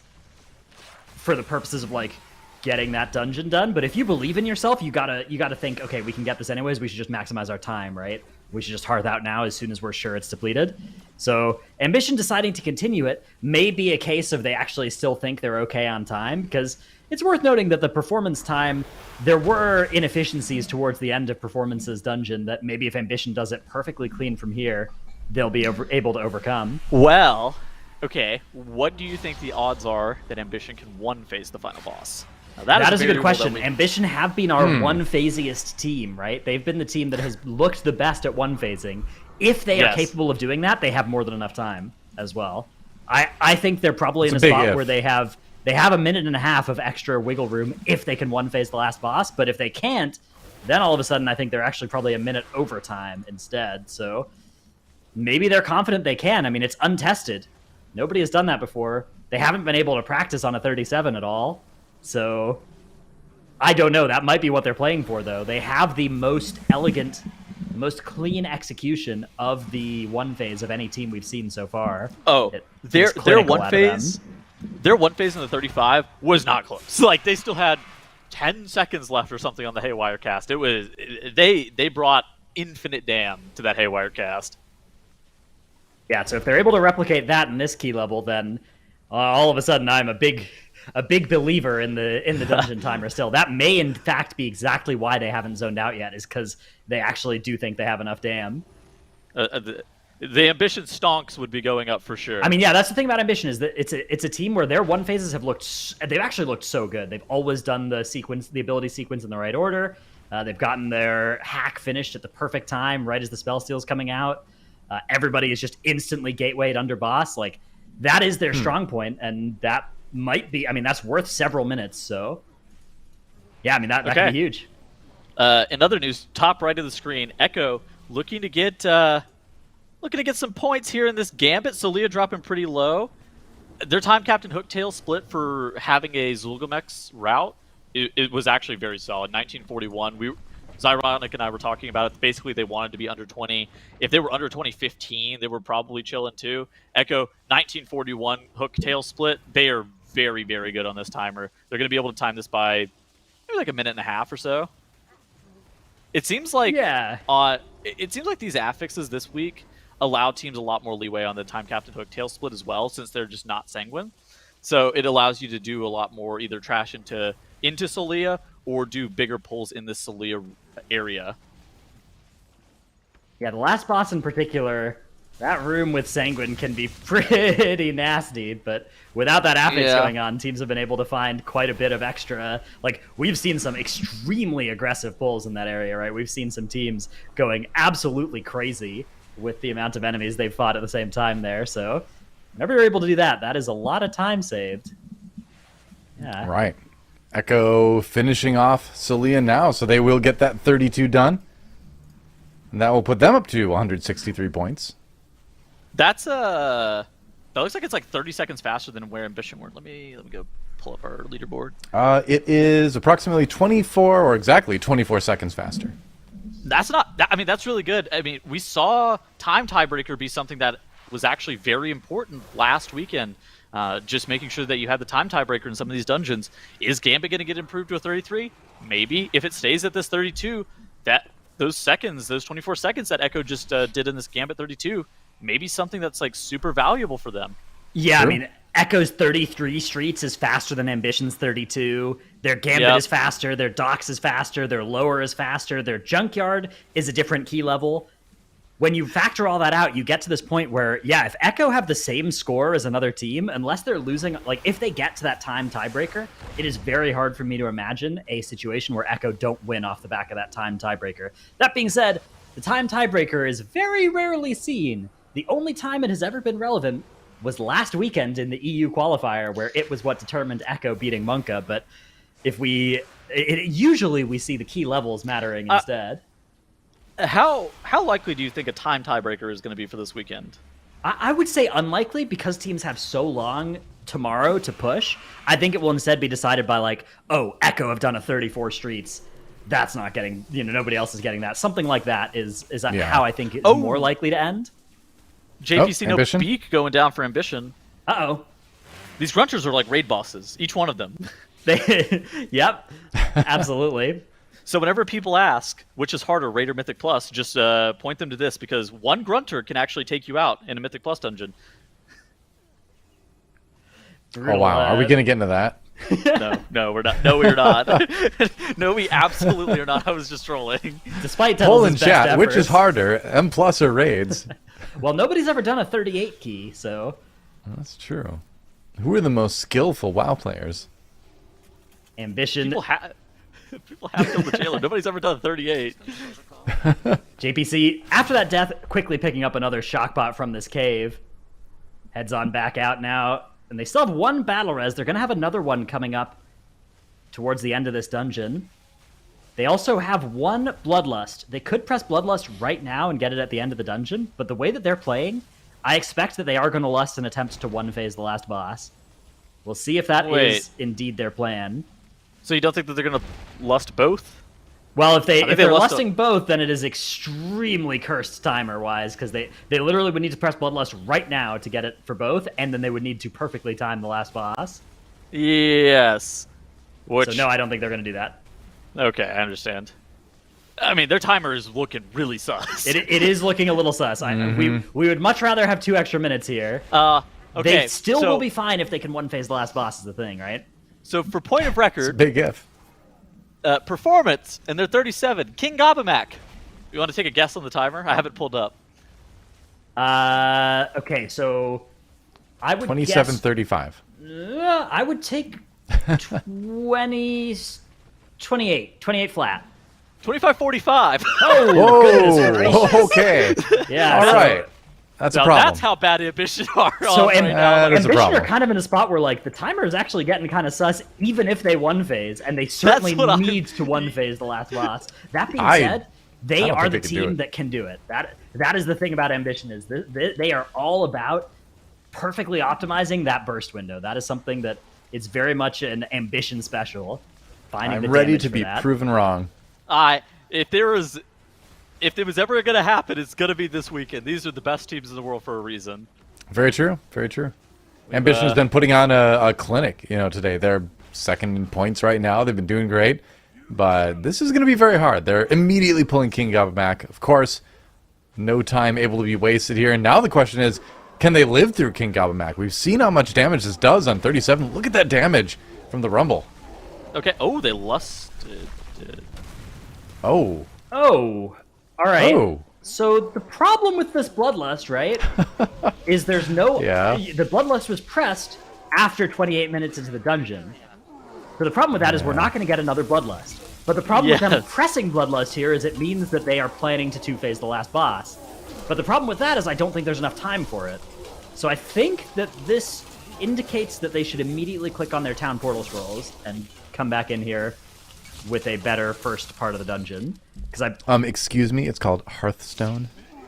for the purposes of like getting that dungeon done. But if you believe in yourself, you gotta think, okay, we can get this anyways. We should just maximize our time, right? We should just hearth out now as soon as we're sure it's depleted. So Ambition deciding to continue it may be a case of they actually still think they're okay on time, because it's worth noting that the performance time, there were inefficiencies towards the end of Performance's dungeon that maybe if Ambition does it perfectly clean from here, they'll be able to overcome. Well, okay, what do you think the odds are that Ambition can one-phase the final boss? Now, that is a good question. Ambition have been our one-phasiest team, right? They've been the team that has looked the best at one-phasing. If they are capable of doing that, they have more than enough time as well. I think they're probably in a spot where they have a minute and a half of extra wiggle room if they can one-phase the last boss, but if they can't, then all of a sudden I think they're actually probably a minute over time instead. So maybe they're confident they can. I mean, it's untested. Nobody has done that before. They haven't been able to practice on a 37 at all. So I don't know. That might be what they're playing for, though. They have the most elegant, most clean execution of the one phase of any team we've seen so far. Oh, their one phase in the 35 was not close. Like, they still had 10 seconds left or something on the Haywire cast. They brought infinite damn to that Haywire cast. Yeah, so if they're able to replicate that in this key level, then all of a sudden I'm a big believer in the dungeon timer still. That may in fact be exactly why they haven't zoned out yet, is because they actually do think they have enough damn. The Ambition stonks would be going up for sure. I mean, yeah, that's the thing about Ambition, is that it's a team where their one phases they've actually looked so good. They've always done the ability sequence in the right order. They've gotten their hack finished at the perfect time, right as the spell steal's coming out. Everybody is just instantly gatewayed under boss. Like, that is their strong point, and that might be, I mean, that's worth several minutes, so yeah, I mean, that could be huge. In other news, top right of the screen, Echo looking to get some points here in this Gambit. Solia dropping pretty low. Their time captain Hooktail split for having a Zulgamex route. It was actually very solid. 1941. Zyronic and I were talking about it. Basically, they wanted to be under 20. If they were under 2015, they were probably chilling too. Echo 1941 Hooktail split. They are very, very good on this timer. They're going to be able to time this by maybe like a minute and a half or so. It seems like it seems like these affixes this week allow teams a lot more leeway on the time captain Hooktail split as well, since they're just not sanguine. So it allows you to do a lot more, either trash into Solia or do bigger pulls in the Solia area. Yeah, the last boss in particular, that room with Sanguine can be pretty nasty, but without that affix going on, teams have been able to find quite a bit of extra. Like, we've seen some extremely aggressive pulls in that area, right? We've seen some teams going absolutely crazy with the amount of enemies they've fought at the same time there, so whenever you're able to do that, that is a lot of time saved. Yeah. Right. Echo finishing off Solia now, so they will get that 32 done. And that will put them up to 163 points. That looks like it's like 30 seconds faster than where Ambition were. Let me go pull up our leaderboard. It is approximately 24 or exactly 24 seconds faster. That's that's really good. I mean, we saw time tiebreaker be something that was actually very important last weekend. Just making sure that you had the time tiebreaker in some of these dungeons. Is Gambit going to get improved to a 33? Maybe. If it stays at this 32, those 24 seconds that Echo just did in this Gambit 32, maybe something that's like super valuable for them. Yeah, sure. I mean, Echo's 33 streets is faster than Ambition's 32. Their Gambit is faster. Their Docks is faster. Their Lower is faster. Their Junkyard is a different key level. When you factor all that out, you get to this point where, if Echo have the same score as another team, unless they're losing, like if they get to that time tiebreaker, it is very hard for me to imagine a situation where Echo don't win off the back of that time tiebreaker. That being said, the time tiebreaker is very rarely seen. The only time it has ever been relevant was last weekend in the EU qualifier, where it was what determined Echo beating Monka. But usually we see the key levels mattering instead. How likely do you think a time tiebreaker is going to be for this weekend? I would say unlikely, because teams have so long tomorrow to push. I think it will instead be decided by like, Echo have done a 34 streets. That's not getting, nobody else is getting that. Something like that is how I think it's more likely to end. JPC no Beak going down for Ambition. Uh-oh. These Grunters are like raid bosses, each one of them. Yep, absolutely. So whenever people ask, which is harder, Raid or Mythic Plus, just point them to this, because one Grunter can actually take you out in a Mythic Plus dungeon. Oh, wow. Are we going to get into that? No, we're not. No, we're not. No, we absolutely are not. I was just trolling. Despite Poll in chat, which is harder, M Plus or Raids? Well, nobody's ever done a 38 key, so... That's true. Who are the most skillful WoW players? Ambition... People have killed the jailer. Nobody's ever done 38. JPC, after that death, quickly picking up another shockbot from this cave. Heads on back out now. And they still have one battle res. They're going to have another one coming up towards the end of this dungeon. They also have one Bloodlust. They could press Bloodlust right now and get it at the end of the dungeon, but the way that they're playing, I expect that they are going to lust and attempt to one-phase the last boss. We'll see if that is indeed their plan. So you don't think that they're going to lust both? Well, if they're lusting both, then it is extremely cursed timer-wise, because they literally would need to press Bloodlust right now to get it for both, and then they would need to perfectly time the last boss. Yes. So no, I don't think they're going to do that. Okay, I understand. I mean, their timer is looking really sus. It is looking a little sus. We would much rather have 2 extra minutes here. Okay, they still will be fine if they can one-phase the last boss is the thing, right? So for point of record... It's a big if. Performance, and they're 37. King Gobamak. You want to take a guess on the timer? I have it pulled up. Okay, so... I would 27:35. I would take 28 flat. 25:45. Oh, goodness gracious. Okay. Yeah. All right. That's a problem. That's how bad Ambition are. So right now. Ambition are kind of in a spot where like the timer is actually getting kind of sus, even if they one phase, and they certainly need to one phase the last boss. That being said, they are the team that can do it. That is the thing about Ambition is they are all about perfectly optimizing that burst window. That is something that it's very much an Ambition special. I'm ready to be proven wrong. If it was ever going to happen, it's going to be this weekend. These are the best teams in the world for a reason. Very true. Very true. Ambition's been putting on a clinic, today. They're second in points right now. They've been doing great. But this is going to be very hard. They're immediately pulling King Gobbamak. Of course, no time able to be wasted here. And now the question is, can they live through King Gobbamak? We've seen how much damage this does on 37. Look at that damage from the Rumble. Okay. Oh, they lusted. Oh. All right. Oh. So the problem with this Bloodlust, right, is there's no... Yeah. The Bloodlust was pressed after 28 minutes into the dungeon. So the problem with that is we're not going to get another Bloodlust. But the problem with them pressing Bloodlust here is it means that they are planning to two-phase the last boss. But the problem with that is I don't think there's enough time for it. So I think that this indicates that they should immediately click on their town portal scrolls and come back in here with a better first part of the dungeon. Excuse me, it's called Hearthstone.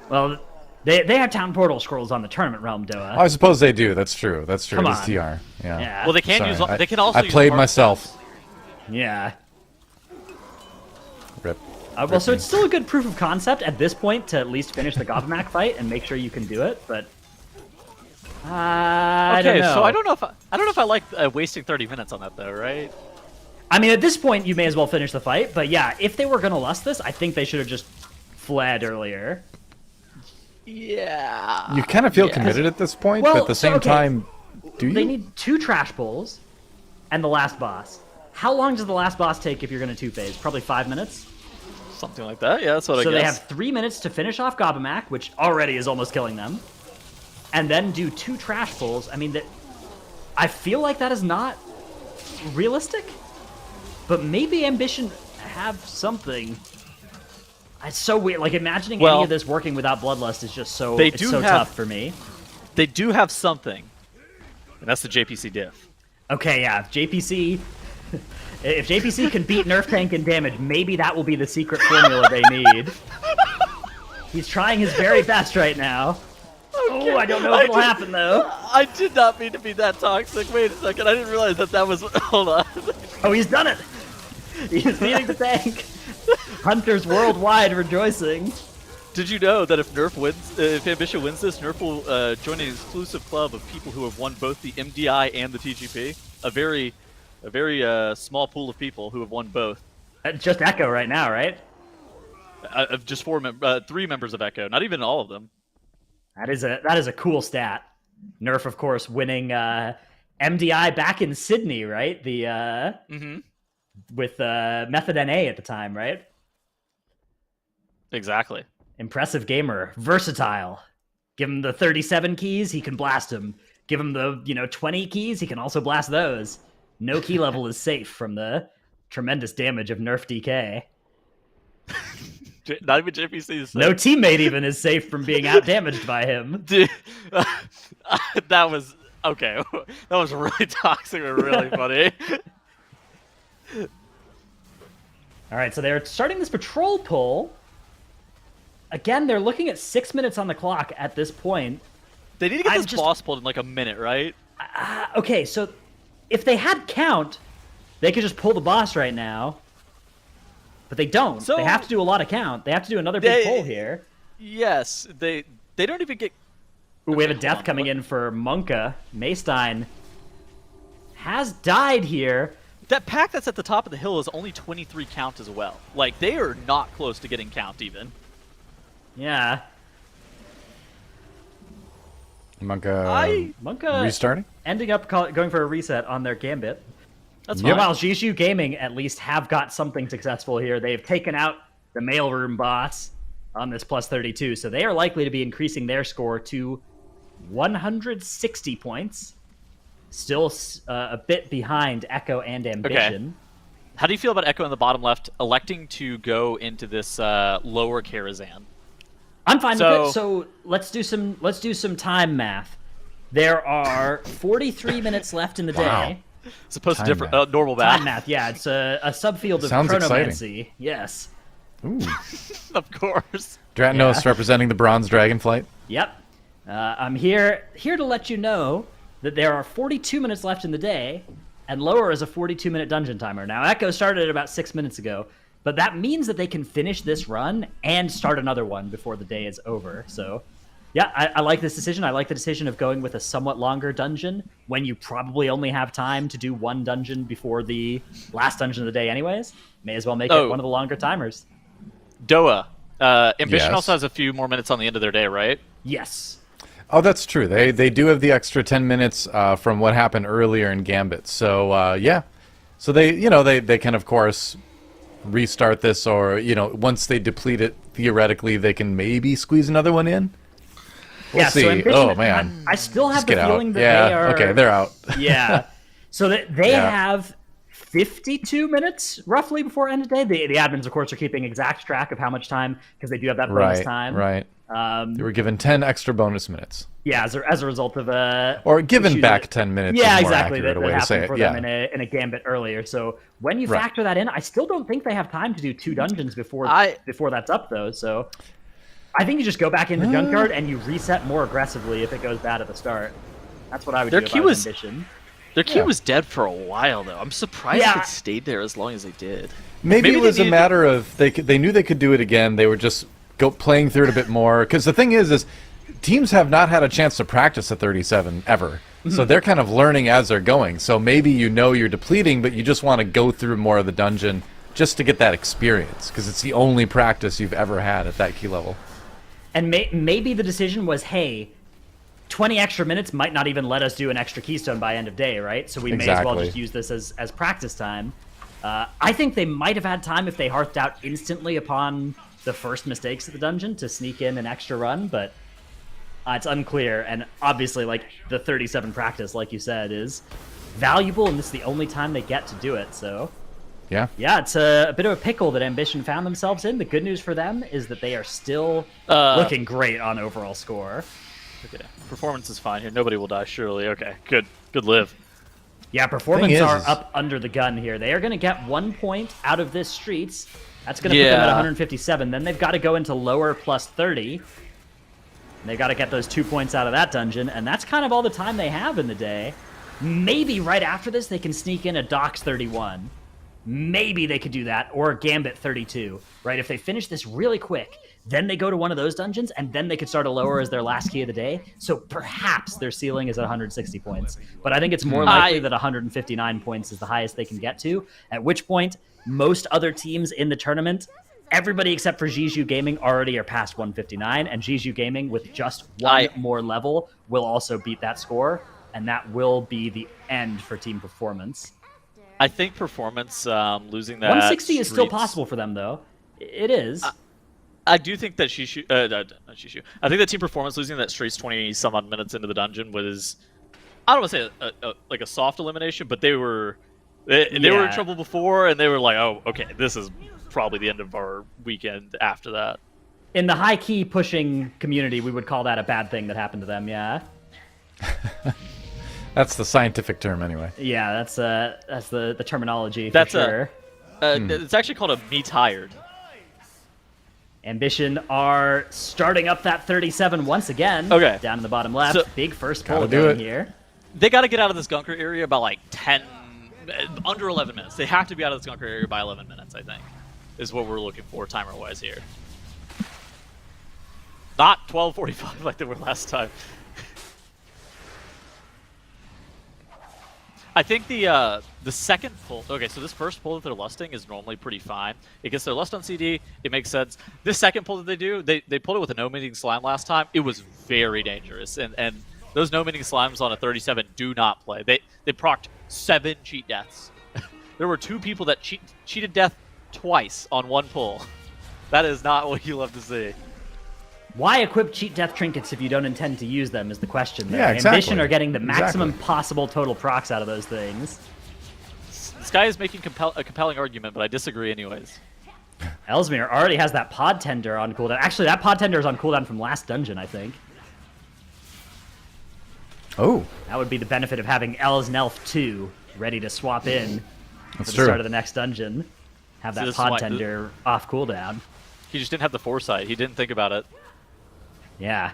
Well, they have town portal scrolls on the tournament realm, Doa. I suppose they do. That's true. That's true. Come It's on. TR. Yeah. Well, they can use. They can also. I use played Hearthstone. myself. Yeah. Rip. Well, so it's still a good proof of concept at this point to at least finish the Gobbamak fight and make sure you can do it. But I don't know. So I don't know if I like wasting 30 minutes on that though, right? I mean, at this point, you may as well finish the fight. But yeah, if they were going to lust this, I think they should have just fled earlier. Yeah. You kind of feel committed at this point, but at the same time, do you? They need 2 trash pulls and the last boss. How long does the last boss take if you're going to two-phase? Probably 5 minutes? Something like that. Yeah, that's what I guess. So they have 3 minutes to finish off Gobbamak, which already is almost killing them. And then do 2 trash pulls. I mean, I feel like that is not realistic. But maybe Ambition have something. It's so weird. Like, imagining any of this working without Bloodlust is just so, tough for me. They do have something. And that's the JPC diff. Okay, yeah. JPC... If JPC can beat Nerf Tank in damage, maybe that will be the secret formula they need. He's trying his very best right now. Okay. Oh, I don't know if it'll happen, though. I did not mean to be that toxic. Wait a second. I didn't realize that was... Hold on. Oh, he's done it. He's beating the tank. Hunters worldwide rejoicing. Did you know that if Ambition wins this, Nerf will join an exclusive club of people who have won both the MDI and the TGP? A very small pool of people who have won both. Just Echo right now, right? Just 3 members of Echo, not even all of them. That is a cool stat. Nerf, of course, winning MDI back in Sydney, right? The with Method NA at the time, right? Exactly. Impressive gamer, versatile. Give him the 37 keys, he can blast them. Give him the 20 keys, he can also blast those. No key level is safe from the tremendous damage of Nerf DK. Not even JPC is safe. No teammate even is safe from being out-damaged by him. Dude, that was... Okay, that was really toxic and really funny. Alright, so they're starting this patrol pull. Again, they're looking at 6 minutes on the clock at this point. They need to get this boss pulled in like a minute, right? Okay, so if they had count, they could just pull the boss right now. But they don't. So, they have to do a lot of count. They have to do another big pull here. Yes, they don't even get... Ooh, we have a death coming in for Monka. Maystein has died here. That pack that's at the top of the hill is only 23 count as well. Like, they are not close to getting count even. Yeah. Monka restarting? Ending up going for a reset on their Gambit. That's fine. While Jishu Gaming at least have got something successful here. They've taken out the mailroom boss on this plus 32, so they are likely to be increasing their score to 160 points. Still a bit behind Echo and Ambition. Okay. How do you feel about Echo in the bottom left electing to go into this lower Karazhan? I'm fine with it. So let's do some time math. There are 43 minutes left in the day. As opposed to different normal math. Time math, yeah. It's a subfield of Sounds chronomancy. exciting. Yes. Ooh. Of course. Dratnos representing the Bronze Dragonflight. Yep. I'm here to let you know that there are 42 minutes left in the day, and lower is a 42-minute dungeon timer. Now, Echo started about 6 minutes ago, but that means that they can finish this run and start another one before the day is over. So, yeah, I like this decision. I like the decision of going with a somewhat longer dungeon when you probably only have time to do one dungeon before the last dungeon of the day anyways. May as well make it one of the longer timers. Doa. Ambition also has a few more minutes on the end of their day, right? Yes. Oh, that's true. They do have the extra 10 minutes from what happened earlier in Gambit. So yeah, so they can of course restart this, or once they deplete it, theoretically they can maybe squeeze another one in. We'll see. So Ambition, oh man, I still have the feeling that they are okay. They're out. Yeah, so that they have 52 minutes roughly before end of day. The admins, of course, are keeping exact track of how much time because they do have that bonus time. Right. They were given 10 extra bonus minutes. Yeah, as a result of or given back 10 minutes. Yeah, is more exactly. accurate That way to say happened for it. them in a Gambit earlier. So when you factor that in, I still don't think they have time to do 2 dungeons before that's up, though. So I think you just go back in the junkyard and you reset more aggressively if it goes bad at the start. That's what I would do if I was Ambition. Their key was dead for a while, though. I'm surprised it stayed there as long as they did. Maybe it was a matter of they knew they could do it again. They were just playing through it a bit more. Because the thing is teams have not had a chance to practice at 37 ever. So they're kind of learning as they're going. So maybe you're depleting, but you just want to go through more of the dungeon just to get that experience. Because it's the only practice you've ever had at that key level. And maybe the decision was, hey, 20 extra minutes might not even let us do an extra keystone by end of day, right? So we may as well just use this as practice time. I think they might have had time if they hearthed out instantly upon the first mistakes of the dungeon to sneak in an extra run, but it's unclear. And obviously, like, the 37 practice, like you said, is valuable, and this is the only time they get to do it, so... Yeah, it's a bit of a pickle that Ambition found themselves in. The good news for them is that they are still looking great on overall score. Okay. Performance is fine here. Nobody will die, surely. Okay, good live. Yeah, performance are up under the gun here. They are going to get 1 point out of this Streets. That's going to put them at 157. Then they've got to go into lower plus 30. They got to get those 2 points out of that dungeon, and that's kind of all the time they have in the day. Maybe right after this they can sneak in a Docks 31. Maybe they could do that, or Gambit 32, right? If they finish this really quick, then they go to one of those dungeons, and then they could start a lower as their last key of the day. So perhaps their ceiling is at 160 points. But I think it's more likely that 159 points is the highest they can get to, at which point most other teams in the tournament, everybody except for Jiju Gaming already are past 159, and Jiju Gaming with just one more level will also beat that score, and that will be the end for Team Performance. I think Performance losing that 160 is still possible for them, though. It is. I do think that I think that Team Performance losing that Streets 20 some odd minutes into the dungeon was, I don't want to say like a soft elimination, but they were in trouble before, and they were like, oh, okay, this is probably the end of our weekend after that. In the high key pushing community, we would call that a bad thing that happened to them. Yeah. That's the scientific term, anyway. Yeah, that's the terminology for sure. It's actually called a me tired. Ambition are starting up that 37 once again. Okay. Down in the bottom left. So, big first pull here. They got to get out of this gunker area by like under 11 minutes. They have to be out of this gunker area by 11 minutes, I think, is what we're looking for timer-wise here. Not 12:45 like they were last time. I think the second pull... Okay, so this first pull that they're lusting is normally pretty fine. It gets their lust on CD. It makes sense. This second pull that they do, they pulled it with a no-meaning slime last time. It was very dangerous. And those no-meaning slimes on a 37 do not play. They procced 7 cheat deaths. There were 2 people that cheated death twice on 1 pull. That is not what you love to see. Why equip cheat death trinkets if you don't intend to use them is the question there. Yeah, exactly. Ambition are getting the maximum possible total procs out of those things. This guy is making a compelling argument, but I disagree anyways. Ellesmere already has that pod tender on cooldown. Actually, that pod tender is on cooldown from last dungeon, I think. Oh. That would be the benefit of having Elf 2 ready to swap in for the true. start of the next dungeon. Have that pod tender off cooldown. He just didn't have the foresight. He didn't think about it. Yeah.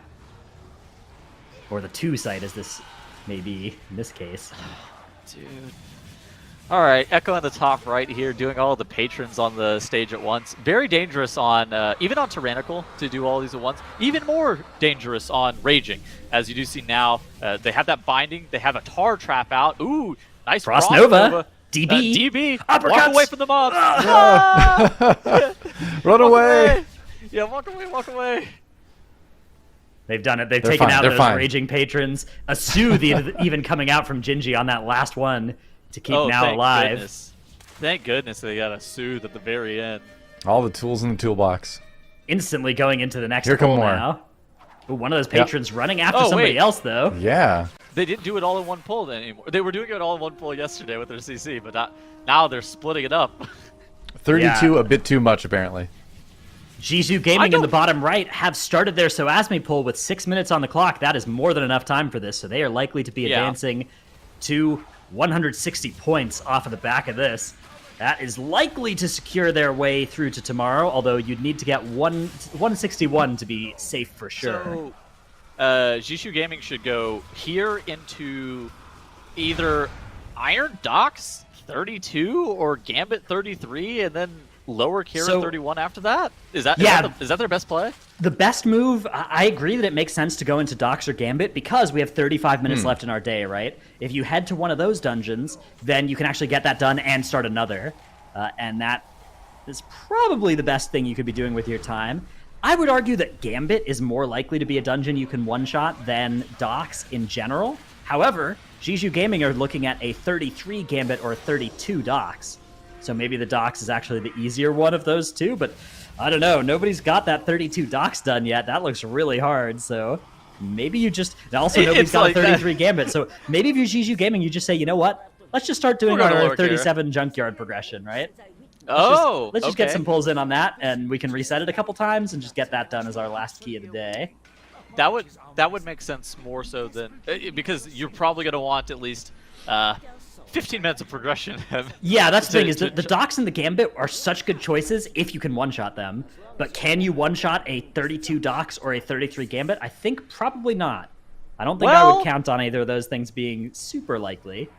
Or the 2 sight, as this may be in this case. Dude. All right, Echo in the top right here, doing all of the patrons on the stage at once. Very dangerous on, even on Tyrannical, to do all these at once. Even more dangerous on Raging. As you do see now, they have that binding. They have a tar trap out. Ooh, nice Frost Nova. DB. DB. Uppercuts. Walk away from the mob. Run away. Yeah, walk away, walk away. They've done it. They've They're taken fine. out They're those fine. Raging patrons. A soothe even coming out from Gingy on that last one to keep now thank alive. Goodness. Thank goodness they got a soothe at the very end. All the tools in the toolbox. Instantly going into the next Here come hole more. now. Ooh, one of those patrons running after somebody wait. else, though. Yeah. They didn't do it all in one pull anymore. They were doing it all in one pull yesterday with their CC, but now they're splitting it up. 32, Yeah. a bit too much, apparently. Jisoo Gaming in the bottom right have started their Soasmi pull with 6 minutes on the clock. That is more than enough time for this, so they are likely to be advancing to 160 points off of the back of this. That is likely to secure their way through to tomorrow, although you'd need to get 161 to be safe for sure. So, Jisoo Gaming should go here into either Iron Docks 32 or Gambit 33, and then lower Kira 31 after that? Is that their best play? The best move, I agree that it makes sense to go into Docks or Gambit because we have 35 minutes left in our day, right? If you head to one of those dungeons, then you can actually get that done and start another. And that is probably the best thing you could be doing with your time. I would argue that Gambit is more likely to be a dungeon you can one-shot than Docks in general. However, Jisoo Gaming are looking at a 33 Gambit or 32 Docks. So maybe the Docks is actually the easier one of those two, but I don't know. Nobody's got that 32 Docks done yet. That looks really hard, so maybe you just... And also, nobody's got like a 33 Gambit, so maybe if you're Jisoo Gaming, you just say, you know what? Let's just start doing our 37 Junkyard progression, right? Let's just get some pulls in on that, and we can reset it a couple times and just get that done as our last key of the day. That would make sense more so than... because you're probably going to want at least... 15 minutes of progression. Yeah, that's the thing, is the Docks and the Gambit are such good choices if you can one-shot them. But can you one-shot a 32 Docks or a 33 Gambit? I think probably not. I don't think I would count on either of those things being super likely.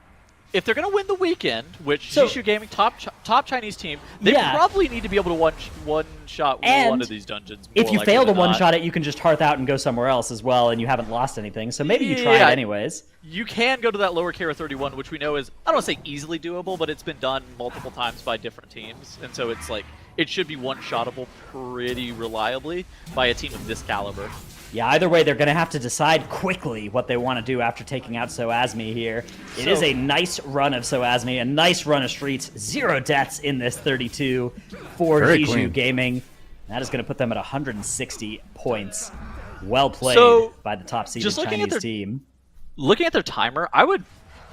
If they're going to win the weekend, which Jisoo Gaming, top Chinese team, they probably need to be able to one-shot one of these dungeons. If you fail to one-shot it, you can just hearth out and go somewhere else as well, and you haven't lost anything. So maybe you try it anyways. You can go to that lower Kira 31, which we know is, I don't want to say easily doable, but it's been done multiple times by different teams. And so it's like, it should be one-shottable pretty reliably by a team of this caliber. Yeah, either way, they're going to have to decide quickly what they want to do after taking out Soasmi here. It is a nice run of Soasmi, a nice run of Streets. 0 deaths in this 32 for Jisoo Gaming. That is going to put them at 160 points. Well played by the top-seeded Chinese team. Looking at their timer, I would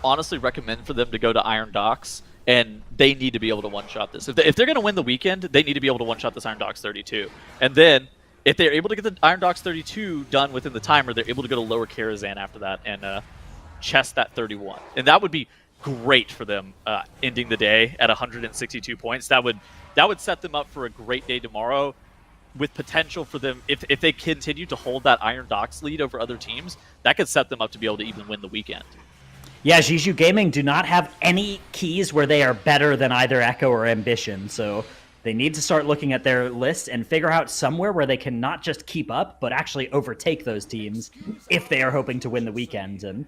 honestly recommend for them to go to Iron Docks, and they need to be able to one-shot this. If they're going to win the weekend, they need to be able to one-shot this Iron Docks 32. And then... if they're able to get the Iron Docks 32 done within the timer, they're able to go to lower Karazhan after that and chest that 31. And that would be great for them ending the day at 162 points. That would set them up for a great day tomorrow with potential for them. If they continue to hold that Iron Docks lead over other teams, that could set them up to be able to even win the weekend. Yeah, Jisoo Gaming do not have any keys where they are better than either Echo or Ambition, so... they need to start looking at their list and figure out somewhere where they can not just keep up, but actually overtake those teams if they are hoping to win the weekend. And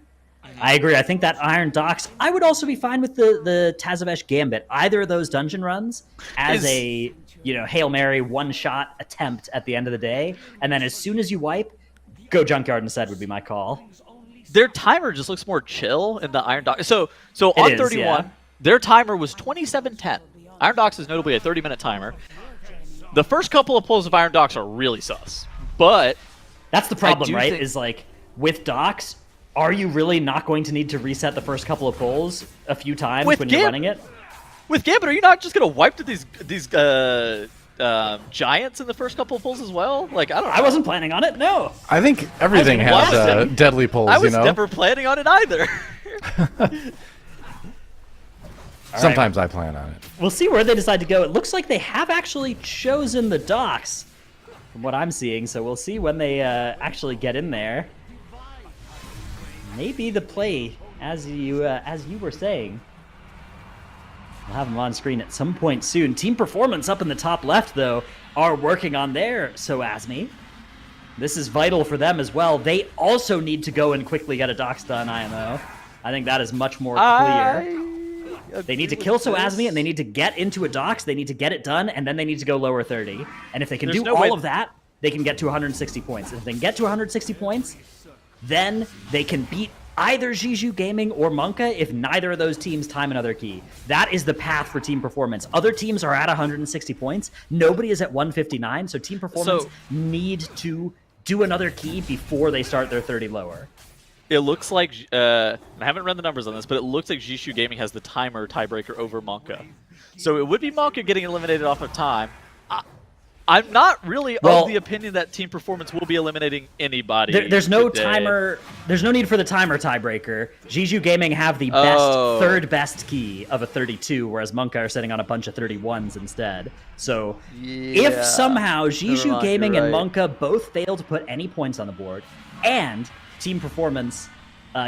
I agree. I think that Iron Docks, I would also be fine with the Tazavesh Gambit. Either of those dungeon runs as a Hail Mary one-shot attempt at the end of the day. And then as soon as you wipe, go Junkyard instead would be my call. Their timer just looks more chill in the Iron Docks. So on 31, their timer was 27:10. Iron Docks is notably a 30-minute timer. The first couple of pulls of Iron Docks are really sus, but... that's the problem, right? Is like, with Docks, are you really not going to need to reset the first couple of pulls a few times when you're running it? With Gambit, are you not just going to wipe to these giants in the first couple of pulls as well? Like, I don't know. I wasn't planning on it, no. I think everything has deadly pulls, I was you know? never planning on it either. Sometimes I plan on it. We'll see where they decide to go. It looks like they have actually chosen the docks, from what I'm seeing, so we'll see when they actually get in there. Maybe the play, as you were saying. We'll have them on screen at some point soon. Team Performance up in the top left, though, are working on their SOASME. This is vital for them as well. They also need to go and quickly get a docks done, IMO. I think that is much more clear. They need to kill SOASME, and they need to get into a docks. They need to get it done, and then they need to go lower 30. And if they can do all of that, they can get to 160 points. If they can get to 160 points, then they can beat either Jiju Gaming or Monka if neither of those teams time another key. That is the path for Team Performance. Other teams are at 160 points. Nobody is at 159, so Team Performance need to do another key before they start their 30 lower. It looks like, I haven't read the numbers on this, but it looks like Jishu Gaming has the timer tiebreaker over Monka. So it would be Monka getting eliminated off of time. I'm not really of the opinion that Team Performance will be eliminating anybody. There's no timer. There's no need for the timer tiebreaker. Jiju Gaming have the third best key of a 32, whereas Monka are sitting on a bunch of 31s instead. So if somehow Jiju Gaming and Monka both fail to put any points on the board, and Team Performance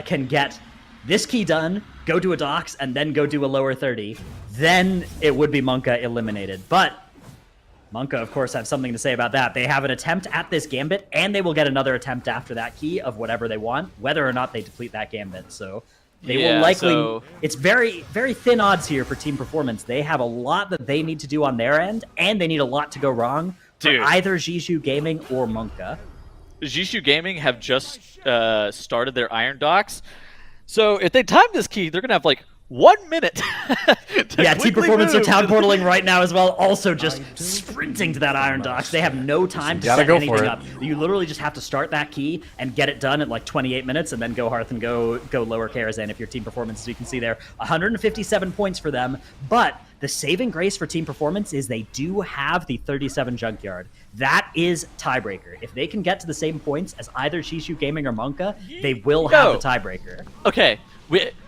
can get this key done, go to a docks, and then go do a lower 30, then it would be Monka eliminated. But Monka, of course, have something to say about that. They have an attempt at this gambit, and they will get another attempt after that key of whatever they want, whether or not they deplete that gambit. So they will likely... It's very, very thin odds here for Team Performance. They have a lot that they need to do on their end, and they need a lot to go wrong for either Jishu Gaming or Monka. Jishu Gaming have just started their Iron Docks. So if they time this key, they're going to have like 1 minute. Yeah, Team Performance are town portaling right now as well, also just sprinting to that Iron Docks. They have no time to set anything up. You literally just have to start that key and get it done at like 28 minutes, and then go Hearth and go lower Karazhan if you're Team Performance. So you can see there, 157 points for them, but the saving grace for Team Performance is they do have the 37 Junkyard. That is tiebreaker. If they can get to the same points as either Shishu Gaming or Monka, they will have the tiebreaker. Okay,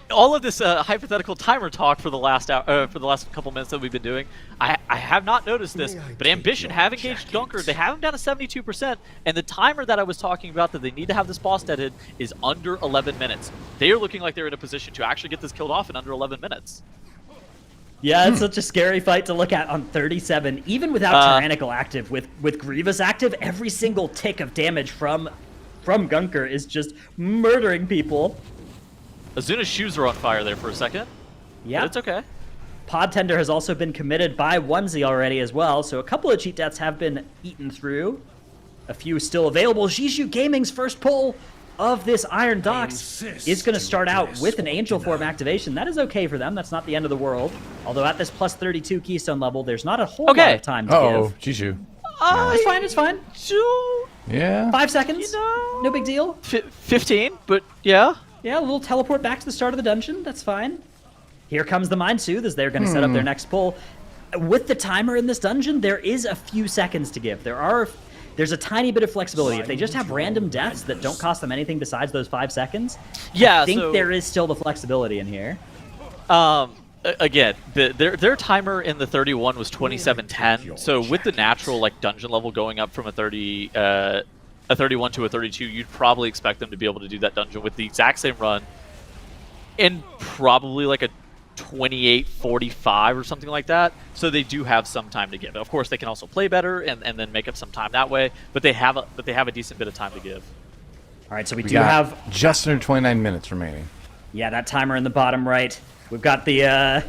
all of this hypothetical timer talk for the last hour, for the last couple minutes that we've been doing, I have not noticed this, but Ambition have engaged Gunker. They have him down to 72%, and the timer that I was talking about that they need to have this boss deaded is under 11 minutes. They are looking like they're in a position to actually get this killed off in under 11 minutes. Yeah, it's such a scary fight to look at on 37, even without Tyrannical active. With Grievous active, every single tick of damage from Gunker is just murdering people. Azuna's shoes are on fire there for a second. Yeah, it's okay. Pod Tender has also been committed by Onesie already as well, so a couple of cheat deaths have been eaten through. A few still available. Jishu Gaming's first pull of this Iron Docks is going to start out with an Angel Form activation. That is okay for them. That's not the end of the world. Although at this plus 32 Keystone level, there's not a whole lot of time to give. Jishu. It's fine, it's fine. Yeah. 5 seconds. No big deal. 15, but yeah. Yeah, a little teleport back to the start of the dungeon. That's fine. Here comes the Mind Soothe as they're going to set up their next pull. With the timer in this dungeon, there is a few seconds to give. There's a tiny bit of flexibility. If they just have random deaths that don't cost them anything besides those 5 seconds, I think there is still the flexibility in here. Again, their timer in the 31 was 27:10. So with the natural like dungeon level going up from a 31 to a 32, you'd probably expect them to be able to do that dungeon with the exact same run in probably like a 28:45 or something like that. So they do have some time to give. Of course, they can also play better and then make up some time that way. But they have a decent bit of time to give. All right, so we do have just under 29 minutes remaining. Yeah, that timer in the bottom right. We've got the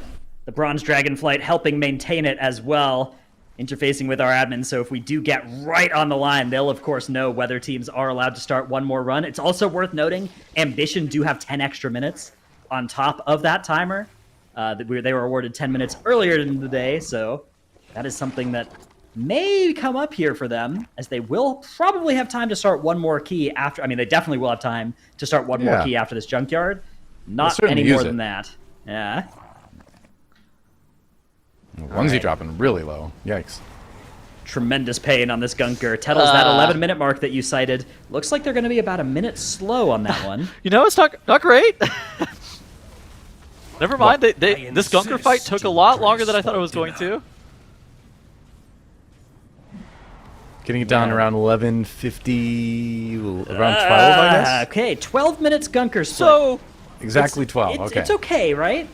Bronze Dragonflight helping maintain it as well, interfacing with our admin. So if we do get right on the line, they'll of course know whether teams are allowed to start one more run. It's also worth noting, Ambition do have 10 extra minutes on top of that timer. They were awarded 10 minutes earlier in the day, so that is something that may come up here for them, as they will probably have time to start one more key after. I mean, they definitely will have time to start one more key after this Junkyard. Not any more than that. Yeah. Onesie dropping really low. Yikes. tremendous pain on this Gunker. Tettles, that 11-minute mark that you cited, looks like they're going to be about a minute slow on that one. You know, it's not great. Never mind. This Gunker fight took a lot longer than I thought it was going to. Getting it down around 11:50, around 12, I guess. Okay, 12 minutes Gunker split. So exactly 12. Okay. It's okay, right?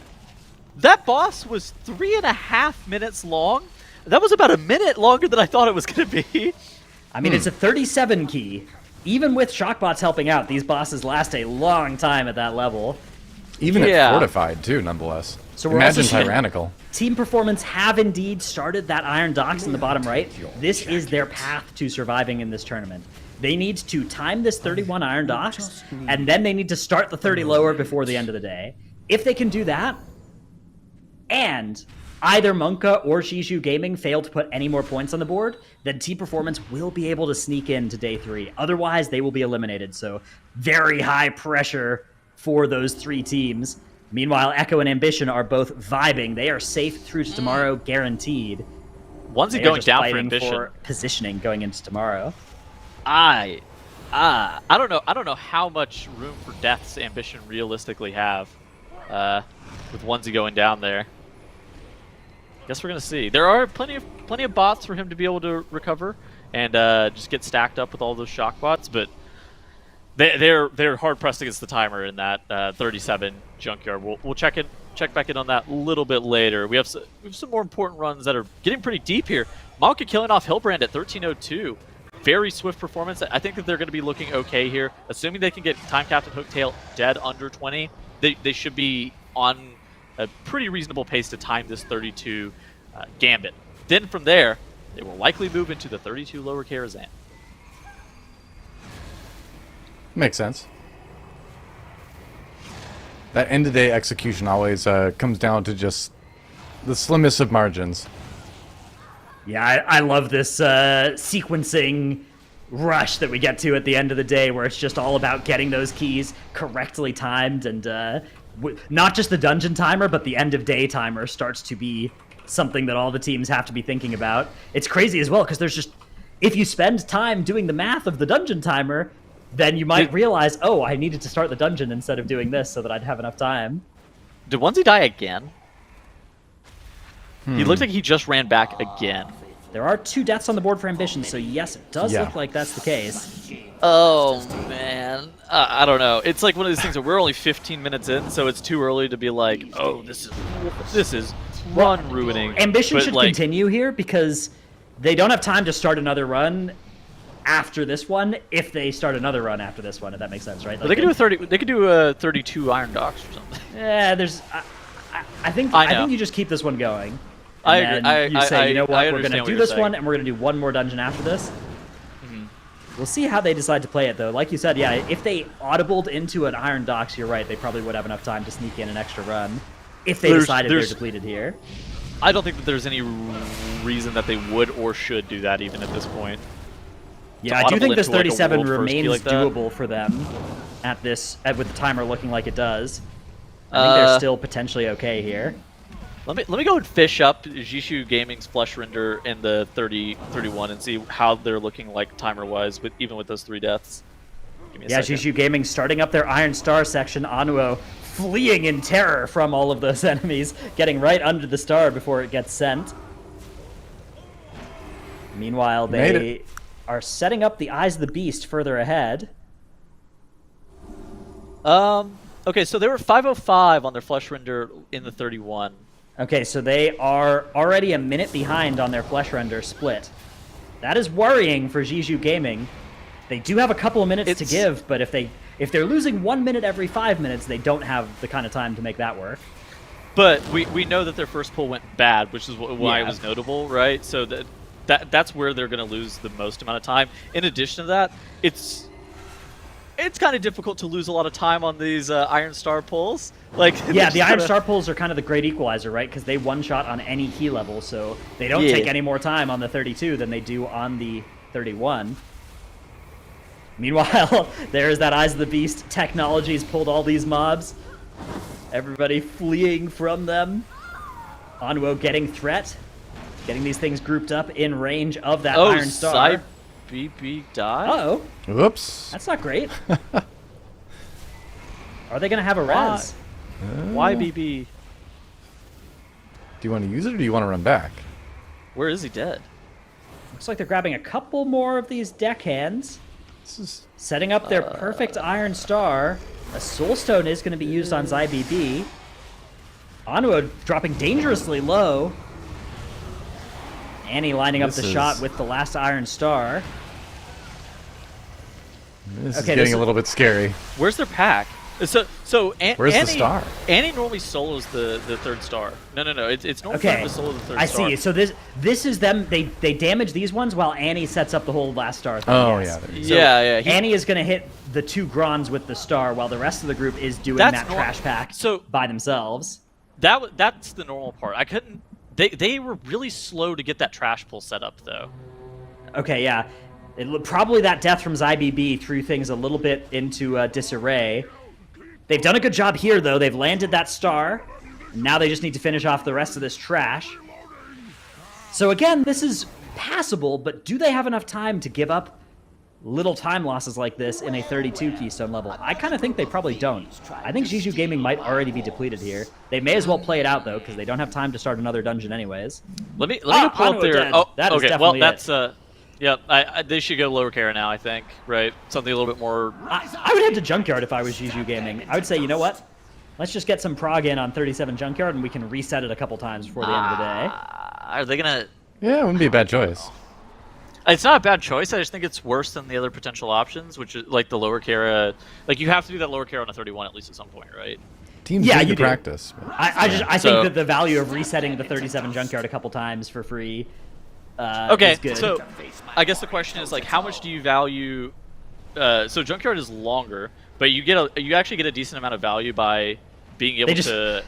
That boss was 3.5 minutes long. That was about a minute longer than I thought it was going to be. I mean, it's a 37 key. Even with Shockbots helping out, these bosses last a long time at that level. Even at fortified, too, nonetheless. So we're Imagine also tyrannical. Team Performance have indeed started that Iron Docks in the bottom right. This is their path to surviving in this tournament. They need to time this 31 Iron Docks, and then they need to start the 30 lower before the end of the day. If they can do that, and either Monka or Shishu Gaming fail to put any more points on the board, then Team Performance will be able to sneak into day 3. Otherwise, they will be eliminated. So very high pressure for those 3 teams. Meanwhile, Echo and Ambition are both vibing. They are safe through to tomorrow, guaranteed. Onesie going down for Ambition. For positioning going into tomorrow. I don't know. I don't know how much room for deaths Ambition realistically have with Onesie going down there. Guess we're gonna see. There are plenty of bots for him to be able to recover and just get stacked up with all those shock bots, but they're hard pressed against the timer in that 37 junkyard. We'll check back in on that a little bit later. We have some more important runs that are getting pretty deep here. Monka killing off Hillbrand at 13:02. Very swift performance. I think that they're going to be looking okay here, assuming they can get Time Captain Hooktail dead under 20. They should be on a pretty reasonable pace to time this 32 Gambit. Then from there, they will likely move into the 32 lower Karazhan. Makes sense. That end-of-day execution always comes down to just the slimmest of margins. Yeah, I love this sequencing rush that we get to at the end of the day, where it's just all about getting those keys correctly timed, and not just the dungeon timer, but the end-of-day timer starts to be something that all the teams have to be thinking about. It's crazy as well, because there's just, if you spend time doing the math of the dungeon timer, then you might realize, oh, I needed to start the dungeon instead of doing this so that I'd have enough time. Did Onesie die again? He looked like he just ran back again. There are 2 deaths on the board for Ambition, so yes, it does look like that's the case. Oh, man. I don't know. It's like one of these things where we're only 15 minutes in, so it's too early to be like, oh, this is run ruining. Ambition should continue here because they don't have time to start another run after this one if they start another run after this one, if that makes sense, right? Like, they could do a 32 Iron Docks or something. Yeah, there's I think you just keep this one going. I agree. You say, you know what, we're going to do this one, and we're going to do one more dungeon after this. We'll see how they decide to play it, though. Like you said, yeah, if they audibled into an Iron Docks, you're right, they probably would have enough time to sneak in an extra run if they decided they're depleted here. I don't think that there's any reason that they would or should do that even at this point. Yeah, I do think this 37 remains doable for them at this, with the timer looking like it does. I think they're still potentially okay here. Let me go and fish up Jishu Gaming's flush render in the 31 and see how they're looking like timer-wise, even with those 3 deaths. Give me a second. Jishu Gaming starting up their Iron Star section. Anuo fleeing in terror from all of those enemies, getting right under the star before it gets sent. Meanwhile, they are setting up the Eyes of the Beast further ahead. Okay, so they were 505 on their flush render in the 31. Okay, so they are already a minute behind on their flesh render split. That is worrying for Jishu Gaming. They do have a couple of minutes to give, but if they're losing 1 minute every 5 minutes, they don't have the kind of time to make that work. But we know that their first pull went bad, which is why it was notable, right? So that's where they're going to lose the most amount of time. In addition to that, it's kind of difficult to lose a lot of time on these Iron Star pulls. Yeah, the Iron Star pulls are kind of the great equalizer, right? Because they one-shot on any key level, so they don't take any more time on the 32 than they do on the 31. Meanwhile, there's that Eyes of the Beast. Technology's pulled all these mobs. Everybody fleeing from them. Onwo getting threat. Getting these things grouped up in range of that Iron Star. BB die? Uh-oh. Whoops. That's not great. Are they going to have a res? Why BB? Do you want to use it or do you want to run back? Where is he dead? Looks like they're grabbing a couple more of these deckhands. This is... Setting up their perfect Iron Star. A Soulstone is going to be used on ZyBB. Anuo dropping dangerously low. Annie lining up the shot with the last Iron Star. This is getting a little bit scary. Where's their pack? Where's the star? Annie normally solos the third star. No. It's normally for them to solo the third star. I see. So this is them. They damage these ones while Annie sets up the whole last star thing. Oh, yes. yeah. Yeah. Annie is going to hit the 2 Grons with the star while the rest of the group is doing that trash pack by themselves. That's the normal part. I couldn't... They were really slow to get that trash pull set up, though. Okay, yeah. Probably that death from ZyBB threw things a little bit into disarray. They've done a good job here, though. They've landed that star. Now they just need to finish off the rest of this trash. So again, this is passable, but do they have enough time to give up little time losses like this in a 32 keystone level? I kind of think they probably don't. I think Jiju Gaming might already be depleted here. They may as well play it out, though, because they don't have time to start another dungeon anyways. Let me go pull up their... Oh, that is okay. definitely Well, that's... Yeah, they should go lower Kara now, I think, right? Something a little bit more... I would head to Junkyard if I was Jiju Gaming. I would say, you know what? Let's just get some prog in on 37 Junkyard, and we can reset it a couple times before the end of the day. Are they going to... Yeah, it wouldn't be a bad choice. It's not a bad choice. I just think it's worse than the other potential options, which is like the lower Kara. Like you have to do that lower Kara on a 31 at least at some point, right? Teams need to practice. I think that the value of resetting the 37 Junkyard a couple times for free is good. So I guess the question is like, how much do you value? So Junkyard is longer, but you actually get a decent amount of value by being able to.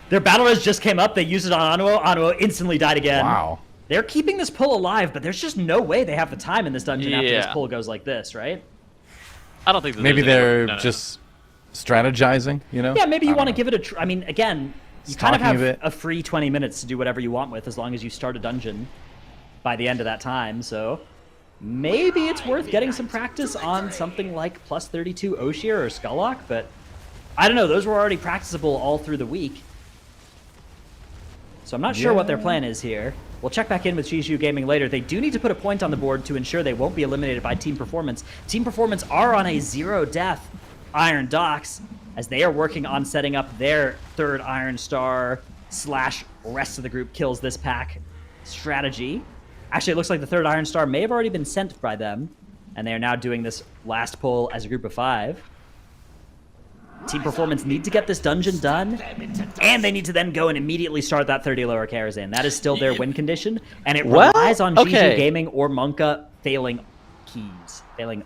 Their battle res just came up. They used it on Anuo. Anuo instantly died again. Wow. They're keeping this pull alive, but there's just no way they have the time in this dungeon after this pull goes like this, right? I don't think that maybe they're just strategizing, you know? Yeah, maybe you want to give it a I mean, again, you kind of have a free 20 minutes to do whatever you want with as long as you start a dungeon by the end of that time, so maybe it's worth getting some practice on something like plus 32 Oshir or Skulllock, but I don't know, those were already practicable all through the week. So I'm not sure what their plan is here. We'll check back in with Jiju Gaming later. They do need to put a point on the board to ensure they won't be eliminated by Team Performance. Team Performance are on a 0-death Iron Docks as they are working on setting up their third Iron Star / rest of the group kills this pack strategy. Actually, it looks like the third Iron Star may have already been sent by them, and they are now doing this last pull as a group of 5. Team Performance need to get this dungeon done, and they need to then go and immediately start that 30 lower Karazhan. That is still their win condition, and it relies on Jiju Gaming or Monka failing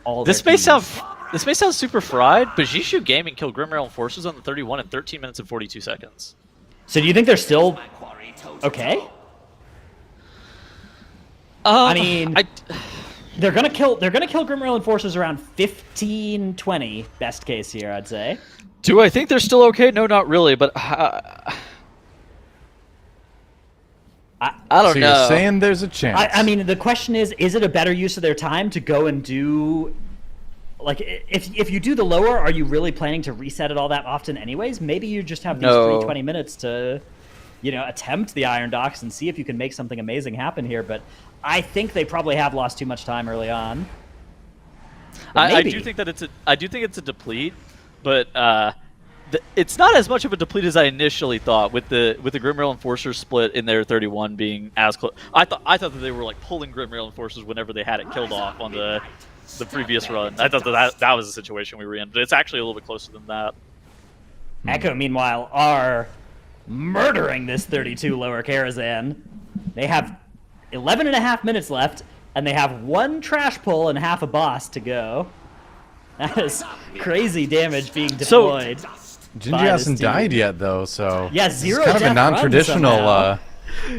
all their keys. This may sound super fried, but Jiju Gaming killed Grimrail and Forces on the 31 in 13 minutes and 42 seconds. So do you think they're still okay? I mean, they're gonna kill Grimrail and Forces around 15-20 best case here, I'd say. Do I think they're still okay? No, not really, but I don't know. So you're saying there's a chance. I mean, the question is it a better use of their time to go and do... Like, if you do the lower, are you really planning to reset it all that often anyways? Maybe you just have these free 20 minutes to, attempt the Iron Docks and see if you can make something amazing happen here, but I think they probably have lost too much time early on. I do think that it's a deplete, but it's not as much of a deplete as I initially thought with the Grimrail Enforcers split in their 31 being as close. I thought that they were like pulling Grimrail Enforcers whenever they had it killed off on the previous run. I thought that was the situation we were in, but it's actually a little bit closer than that. Echo, meanwhile, are murdering this 32 lower Karazhan. They have 11.5 minutes left, and they have 1 trash pull and half a boss to go. That is crazy damage being deployed. Jinji hasn't died yet, though, so... Yeah, 0 kind of a non-traditional,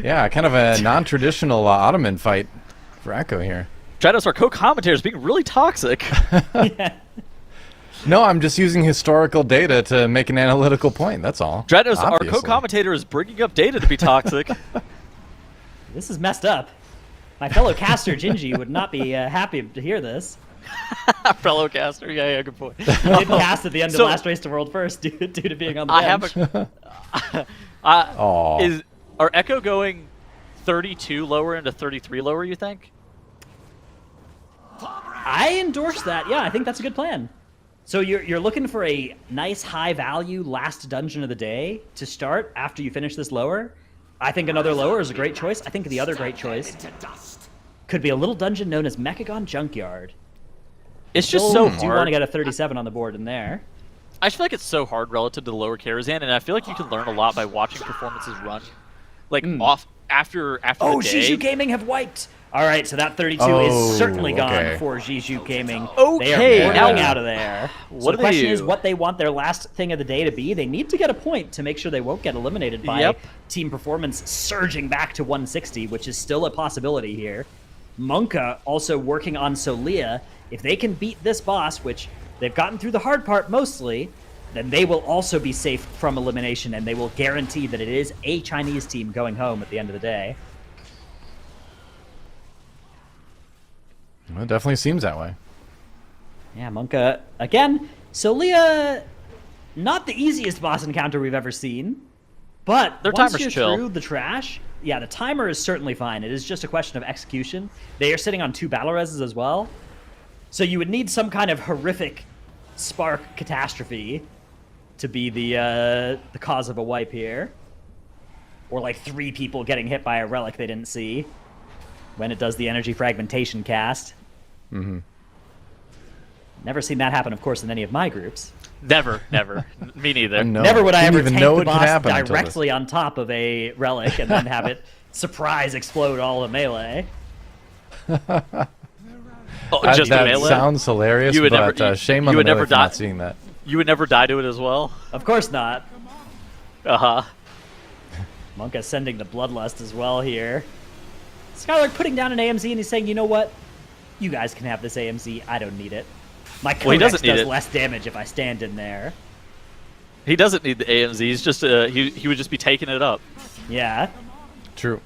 kind of a non-traditional Ottoman fight for Echo here. Trados, our co-commentator, is being really toxic. Yeah. No, I'm just using historical data to make an analytical point, that's all. Trados, our co-commentator, is bringing up data to be toxic. This is messed up. My fellow caster, Gingy, would not be happy to hear this. Fellow caster, yeah, good point. He didn't cast at the end of last race to world first due to being on the bench. Are Echo going 32 lower into 33 lower, you think? I endorse that. Yeah, I think that's a good plan. So you're looking for a nice high value last dungeon of the day to start after you finish this lower. I think another lower is a great choice. I think the other great choice could be a little dungeon known as Mechagon Junkyard. It's just so hard. Do you want to get a 37 on the board in there? I feel like it's so hard relative to the lower Karazhan, and I feel like you can learn a lot by watching performances run, like off after the day. Jiju Gaming have wiped. All right, so that 32 is certainly gone for Jiju Gaming. Okay, they are running out of there. What so the question is what they want their last thing of the day to be. They need to get a point to make sure they won't get eliminated by team performance surging back to 160, which is still a possibility here. Monka also working on Solia. If they can beat this boss, which they've gotten through the hard part mostly, then they will also be safe from elimination, and they will guarantee that it is a Chinese team going home at the end of the day. Well, it definitely seems that way. Yeah, Monka, again, Solia, not the easiest boss encounter we've ever seen, but their once timer's you're chill. through the trash, yeah, the timer is certainly fine. It is just a question of execution. They are sitting on 2 battle reses as well, so you would need some kind of horrific spark catastrophe to be the cause of a wipe here. Or like 3 people getting hit by a relic they didn't see when it does the energy fragmentation cast. Mm-hmm. Never seen that happen, of course, in any of my groups. Never. Me neither. No. Never would I Didn't ever even tank know the it could boss happen until directly on top of a relic and then have it surprise explode all the melee. Just that the melee? sounds hilarious, You would but never- shame on you the would melee never for not die- seeing that. You would never die to it as well? Of course not. Uh-huh. Monka sending the Bloodlust as well here. Skylark putting down an AMZ and he's saying, you know what? You guys can have this AMZ. I don't need it. My Codex does less damage if I stand in there. He doesn't need the AMZ. He's just he would just be taking it up. Yeah. True.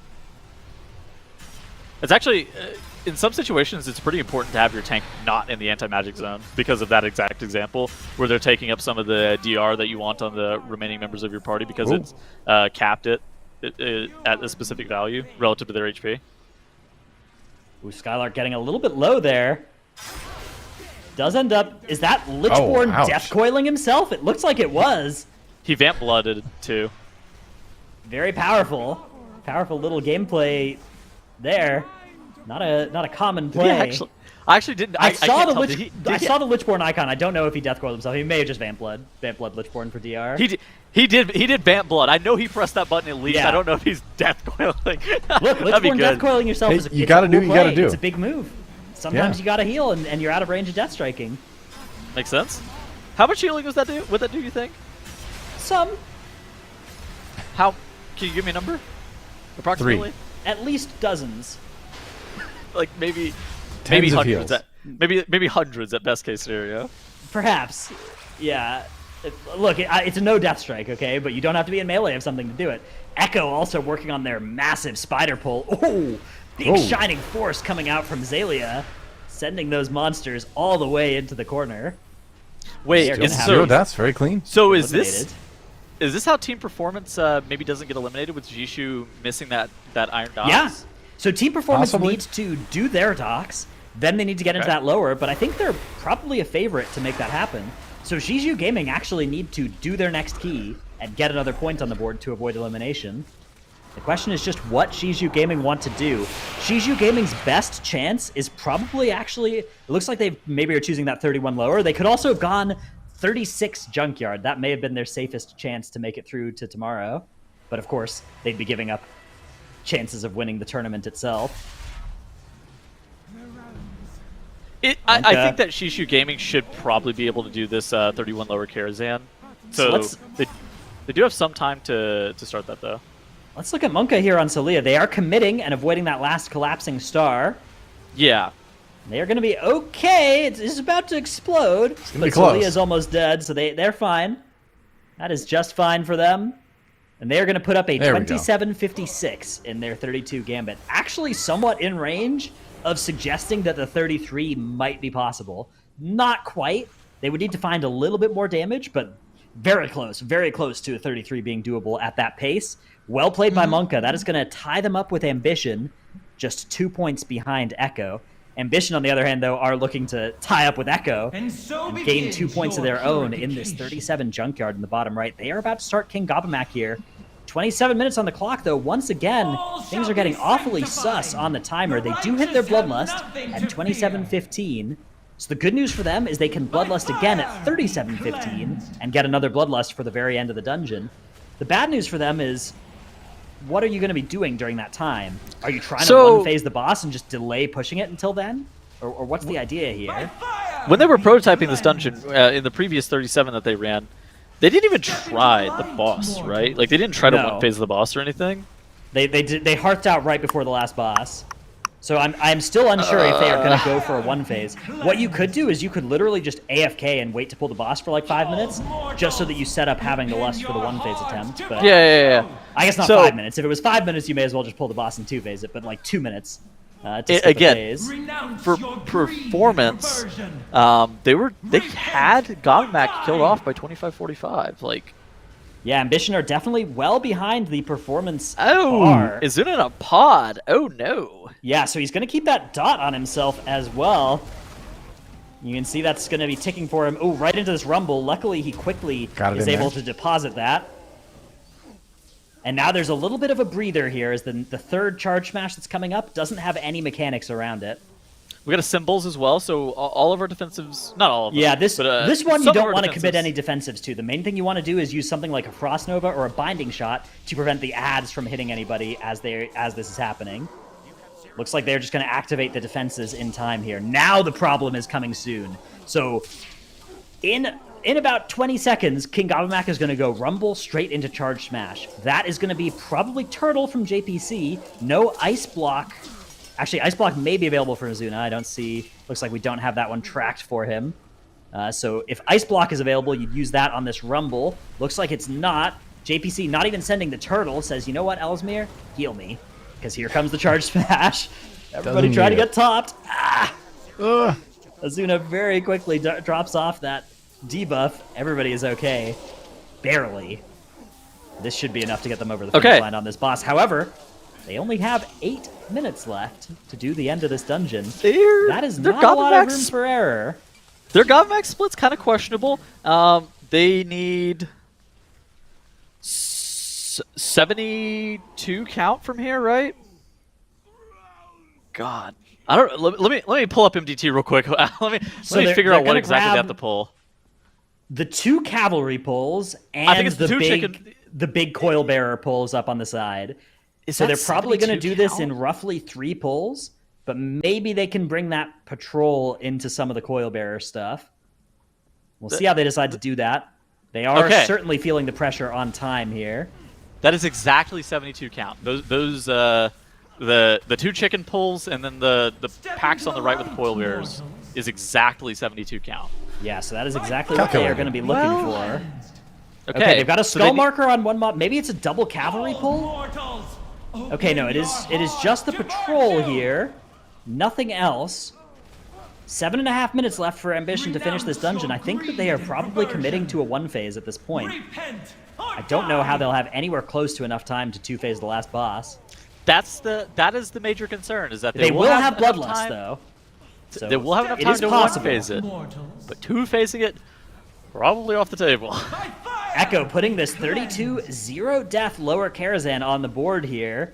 It's actually in some situations it's pretty important to have your tank not in the anti-magic zone because of that exact example where they're taking up some of the DR that you want on the remaining members of your party because it's capped at a specific value relative to their HP. Ooh, Skylark getting a little bit low there. Does end up... Is that Lichborn death coiling himself? It looks like it was. He vamp blooded too. Very powerful. Powerful little gameplay there. Not a common play. I actually didn't. I saw the Lichborn icon. I don't know if he death coiled himself. He may have just vamp blood Lichborn for DR. He did vamp blood. I know he pressed that button at least. Yeah. I don't know if he's death coiling. Look, Lichborn death coiling yourself is a you gotta do. It's a big move. Sometimes you gotta heal and you're out of range of death striking. Makes sense. How much healing would that do? You think? Some. How? Can you give me a number? Approximately. 3. At least dozens. Like maybe Tens of hundreds. heals. Maybe hundreds at best case scenario. Perhaps. Yeah. Look, it's a no death strike, okay? But you don't have to be in melee of something to do it. Echo also working on their massive spider pull. Oh, big shining force coming out from Zalia, sending those monsters all the way into the corner. Wait, that's very clean. So is this how team performance maybe doesn't get eliminated with Jishu missing that Iron Dogs? Yeah. So team performance needs to do their docks, then they need to get into that lower, but I think they're probably a favorite to make that happen. So Jiju Gaming actually need to do their next key and get another point on the board to avoid elimination. The question is just what Jiju Gaming want to do. Jiju Gaming's best chance is probably actually, it looks like they maybe are choosing that 31 lower. They could also have gone 36 Junkyard. That may have been their safest chance to make it through to tomorrow. But of course, they'd be giving up chances of winning the tournament itself. I think that Shishu Gaming should probably be able to do this 31 lower Karazhan. So they do have some time to start that, though. Let's look at Monka here on Solia. They are committing and avoiding that last collapsing star. Yeah. They are going to be okay. It's about to explode. But Solia is almost dead, so they're fine. That is just fine for them. And they are going to put up a 27-56 in their 32 Gambit. Actually somewhat in range of suggesting that the 33 might be possible. Not quite. They would need to find a little bit more damage, but very close to a 33 being doable at that pace. Well played by Monka. That is going to tie them up with Ambition, just 2 points behind Echo. Ambition, on the other hand, though, are looking to tie up with Echo and gain 2 points of their own in this 37 Junkyard in the bottom right. They are about to start King Gobamak here. 27 minutes on the clock, though. Once again, things are getting awfully sus on the timer. They do hit their Bloodlust at 27:15. So the good news for them is they can Bloodlust again at 37:15 and get another Bloodlust for the very end of the dungeon. The bad news for them is, what are you going to be doing during that time? Are you trying to one-phase the boss and just delay pushing it until then? Or what's the idea here? When they were prototyping this dungeon in the previous 37 that they ran, they didn't even try the boss, right? Like, they didn't try to one-phase the boss or anything? They hearthed out right before the last boss. So I'm still unsure if they are going to go for a one-phase. What you could do is you could literally just AFK and wait to pull the boss for like 5 minutes, just so that you set up having the lust for the one-phase attempt. But yeah. I guess not 5 minutes. If it was 5 minutes, you may as well just pull the boss and two-phase it, but like 2 minutes to skip again, a phase. For performance, they had Gobamak killed off by 25-45. Like, yeah, Ambition are definitely well behind the performance bar. bar. Is it in a pod? Oh, no. Yeah, so he's going to keep that dot on himself as well. You can see that's going to be ticking for him. Oh, right into this rumble. Luckily, he quickly is able to deposit that. And now there's a little bit of a breather here as the third charge smash that's coming up doesn't have any mechanics around it. We got a symbols as well, so all of our defensives, not all of them. Yeah, this one you don't want to commit any defensives to. The main thing you want to do is use something like a Frost Nova or a Binding Shot to prevent the adds from hitting anybody as this is happening. Looks like they're just going to activate the defenses in time here. Now the problem is coming soon. So in about 20 seconds, King Gobamak is going to go Rumble straight into Charge Smash. That is going to be probably Turtle from JPC. No Ice Block. Actually, Ice Block may be available for Azuna. I don't see. Looks like we don't have that one tracked for him. So if Ice Block is available, you'd use that on this Rumble. Looks like it's not. JPC not even sending the Turtle. Says, you know what, Ellesmere? Heal me. Because here comes the Charge Smash. Everybody trying to get topped. Azuna very quickly drops off that debuff. Everybody is okay. Barely. This should be enough to get them over the finish line on this boss. However, they only have 8 minutes left to do the end of this dungeon. That is not a lot of room for error. Their Gobamak split's kind of questionable. They need 72 count from here, right? God, I don't. Let me pull up MDT real quick. let me figure out what exactly they have to pull. The 2 cavalry pulls and I think it's the big coil bearer pulls up on the side. So they're probably going to do this in roughly 3 pulls, but maybe they can bring that patrol into some of the coil bearer stuff. We'll see how they decide to do that. They are certainly feeling the pressure on time here. That is exactly 72 count. Those the 2 chicken pulls and then the packs on the right with the coil bearers is exactly 72 count. Yeah, so that is exactly what they are going to be looking for. Okay, they've got a skull marker on one mob. Maybe it's a double cavalry pull? Okay, no, it is just the patrol here. Nothing else. 7.5 minutes left for Ambition to finish this dungeon. I think that they are probably committing to a one-phase at this point. I don't know how they'll have anywhere close to enough time to two-phase the last boss. That is the major concern, is that they will have Bloodlust, though. So they will have enough time to one-phase it. But two-phasing it, probably off the table. Echo putting this 32-0 death lower Karazhan on the board here.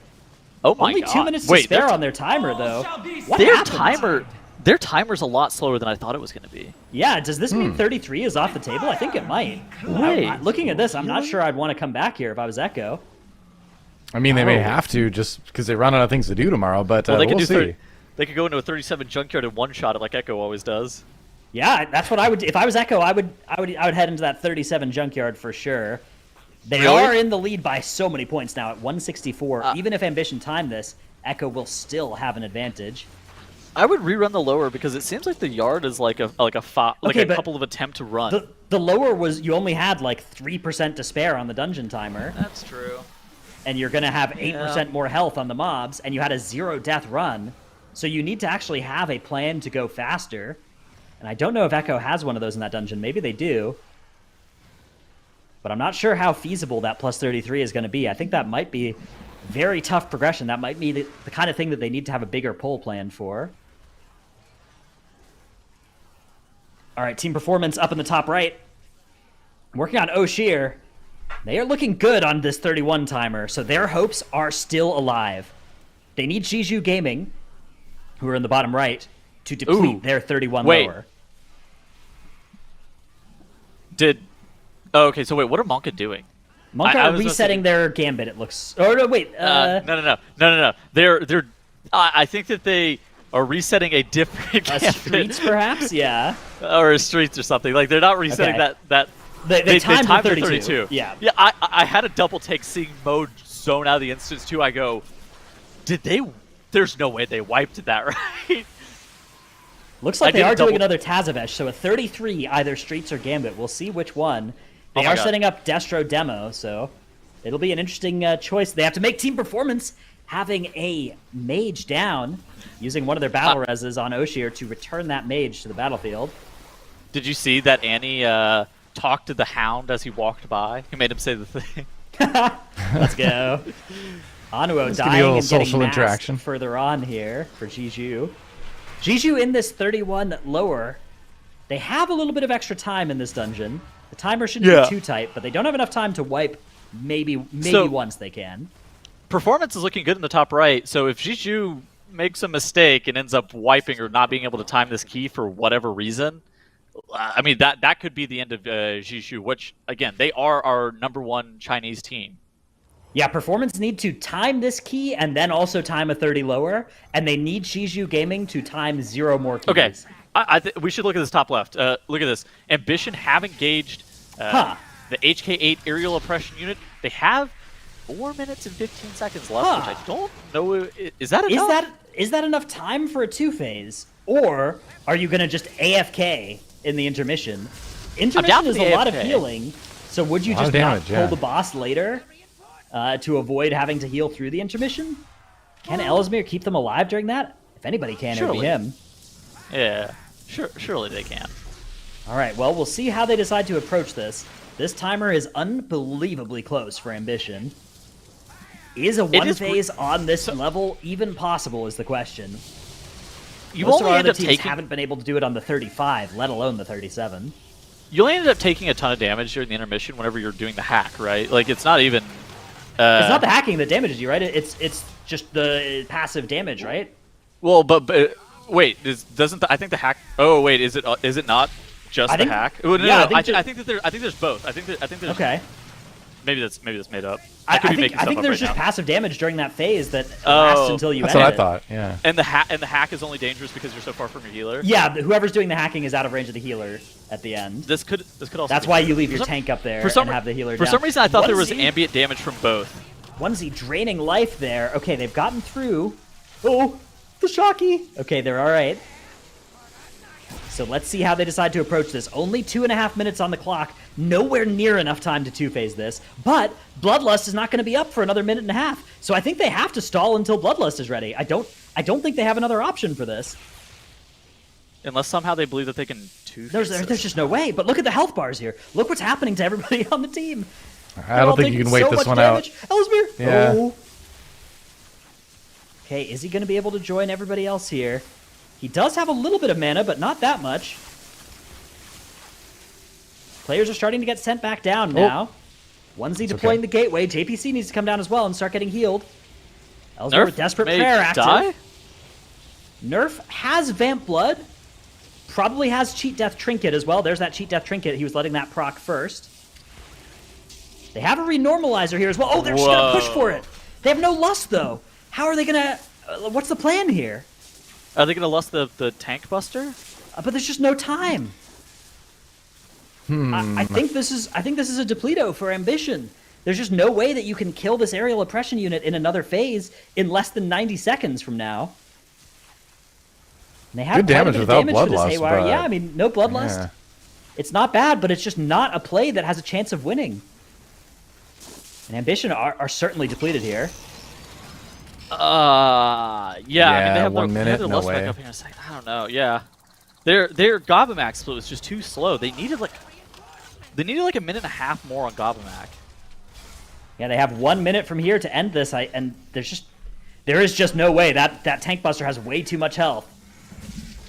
Oh my God. Only 2 minutes to spare on their timer, though. Their timer's a lot slower than I thought it was going to be. Yeah, does this mean 33 is off the table? I think it might. Looking at this, I'm not sure I'd want to come back here if I was Echo. I mean, they may have to just because they run out of things to do tomorrow, but we'll see. They could go into a 37 junkyard and one-shot it like Echo always does. Yeah, that's what I would do. If I was Echo, I would head into that 37 junkyard for sure. They are in the lead by so many points now at 164. Even if Ambition timed this, Echo will still have an advantage. I would rerun the lower because it seems like the yard is like a couple of attempt to run. The lower was you only had like 3% to spare on the dungeon timer. That's true. And you're gonna have 8% more health on the mobs, and you had a 0 death run. So you need to actually have a plan to go faster. And I don't know if Echo has one of those in that dungeon. Maybe they do. But I'm not sure how feasible that plus 33 is going to be. I think that might be very tough progression. That might be the kind of thing that they need to have a bigger pull plan for. All right, team performance up in the top right. Working on O'Shear. They are looking good on this 31 timer, so their hopes are still alive. They need Jiju Gaming, who are in the bottom right, to deplete their 31 lower. Okay, so wait, what are Monka doing? Monka are resetting their gambit, it looks... Oh, no, wait. No. They're I think that they are resetting a different gambit. Streets, perhaps? Yeah. Or streets or something. Like, they're not resetting that... They timed the 32. Yeah. Yeah, I had a double take seeing Mode zone out of the instance, too. I go, did they... There's no way they wiped that, right? Looks like they are doing another Tazavesh, so a 33, either Streets or Gambit. We'll see which one. They are setting up Destro Demo, so it'll be an interesting choice. They have to make team performance, having a mage down, using one of their battle reses on O'Shear to return that mage to the battlefield. Did you see that Annie talked to the Hound as he walked by? He made him say the thing. Let's go. Anuo dying and getting interaction further on here for Jiju. Jiju in this 31 lower, they have a little bit of extra time in this dungeon. The timer shouldn't be too tight, but they don't have enough time to wipe maybe once they can. Performance is looking good in the top right, so if Jiju makes a mistake and ends up wiping or not being able to time this key for whatever reason, I mean, that could be the end of Jiju, which, again, they are our #1 Chinese team. Yeah, performance need to time this key and then also time a 30 lower, and they need Jiju Gaming to time 0 more keys. Okay, we should look at this top left. Look at this. Ambition have engaged the HK8 aerial oppression unit. They have 4 minutes and 15 seconds left, which I don't know. Is that enough? Is that enough time for a 2-phase? Or are you going to just AFK in the intermission? Intermission is a lot of healing, so would you just not pull the boss later to avoid having to heal through the intermission? Can Ellesmere keep them alive during that? If anybody can, it would be him. Yeah, surely they can. All right, well, we'll see how they decide to approach this. This timer is unbelievably close for Ambition. Is a 1-phase on this level even possible is the question. Most of our other teams haven't been able to do it on the 35, let alone the 37. You only ended up taking a ton of damage during the intermission whenever you're doing the hack, right? Like, it's not even... it's not the hacking that damages you, right? It's just the passive damage, right? Well, but wait, I think the hack... Oh, wait, is it not just the hack? Oh, no, I think there's both. I think there's... Okay. Maybe that's made up. I think there's just passive damage during that phase that lasts until you end it. That's what I thought. Yeah. And the hack is only dangerous because you're so far from your healer. Yeah, whoever's doing the hacking is out of range of the healer at the end. This could also. That's why you leave your tank up there and have the healer down. For some reason, I thought there was ambient damage from both. Onesie draining life there. Okay, they've gotten through. Oh, the Shocky. Okay, they're all right. So let's see how they decide to approach this. Only 2.5 minutes on the clock. Nowhere near enough time to 2-phase this. But Bloodlust is not going to be up for another 1.5 minutes. So I think they have to stall until Bloodlust is ready. I don't think they have another option for this. Unless somehow they believe that they can 2-phase There's just no way. But look at the health bars here. Look what's happening to everybody on the team. I don't think you can wait this one out. Ellesmere. Yeah. Oh. Okay, is he going to be able to join everybody else here? He does have a little bit of mana, but not that much. Players are starting to get sent back down now. Onesie deploying the gateway. JPC needs to come down as well and start getting healed. Ellesmere with Desperate Prayer active. Nerf has Vamp Blood. Probably has Cheat Death Trinket as well. There's that Cheat Death Trinket. He was letting that proc first. They have a Renormalizer here as well. Oh, they're just going to push for it. They have no Lust, though. How are they going to... what's the plan here? Are they going to lust the Tank Buster? But there's just no time. I think this is a Depleto for Ambition. There's just no way that you can kill this aerial oppression unit in another phase in less than 90 seconds from now. And they have good damage without damage bloodlust. But... Yeah, I mean, no bloodlust. Yeah. It's not bad, but it's just not a play that has a chance of winning. And Ambition are certainly depleted here. Yeah, I mean, they have 1 minute, their no lust way. back up here in a second. I don't know, yeah. Their Gobamac split was just too slow. They needed like a minute and a half more on Gobamac. Yeah, they have 1 minute from here to end this, and there is just no way. That Tank Buster has way too much health.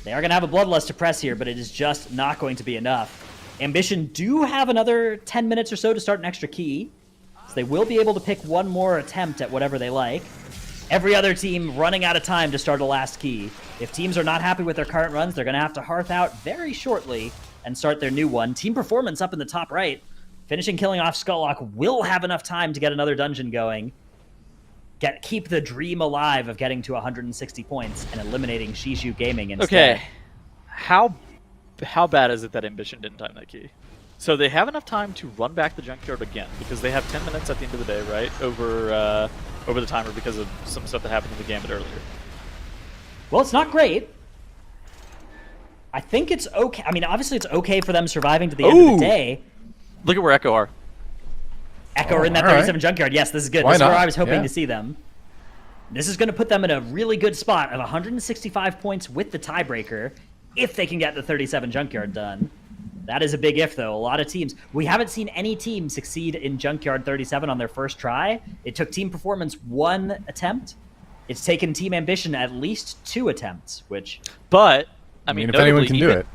They are going to have a Bloodlust to press here, but it is just not going to be enough. Ambition do have another 10 minutes or so to start an extra key, so they will be able to pick one more attempt at whatever they like. Every other team running out of time to start a last key. If teams are not happy with their current runs, they're going to have to hearth out very shortly and start their new one. Team Performance up in the top right, finishing killing off Skulllock, will have enough time to get another dungeon going. Keep the dream alive of getting to 160 points and eliminating Shishu Gaming instead. Okay, how bad is it that Ambition didn't time that key? So they have enough time to run back the junkyard again because they have 10 minutes at the end of the day, right? Over the timer because of some stuff that happened in the gambit earlier. Well, it's not great. I think it's okay. I mean, obviously it's okay for them surviving to the end of the day. Look at where Echo are. Echo are in that 37 junkyard. Yes, this is good. Why This is not? where I was hoping Yeah. to see them. This is going to put them in a really good spot of 165 points with the tiebreaker if they can get the 37 junkyard done. That is a big if, though. A lot of teams... We haven't seen any team succeed in Junkyard 37 on their first try. It took Team Performance 1 attempt. It's taken Team Ambition at least 2 attempts, which... But, I mean if anyone can do it.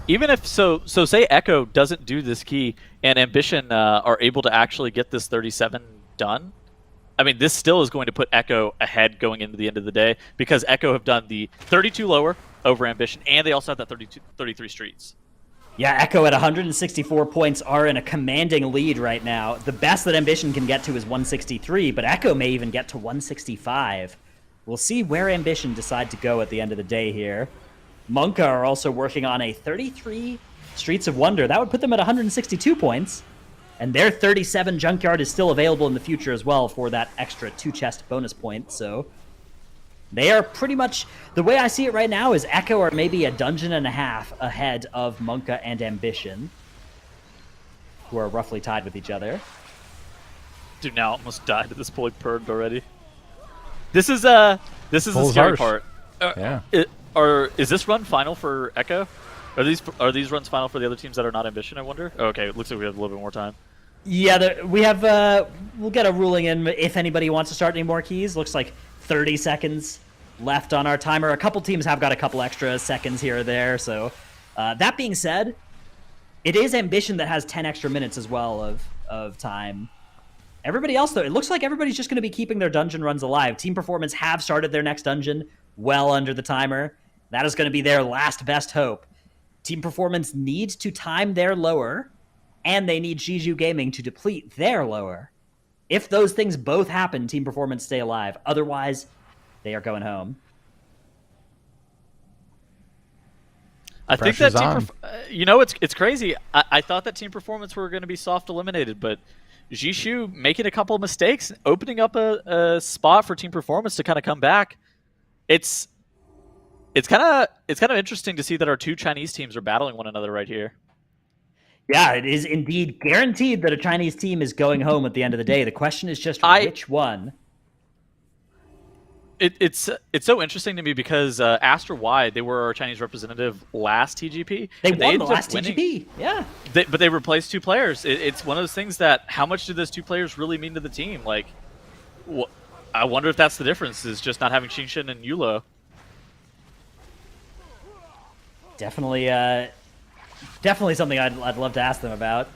Even if... So say Echo doesn't do this key and Ambition are able to actually get this 37 done, I mean, this still is going to put Echo ahead going into the end of the day because Echo have done the 32 lower over Ambition, and they also have that 33 streets. Yeah, Echo at 164 points are in a commanding lead right now. The best that Ambition can get to is 163, but Echo may even get to 165. We'll see where Ambition decide to go at the end of the day here. Monka are also working on a 33 Streets of Wonder. That would put them at 162 points. And their 37 Junkyard is still available in the future as well for that extra 2-chest bonus point, so... They are pretty much... The way I see it right now is Echo are maybe a dungeon and a half ahead of Monka and Ambition, who are roughly tied with each other. Dude, now almost died at this point, purged already. This is the scary part. Yeah. Is this run final for Echo? Are these runs final for the other teams that are not Ambition, I wonder? Oh, okay, it looks like we have a little bit more time. Yeah, we have... we'll get a ruling in if anybody wants to start any more keys. Looks like 30 seconds left on our timer. A couple teams have got a couple extra seconds here or there, so... that being said, it is Ambition that has 10 extra minutes as well of time. Everybody else, though, it looks like everybody's just going to be keeping their dungeon runs alive. Team Performance have started their next dungeon well under the timer. That is going to be their last best hope. Team Performance needs to time their lower, and they need Shiju Gaming to deplete their lower. If those things both happen, Team Performance stay alive. Otherwise, they are going home. I think that it's crazy. I thought that Team Performance were going to be soft eliminated, but Jishu making a couple of mistakes, opening up a spot for Team Performance to kind of come back. It's kind of interesting to see that our two Chinese teams are battling one another right here. Yeah, it is indeed guaranteed that a Chinese team is going home at the end of the day. The question is just which one. It's so interesting to me because Astra Y, they were our Chinese representative last TGP. They won the last TGP, yeah. But they replaced 2 players. It's one of those things that how much do those 2 players really mean to the team? Like, I wonder if that's the difference, is just not having Xingshin and Yulo. Definitely something I'd love to ask them about.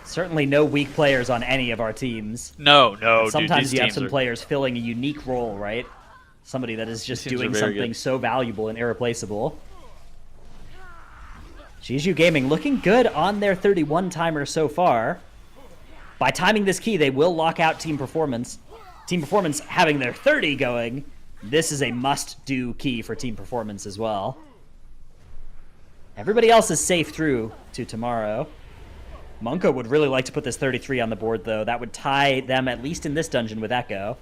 Certainly no weak players on any of our teams. No. Sometimes dude, you have some players filling a unique role, right? Somebody that is just doing something so valuable and irreplaceable. Shiju Gaming looking good on their 31 timer so far. By timing this key, they will lock out Team Performance. Team Performance having their 30 going. This is a must-do key for Team Performance as well. Everybody else is safe through to tomorrow. Monka would really like to put this 33 on the board, though. That would tie them, at least in this dungeon, with Echo.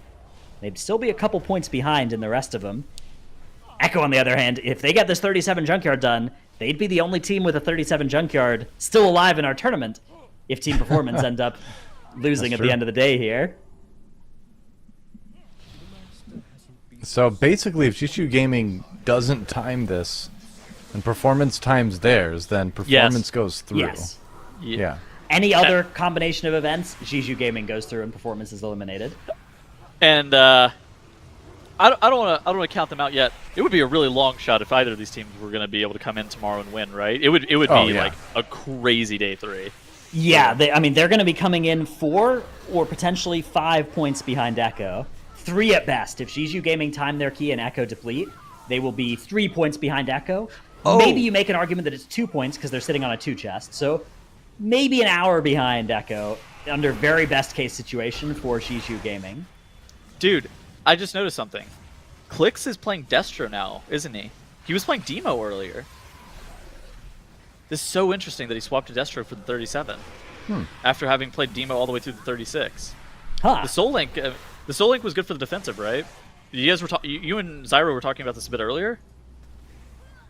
They'd still be a couple points behind in the rest of them. Echo, on the other hand, if they get this 37 Junkyard done, they'd be the only team with a 37 Junkyard still alive in our tournament if Team Performance end up losing at the end of the day here. So basically, if Shishu Gaming doesn't time this, and Performance times theirs, then Performance goes through. Yes. Yeah. Any other combination of events, Shishu Gaming goes through and Performance is eliminated. And I don't want to count them out yet. It would be a really long shot if either of these teams were going to be able to come in tomorrow and win, right? It would be like a crazy day 3. Yeah, they're going to be coming in 4 or potentially 5 points behind Echo. 3 at best. If Shishu Gaming time their key and Echo deplete, they will be 3 points behind Echo. Oh. Maybe you make an argument that it's 2 points because they're sitting on a 2 chest. So maybe an hour behind Echo under very best case situation for Shishu Gaming. Dude, I just noticed something. Clix is playing Destro now, isn't he? He was playing Demo earlier. This is so interesting that he swapped to Destro for the 37 after having played Demo all the way through the 36. Huh. The Soul Link was good for the defensive, right? You guys were you and Zyro were talking about this a bit earlier.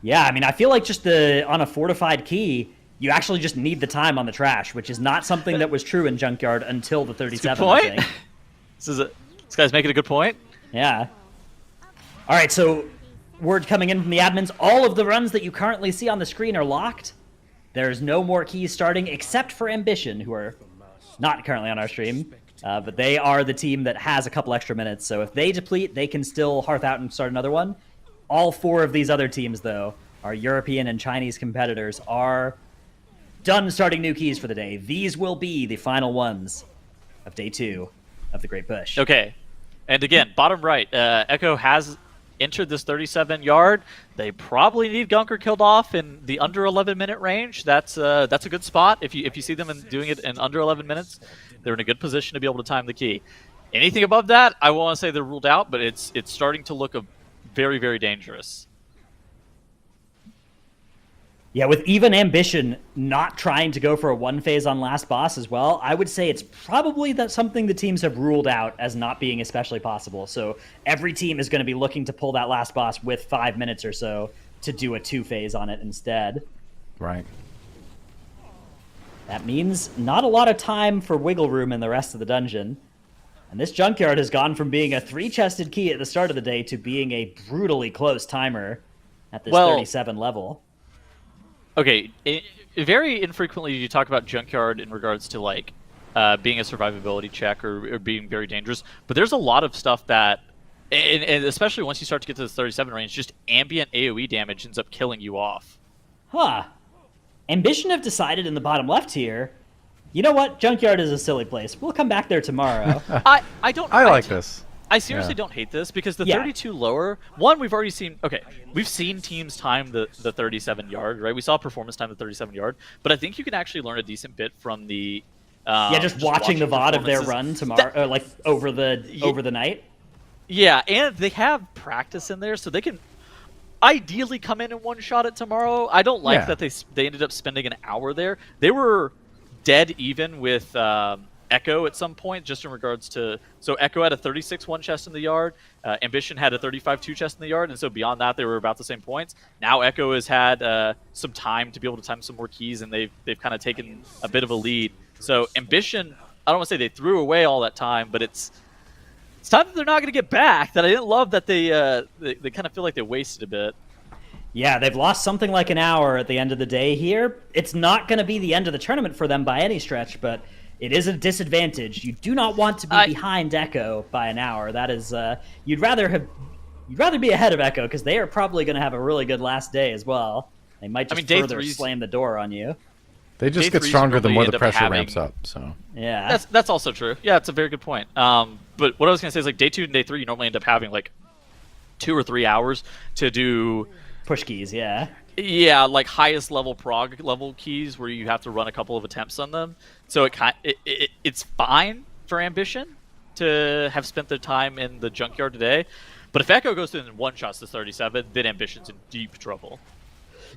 Yeah, I feel like just on a fortified key, you actually just need the time on the trash, which is not something that was true in Junkyard until the 37. Good point. This guy's making a good point. Yeah. All right, so word coming in from the admins, all of the runs that you currently see on the screen are locked. There's no more keys starting except for Ambition, who are not currently on our stream, but they are the team that has a couple extra minutes. So if they deplete, they can still hearth out and start another one. All 4 of these other teams, though, our European and Chinese competitors, are done starting new keys for the day. These will be the final ones of day 2 of the Great Push. Okay. And again, bottom right, Echo has entered this 37 yard. They probably need Gunker killed off in the under 11-minute range. That's a good spot. If you see them doing it in under 11 minutes, they're in a good position to be able to time the key. Anything above that, I want to say they're ruled out, but it's starting to look very, very dangerous. Yeah, with even Ambition not trying to go for a 1 phase on last boss as well, I would say it's probably something the teams have ruled out as not being especially possible. So every team is going to be looking to pull that last boss with 5 minutes or so to do a 2 phase on it instead. Right. That means not a lot of time for wiggle room in the rest of the dungeon. And this Junkyard has gone from being a 3-chested key at the start of the day to being a brutally close timer at this 37 level. Okay, very infrequently you talk about Junkyard in regards to like being a survivability check or being very dangerous, but there's a lot of stuff that, and especially once you start to get to the 37 range, just ambient AoE damage ends up killing you off. Huh. Ambition have decided in the bottom left here, you know what, Junkyard is a silly place. We'll come back there tomorrow. I like this. I seriously don't hate this because the 32 lower, one, we've already seen, we've seen teams time the 37 yard, right? We saw Performance time the 37 yard, but I think you can actually learn a decent bit from the... just watching the VOD of their run tomorrow, like over the night. Yeah, and they have practice in there, so they can ideally come in and one-shot it tomorrow. I don't like that they ended up spending an hour there. They were dead even with... Echo at some point, just in regards to... So Echo had a 36 1 chest in the yard, Ambition had a 35 2 chest in the yard, and so beyond that, they were about the same points. Now Echo has had some time to be able to time some more keys, and they've kind of taken a bit of a lead. So Ambition, I don't want to say they threw away all that time, but it's time that they're not going to get back. That I didn't love that they kind of feel like they wasted a bit. Yeah, they've lost something like an hour at the end of the day here. It's not going to be the end of the tournament for them by any stretch, but... It is a disadvantage. You do not want to be behind Echo by an hour. That is, you'd rather be ahead of Echo because they are probably going to have a really good last day as well. They might just further slam the door on you. They just get stronger the more the pressure ramps up. So yeah, that's also true. Yeah, it's a very good point. But what I was going to say is like day 2 and day 3, you normally end up having like 2 or 3 hours to do push keys. Yeah. Yeah, like highest level prog level keys where you have to run a couple of attempts on them. So it's fine for Ambition to have spent their time in the Junkyard today. But if Echo goes in one-shots to 37, then Ambition's in deep trouble.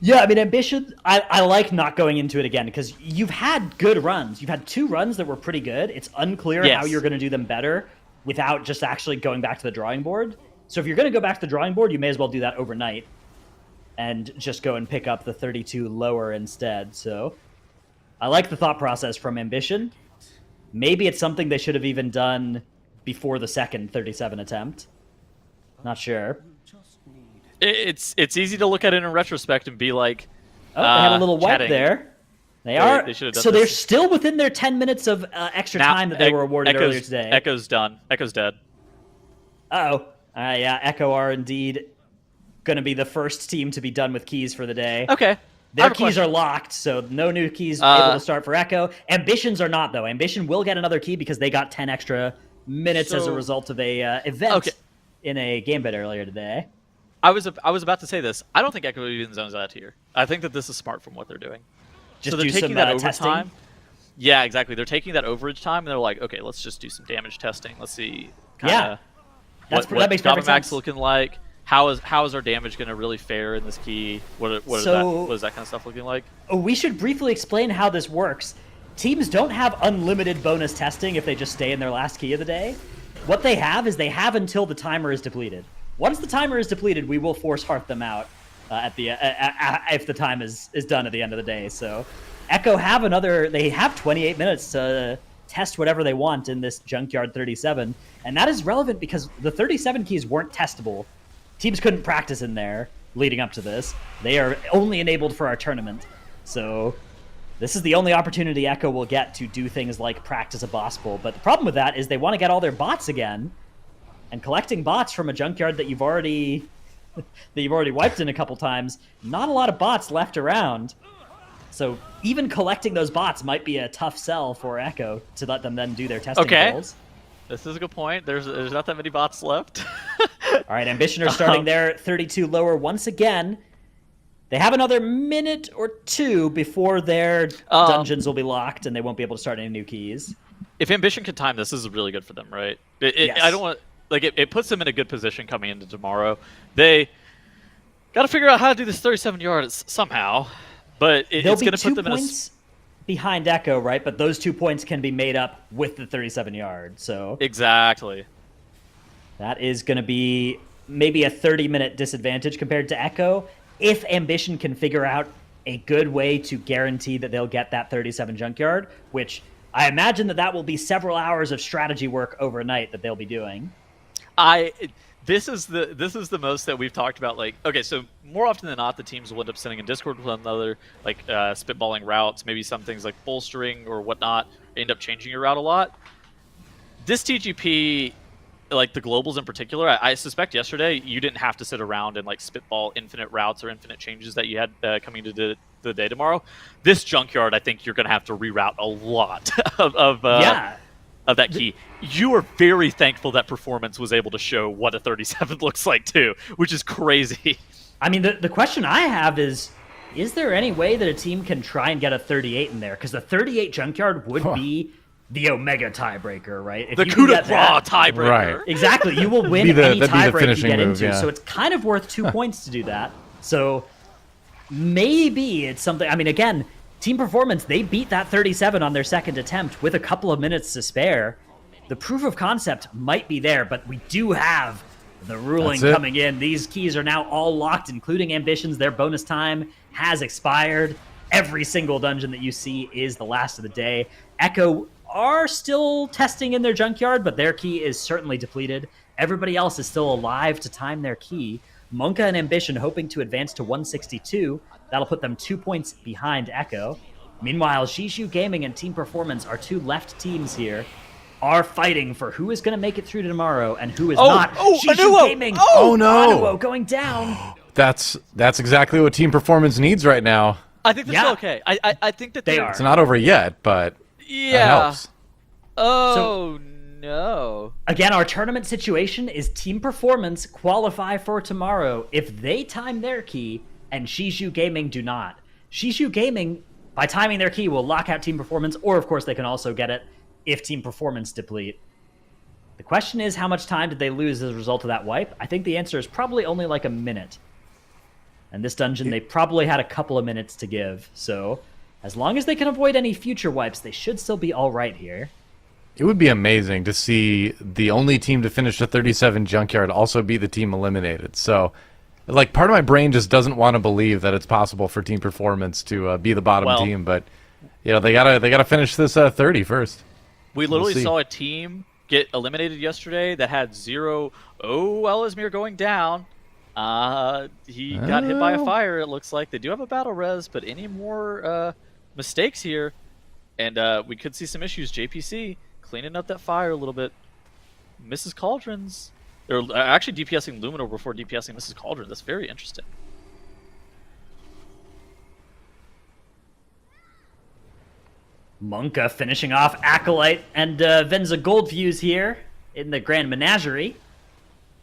Yeah, I mean, Ambition, I like not going into it again because you've had good runs. You've had 2 runs that were pretty good. It's unclear how you're going to do them better without just actually going back to the drawing board. So if you're going to go back to the drawing board, you may as well do that overnight and just go and pick up the 32 lower instead. So I like the thought process from Ambition. Maybe it's something they should have even done before the second 37 attempt. Not sure. It's easy to look at it in retrospect and be like, oh, they had a little wipe chatting. there. They are. They should have done so this. they're still within their 10 minutes of extra time that they were awarded earlier today. Echo's done. Echo's dead. Uh-oh. Yeah, Echo are indeed going to be the first team to be done with keys for the day. Okay. Their keys are locked, so no new keys able to start for Echo. Ambitions are not, though. Ambition will get another key because they got 10 extra minutes as a result of a event in a game bed earlier today. I was about to say this. I don't think Echo even zones out here. I think that this is smart from what they're doing. Just so they're taking some, that overtime. testing? Yeah, exactly. They're taking that overage time, and they're like, okay, let's just do some damage testing. Let's see what that makes perfect Max sense. looking like. How is our damage going to really fare in this key? What is that kind of stuff looking like? We should briefly explain how this works. Teams don't have unlimited bonus testing if they just stay in their last key of the day. What they have is they have until the timer is depleted. Once the timer is depleted, we will force heart them out if the time is done at the end of the day. So Echo they have 28 minutes to test whatever they want in this Junkyard 37, and that is relevant because the 37 keys weren't testable. Teams couldn't practice in there leading up to this. They are only enabled for our tournament. So this is the only opportunity Echo will get to do things like practice a boss bowl. But the problem with that is they want to get all their bots again, and collecting bots from a junkyard that you've already wiped in a couple times, not a lot of bots left around. So even collecting those bots might be a tough sell for Echo to let them then do their testing polls. This is a good point. There's not that many bots left. All right, Ambition are starting their 32 lower once again. They have another minute or two before their dungeons will be locked and they won't be able to start any new keys. If Ambition can time this is really good for them, right? Yes. I don't want it puts them in a good position coming into tomorrow. They got to figure out how to do this 37 yards somehow, but it's going to put them in a behind Echo, right? But those 2 points can be made up with the 37 yards. So exactly. That is going to be maybe a 30-minute disadvantage compared to Echo if Ambition can figure out a good way to guarantee that they'll get that 37 junkyard, which I imagine that will be several hours of strategy work overnight that they'll be doing. This is the most that we've talked about. Like, okay, so more often than not, the teams will end up sending in Discord with one another, like spitballing routes, maybe some things like bolstering or whatnot, end up changing your route a lot. This TGP, like the globals in particular, I suspect yesterday you didn't have to sit around and like spitball infinite routes or infinite changes that you had coming into the day tomorrow. This junkyard, I think you're going to have to reroute a lot of that key. You are very thankful that Performance was able to show what a 37 looks like too, which is crazy. I mean, the question I have is there any way that a team can try and get a 38 in there? Because the 38 junkyard would be the Omega tiebreaker, right? If the coup de grace tiebreaker. Right. Exactly. You will win any tiebreak you get into. So it's kind of worth 2 points to do that. So maybe it's something. I mean, again, Team Performance, they beat that 37 on their second attempt with a couple of minutes to spare. The proof of concept might be there, but we do have the ruling coming in. These keys are now all locked, including Ambitions. Their bonus time has expired. Every single dungeon that you see is the last of the day. Echo are still testing in their junkyard, but their key is certainly depleted. Everybody else is still alive to time their key. Monka and Ambition hoping to advance to 162. That'll put them 2 points behind Echo. Meanwhile, Jishu Gaming and Team Performance, our two left teams here, are fighting for who is going to make it through to tomorrow and who is not. Jishu Gaming! Oh no! Anuo going down! That's exactly what Team Performance needs right now. I think they're still okay. I think that they are. It's not over yet, but that helps. Oh, no. Again, our tournament situation is Team Performance qualify for tomorrow if they time their key and Shishu Gaming do not. Shishu Gaming, by timing their key, will lock out Team Performance, or of course they can also get it if Team Performance deplete. The question is, how much time did they lose as a result of that wipe? I think the answer is probably only like a minute. And this dungeon, they probably had a couple of minutes to give, so as long as they can avoid any future wipes, they should still be all right here. It would be amazing to see the only team to finish the 37 Junkyard also be the team eliminated. So, like, part of my brain just doesn't want to believe that it's possible for Team Performance to be the bottom team, but you know they gotta finish this 30 first. We literally saw a team get eliminated yesterday that had 0. Oh, Ellesmere going down. He got hit by a fire. It looks like they do have a battle res, but any more mistakes here, and we could see some issues. JPC cleaning up that fire a little bit. Mrs. Cauldrons, or actually DPSing Luminor before DPSing Mrs. Cauldron. That's very interesting. Monka finishing off Acolyte and Venza Goldfuse here in the Grand Menagerie.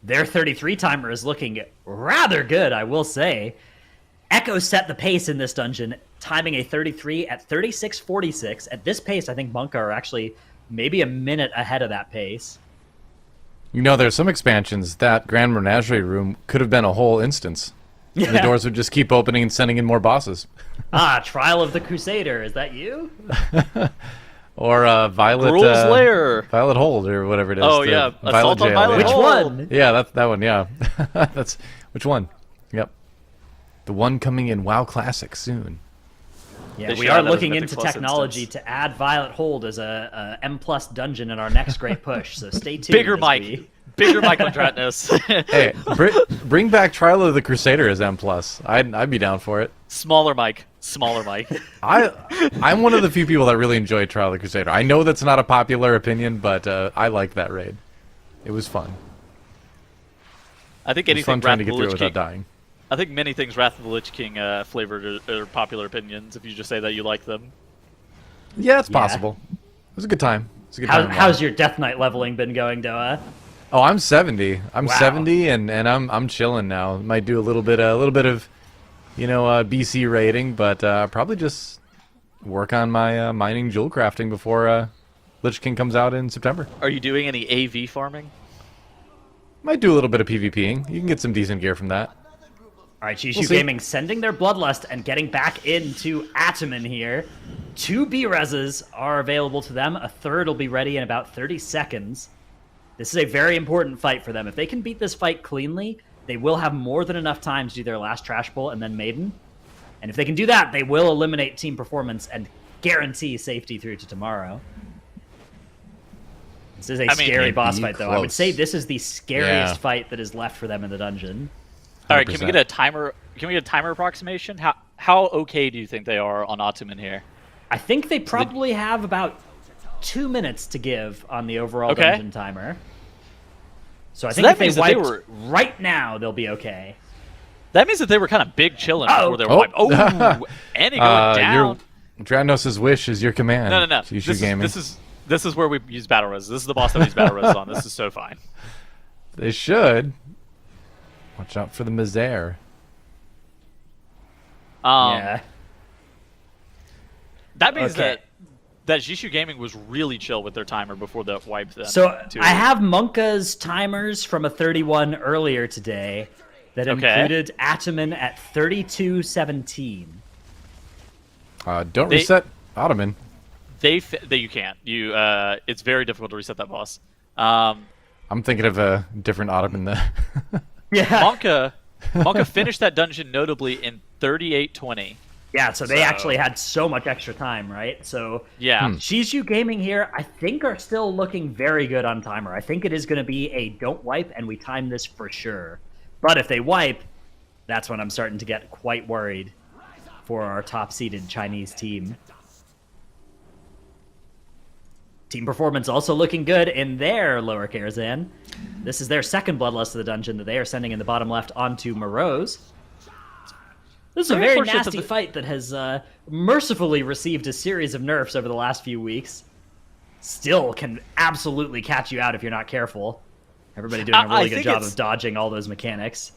Their 33 timer is looking rather good, I will say. Echo set the pace in this dungeon, timing a 33 at 36:46. At this pace, I think Monka are actually maybe a minute ahead of that pace. You know, there's some expansions that Grand Menagerie room could have been a whole instance. Yeah. And the doors would just keep opening and sending in more bosses. Trial of the Crusader. Is that you? Or Violet Gruel's Lair. Violet Hold or whatever it is. Oh yeah, Assault on Violet Which Hold. one? Yeah, that's that one. Yeah, that's which one? Yep, the one coming in WoW Classic soon. Yeah, we are looking into technology to add Violet Hold as a M+ dungeon in our next great push. So stay tuned. Bigger Mike. Bigger Mike on Dratnos. Hey, bring back Trial of the Crusader as M+. I'd be down for it. Smaller Mike. Smaller Mike. I'm one of the few people that really enjoyed Trial of the Crusader. I know that's not a popular opinion, but I liked that raid. It was fun. I think it was fun trying to get through it without dying. I think many things Wrath of the Lich King flavored are popular opinions if you just say that you like them. Yeah, it's possible. It was a good time. How's your Death Knight leveling been going, Doa? Oh, I'm 70. I'm Wow. 70, and I'm chilling now. Might do a little bit of, you know, BC raiding, but probably just work on my mining jewel crafting before Lich King comes out in September. Are you doing any AV farming? Might do a little bit of PvPing. You can get some decent gear from that. All right, Shishu Gaming sending their Bloodlust and getting back into Ataman here. 2 B-Reses are available to them. A third will be ready in about 30 seconds. This is a very important fight for them. If they can beat this fight cleanly, they will have more than enough time to do their last Trash Bowl and then Maiden. And if they can do that, they will eliminate Team Performance and guarantee safety through to tomorrow. This is a scary boss fight, though. I would say this is the scariest fight that is left for them in the dungeon. All right, can we get a timer? Can we get a timer approximation? How okay do you think they are on Ataman here? I think they probably have about 2 minutes to give on the overall dungeon timer. So I think if they wiped right now, they'll be okay. That means that they were kind of big chilling before they were wiped. Oh, and he going down. Dranos' wish is your command. No. This is where we use battle res. This is the boss that we use battle res on. This is so fine. They should. Watch out for the Mizair. Yeah. That means that Jishu Gaming was really chill with their timer before the wipe then. So I have Monka's timers from a 31 earlier today that included Ataman at 32:17. Don't reset Ottoman. You can't. It's very difficult to reset that boss. I'm thinking of a different Ottoman there. Yeah. Monka finished that dungeon notably in 38:20. Yeah, so they actually had so much extra time, right? So yeah, Shishu Gaming here, I think, are still looking very good on timer. I think it is going to be a don't wipe, and we time this for sure. But if they wipe, that's when I'm starting to get quite worried for our top-seeded Chinese team. Team Performance also looking good in their Lower Karazhan. This is their second Bloodlust of the dungeon that they are sending in the bottom left onto Morose. This is a very nasty fight that has mercifully received a series of nerfs over the last few weeks. Still can absolutely catch you out if you're not careful. Everybody doing a really good job of dodging all those mechanics.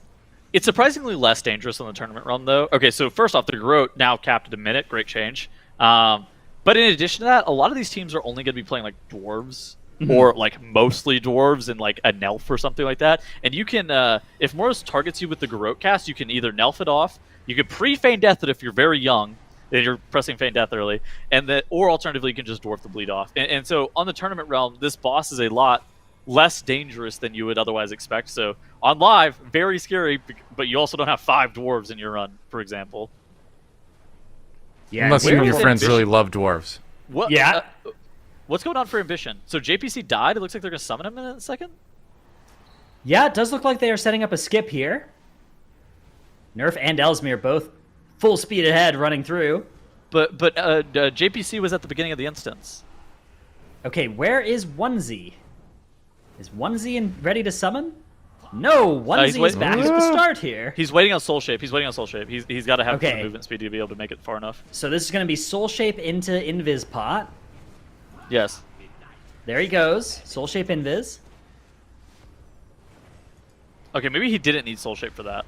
It's surprisingly less dangerous on the tournament run, though. Okay, so first off, the Garrote now capped at a minute. Great change. But in addition to that, a lot of these teams are only going to be playing like dwarves or like mostly dwarves and like a Nelf or something like that. And you can, if Morose targets you with the Garrote cast, you can either Nelf it off. You can pre-feign death it if you're very young. then you're pressing Feign Death early, or alternatively you can just Dwarf the Bleed off. And so on the tournament realm, this boss is a lot less dangerous than you would otherwise expect. So on live, very scary, but you also don't have 5 dwarves in your run, for example. Yeah, unless you and your friends really love dwarves. What? Yeah. What's going on for Ambition? So JPC died. It looks like they're going to summon him in a second. Yeah, it does look like they are setting up a skip here. Nerf and Ellesmere both full speed ahead, running through. But JPC was at the beginning of the instance. Okay, where is Onesie? Is Onesie ready to summon? No, Onesie is back at the start here. He's waiting on Soul Shape. He's got to have the movement speed to be able to make it far enough. So this is going to be Soul Shape into Invis Pot. Yes. There he goes. Soul Shape Invis. Okay, maybe he didn't need Soul Shape for that.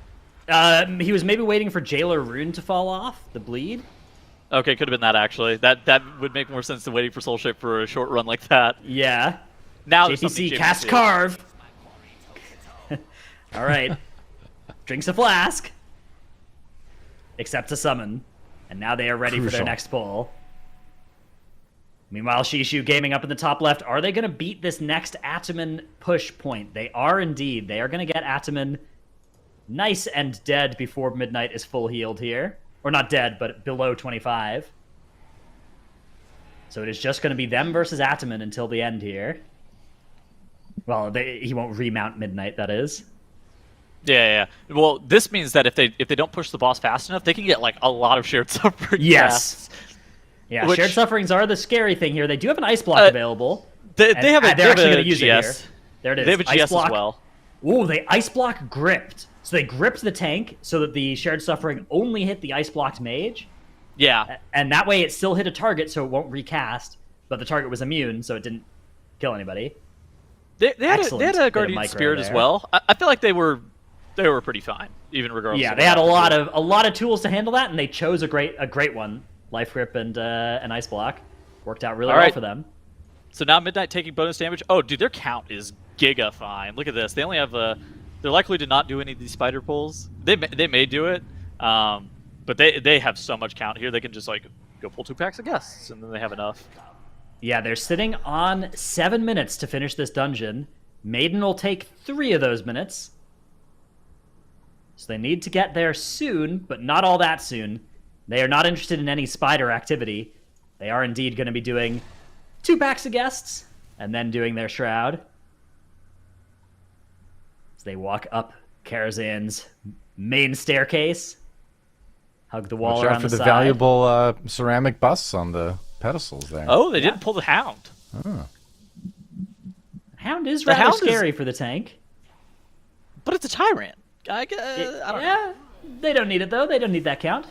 He was maybe waiting for Jailer Rune to fall off, the bleed. Okay, could have been that actually. That would make more sense than waiting for Soul Shape for a short run like that. Yeah. Now JPC cast Carve. All right. Drinks a flask. Accepts a summon. And now they are ready for their next pull. Meanwhile, Shishu gaming up in the top left. Are they going to beat this next Ataman push point? They are indeed. They are going to get Ataman nice and dead before Midnight is full healed here. Or not dead, but below 25. So it is just going to be them versus Ataman until the end here. Well, he won't remount Midnight, that is. Yeah. Well, this means that if they don't push the boss fast enough, they can get like a lot of shared suffering. Yes. Yeah, shared sufferings are the scary thing here. They do have an ice block available. They're actually going to use it here. There it is. They have a ice GS block. as well. Ooh, they ice block gripped. So they gripped the tank so that the shared suffering only hit the ice blocked mage. Yeah. And that way it still hit a target, so it won't recast. But the target was immune, so it didn't kill anybody. They had a Guardian Spirit as well. I feel like they were pretty fine, even regardless. Yeah, they had a lot of tools to handle that, and they chose a great one. Life Grip and an Ice Block worked out really well for them. So now Midnight taking bonus damage. Oh, dude, their count is giga fine. Look at this. They only have they're likely to not do any of these spider pulls. They may do it, but they have so much count here. They can just like go pull 2 packs of guests, and then they have enough. Yeah, they're sitting on 7 minutes to finish this dungeon. Maiden will take 3 of those minutes. So they need to get there soon, but not all that soon. They are not interested in any spider activity. They are indeed going to be doing 2 packs of guests, and then doing their shroud. As they walk up Karazhan's main staircase, hug the wall around the side. Watch out for the valuable ceramic busts on the pedestals there. Oh, they didn't pull the Hound. Oh. Hound is rather scary for the tank. But it's a Tyrant. I don't know. They don't need it, though. They don't need that count.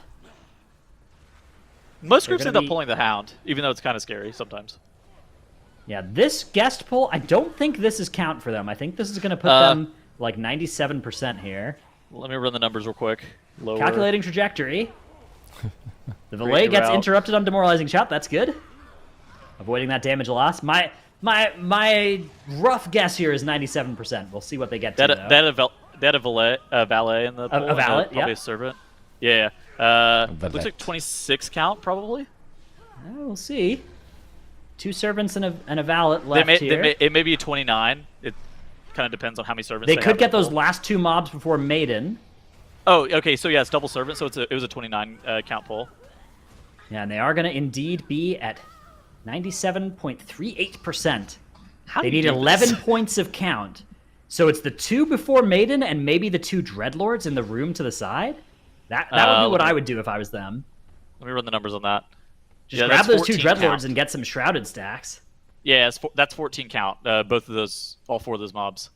Most groups end up pulling the Hound, even though it's kind of scary sometimes. Yeah, this guest pull, I don't think this is count for them. I think this is going to put them like 97% here. Let me run the numbers real quick. Lower. Calculating trajectory. The Valet gets interrupted on Demoralizing Shout. That's good. Avoiding that damage loss. My rough guess here is 97%. We'll see what they get to, though. They had a valet in the pool. A valet, probably a servant. Yeah. Looks like 26 count, probably. We'll see. 2 servants and a valet left here. It may be a 29. It kind of depends on how many servants they could get those last 2 mobs before Maiden. Oh, okay. So yeah, it's double servant. So it was a 29 count pull. Yeah, and they are going to indeed be at 97.38%. They need 11 points of count. So it's the 2 before Maiden and maybe the 2 Dreadlords in the room to the side? That would be what I would do if I was them. Let me run the numbers on that. Just grab those 2 Dreadlords and get some Shrouded stacks. Yeah, that's 14 count. Both of those, all 4 of those mobs.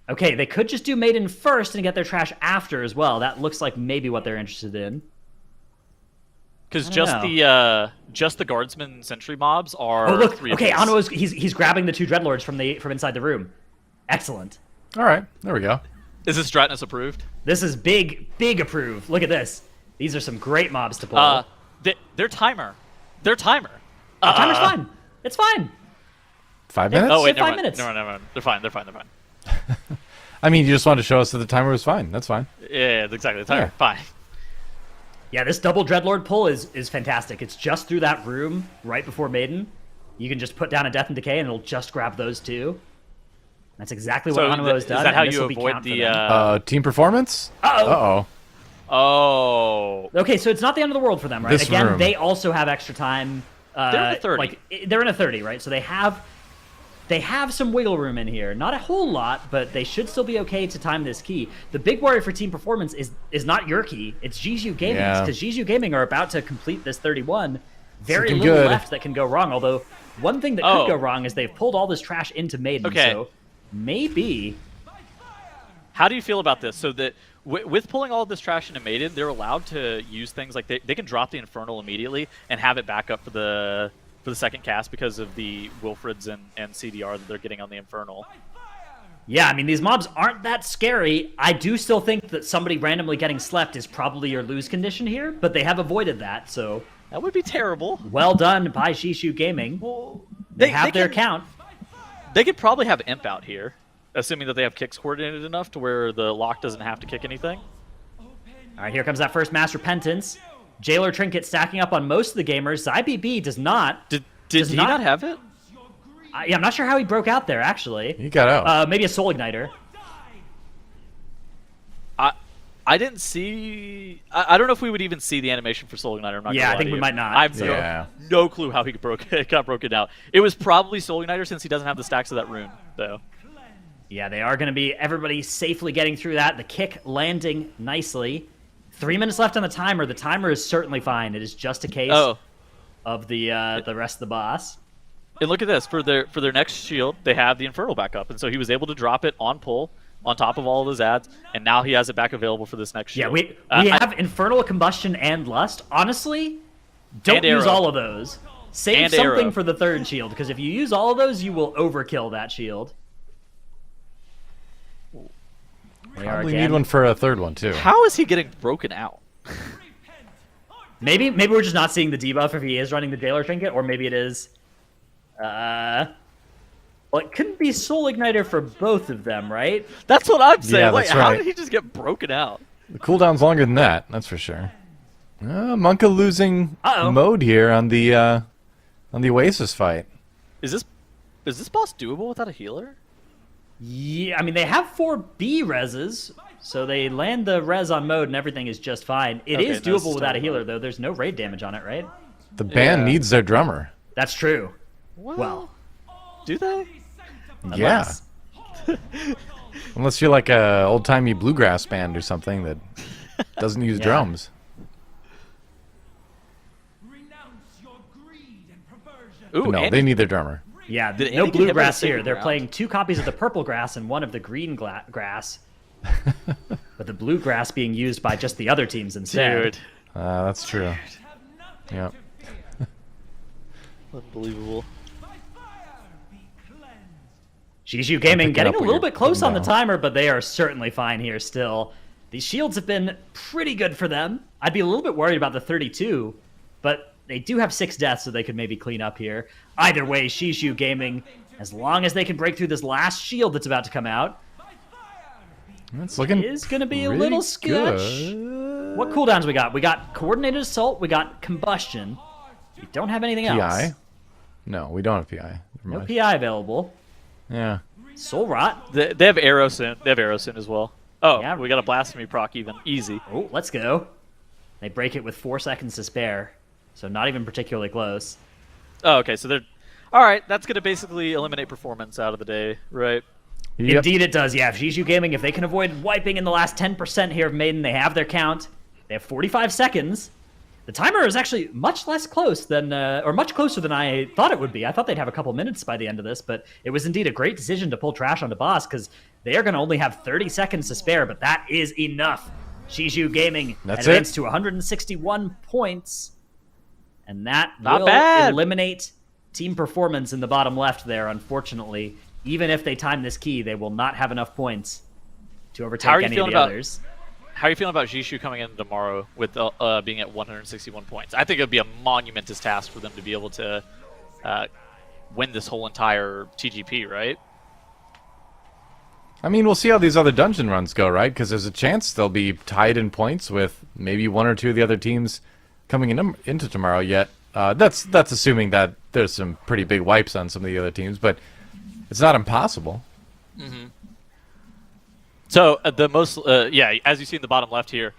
Okay, they could just do Maiden first and get their trash after as well. That looks like maybe what they're interested in. Because just the Guardsman Sentry mobs are. Oh look! 3 Okay, Ano he's grabbing the 2 Dreadlords from inside the room. Excellent. All right, there we go. Is this Stratnus approved? This is big approved. Look at this. These are some great mobs to pull. Their timer. Their timer. The timer's fine. It's fine. 5 minutes? Oh wait, 5 minutes. Never mind. They're fine. I mean, you just wanted to show us that the timer was fine. That's fine. Yeah, exactly. The timer, fine. Yeah, this double Dreadlord pull is fantastic. It's just through that room right before Maiden. You can just put down a Death and Decay, and it'll just grab those two. That's exactly what Hanwha has done. Is that how you avoid the team performance? Uh-oh. Oh. Okay, so it's not the end of the world for them, right? This Again, room. they also have extra time. They're in a 30. They're in a 30, right? So they have some wiggle room in here. Not a whole lot, but they should still be okay to time this key. The big worry for Team Performance is not your key. It's Jiju Gaming's, because Jiju Gaming are about to complete this 31. Very looking little good. left that can go wrong, although one thing that could go wrong is they've pulled all this trash into Maiden, so maybe... How do you feel about this? So that with pulling all of this trash into Maiden, they're allowed to use things like they can drop the Infernal immediately and have it back up for the second cast because of the Wilfrids and CDR that they're getting on the Infernal. Yeah, I mean, these mobs aren't that scary. I do still think that somebody randomly getting slept is probably your lose condition here, but they have avoided that, so... That would be terrible. Well done by Shishu Gaming. Well, they have their count. They could probably have Imp out here, assuming that they have kicks coordinated enough to where the lock doesn't have to kick anything. All right, here comes that first Mass Repentance. Jailer Trinket stacking up on most of the gamers. ZyBB does not. Did he not have it? Yeah, I'm not sure how he broke out there, actually. He got out. Maybe a Soul Igniter. I didn't see... I don't know if we would even see the animation for Soul Igniter. I'm not Yeah, I think we might not. I've no clue how he got broken out. It was probably Soul Igniter since he doesn't have the stacks of that rune, though. Yeah, they are going to be everybody safely getting through that. The kick landing nicely. 3 minutes left on the timer. The timer is certainly fine. It is just a case of the rest of the boss. And look at this. For their next shield, they have the Infernal back up. And so he was able to drop it on pull on top of all of his ads, and now he has it back available for this next shield. Yeah, we have Infernal, Combustion, and Lust. Honestly, don't use all of those. Save something for the third shield, because if you use all of those, you will overkill that shield. Probably need one for a third one, too. How is he getting broken out? Maybe we're just not seeing the debuff if he is running the Jailer Trinket, or maybe it is... Well, it couldn't be Soul Igniter for both of them, right? That's what I'm saying. Yeah, Wait, that's how right. did he just get broken out? The cooldown's longer than that, that's for sure. Monka losing mode here on the Oasis fight. Is this boss doable without a healer? Yeah, I mean, they have 4 B reses, so they land the res on mode and everything is just fine. It is doable without a healer, though. There's no raid damage on it, right? The band needs their drummer. That's true. Well, do they? Unless. Yeah. Unless you're like a old-timey bluegrass band or something that doesn't use drums. Ooh, No, they need their drummer. Yeah, Did no Andy get hit by bluegrass the here. sacred They're ground? playing 2 copies of the purple grass and 1 of the green grass. But the bluegrass being used by just the other teams instead. Dude. That's true. Yep. Unbelievable. Jiju Gaming getting a little bit close on the down. timer, but they are certainly fine here still. These shields have been pretty good for them. I'd be a little bit worried about the 32, but they do have 6 deaths, so they could maybe clean up here. Either way, Shishu Gaming, as long as they can break through this last shield that's about to come out, It's looking is going to be a really little sketch. good. What cooldowns we got? We got Coordinated Assault, we got Combustion. We don't have anything else. PI? No, we don't have PI. Never No mind. PI available. Yeah. Soul Rot. They have Arrow soon. They have Arrow soon as well. Oh, Yeah. we got a Blasphemy proc even. Easy. Oh, let's go. They break it with 4 seconds to spare, so not even particularly close. Oh, okay, so they're... Alright, that's going to basically eliminate performance out of the day, right? Yep. Indeed it does, yeah. Jiju Gaming, if they can avoid wiping in the last 10% here of Maiden, they have their count. They have 45 seconds. The timer is actually much less close than, or much closer than I thought it would be. I thought they'd have a couple minutes by the end of this, but it was indeed a great decision to pull trash onto boss, because they are going to only have 30 seconds to spare, but that is enough. Jiju Gaming advanced to 161 points, and that will eliminate Team Performance in the bottom left there, unfortunately. Even if they time this key, they will not have enough points to overtake any of the others. How are you feeling about Jishu coming in tomorrow with being at 161 points? I think it would be a monumentous task for them to be able to win this whole entire TGP, right? I mean, we'll see how these other dungeon runs go, right? Because there's a chance they'll be tied in points with maybe one or two of the other teams coming into tomorrow yet. That's assuming that there's some pretty big wipes on some of the other teams, but it's not impossible. Mm-hmm. So the most, as you see in the bottom left here,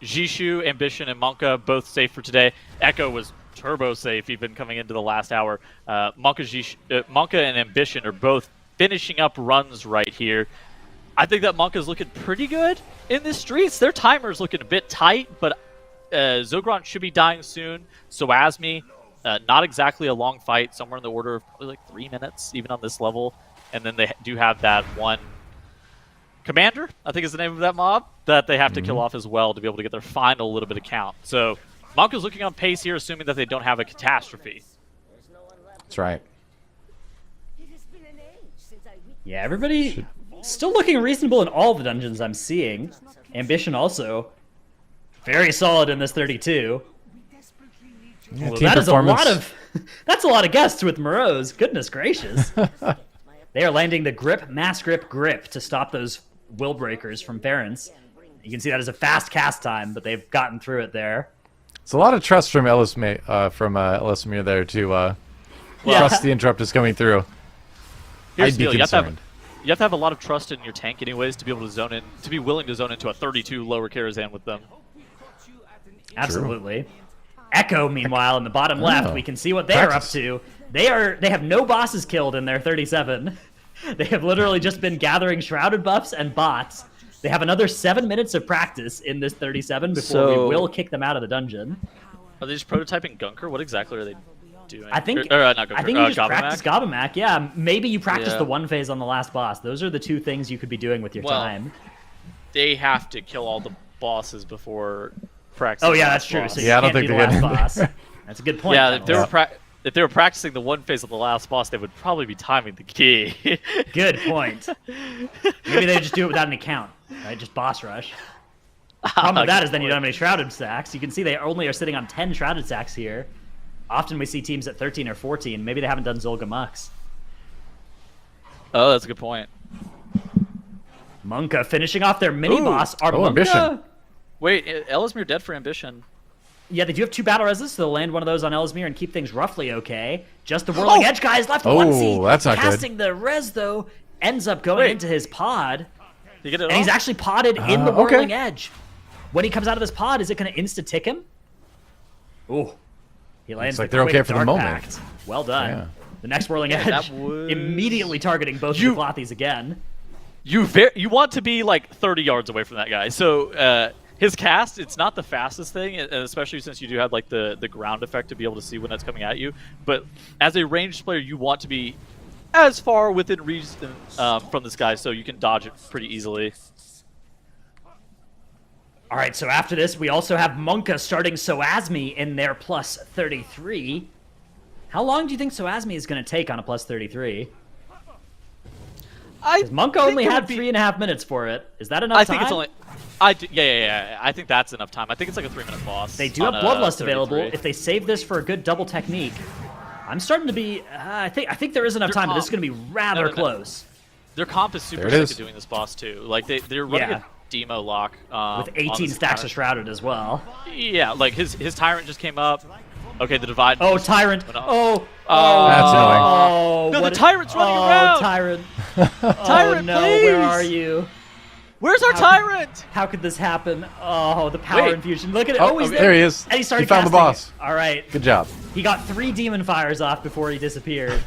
Jishu, Ambition, and Monka both safe for today. Echo was turbo safe even coming into the last hour. Monka and Ambition are both finishing up runs right here. I think that Monka's looking pretty good in the streets. Their timer's looking a bit tight, but Zogron should be dying soon. Soasmi, not exactly a long fight, somewhere in the order of probably like 3 minutes, even on this level. And then they do have that one Commander, I think is the name of that mob, that they have to kill off as well to be able to get their final little bit of count. So Monka's looking on pace here, assuming that they don't have a catastrophe. That's right. Yeah, everybody still looking reasonable in all the dungeons I'm seeing. Ambition also very solid in this 32. Yeah, Well, team that is a performance. lot of that's a lot of guests with Moreau's. Goodness gracious. They are landing the grip, mass grip to stop those will breakers from Ference. You can see that as a fast cast time, but they've gotten through it there. It's a lot of trust from Elismir there to trust the interrupt is coming through. Here's I'd the be deal. concerned. You have to have a lot of trust in your tank anyways to be able to zone in, to be willing to zone into a 32 lower Karazhan with them. Absolutely. Echo, meanwhile, in the bottom left, we can see what they are up to. They have no bosses killed in their 37. They have literally just been gathering shrouded buffs and bots. They have another 7 minutes of practice in this 37 before we will kick them out of the dungeon. Are they just prototyping Gunker? What exactly are they doing? I think not Gunker, I think you just Gabamak? practice Gabamak. Yeah, maybe you practice the one phase on the last boss. Those are the two things you could be doing with your time. They have to kill all the bosses before practicing. Oh yeah, that's the true. last So boss. you I don't can't think do the they're last getting boss. That's a good point. Yeah, Tunnels. if they were practicing the one phase of the last boss, they would probably be timing the key. Good point. Maybe they just do it without an account, right? Just boss rush. Problem with that is then you don't have any shrouded stacks. You can see they only are sitting on 10 shrouded stacks here. Often we see teams at 13 or 14. Maybe they haven't done Zolga Mux. Oh, that's a good point. Monka finishing off their mini boss. Monka. Ambition. Wait, Elismir dead for Ambition. Yeah, they do have 2 battle reses, so they'll land one of those on Elismir and keep things roughly okay. Just the Whirling Edge guys left. Oh, that's not good. Casting the res, though, ends up going into his pod. You get it And off? he's actually podded in the okay. Whirling Edge. When he comes out of this pod, is it going to insta-tick him? Ooh. He lands like the they're quick okay for the Dark moment. Pact. Well done. Yeah. The next Whirling Edge that was- immediately targeting both the Glothies again. You want to be like 30 yards away from that guy. So his cast, it's not the fastest thing, and especially since you do have like the ground effect to be able to see when that's coming at you. But as a ranged player, you want to be as far within reason from this guy so you can dodge it pretty easily. All right, so after this, we also have Monka starting Soasmi in their plus 33. How long do you think Soasmi is going to take on a plus 33? Monka only had 3.5 minutes for it. Is that enough time? I think it's only... Yeah. I think that's enough time. I think it's like a 3-minute boss. They do have Bloodlust available. If they save this for a good double technique, I'm starting to be... I think there is enough time, but this is going to be rather close. Their comp is super There it sick is. at doing this boss, too. Like, they're running a demo lock. With 18 stacks of Shrouded as well. Yeah, like his Tyrant just came up. Okay, the Divide... Oh, Tyrant! Oh, That's annoying. oh, No, the what- Tyrant's running around! Tyrant! Tyrant, oh, no, please! where are you? Where's our Tyrant? How could this happen? Oh, the power Wait. infusion. Look at it. Oh, Oh, he's there he is. And he started He found the casting boss. it. All right. Good job. He got 3 demon fires off before he disappeared.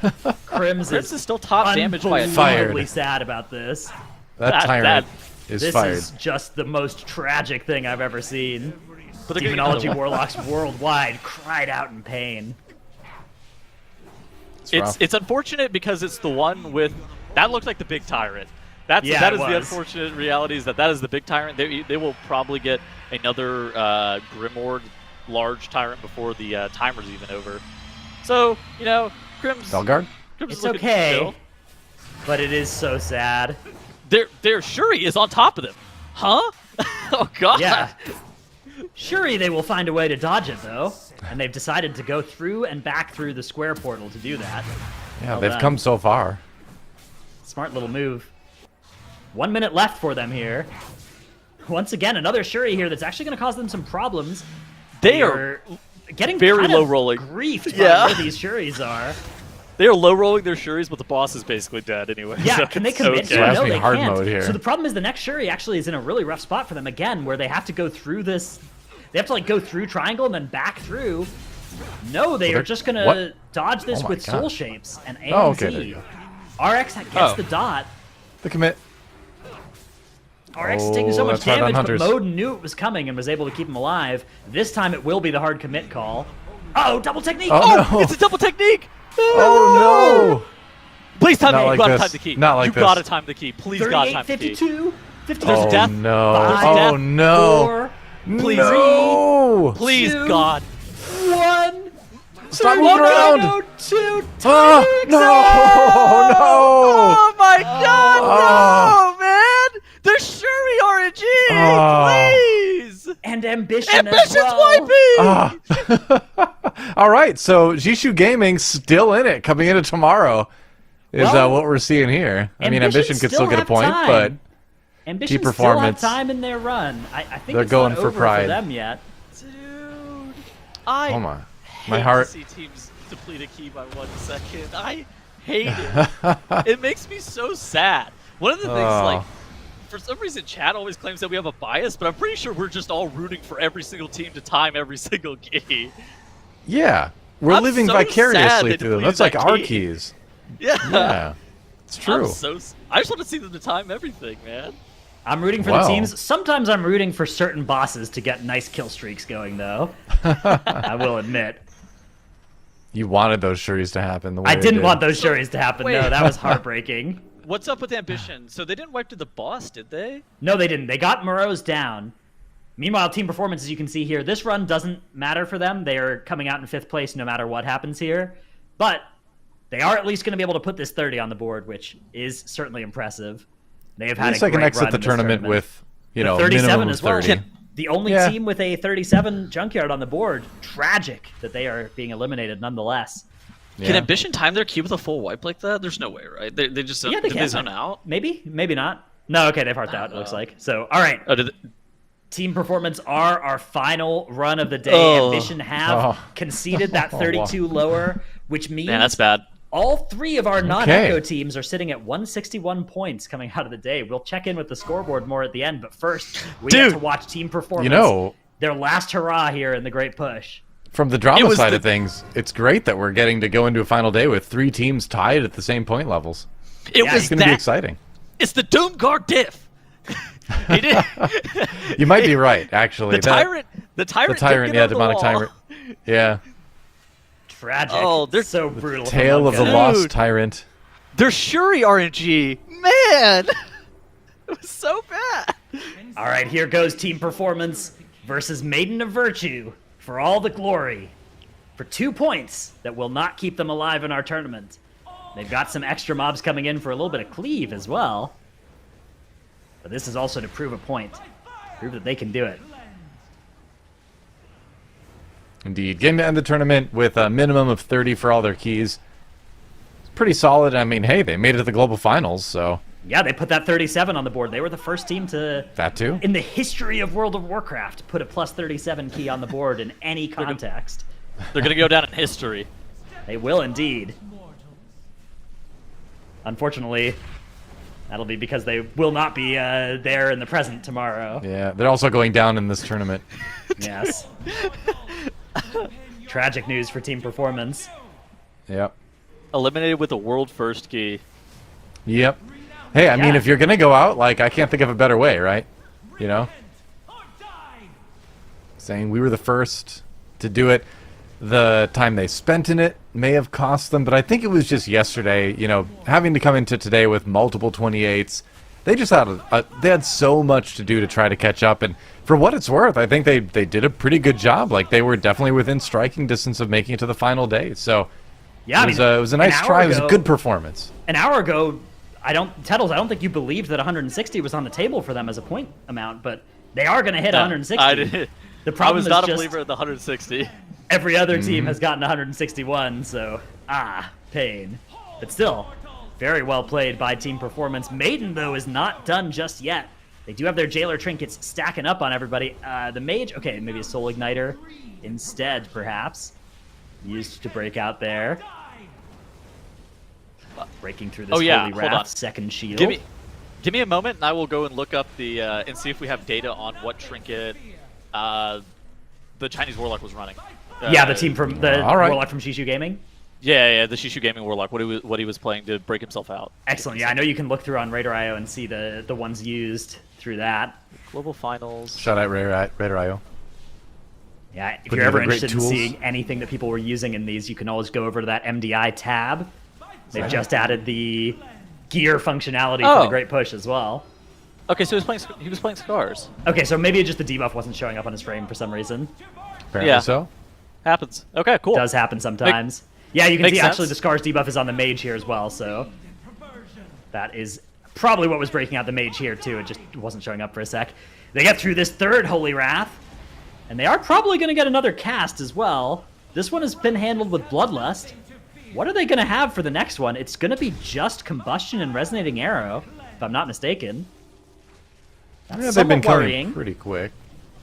Crims Crims is still top damage by a unbelievably Fired. sad about this. That tyrant is This fired. is just the most tragic thing I've ever seen. But they're getting another Demonology one. warlocks worldwide cried out in pain. rough. It's unfortunate because it's the one with... That looked like the big Tyrant. That Yeah, is it the was. unfortunate reality, is that is the big Tyrant. They will probably get another Grimoire large Tyrant before the timer's even over. So, you know, Crim's... Belgard? Crim's It's looking okay, chill. but it is so sad. Their Shuri is on top of them. Huh? Oh, God. Yeah. Surely they will find a way to dodge it, though. And they've decided to go through and back through the square portal to do that. Yeah, Well they've done. come so far. Smart little move. 1 minute left for them here. Once again, another Shuri here that's actually going to cause them some problems. They are getting very kind low of rolling. Griefed by where these Shuris are. They are low rolling their Shuris, but the boss is basically dead anyway. Yeah, so can they it's commit to okay. it? No, they hard can't. mode here. So the problem is the next Shuri actually is in a really rough spot for them again, where they have to go through this. They have to like go through triangle and then back through. No, they are just gonna dodge this my with God. soul shapes and AMZ. Oh, okay, there you RX gets the dot. The commit. RX is taking so much that's right on damage, but Hunters. Mode knew it was coming and was able to keep him alive. This time it will be the hard commit call. Oh, double technique! Oh, no. It's a double technique! Oh, no! Please time Not it. like You gotta this. time the key. Not like you this. gotta time the key. Please God 38, time the key. 52, 50. There's a death. No. Five, Oh, no. 4, Please. No! Please, 2, God. 1. Stop moving around! 2, Ah, no! No! Oh my God, Oh. no, man! There's Shuri RNG! Oh. Please! and Ambition Ambition's as well. wiping! Ah. All right, so Jishu Gaming still in it coming into tomorrow is Well, what we're seeing here. I mean, Ambition Ambition could still get a have point, time. but Ambition Team still have Performance. time in their run. I think They're it's going not for over pride. for them yet. Dude, I oh my hate heart. to see teams deplete a key by 1 second. I hate it. It makes me so sad. One of the things, like, for some reason, chat always claims that we have a bias, but I'm pretty sure we're just all rooting for every single team to time every single key. Yeah, we're I'm living so vicariously sad they through them. depleted That's like that our key. keys. Yeah. Yeah, it's true. I just want to see them to time everything, man. I'm rooting for Wow. the teams. Sometimes I'm rooting for certain bosses to get nice kill streaks going, though. I will admit. You wanted those Shuris to happen. The way I they didn't did. want those Shuris to happen, Wait. no. That was heartbreaking. What's up with Ambition? So they didn't wipe to the boss, did they? No, they didn't. They got Moreau's down. Meanwhile, Team Performance, as you can see here, this run doesn't matter for them. They are coming out in 5th place no matter what happens here. But they are at least going to be able to put this 30 on the board, which is certainly impressive. They have At had least a I can great exit run the in this tournament with, you know, 37 minimum of as well. 30. The only Yeah. team with a 37 junkyard on the board. Tragic that they are being eliminated nonetheless. Yeah. Can Ambition time their key with a full wipe like that? There's no way, right? They just Yeah, they did can. zone out? Maybe, maybe not. No, okay, they've hearthed out, it looks like. So, all right. Oh, did they... Team Performance are our final run of the day. Oh. Ambition have conceded that 32 lower, which means Man, that's bad. all 3 of our non-Echo teams are sitting at 161 points coming out of the day. We'll check in with the scoreboard more at the end, but first, we get to watch Team Performance. You know, their last hurrah here in the Great Push. from the drama was side the- of things, it's great that we're getting to go into a final day with 3 teams tied at the same point levels. It Yeah, was It's going to that. be exciting. It's the Doomguard diff. He did. You might be right, actually. The tyrant. The The tyrant. tyrant, did yeah, get on the demonic wall. tyrant. Yeah. Tragic. Oh, they're so brutal. from Tale of the Wonka. lost Dude. tyrant. They're Shuri RNG. Man, it was so bad. All right, here goes Team Performance versus Maiden of Virtue for all the glory. For 2 points that will not keep them alive in our tournament. They've got some extra mobs coming in for a little bit of cleave as well. But this is also to prove a point. Prove that they can do it. Indeed. Getting to end the tournament with a minimum of 30 for all their keys. It's pretty solid. I mean, hey, they made it to the global finals, so Yeah, they put that 37 on the board. They were the first team to, that too. in the history of World of Warcraft, put a plus 37 key on the board in any context. They're gonna go down in history. They will indeed. Unfortunately, that'll be because they will not be there in the present tomorrow. Yeah, they're also going down in this tournament. Yes. Tragic news for Team Performance. Yep. Eliminated with a world first key. Yep. Hey, I mean, Yeah. if you're going to go out, like, I can't think of a better way, right? You know? Saying we were the first to do it. The time they spent in it may have cost them, but I think it was just yesterday, you know, having to come into today with multiple 28s. They just had they had so much to do to try to catch up, and for what it's worth, I think they did a pretty good job. Like, they were definitely within striking distance of making it to the final day. So Yeah, it was a nice try. It was a good performance. An hour ago, Tettles, I don't think you believed that 160 was on the table for them as a point amount, but they are going to hit 160. I did. The I problem was is not a just believer in the 160. every other team has gotten 161, so pain. But still, Very well played by Team Performance. Maiden, though, is not done just yet. They do have their Jailer trinkets stacking up on everybody. The Mage, okay, maybe a Soul Igniter instead, perhaps. Used to break out there. Breaking through this Holy Wrath second shield. Give me a moment, and I will go and look up the and see if we have data on what trinket the Chinese Warlock was running. Yeah, the team from the Warlock from Shishu Gaming. Yeah, the Shishu Gaming Warlock. What he was playing to break himself out. Excellent. Yeah, I know you can look through on Radar.io and see the ones used through that. Global Finals. Shout out Radar.io. Yeah, if you're ever interested in seeing anything that people were using in these, you can always go over to that MDI tab. They've just added the gear functionality for the Great Push as well. Okay, so he was playing Scars. Okay, so maybe just the debuff wasn't showing up on his frame for some reason. Apparently so. Happens. Okay, cool. Does happen sometimes. Yeah, you can see actually the Scars debuff is on the Mage here as well, so that is probably what was breaking out the Mage here too. It just wasn't showing up for a sec. They get through this third Holy Wrath, and they are probably going to get another cast as well. This one has been handled with Bloodlust. What are they going to have for the next one? It's going to be just Combustion and Resonating Arrow, if I'm not mistaken. That's they've been worrying. coming pretty quick,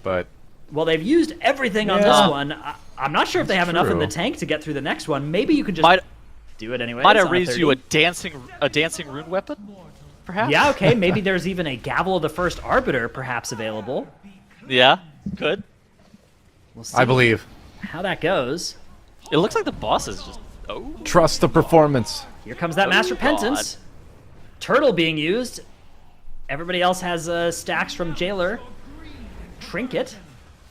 but... Well, they've used everything on this one. I'm not sure if they have enough in the tank to get through the next one. Maybe you could just do it anyway. Might I raise you a dancing rune weapon, perhaps? Yeah, okay. Maybe there's even a Gavel of the First Arbiter perhaps available. Yeah, good. We'll see I believe. how that goes. It looks like the boss is just... Trust the performance. Here comes that Mass Repentance. Turtle being used. Everybody else has stacks from Jailer. Trinket.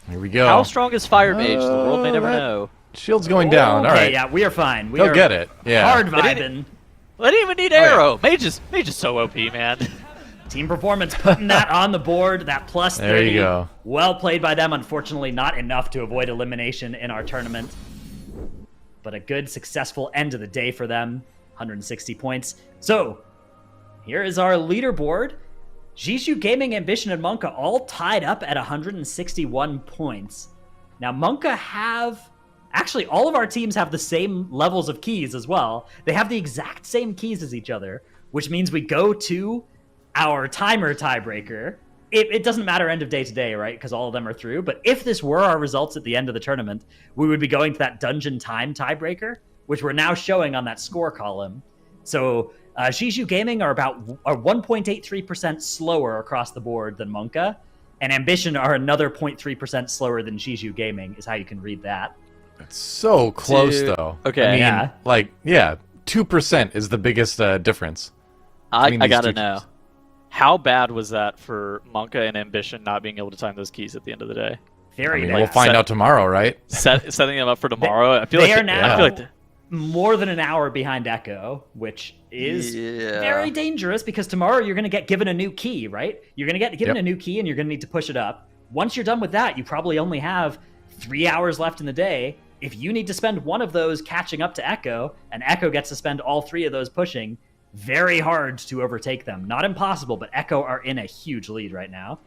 Here we go. How strong is Fire Mage? The world may never know. Shield's going down. All right. Yeah, we are fine. They'll get it. Yeah. Hard vibing. They didn't even need arrow. Mage is so OP, man. Team Performance putting that on the board. That plus 30. There you go. Well played by them. Unfortunately, not enough to avoid elimination in our tournament. But a good, successful end of the day for them. 160 points. So, here is our leaderboard. Jishu Gaming, Ambition, and Monka all tied up at 161 points. Now, Monka have... Actually, all of our teams have the same levels of keys as well. They have the exact same keys as each other, which means we go to our timer tiebreaker. It doesn't matter end of day to day, right? Because all of them are through. But if this were our results at the end of the tournament, we would be going to that dungeon time tiebreaker, which we're now showing on that score column. So Shishu Gaming are 1.83% slower across the board than Monka, and Ambition are another 0.3% slower than Shishu Gaming, is how you can read that. It's so close, though. Okay. I mean, 2% is the biggest difference. I gotta know. How bad was that for Monka and Ambition not being able to time those keys at the end of the day? Very bad. We'll find out tomorrow, right? Setting them up for tomorrow. I feel they like are now more than an hour behind Echo, which is very dangerous because tomorrow you're going to get given a new key, right? You're going to get given a new key and you're going to need to push it up. Once you're done with that, you probably only have 3 hours left in the day. If you need to spend one of those catching up to Echo, and Echo gets to spend all 3 of those pushing, very hard to overtake them. Not impossible, but Echo are in a huge lead right now.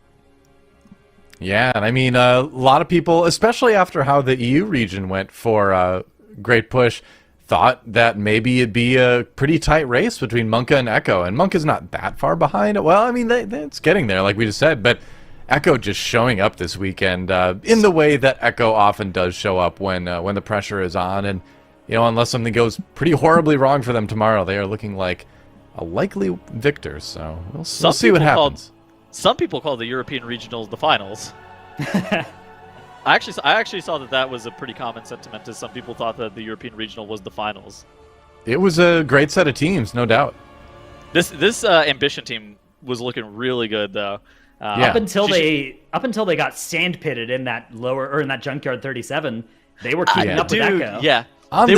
Yeah, and I mean, a lot of people, especially after how the EU region went for Great Push, thought that maybe it'd be a pretty tight race between Monka and Echo, and Monka's not that far behind. Well, I mean, it's getting there, like we just said, but Echo just showing up this weekend in the way that Echo often does show up when the pressure is on, and unless something goes pretty horribly wrong for them tomorrow, they are looking like a likely victor. So we'll see what happens. Some people call the European regionals the finals. I actually saw that was a pretty common sentiment, as some people thought that the European regional was the finals. It was a great set of teams, no doubt. This Ambition team was looking really good, though. Up until they got sandpitted in that junkyard 37, they were keeping up with Echo. Yeah, they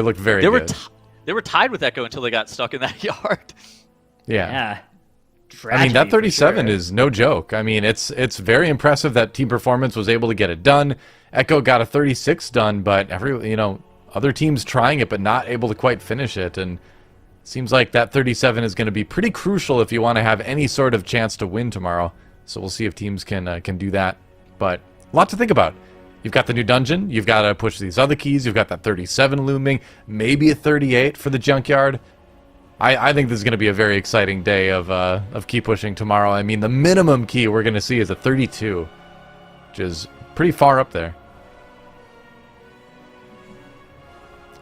looked very good. They were tied with Echo until they got stuck in that yard. Yeah. I mean, that 37 is no joke. I mean, it's very impressive that Team Performance was able to get it done. Echo got a 36 done, but other teams trying it but not able to quite finish it. And it seems like that 37 is going to be pretty crucial if you want to have any sort of chance to win tomorrow. So we'll see if teams can do that. But a lot to think about. You've got the new dungeon. You've got to push these other keys. You've got that 37 looming. Maybe a 38 for the junkyard. I think this is going to be a very exciting day of key pushing tomorrow. I mean, the minimum key we're going to see is a 32, which is pretty far up there.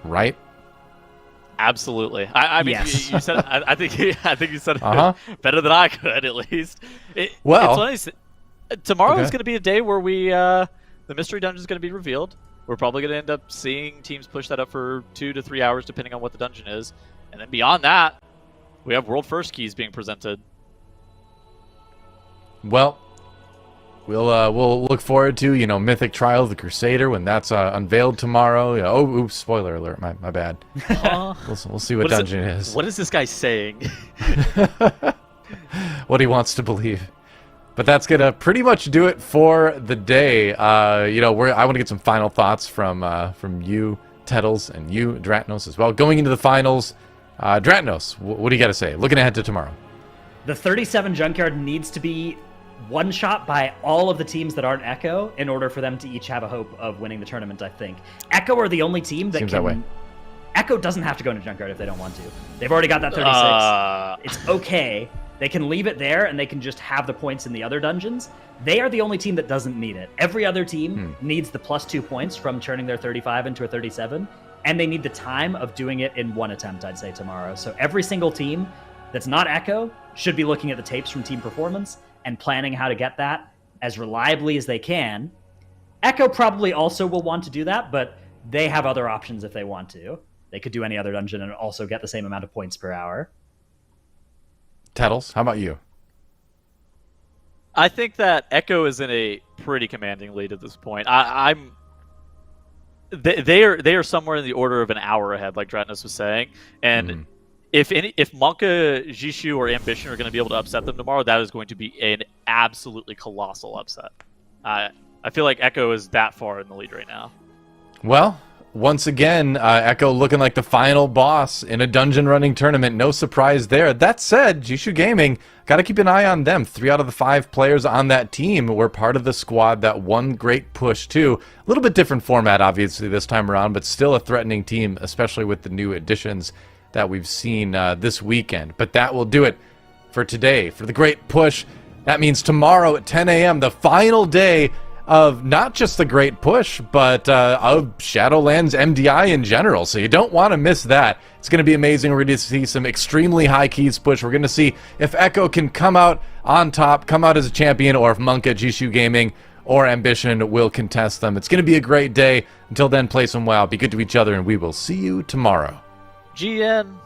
Right? Absolutely. I mean, Yes. you said. I think you said it better than I could, at least. Well, it's nice. Tomorrow is going to be a day where the mystery dungeon is going to be revealed. We're probably going to end up seeing teams push that up for 2 to 3 hours, depending on what the dungeon is. And then beyond that, we have world first keys being presented. Well, we'll look forward to Mythic Trial of the Crusader when that's unveiled tomorrow. Oh, oops! Spoiler alert! My bad. We'll see what dungeon it is. What is this guy saying? What he wants to believe. But that's gonna pretty much do it for the day. I want to get some final thoughts from you, Tettles, and you, Dratnos, as well. Going into the finals, Dratnos, what do you got to say? Looking ahead to tomorrow. The 37 Junkyard needs to be one shot by all of the teams that aren't Echo in order for them to each have a hope of winning the tournament, I think. Echo are the only team that Seems can... that way. Echo doesn't have to go into Junkyard if they don't want to. They've already got that 36. It's okay. They can leave it there, and they can just have the points in the other dungeons. They are the only team that doesn't need it. Every other team needs the +2 points from turning their 35 into a 37, and they need the time of doing it in one attempt, I'd say, tomorrow. So every single team that's not Echo should be looking at the tapes from Team Performance and planning how to get that as reliably as they can. Echo probably also will want to do that, but they have other options if they want to. They could do any other dungeon and also get the same amount of points per hour. Tettles, how about you? I think that Echo is in a pretty commanding lead at this point. They are somewhere in the order of an hour ahead, like Dratnos was saying. And if Monka, Jishu, or Ambition are going to be able to upset them tomorrow, that is going to be an absolutely colossal upset. I feel like Echo is that far in the lead right now. Well, once again, Echo looking like the final boss in a dungeon running tournament. No surprise there. That said, Jishu Gaming, got to keep an eye on them. 3 out of the 5 players on that team were part of the squad that won Great Push too. A little bit different format, obviously, this time around, but still a threatening team, especially with the new additions that we've seen this weekend. But that will do it for today, for the Great Push. That means tomorrow at 10 a.m., the final day of not just the Great Push, but of Shadowlands MDI in general. So you don't want to miss that. It's going to be amazing. We're going to see some extremely high keys push. We're going to see if Echo can come out on top, come out as a champion, or if Monka, Jishu Gaming, or Ambition will contest them. It's going to be a great day. Until then, play some WoW, be good to each other, and we will see you tomorrow. GN.